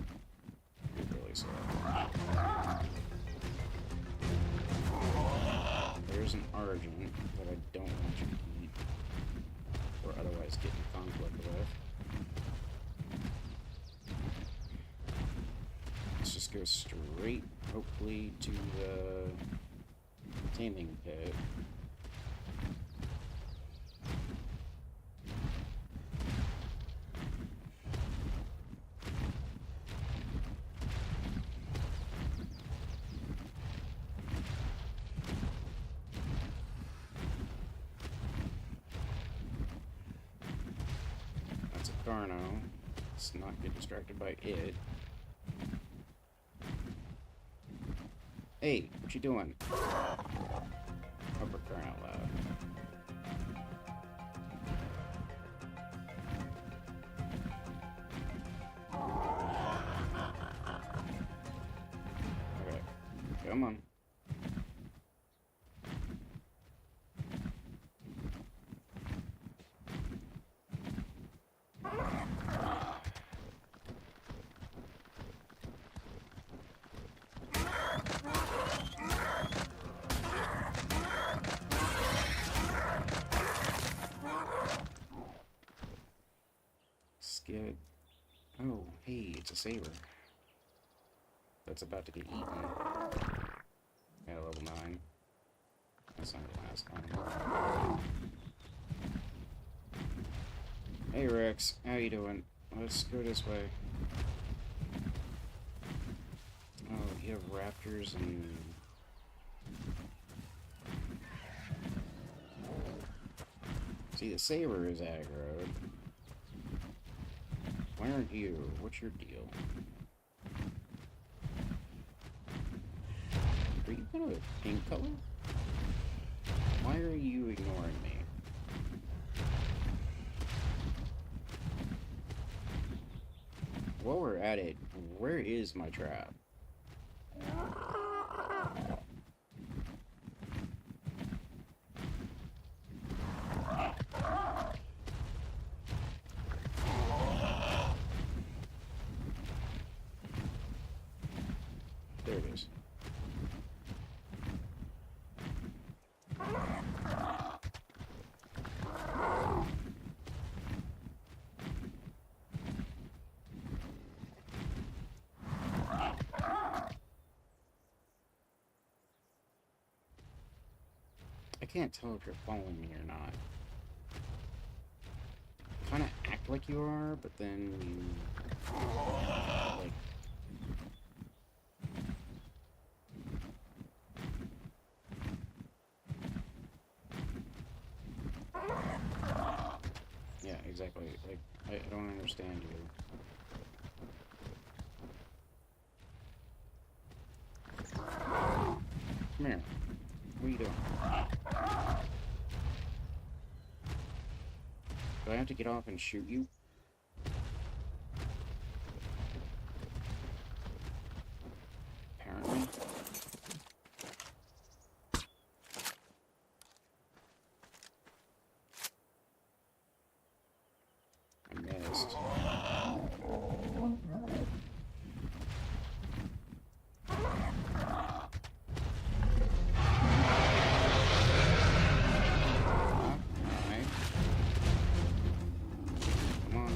You're really slow. There's an Argent that I don't want you to eat, or otherwise get in conflict with. Let's just go straight, hopefully, to the taming pit. That's a Carno. Let's not get distracted by it. Hey, what you doing? Oh, for crying out loud. Okay, come on. Skid. Oh, hey, it's a Saber. That's about to get eaten. Yeah, level 9. That's not gonna last long. Hey, Rex. How you doing? Let's go this way. Oh, you have raptors and... See, the Saber is aggroed. Why aren't you? What's your deal? Are you kind of a pink color? Why are you ignoring me? While we're at it, where is my trap? There it is. can't tell if you're following me or not. Kind of act like you are, but then you, like... Yeah, exactly. Like, I don't understand you. Come here. What are you doing? Do I have to get off and shoot you? Apparently. I missed. Alright. Come on.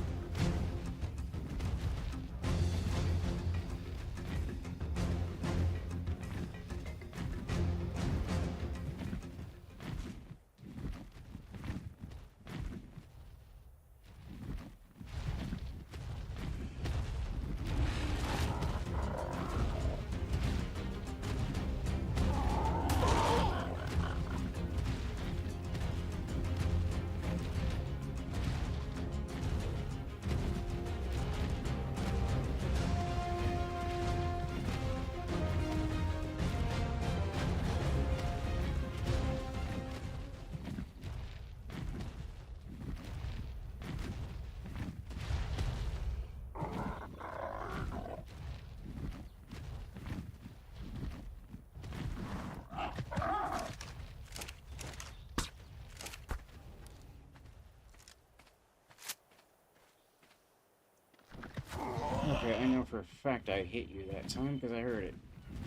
Okay, I know for a fact I hit you that time because I heard it.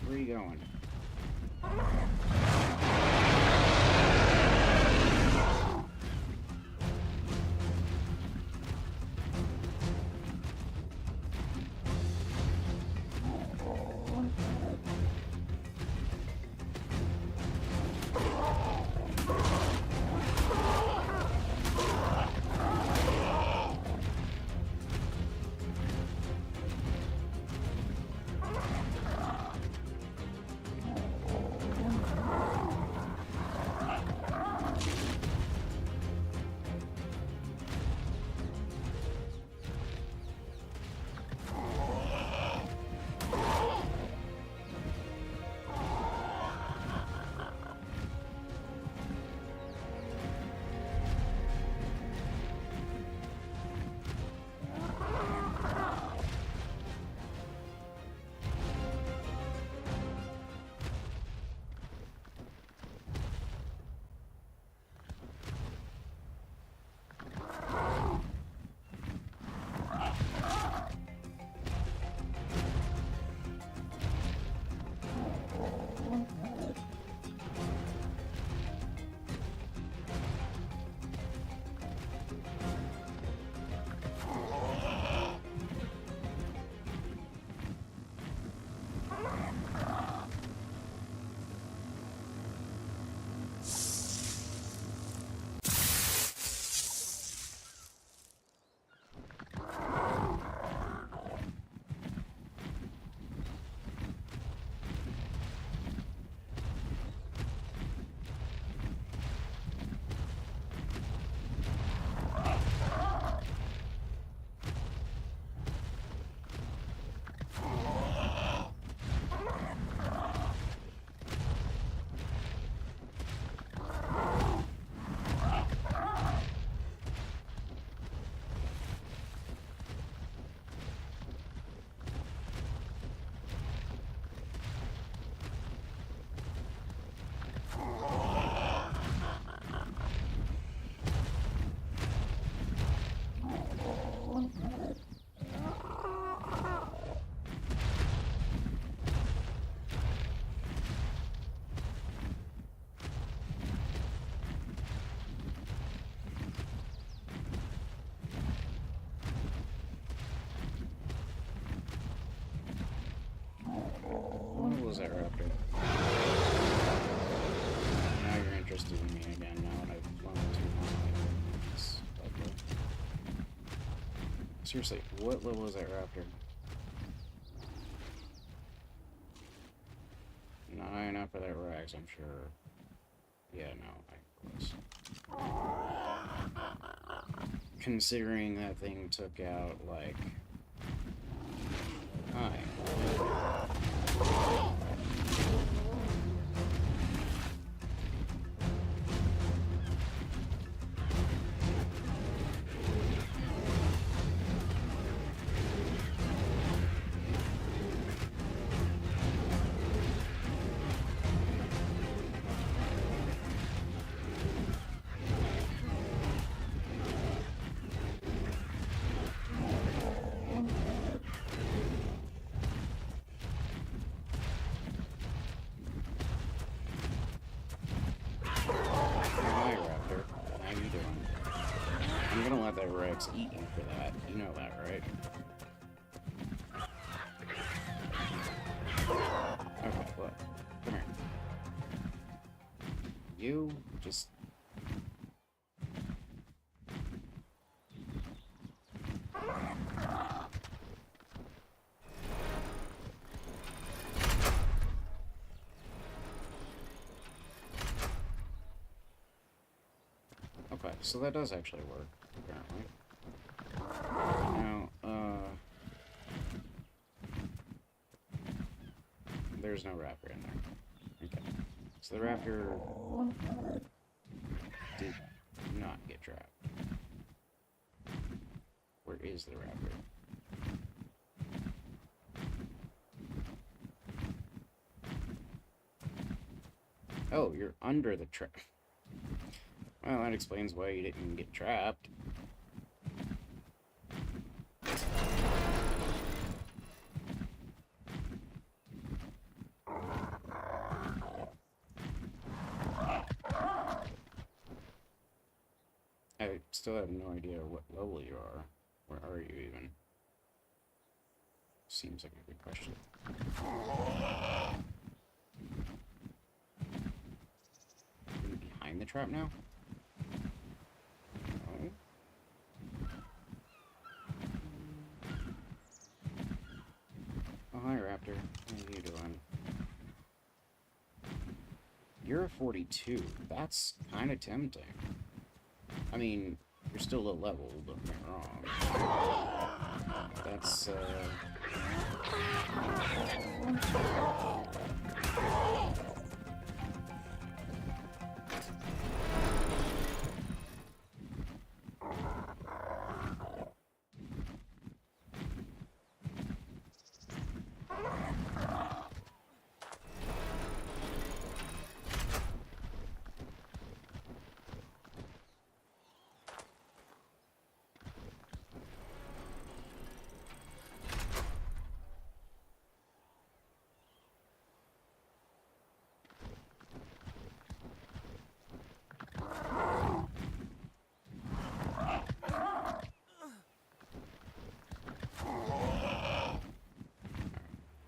Where are you going? What was that raptor? seriously, what level is that raptor? 9 after that Rex, I'm sure. Yeah, no, I was. Considering that thing took out, like... Hi. That Rex eat you for that. You know that, right? Okay, look. Come here. You just... Okay, so that does actually work, apparently. Now, there's no raptor in there. Okay. So the raptor did not get trapped. Where is the raptor? Oh, you're under the trap. Well, that explains why you didn't get trapped. I still have no idea what level you are. Where are you even? Seems like a good question. Are you behind the trap now? No. Oh, hi, Raptor. How are you doing? You're a 42. That's kind of tempting. I mean, you're still low level, don't get me wrong. That's,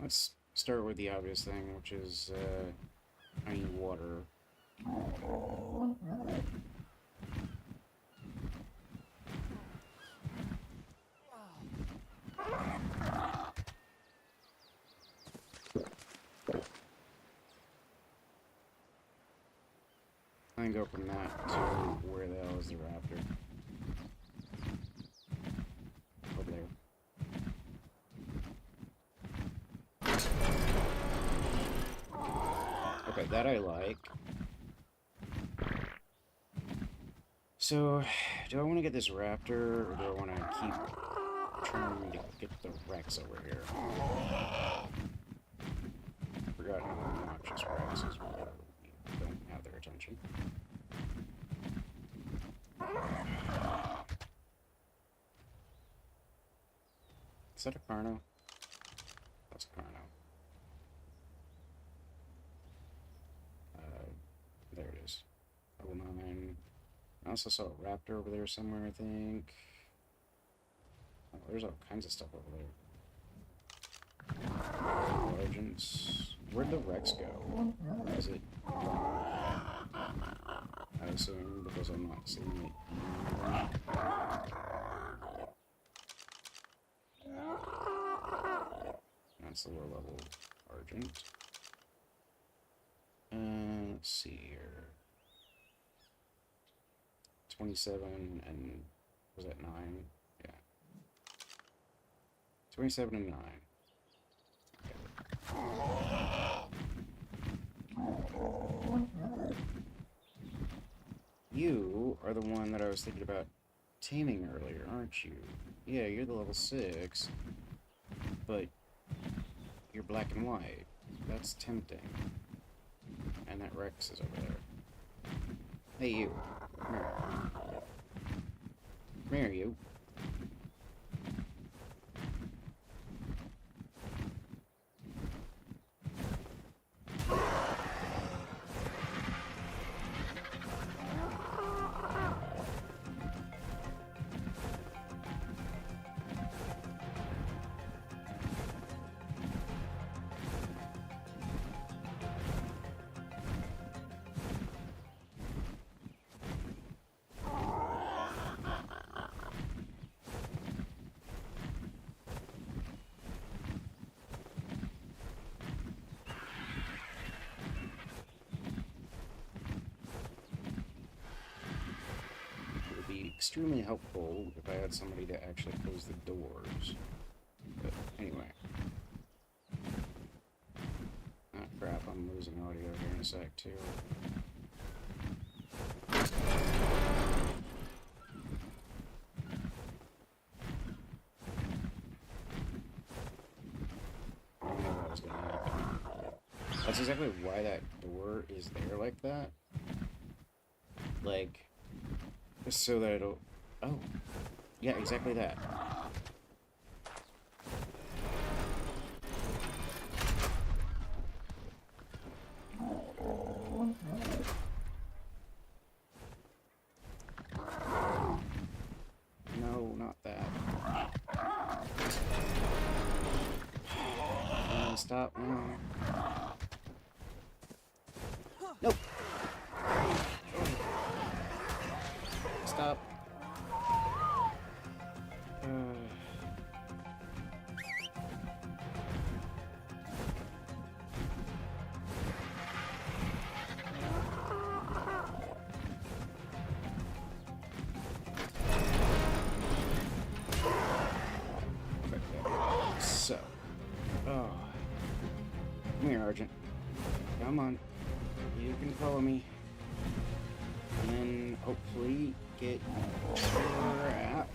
let's start with the obvious thing, which is, I need water. I can go from that to where the hell is the raptor? Over there. Okay, that I like. So, do I want to get this raptor, or do I want to keep trying to get the Rex over here? I forgot how obnoxious Rex is when you don't have their attention. Is that a Carno? That's a Carno. There it is. Level 9. I also saw a raptor over there somewhere, I think. Oh, there's all kinds of stuff over there. Agents. Where'd the Rex go? Is it gone? I assume, because I'm not seeing it. That's the lower level Argent. Let's see here. 27 and... was that 9? Yeah. 27 and 9. You are the one that I was thinking about taming earlier, aren't you? Yeah, you're the level 6, but you're black and white. That's tempting. And that Rex is over there. Hey, you. Come here. Come here, you. Extremely helpful if I had somebody to actually close the doors. But anyway. Ah, crap, I'm losing audio here in a sec, too. I knew that was gonna happen. That's exactly why that door is there like that. Like, just so that it'll... Oh. Yeah, exactly that. No, not that. Stop. No. Nope. Stop. So. Oh. Come here, Argent. Come on. You can follow me. And then hopefully get trapped.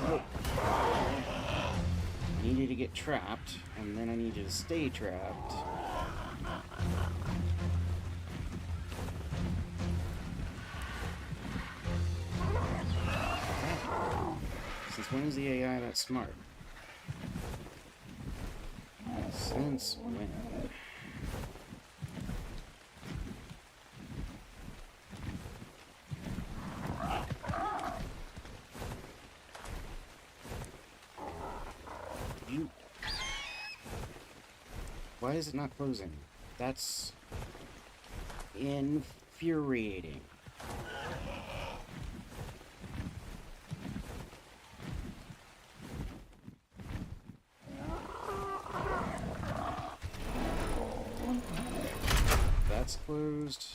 Oh. I needed to get trapped, and then I needed to stay trapped. Since when is the AI that smart? Since when? Why is it not closing? That's infuriating. That's closed.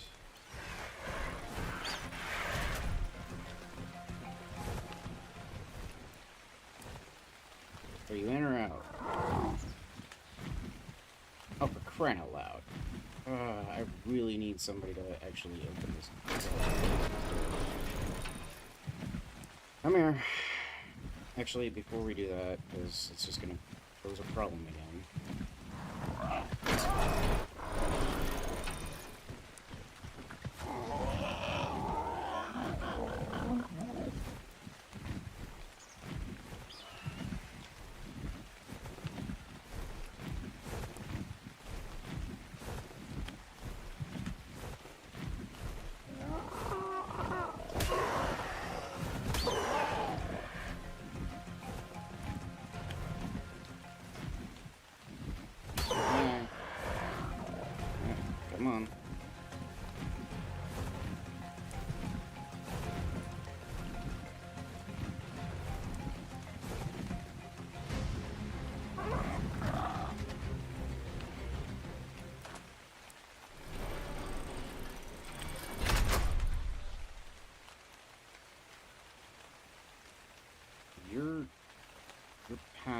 Are you in or out? Oh, for crying out loud. I really need somebody to actually open this. Come here. Actually, before we do that, because it's just going to pose a problem again. Come on.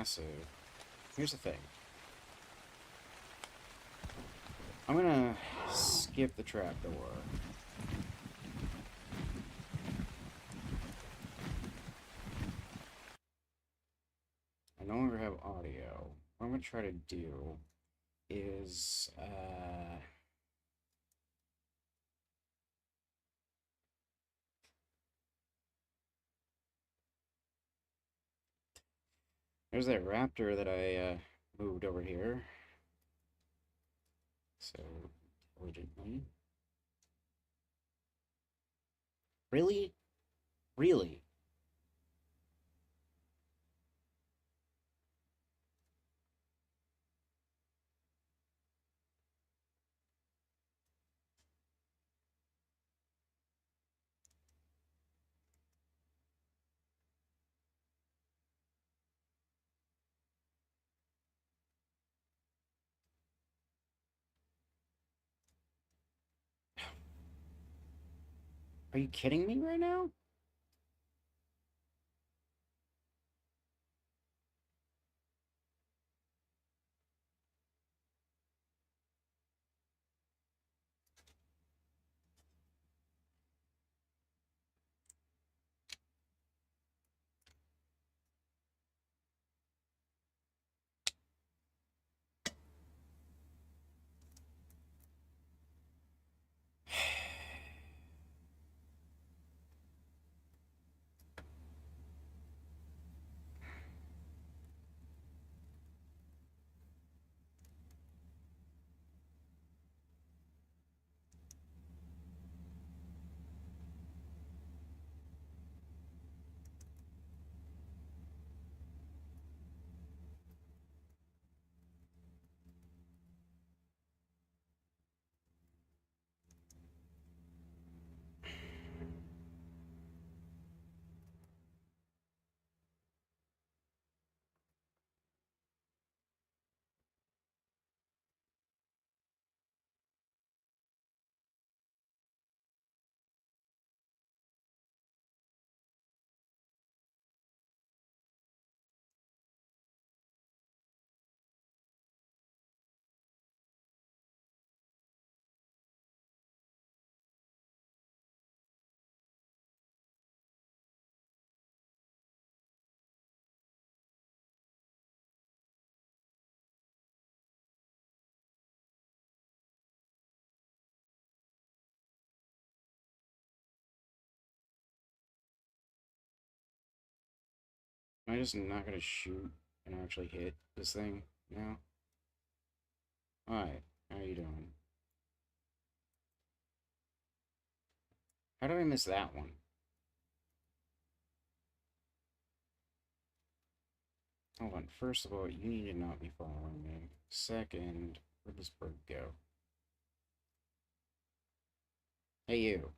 passive. Here's the thing. I'm gonna skip the trapdoor. I no longer have audio. What I'm gonna try to do is, there's that raptor that I moved over here. So, intelligently. Really? Really? Are you kidding me right now? Am I just not gonna shoot and actually hit this thing now? Hi, how you doing? How did I miss that one? Hold on, first of all, you need to not be following me. Second, where'd this bird go? Hey, you.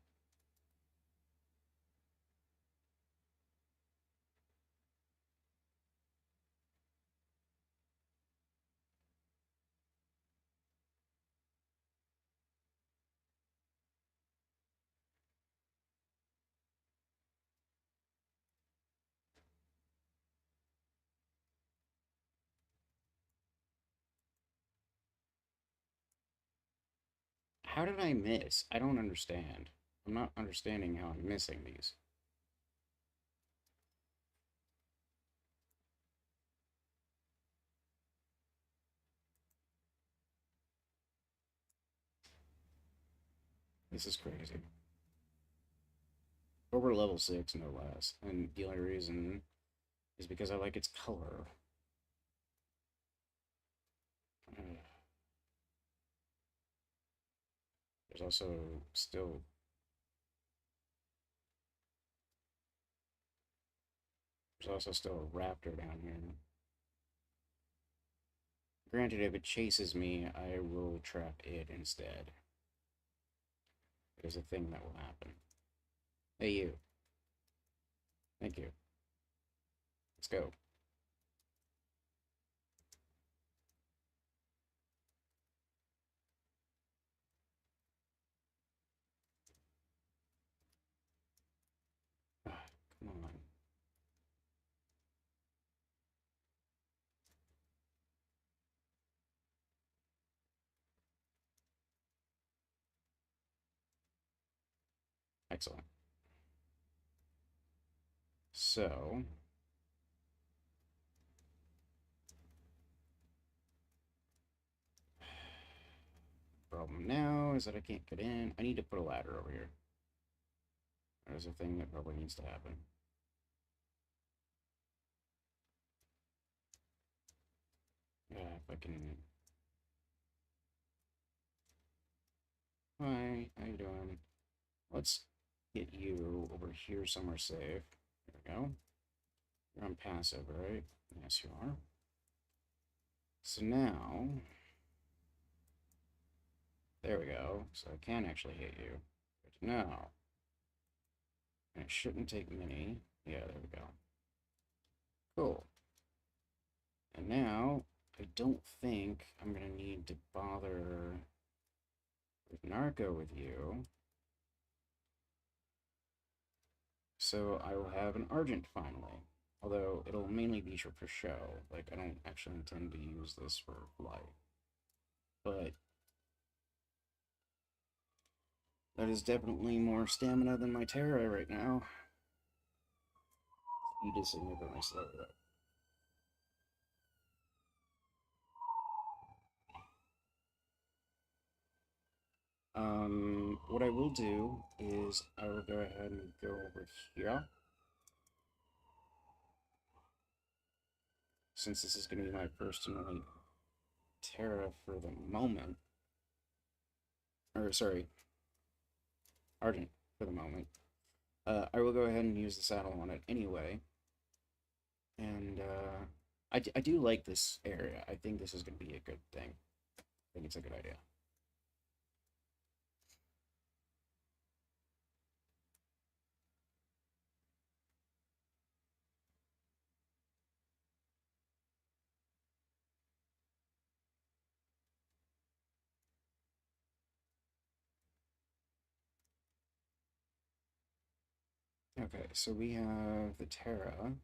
How did I miss? I don't understand. I'm not understanding how I'm missing these. This is crazy. Over level 6, no less. And the only reason is because I like its color. There's also still... There's also still a raptor down here. Granted, if it chases me, I will trap it instead. There's a thing that will happen. Hey, you. Thank you. Let's go. Ah, come on. Excellent. So, problem now is that I can't get in. I need to put a ladder over here. There's a thing that probably needs to happen. Yeah, if I can... Hi, how you doing? Let's get you over here somewhere safe. There we go. You're on passive, right? Yes, you are. So now... There we go. So I can actually hit you. Good to know. And it shouldn't take many. Yeah, there we go. Cool. And now, I don't think I'm going to need to bother with Narco with you. So I will have an Argent finally. Although it'll mainly be for show. Like, I don't actually intend to use this for light. But that is definitely more stamina than my Terra right now. Speed is significantly slower though. What I will do is I will go ahead and go over here. Since this is going to be my first and only Terra for the moment. Or, sorry, Argent for the moment. I will go ahead and use the saddle on it anyway. And, I do like this area. I think this is going to be a good thing. I think it's a good idea. Okay, so we have the Terra, and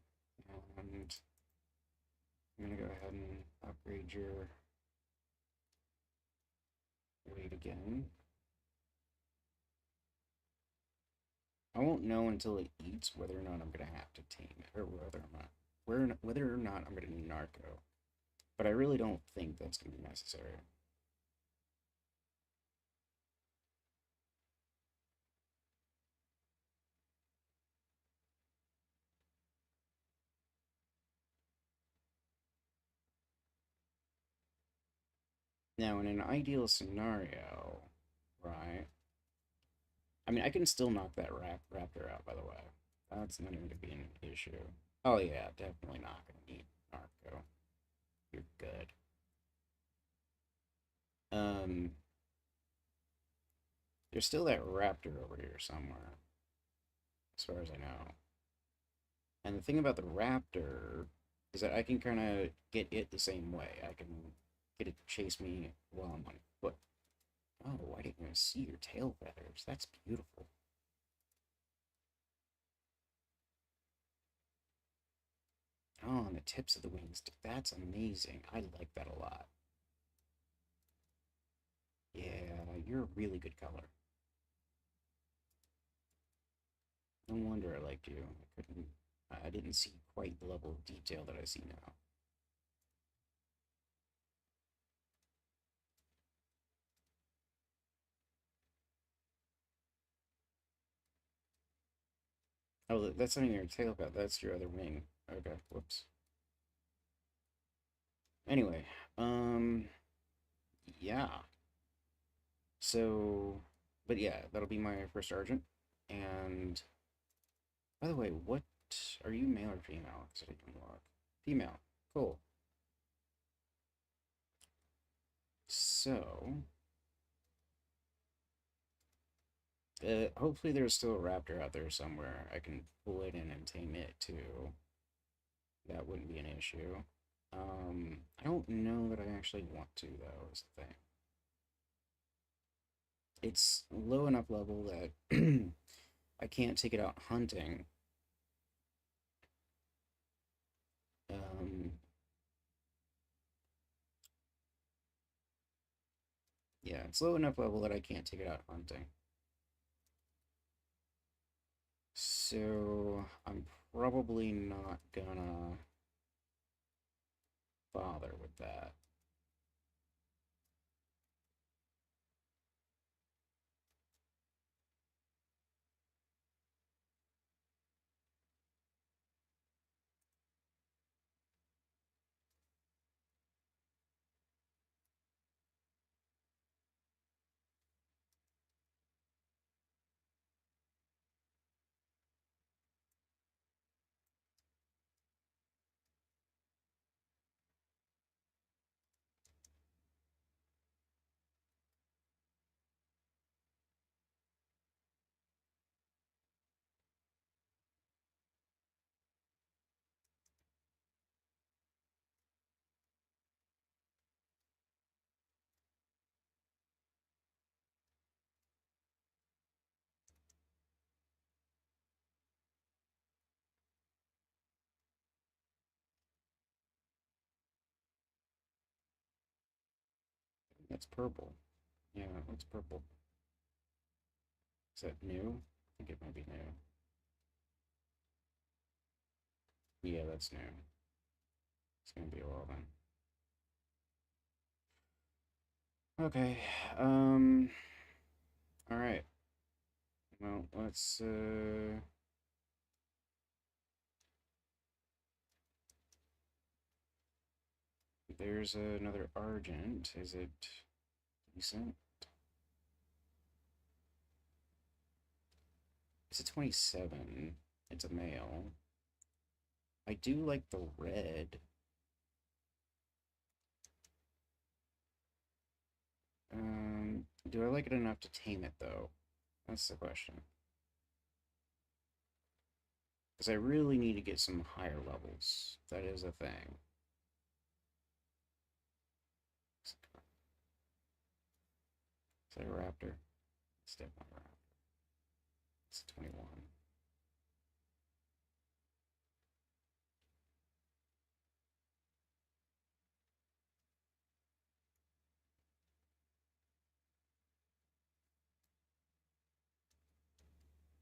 I'm going to go ahead and upgrade your weight again. I won't know until it eats whether or not I'm going to have to tame it, or whether or not I'm going to need Narco. But I really don't think that's going to be necessary. Now, in an ideal scenario, right? I mean, I can still knock that raptor out, by the way. That's not even going to be an issue. Oh, yeah, definitely not going to need Narco. You're good. Um, there's still that raptor over here somewhere, as far as I know. And the thing about the raptor is that I can kind of get it the same way. I can get it to chase me while I'm on foot. Oh, I didn't even see your tail feathers. That's beautiful. Oh, and the tips of the wings. That's amazing. I like that a lot. Yeah, you're a really good color. No wonder I liked you. I didn't see quite the level of detail that I see now. Oh, that's not even your tail feather. That's your other wing. Okay, whoops. Anyway, yeah. So, but yeah, that'll be my first Argent. And by the way, what are you, male or female? Because I didn't look. Female. Cool. So, hopefully there's still a raptor out there somewhere. I can pull it in and tame it too. That wouldn't be an issue. I don't know that I actually want to, though, is the thing. It's low enough level that I can't take it out hunting. Um, yeah, it's low enough level that I can't take it out hunting. So I'm probably not gonna bother with that. That's purple. Yeah, that's purple. Is that new? I think it might be new. Yeah, that's new. It's gonna be a while then. Okay. All right. Well, let's there's another Argent. Is it decent? It's a 27. It's a male. I do like the red. Do I like it enough to tame it though? That's the question. Because I really need to get some higher levels. That is a thing. Is that a raptor? It's definitely a raptor. It's a 21.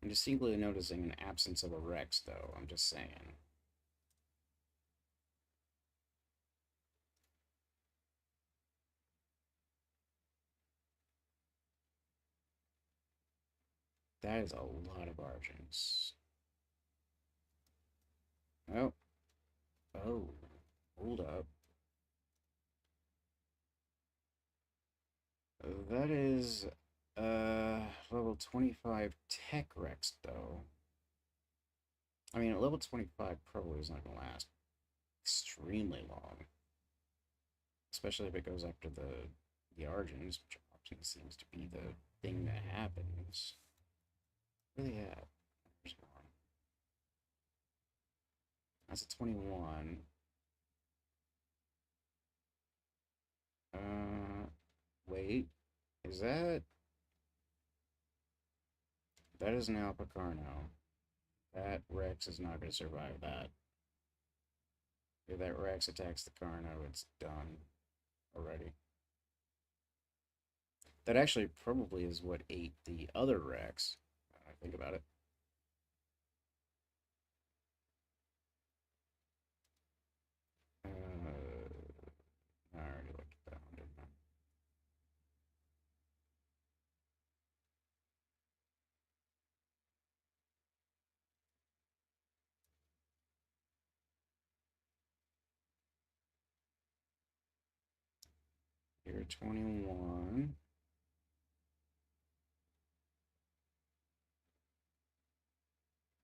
I'm distinctly noticing an absence of a Rex, though. I'm just saying. That is a lot of Argents. Oh. Oh. Hold up. That is level 25 Tech Rex, though. I mean, at level 25 probably is not going to last extremely long. Especially if it goes after the Argents, which often seems to be the thing that happens. Where they at? There's one. That's a 21. Wait. Is that... That is an Alpacarno. That Rex is not going to survive that. If that Rex attacks the Carno, it's done already. That actually probably is what ate the other Rex. I think about it. I already looked at that one, didn't I? You're 21.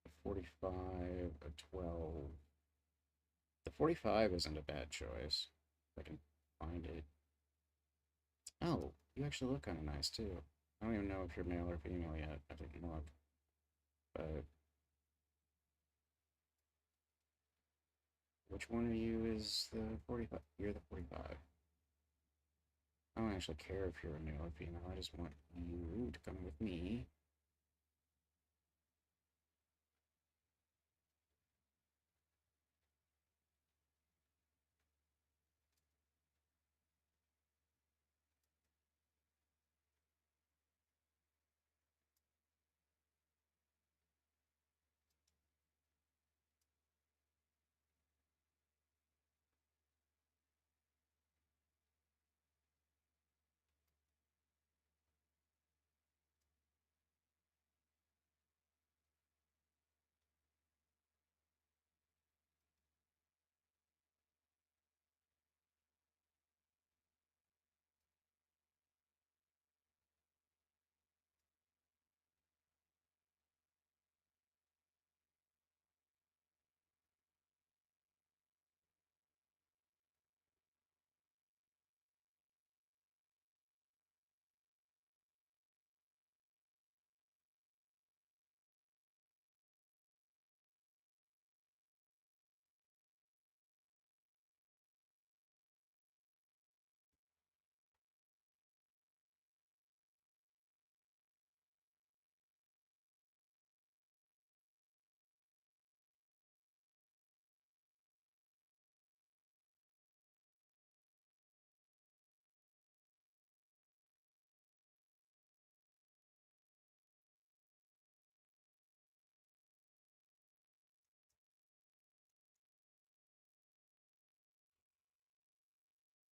A 45, a 12. The 45 isn't a bad choice. If I can find it. Oh, you actually look kind of nice too. I don't even know if you're male or female yet. I didn't look. But which one of you is the 45? You're the 45. I don't actually care if you're a male or female. I just want you to come with me.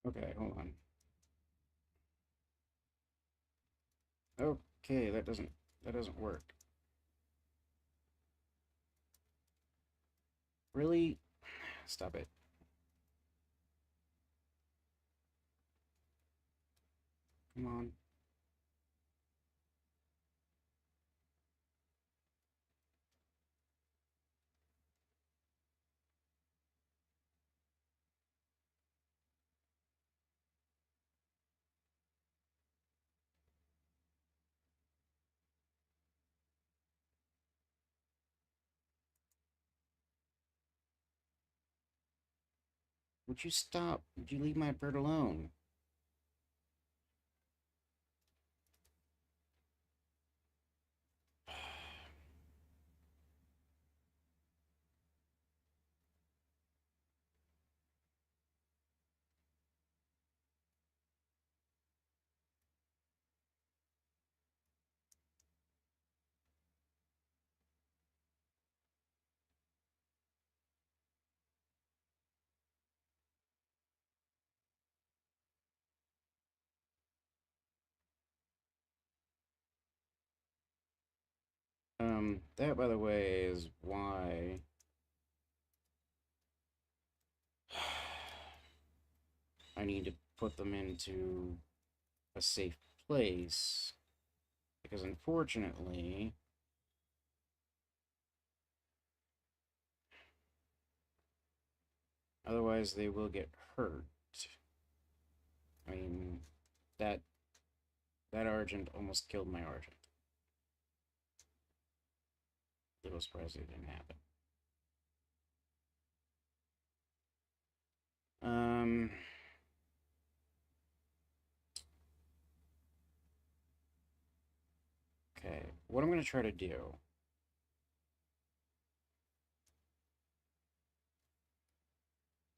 Okay, hold on. Okay, that doesn't work. Really? Stop it. Come on. Would you stop? Would you leave my bird alone? That, by the way, is why I need to put them into a safe place. Because unfortunately, otherwise they will get hurt. I mean, that that Argent almost killed my Argent. Little surprised it didn't happen. Um, okay, what I'm gonna try to do.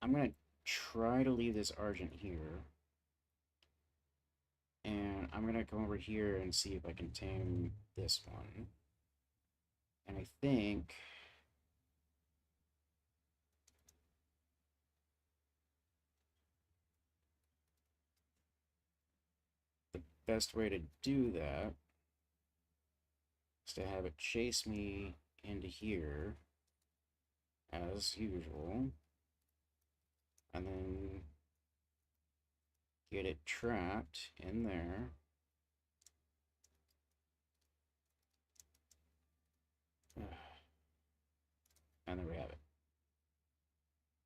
I'm gonna try to leave this Argent here. And I'm gonna come over here and see if I can tame this one. And I think the best way to do that is to have it chase me into here as usual, and then get it trapped in there. And there we have it.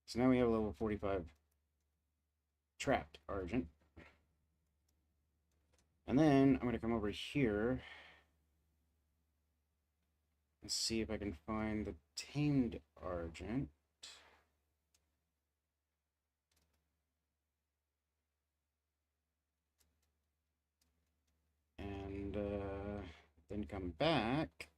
So now we have a level 45 trapped Argent. And then I'm going to come over here and see if I can find the tamed Argent. And then come back.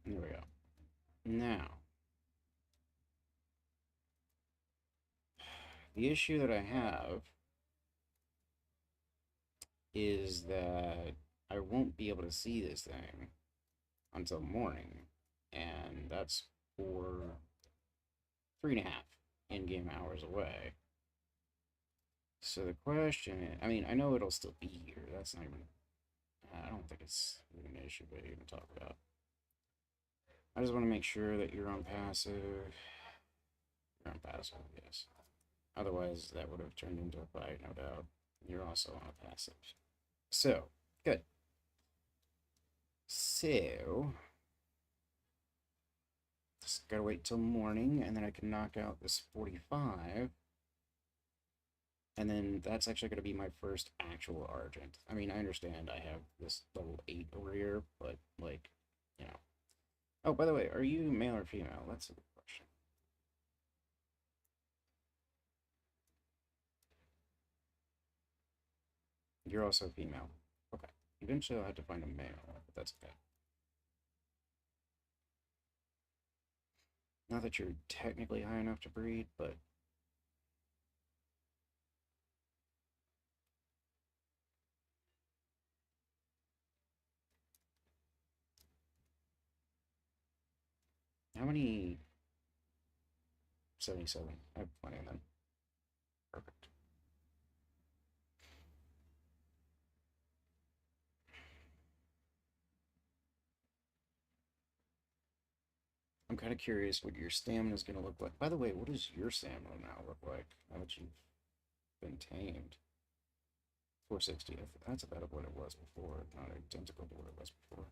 There we go. Now, the issue that I have is that I won't be able to see this thing until morning, and that's for 3.5 in-game hours away. So the question is, I mean, I know it'll still be here. That's not even I don't think it's an issue to even talk about. I just want to make sure that you're on passive. You're on passive, yes. Otherwise, that would have turned into a fight, no doubt. You're also on a passive. So, good. So, just gotta wait till morning, and then I can knock out this 45. And then that's actually going to be my first actual Argent. I mean, I understand I have this level 8 over here, but, like, you know. Oh, by the way, are you male or female? That's a good question. You're also female. Okay. Eventually I'll have to find a male, but that's okay. Not that you're technically high enough to breed, but how many 77? I have plenty of them. Perfect. I'm kind of curious what your stamina is going to look like. By the way, what does your stamina now look like now that you've been tamed? 460. That's about what it was before, not identical to what it was before.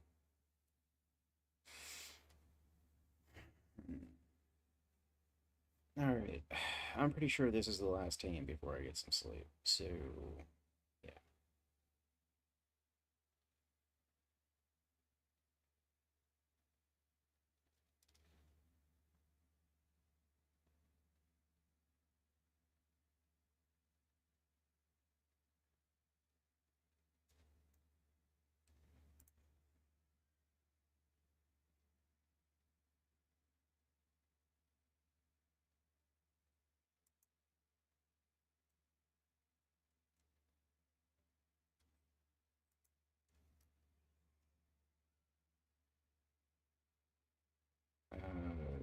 All right. I'm pretty sure this is the last team before I get some sleep. So, yeah. Uh,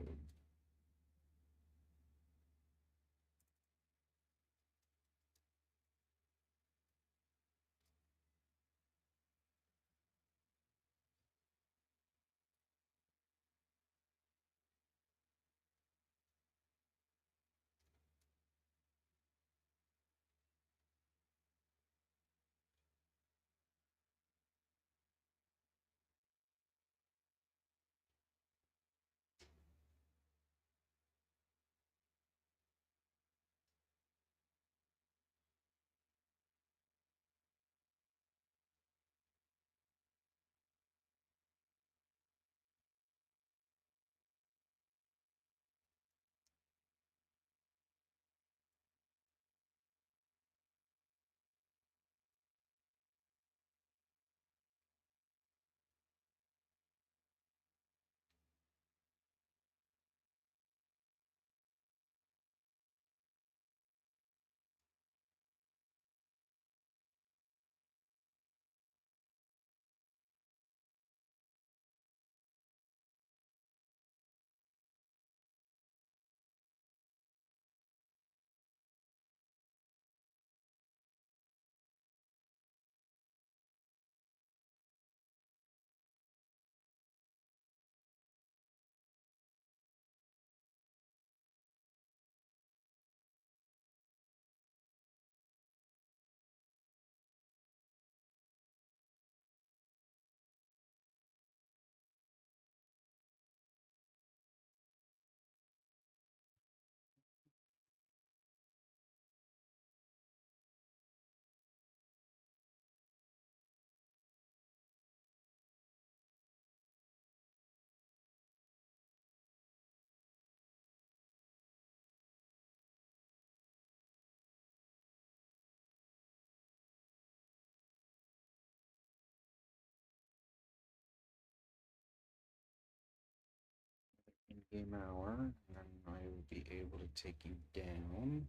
in-game hour, and then I will be able to take you down.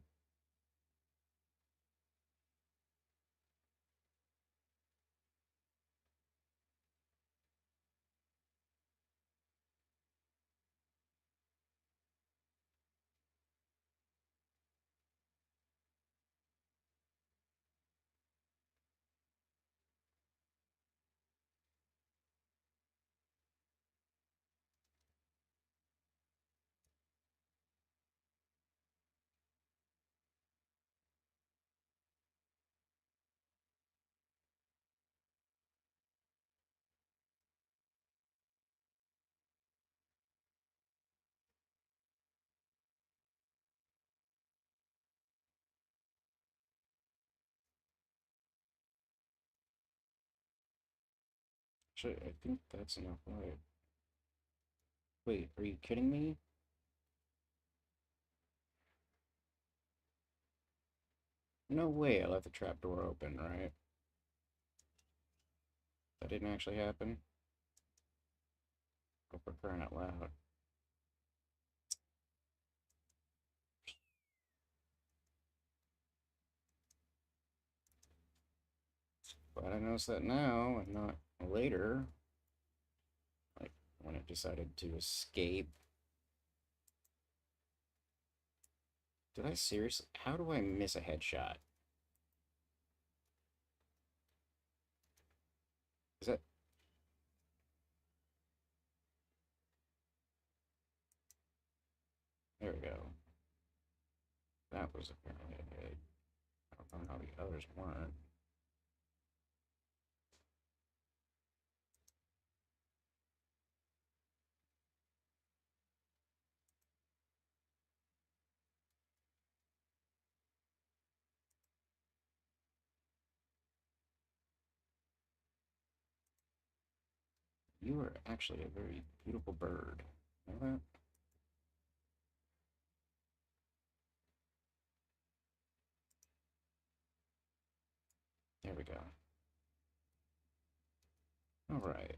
Actually, I think that's enough light. Wait, are you kidding me? No way I left the trap door open, right? That didn't actually happen. Oh, for crying out loud. But I noticed that now and not later. Like when it decided to escape. Did I seriously? How do I miss a headshot? Is that? There we go. That was apparently a hit. I don't know how the others weren't. You are actually a very beautiful bird. You know that? There we go. All right.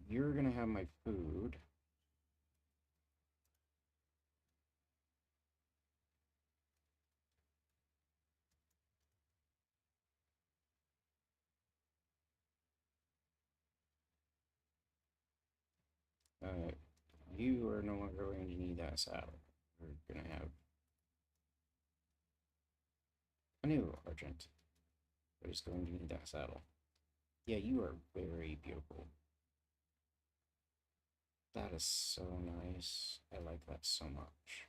You're gonna have my food. Uh, you are no longer going to need that saddle. We're gonna have a new Argent that is going to need that saddle. Yeah, you are very beautiful. That is so nice. I like that so much.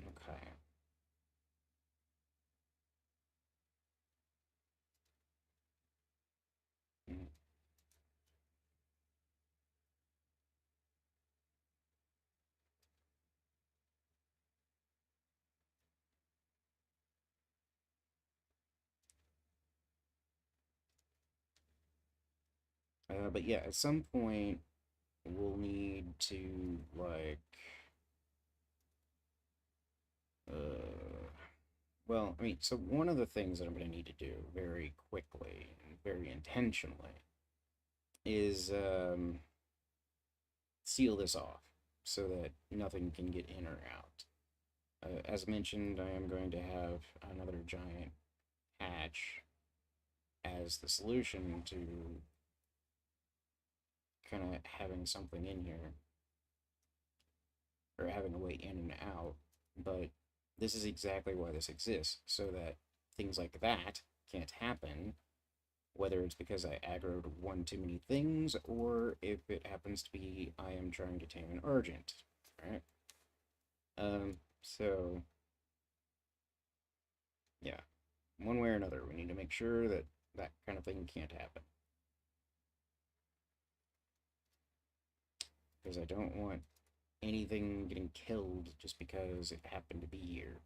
Okay. Mm. But yeah, at some point we'll need to like well, I mean, so one of the things that I'm going to need to do very quickly and very intentionally is seal this off so that nothing can get in or out. As mentioned, I am going to have another giant hatch as the solution to kind of having something in here or having a way in and out. But this is exactly why this exists so that things like that can't happen, whether it's because I aggroed one too many things or if it happens to be I am trying to tame an Argent. Right? So yeah, one way or another, we need to make sure that that kind of thing can't happen. Because I don't want anything getting killed just because it happened to be here.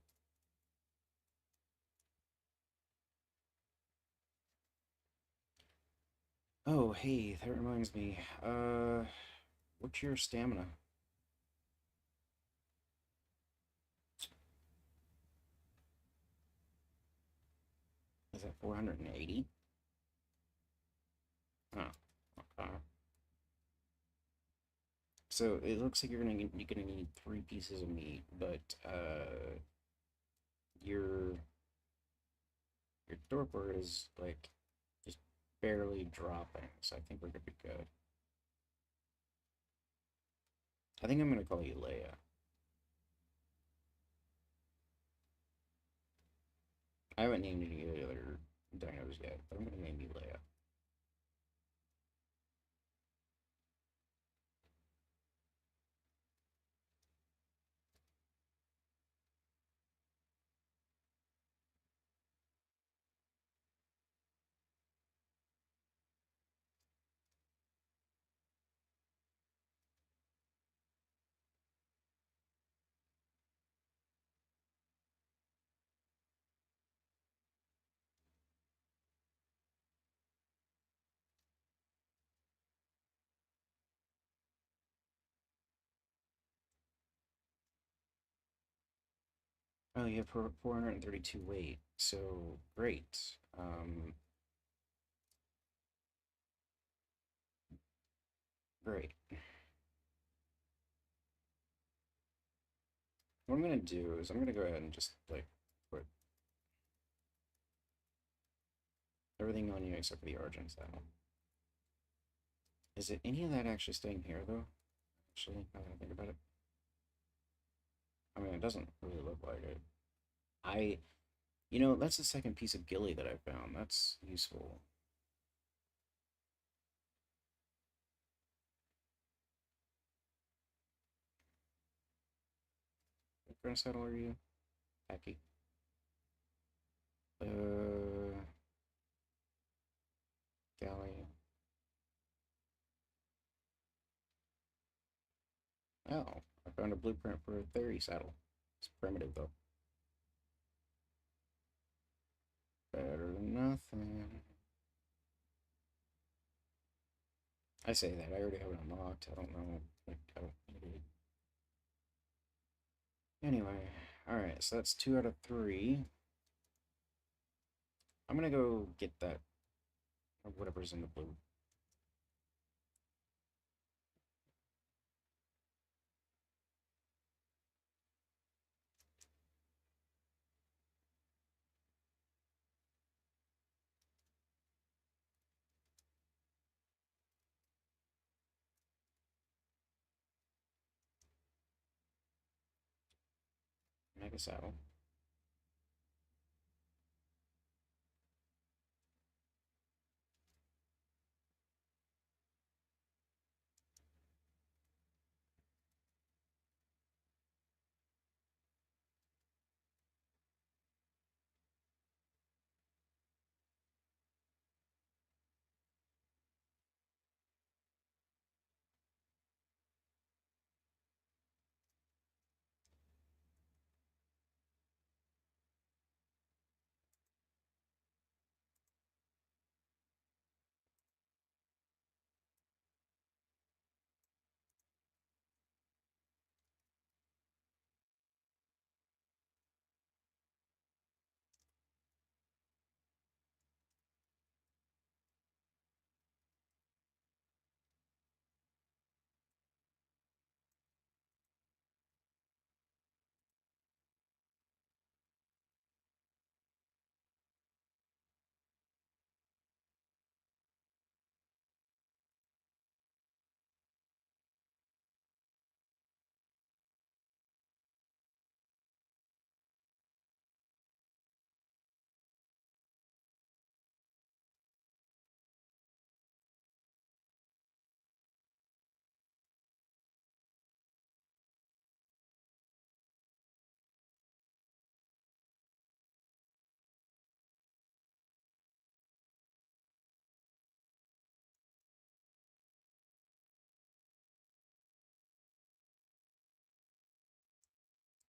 Oh, hey, that reminds me. What's your stamina? Is that 480? Oh, okay. So it looks like you're gonna need 3 pieces of meat, but your your torpor is like just barely dropping, so I think we're gonna be good. I think I'm gonna call you Leia. I haven't named any of the other dinos yet, but I'm gonna name you Leia. Oh, you have 432 weight. So great. Great. What I'm gonna do is I'm gonna go ahead and just like put everything on you except for the Argent saddle. Is it any of that actually staying here though? Actually, now that I think about it. I mean, it doesn't really look like it. I, that's the second piece of Gilly that I found. That's useful. What kind of saddle are you? Tacky. Uh, Galley. Oh, I found a blueprint for a Theory saddle. It's primitive though. Better than nothing. I say that. I already have it unlocked. I don't know. Like, I don't need it. Anyway, alright, so that's 2 out of 3. I'm gonna go get that, or whatever's in the blue. Mega saddle.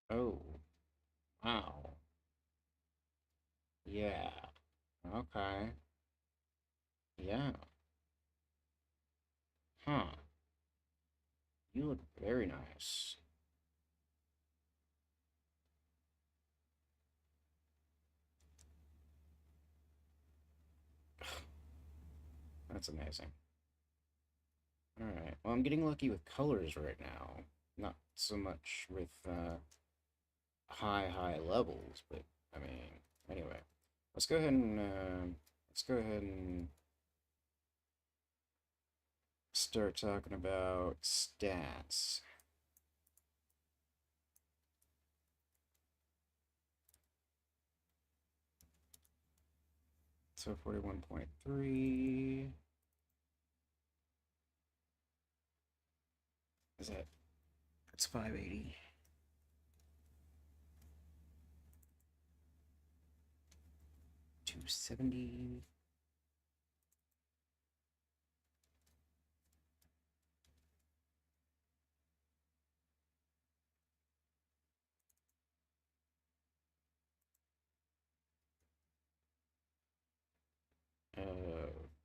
Oh, wow. Yeah. Okay. Yeah. Huh. You look very nice. That's amazing. Alright. Well, I'm getting lucky with colors right now. Not so much with high levels, but I mean, anyway. Let's go ahead and start talking about stats. So 41.3 is that? That's 580. 270.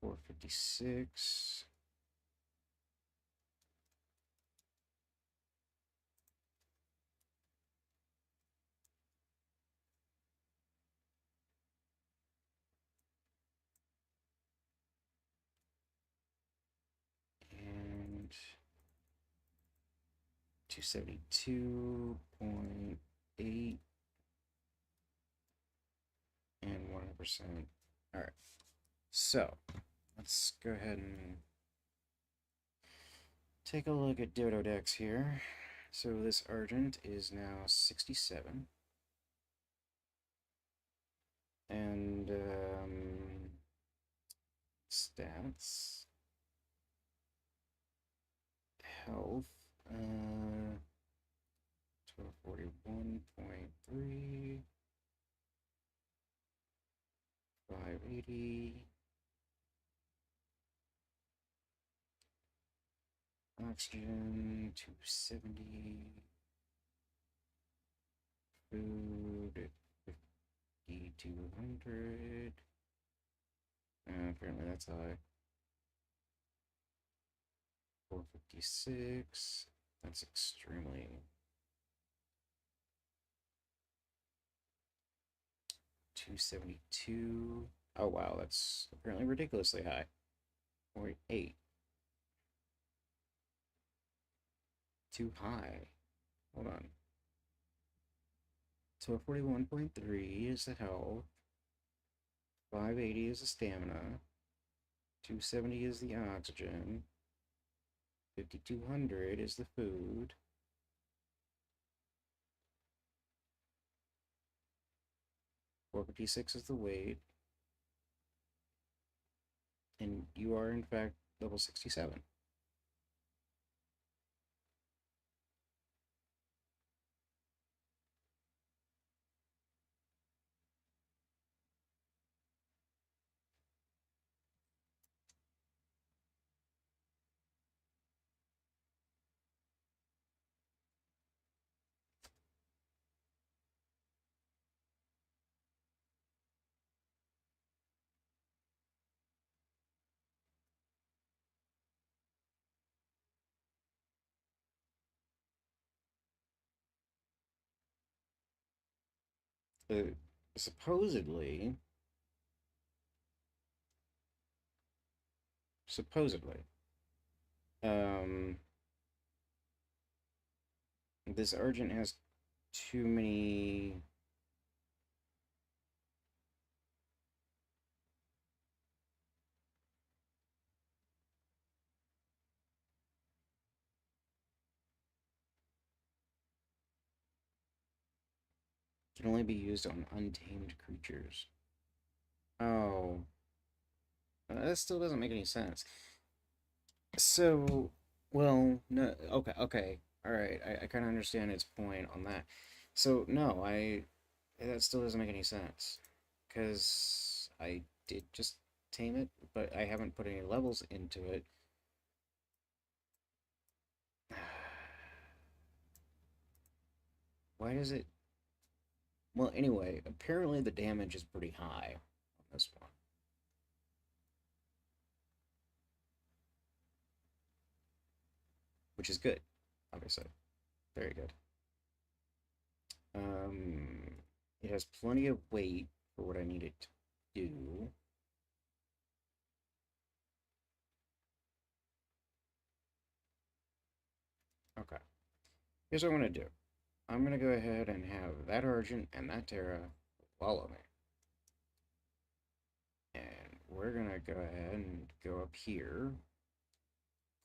456. 272.8 and 100%. Alright, so let's go ahead and take a look at Dodo Dex here. So this Argent is now 67. And stats, health, 1241.3, 580, oxygen, 270, food, 5200. Apparently that's high. 456. That's extremely. 272. Oh wow, that's apparently ridiculously high. 48. Too high. Hold on. So 41.3 is the health. 580 is the stamina. 270 is the oxygen. 5200 is the food. 456 is the weight. And you are, in fact, level 67. Uh, supposedly, supposedly, um, this Argent has too many. Can only be used on untamed creatures. Oh, that still doesn't make any sense. So, well, no, okay, all right. I kind of understand its point on that. So, no, that still doesn't make any sense because I did just tame it, but I haven't put any levels into it. Why does it? Well, anyway, apparently the damage is pretty high on this one. Which is good, obviously. Very good. Um, it has plenty of weight for what I need it to do. Okay. Here's what I'm going to do. I'm going to go ahead and have that Argent and that Terra follow me. And we're going to go ahead and go up here,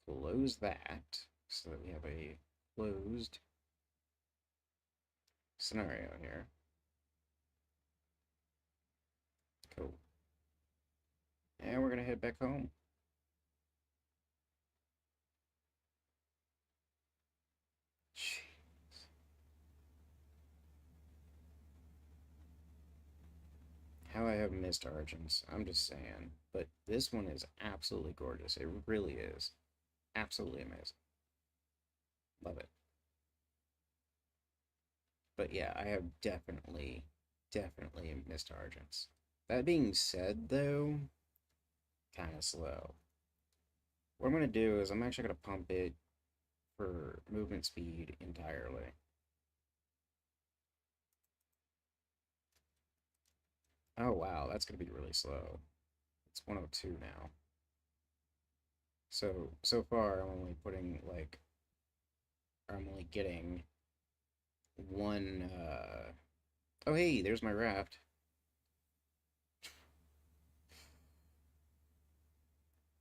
close that, so that we have a closed scenario here. Cool. And we're going to head back home. Jeez. How I have missed Argents, I'm just saying. But this one is absolutely gorgeous. It really is. Absolutely amazing. Love it. But yeah, I have definitely missed Argents. That being said, though, kind of slow. What I'm going to do is I'm actually going to pump it for movement speed entirely. Oh wow, that's going to be really slow. It's 102 now. So far I'm only putting like I'm only getting one. Oh, hey, there's my raft.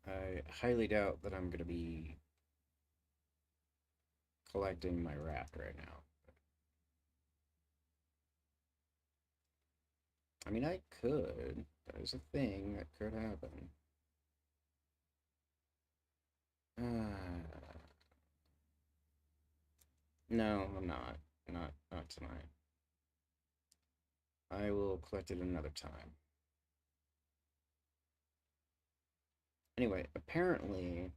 I highly doubt that I'm going to be collecting my raft right now. I mean, I could. That is a thing that could happen. Uh, no, I'm not. Not tonight. I will collect it another time. Anyway, apparently,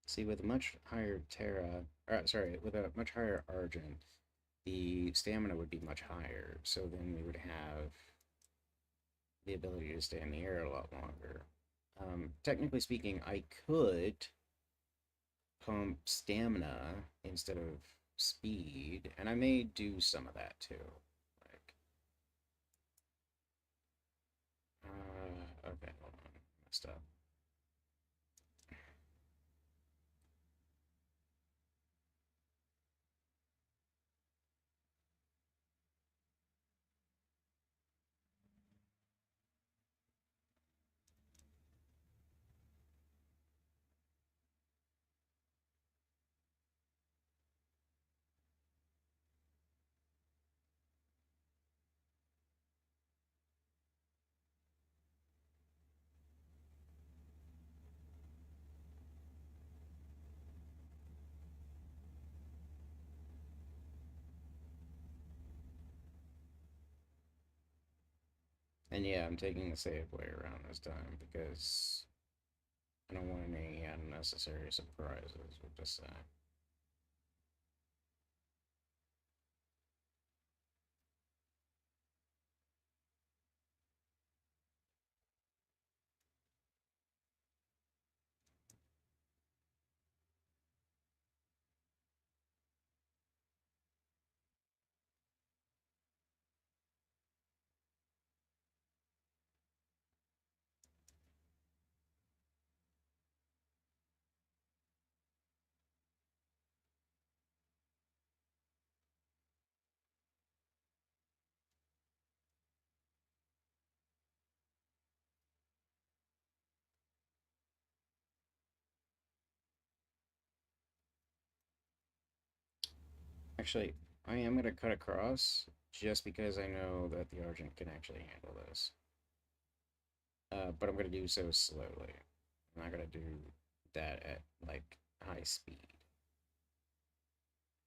see, with a much higher Terra, sorry, with a much higher Argent, the stamina would be much higher. So then we would have the ability to stay in the air a lot longer. Technically speaking, I could pump stamina instead of speed, and I may do some of that too. Like, okay, hold on, messed up. And yeah, I'm taking the safe way around this time because I don't want any unnecessary surprises with this thing. Actually, I am going to cut across just because I know that the Argent can actually handle this. But I'm going to do so slowly. I'm not going to do that at like high speed.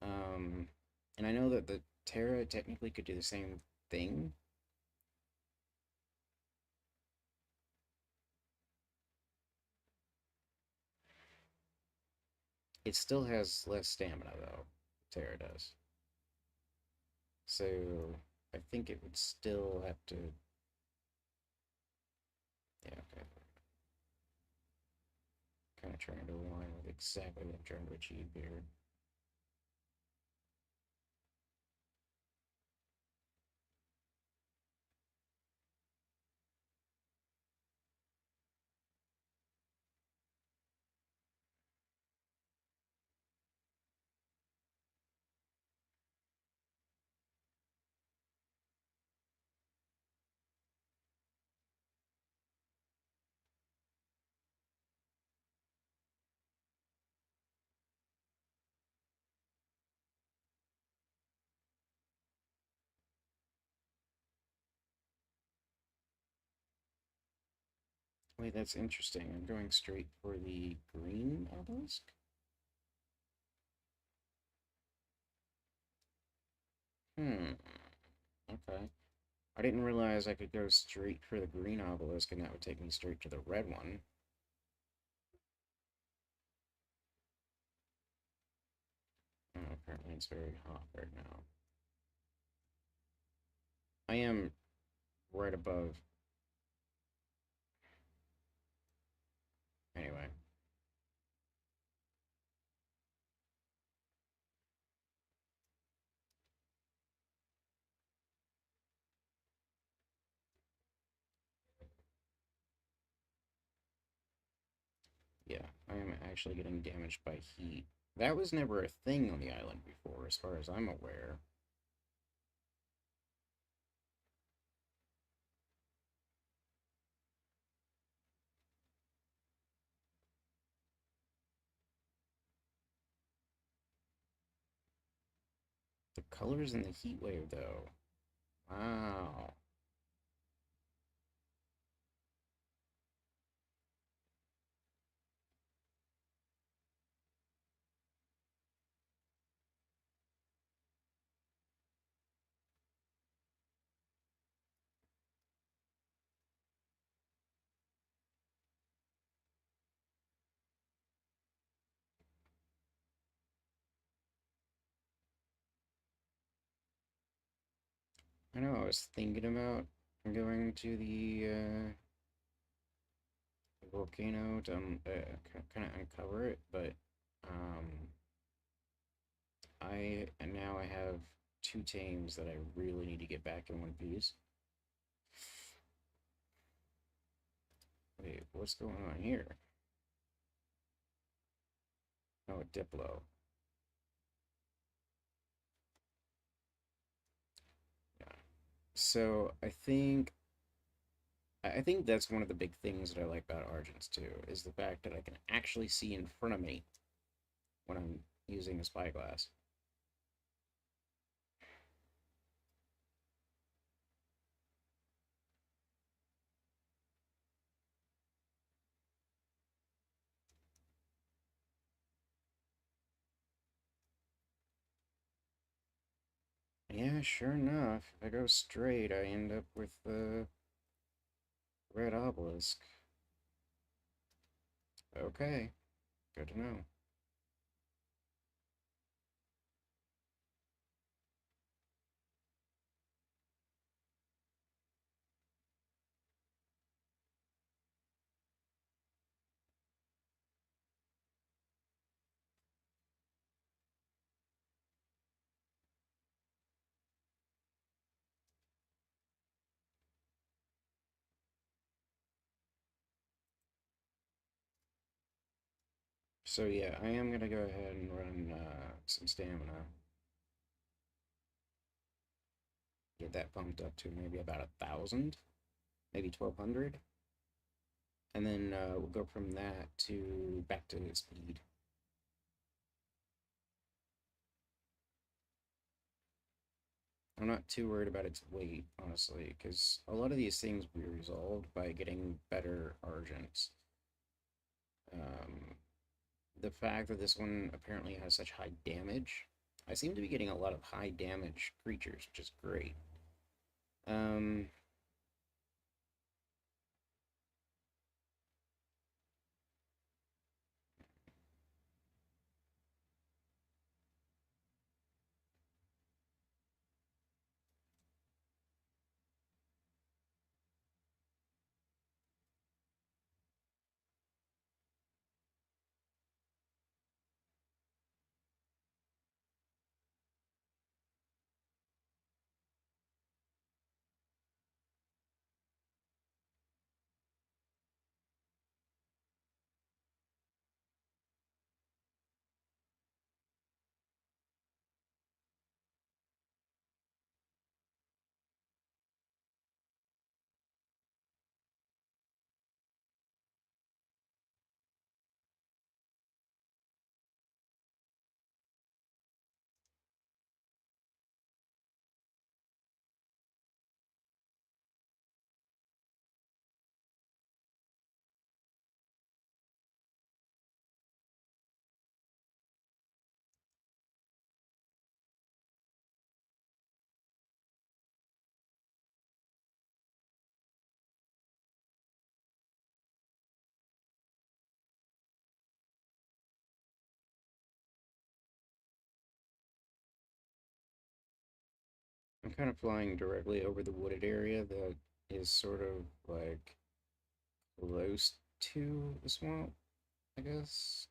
Um, and I know that the Terra technically could do the same thing. It still has less stamina though. Terra does. So I think it would still have to. Yeah, okay. Kind of trying to align with exactly what I'm trying to achieve here. Wait, that's interesting. I'm going straight for the green obelisk? Hmm. Okay. I didn't realize I could go straight for the green obelisk and that would take me straight to the red one. Oh, apparently it's very hot right now. I am right above. Anyway. Yeah, I am actually getting damaged by heat. That was never a thing on the island before, as far as I'm aware. The colors in the heat wave, though. Wow. I know, I was thinking about going to the volcano to kind of uncover it, but um, I have two tames that I really need to get back in one piece. Wait, what's going on here? Oh, a Diplo. Yeah. So I think that's one of the big things that I like about Argents too, is the fact that I can actually see in front of me when I'm using a spyglass. Yeah, sure enough, if I go straight, I end up with the red obelisk. Okay, good to know. So yeah, I am gonna go ahead and run some stamina. Get that pumped up to maybe about 1,000, maybe 1,200, and then we'll go from that to back to speed. I'm not too worried about its weight, honestly, because a lot of these things will be resolved by getting better Argents. Um, the fact that this one apparently has such high damage, I seem to be getting a lot of high damage creatures, which is great. Um, I'm kind of flying directly over the wooded area that is sort of like close to the swamp, I guess.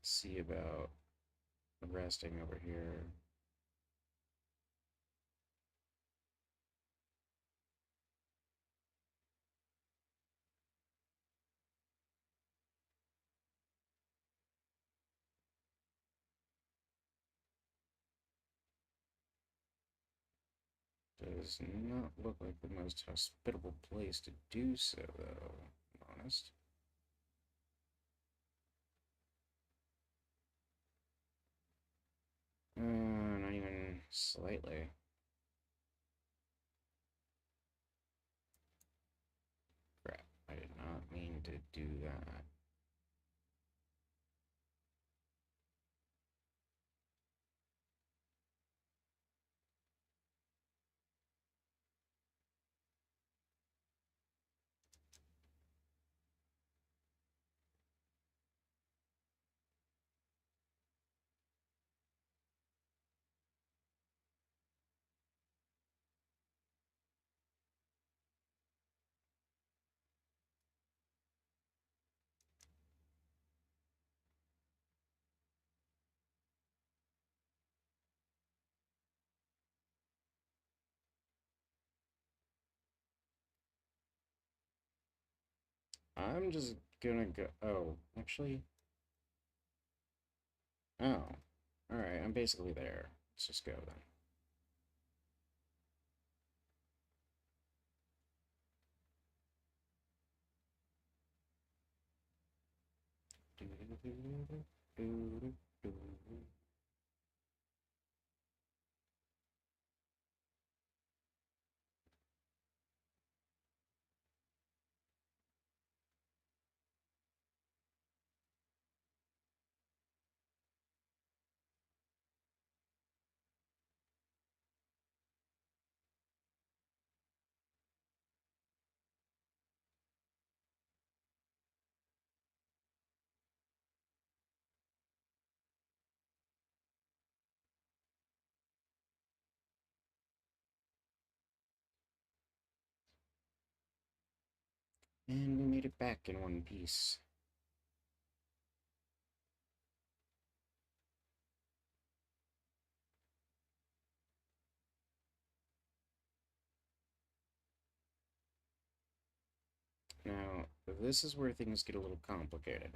See about resting over here. Does not look like the most hospitable place to do so, though, I'm honest. Not even slightly. Crap, I did not mean to do that. I'm just gonna go. Oh, actually. Oh. Alright, I'm basically there. Let's just go then. And we made it back in one piece. Now, this is where things get a little complicated.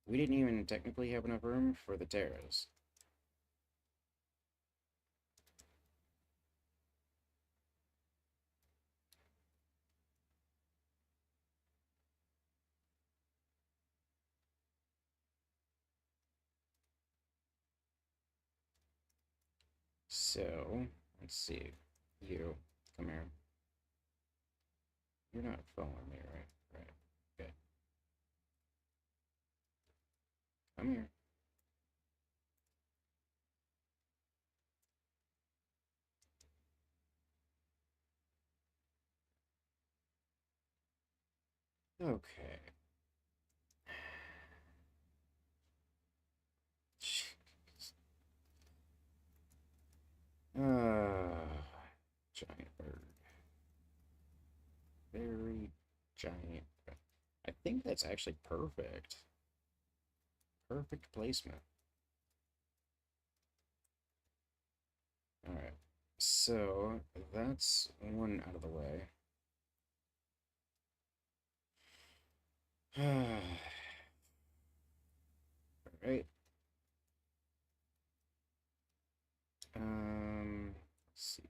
We didn't even technically have enough room for the terrace. So, let's see. You, come here. You're not following me, right? Right. Okay. Come here. Okay. Giant bird. Very giant. I think that's actually perfect. Perfect placement. Alright. So, that's one out of the way. Alright. Let's see.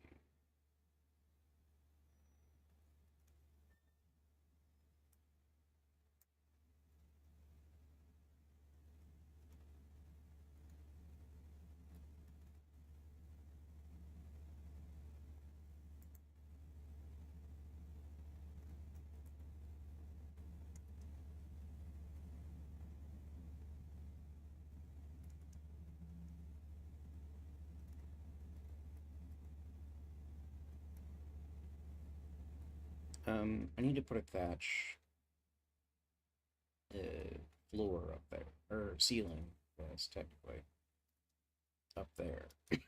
I need to put a thatch floor up there, or ceiling, yes, technically, up there. Let's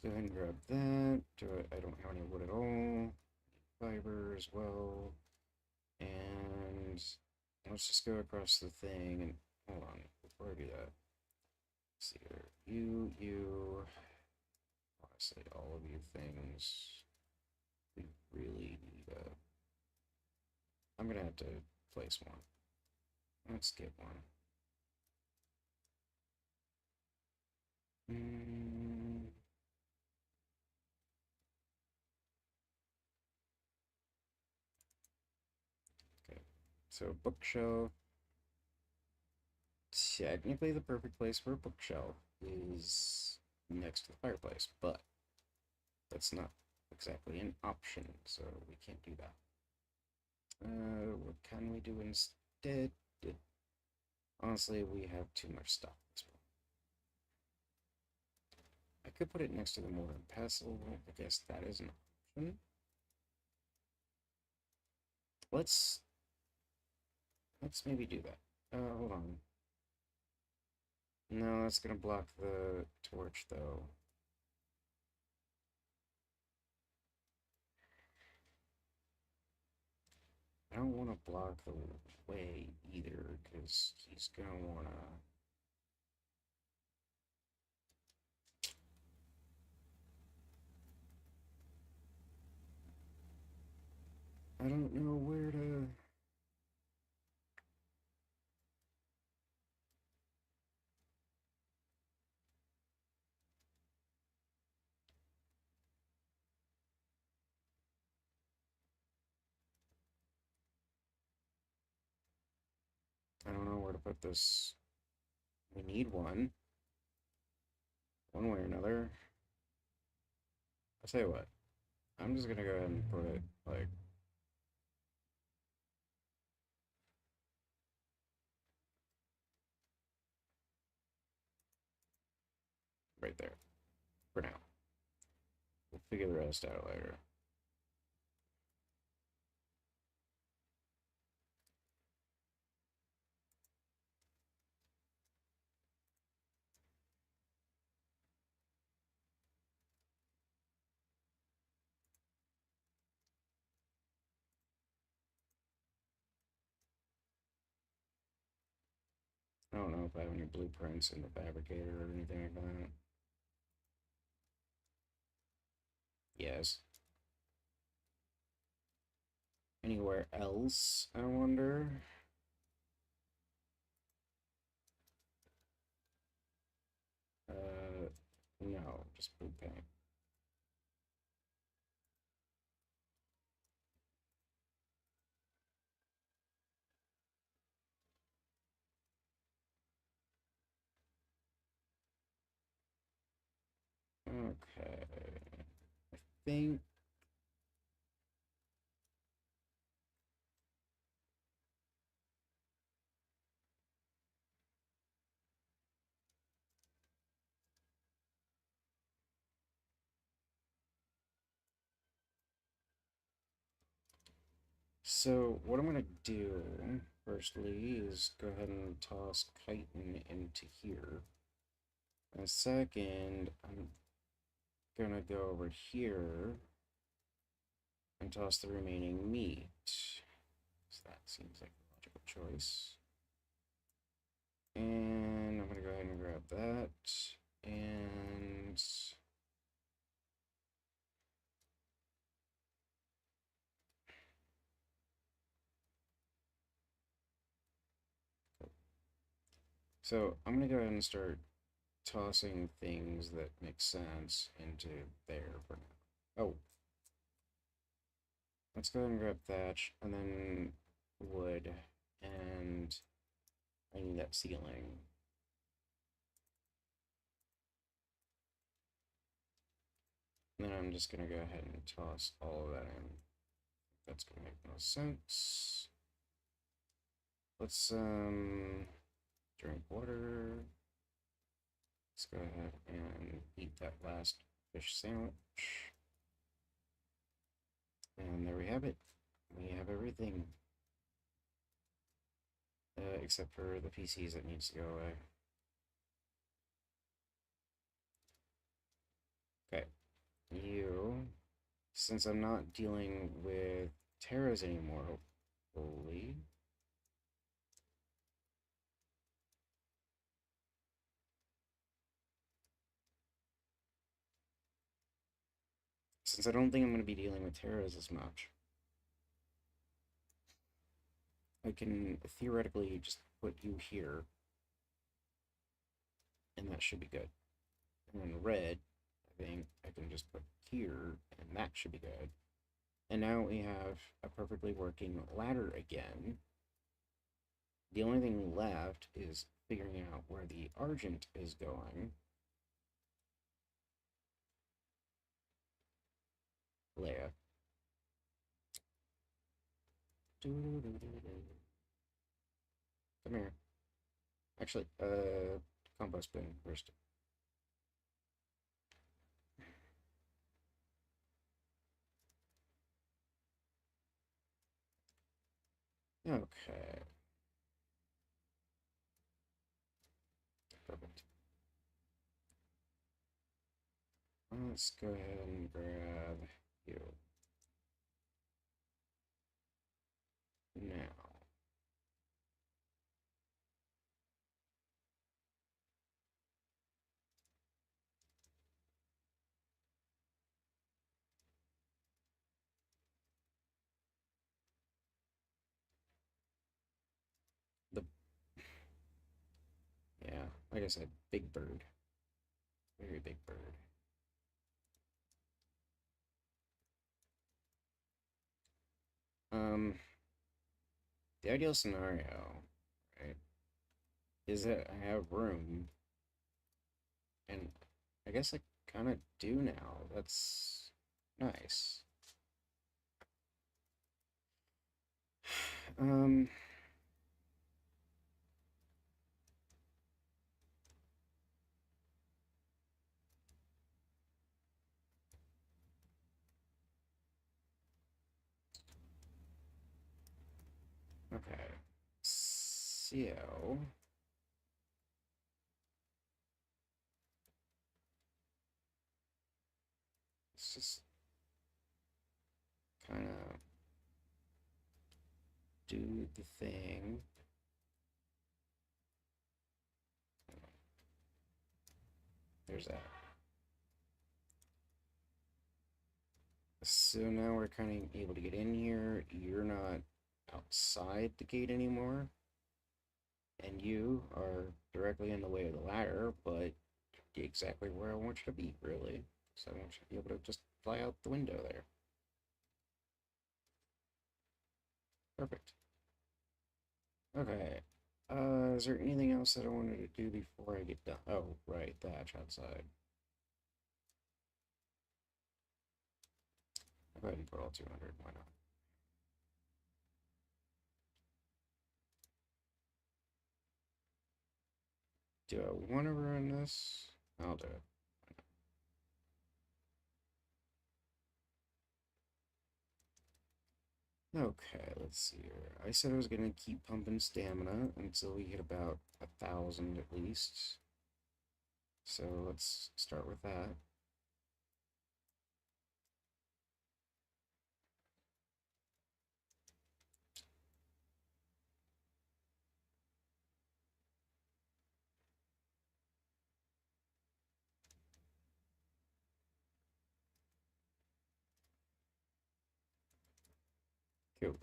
go ahead and grab that. I don't have any wood at all. Fiber as well. And let's just go across the thing and hold on before I do that. Let's see here. You. Honestly, all of you things. We really need a. I'm gonna have to place one. Let's get one. Okay, so bookshelf. Technically, the perfect place for a bookshelf is next to the fireplace, but that's not exactly an option, so we can't do that. What can we do instead? Honestly, we have too much stuff. I could put it next to the mortar and pestle. I guess that is an option. Let's maybe do that. Hold on. No, that's gonna block the torch though. I don't want to block the way either, because he's gonna wanna. I don't know where to. I don't know where to put this. We need one way or another. I'll tell you what. I'm just gonna go ahead and put it like right there for now. We'll figure the rest out later. I don't know if I have any blueprints in the fabricator or anything like that. Yes. Anywhere else, I wonder? No, just blue paint. Okay. I think. So, what I'm going to do, firstly, is go ahead and toss chitin into here. And second, I'm going to go over here and toss the remaining meat. So that seems like a logical choice. And I'm going to go ahead and grab that. And so I'm going to go ahead and start tossing things that make sense into there for now. Oh. Let's go ahead and grab thatch, and then wood, and I need that ceiling. And then I'm just going to go ahead and toss all of that in. That's going to make no sense. Let's, drink water. Let's go ahead and eat that last fish sandwich. And there we have it. We have everything. Except for the PCs that needs to go away. Okay. You, since I'm not dealing with Terras anymore, hopefully. Since I don't think I'm going to be dealing with Terras as much, I can theoretically just put you here, and that should be good. And then red, I think I can just put here, and that should be good. And now we have a perfectly working ladder again. The only thing left is figuring out where the Argent is going. Leia. Come here. Actually, compost bin first. Okay. Perfect. Let's go ahead and grab you. Now. The Yeah, like I said, big bird. Very big bird. The ideal scenario, right, is that I have room, and I guess I kind of do now. That's nice. Um, okay. So, let's just kind of do the thing. There's that. So now we're kind of able to get in here. You're not outside the gate anymore. And you are directly in the way of the ladder, but exactly where I want you to be, really. So I want you to be able to just fly out the window there. Perfect. Okay. Is there anything else that I wanted to do before I get done? Oh, right, the hatch outside. I'll go ahead and put all 200, why not? Do I want to run this? I'll do it. Okay, let's see here. I said I was gonna keep pumping stamina until we hit about 1,000 at least. So let's start with that. Cool.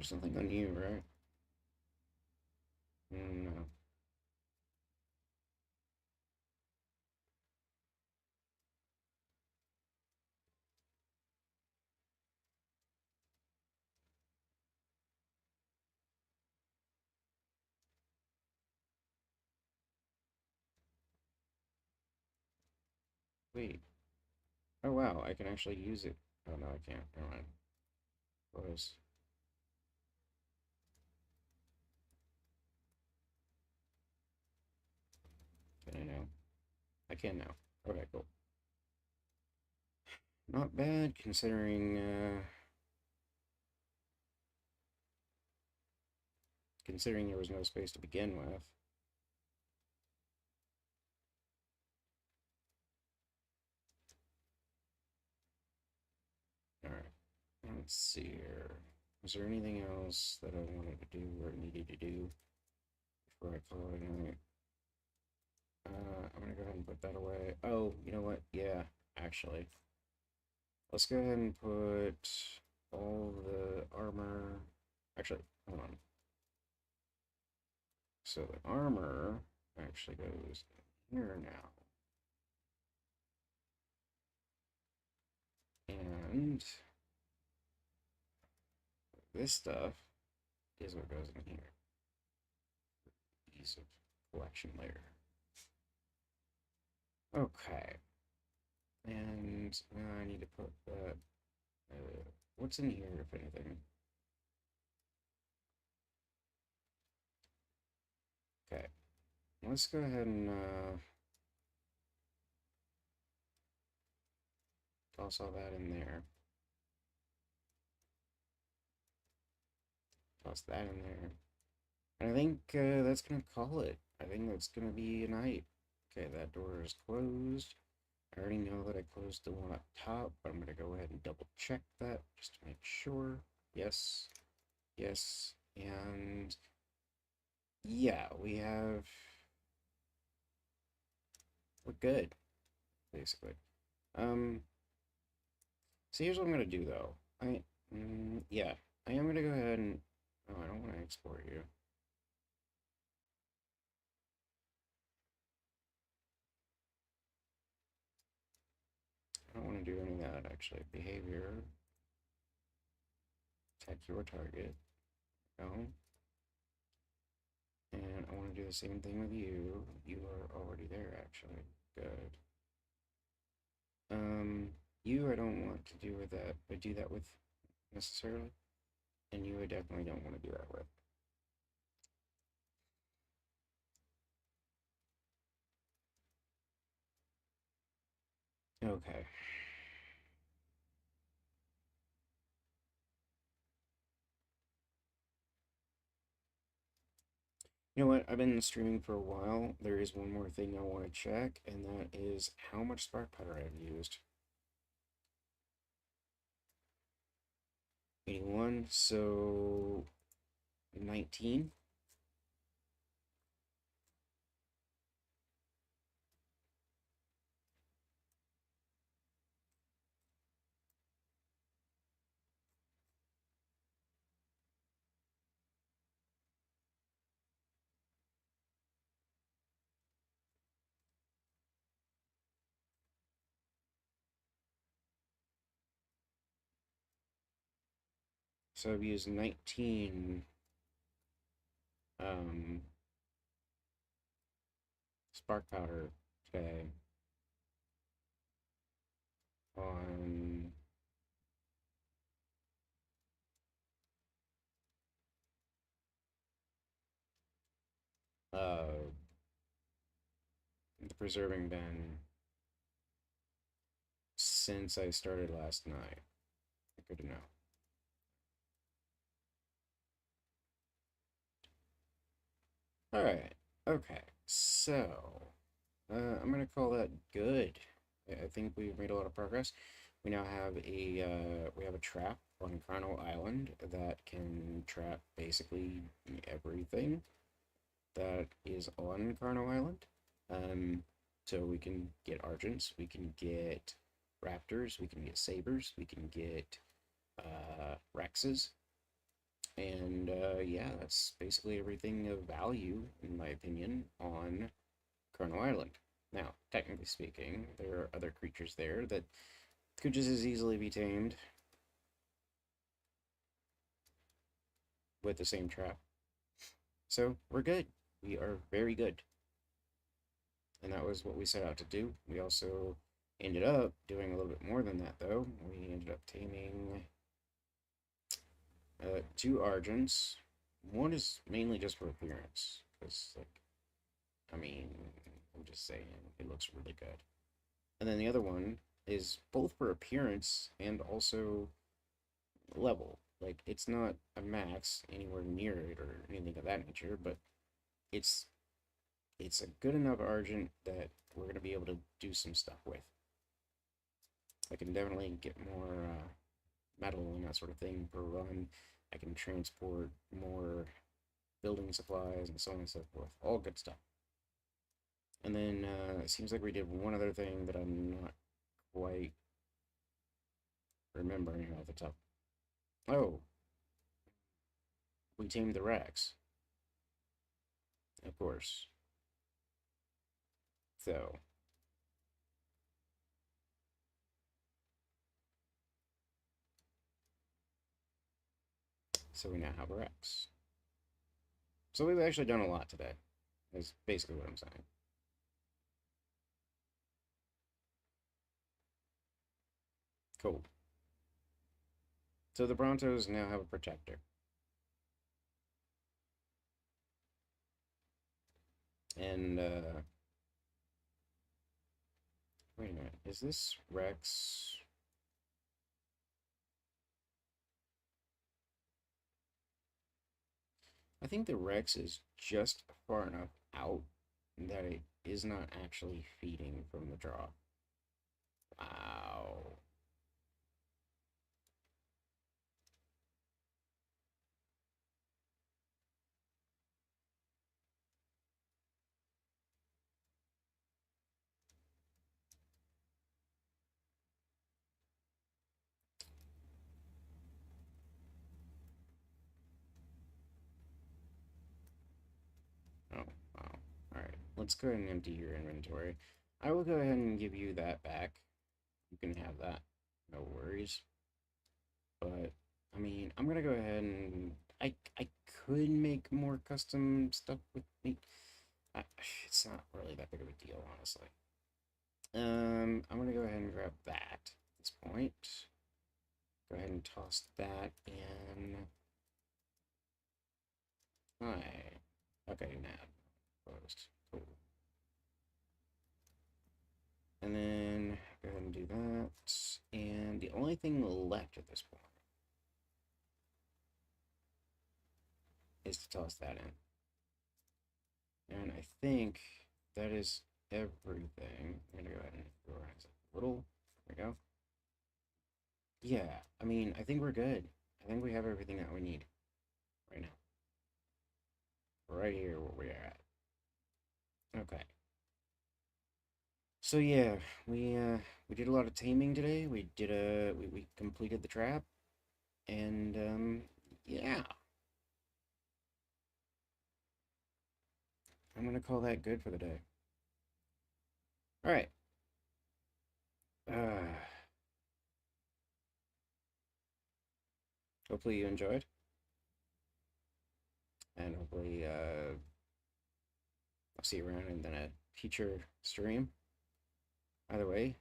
There's nothing on you, right? No. Wait. Oh wow, I can actually use it. Oh no, I can't. Never mind. Close. Can I now? I can now. Okay, cool. Not bad considering there was no space to begin with. Alright, let's see here. Was there anything else that I wanted to do or needed to do before I call it a night? I'm gonna go ahead and put that away. Oh, you know what? Yeah, actually. Let's go ahead and put all the armor. Actually, hold on. So the armor actually goes here now. And this stuff is what goes in here. Ease of collection layer. Okay. And now I need to put that. What's in here, if anything? Okay. Let's go ahead and toss all that in there. Toss that in there. And I think that's going to call it. I think that's going to be a night. Okay, that door is closed. I already know that I closed the one up top, but I'm going to go ahead and double check that just to make sure. Yes. Yes. And yeah, we're good, basically. So here's what I'm going to do, though. Yeah, I am going to go ahead and, oh, I don't want to export you. I don't want to do any of that, actually. Behavior. Attack your target. Go. And I want to do the same thing with you. You are already there, actually. Good. You I don't want to do with that, but do that with necessarily. And you I definitely don't want to do that with. Okay. You know what? I've been streaming for a while. There is one more thing I want to check, and that is how much spark powder I've used. 81, so 19. So I've used 19 um, spark powder today on uh, the preserving bin since I started last night. Good to know. Alright, okay, so I'm gonna call that good. I think we've made a lot of progress. We now have a trap on Carnal Island that can trap basically everything that is on Carnal Island. So we can get Argents, we can get Raptors, we can get Sabers, we can get Rexes. And yeah, that's basically everything of value, in my opinion, on Colonel Island. Now, technically speaking, there are other creatures there that could just as easily be tamed with the same trap. So we're good. We are very good. And that was what we set out to do. We also ended up doing a little bit more than that, though. We ended up taming two Argents. One is mainly just for appearance, because, like, I mean, I'm just saying, it looks really good. And then the other one is both for appearance and also level. Like, it's not a max anywhere near it or anything of that nature, but it's it's a good enough Argent that we're gonna be able to do some stuff with. I can definitely get more metal and that sort of thing per run. I can transport more building supplies and so on and so forth. All good stuff. And then it seems like we did one other thing that I'm not quite remembering off the top. Oh, we tamed the Rex, of course. So, so we now have a Rex. So we've actually done a lot today, is basically what I'm saying. Cool. So the Brontos now have a protector. And, wait a minute, is this Rex? I think the Rex is just far enough out that it is not actually feeding from the draw. Wow. Oh, wow. Alright, let's go ahead and empty your inventory. I will go ahead and give you that back. You can have that. No worries. But, I mean, I'm gonna go ahead and... I could make more custom stuff with me. It's not really that big of a deal, honestly. I'm gonna go ahead and grab that at this point. Go ahead and toss that in. Hi. Okay, now closed. Cool. And then go ahead and do that. And the only thing left at this point is to toss that in. And I think that is everything. I'm gonna go ahead and organize it a little. There we go. Yeah, I mean, I think we're good. I think we have everything that we need right now. Right here where we are at. Okay. So yeah, we did a lot of taming today. We did we completed the trap, and yeah, I'm gonna call that good for the day. All right. Uh, hopefully you enjoyed, and hopefully I'll see you around in the future stream. Either way,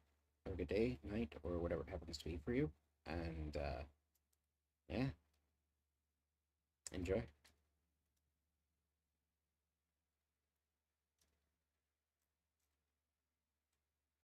have a good day, night, or whatever it happens to be for you, and yeah, enjoy.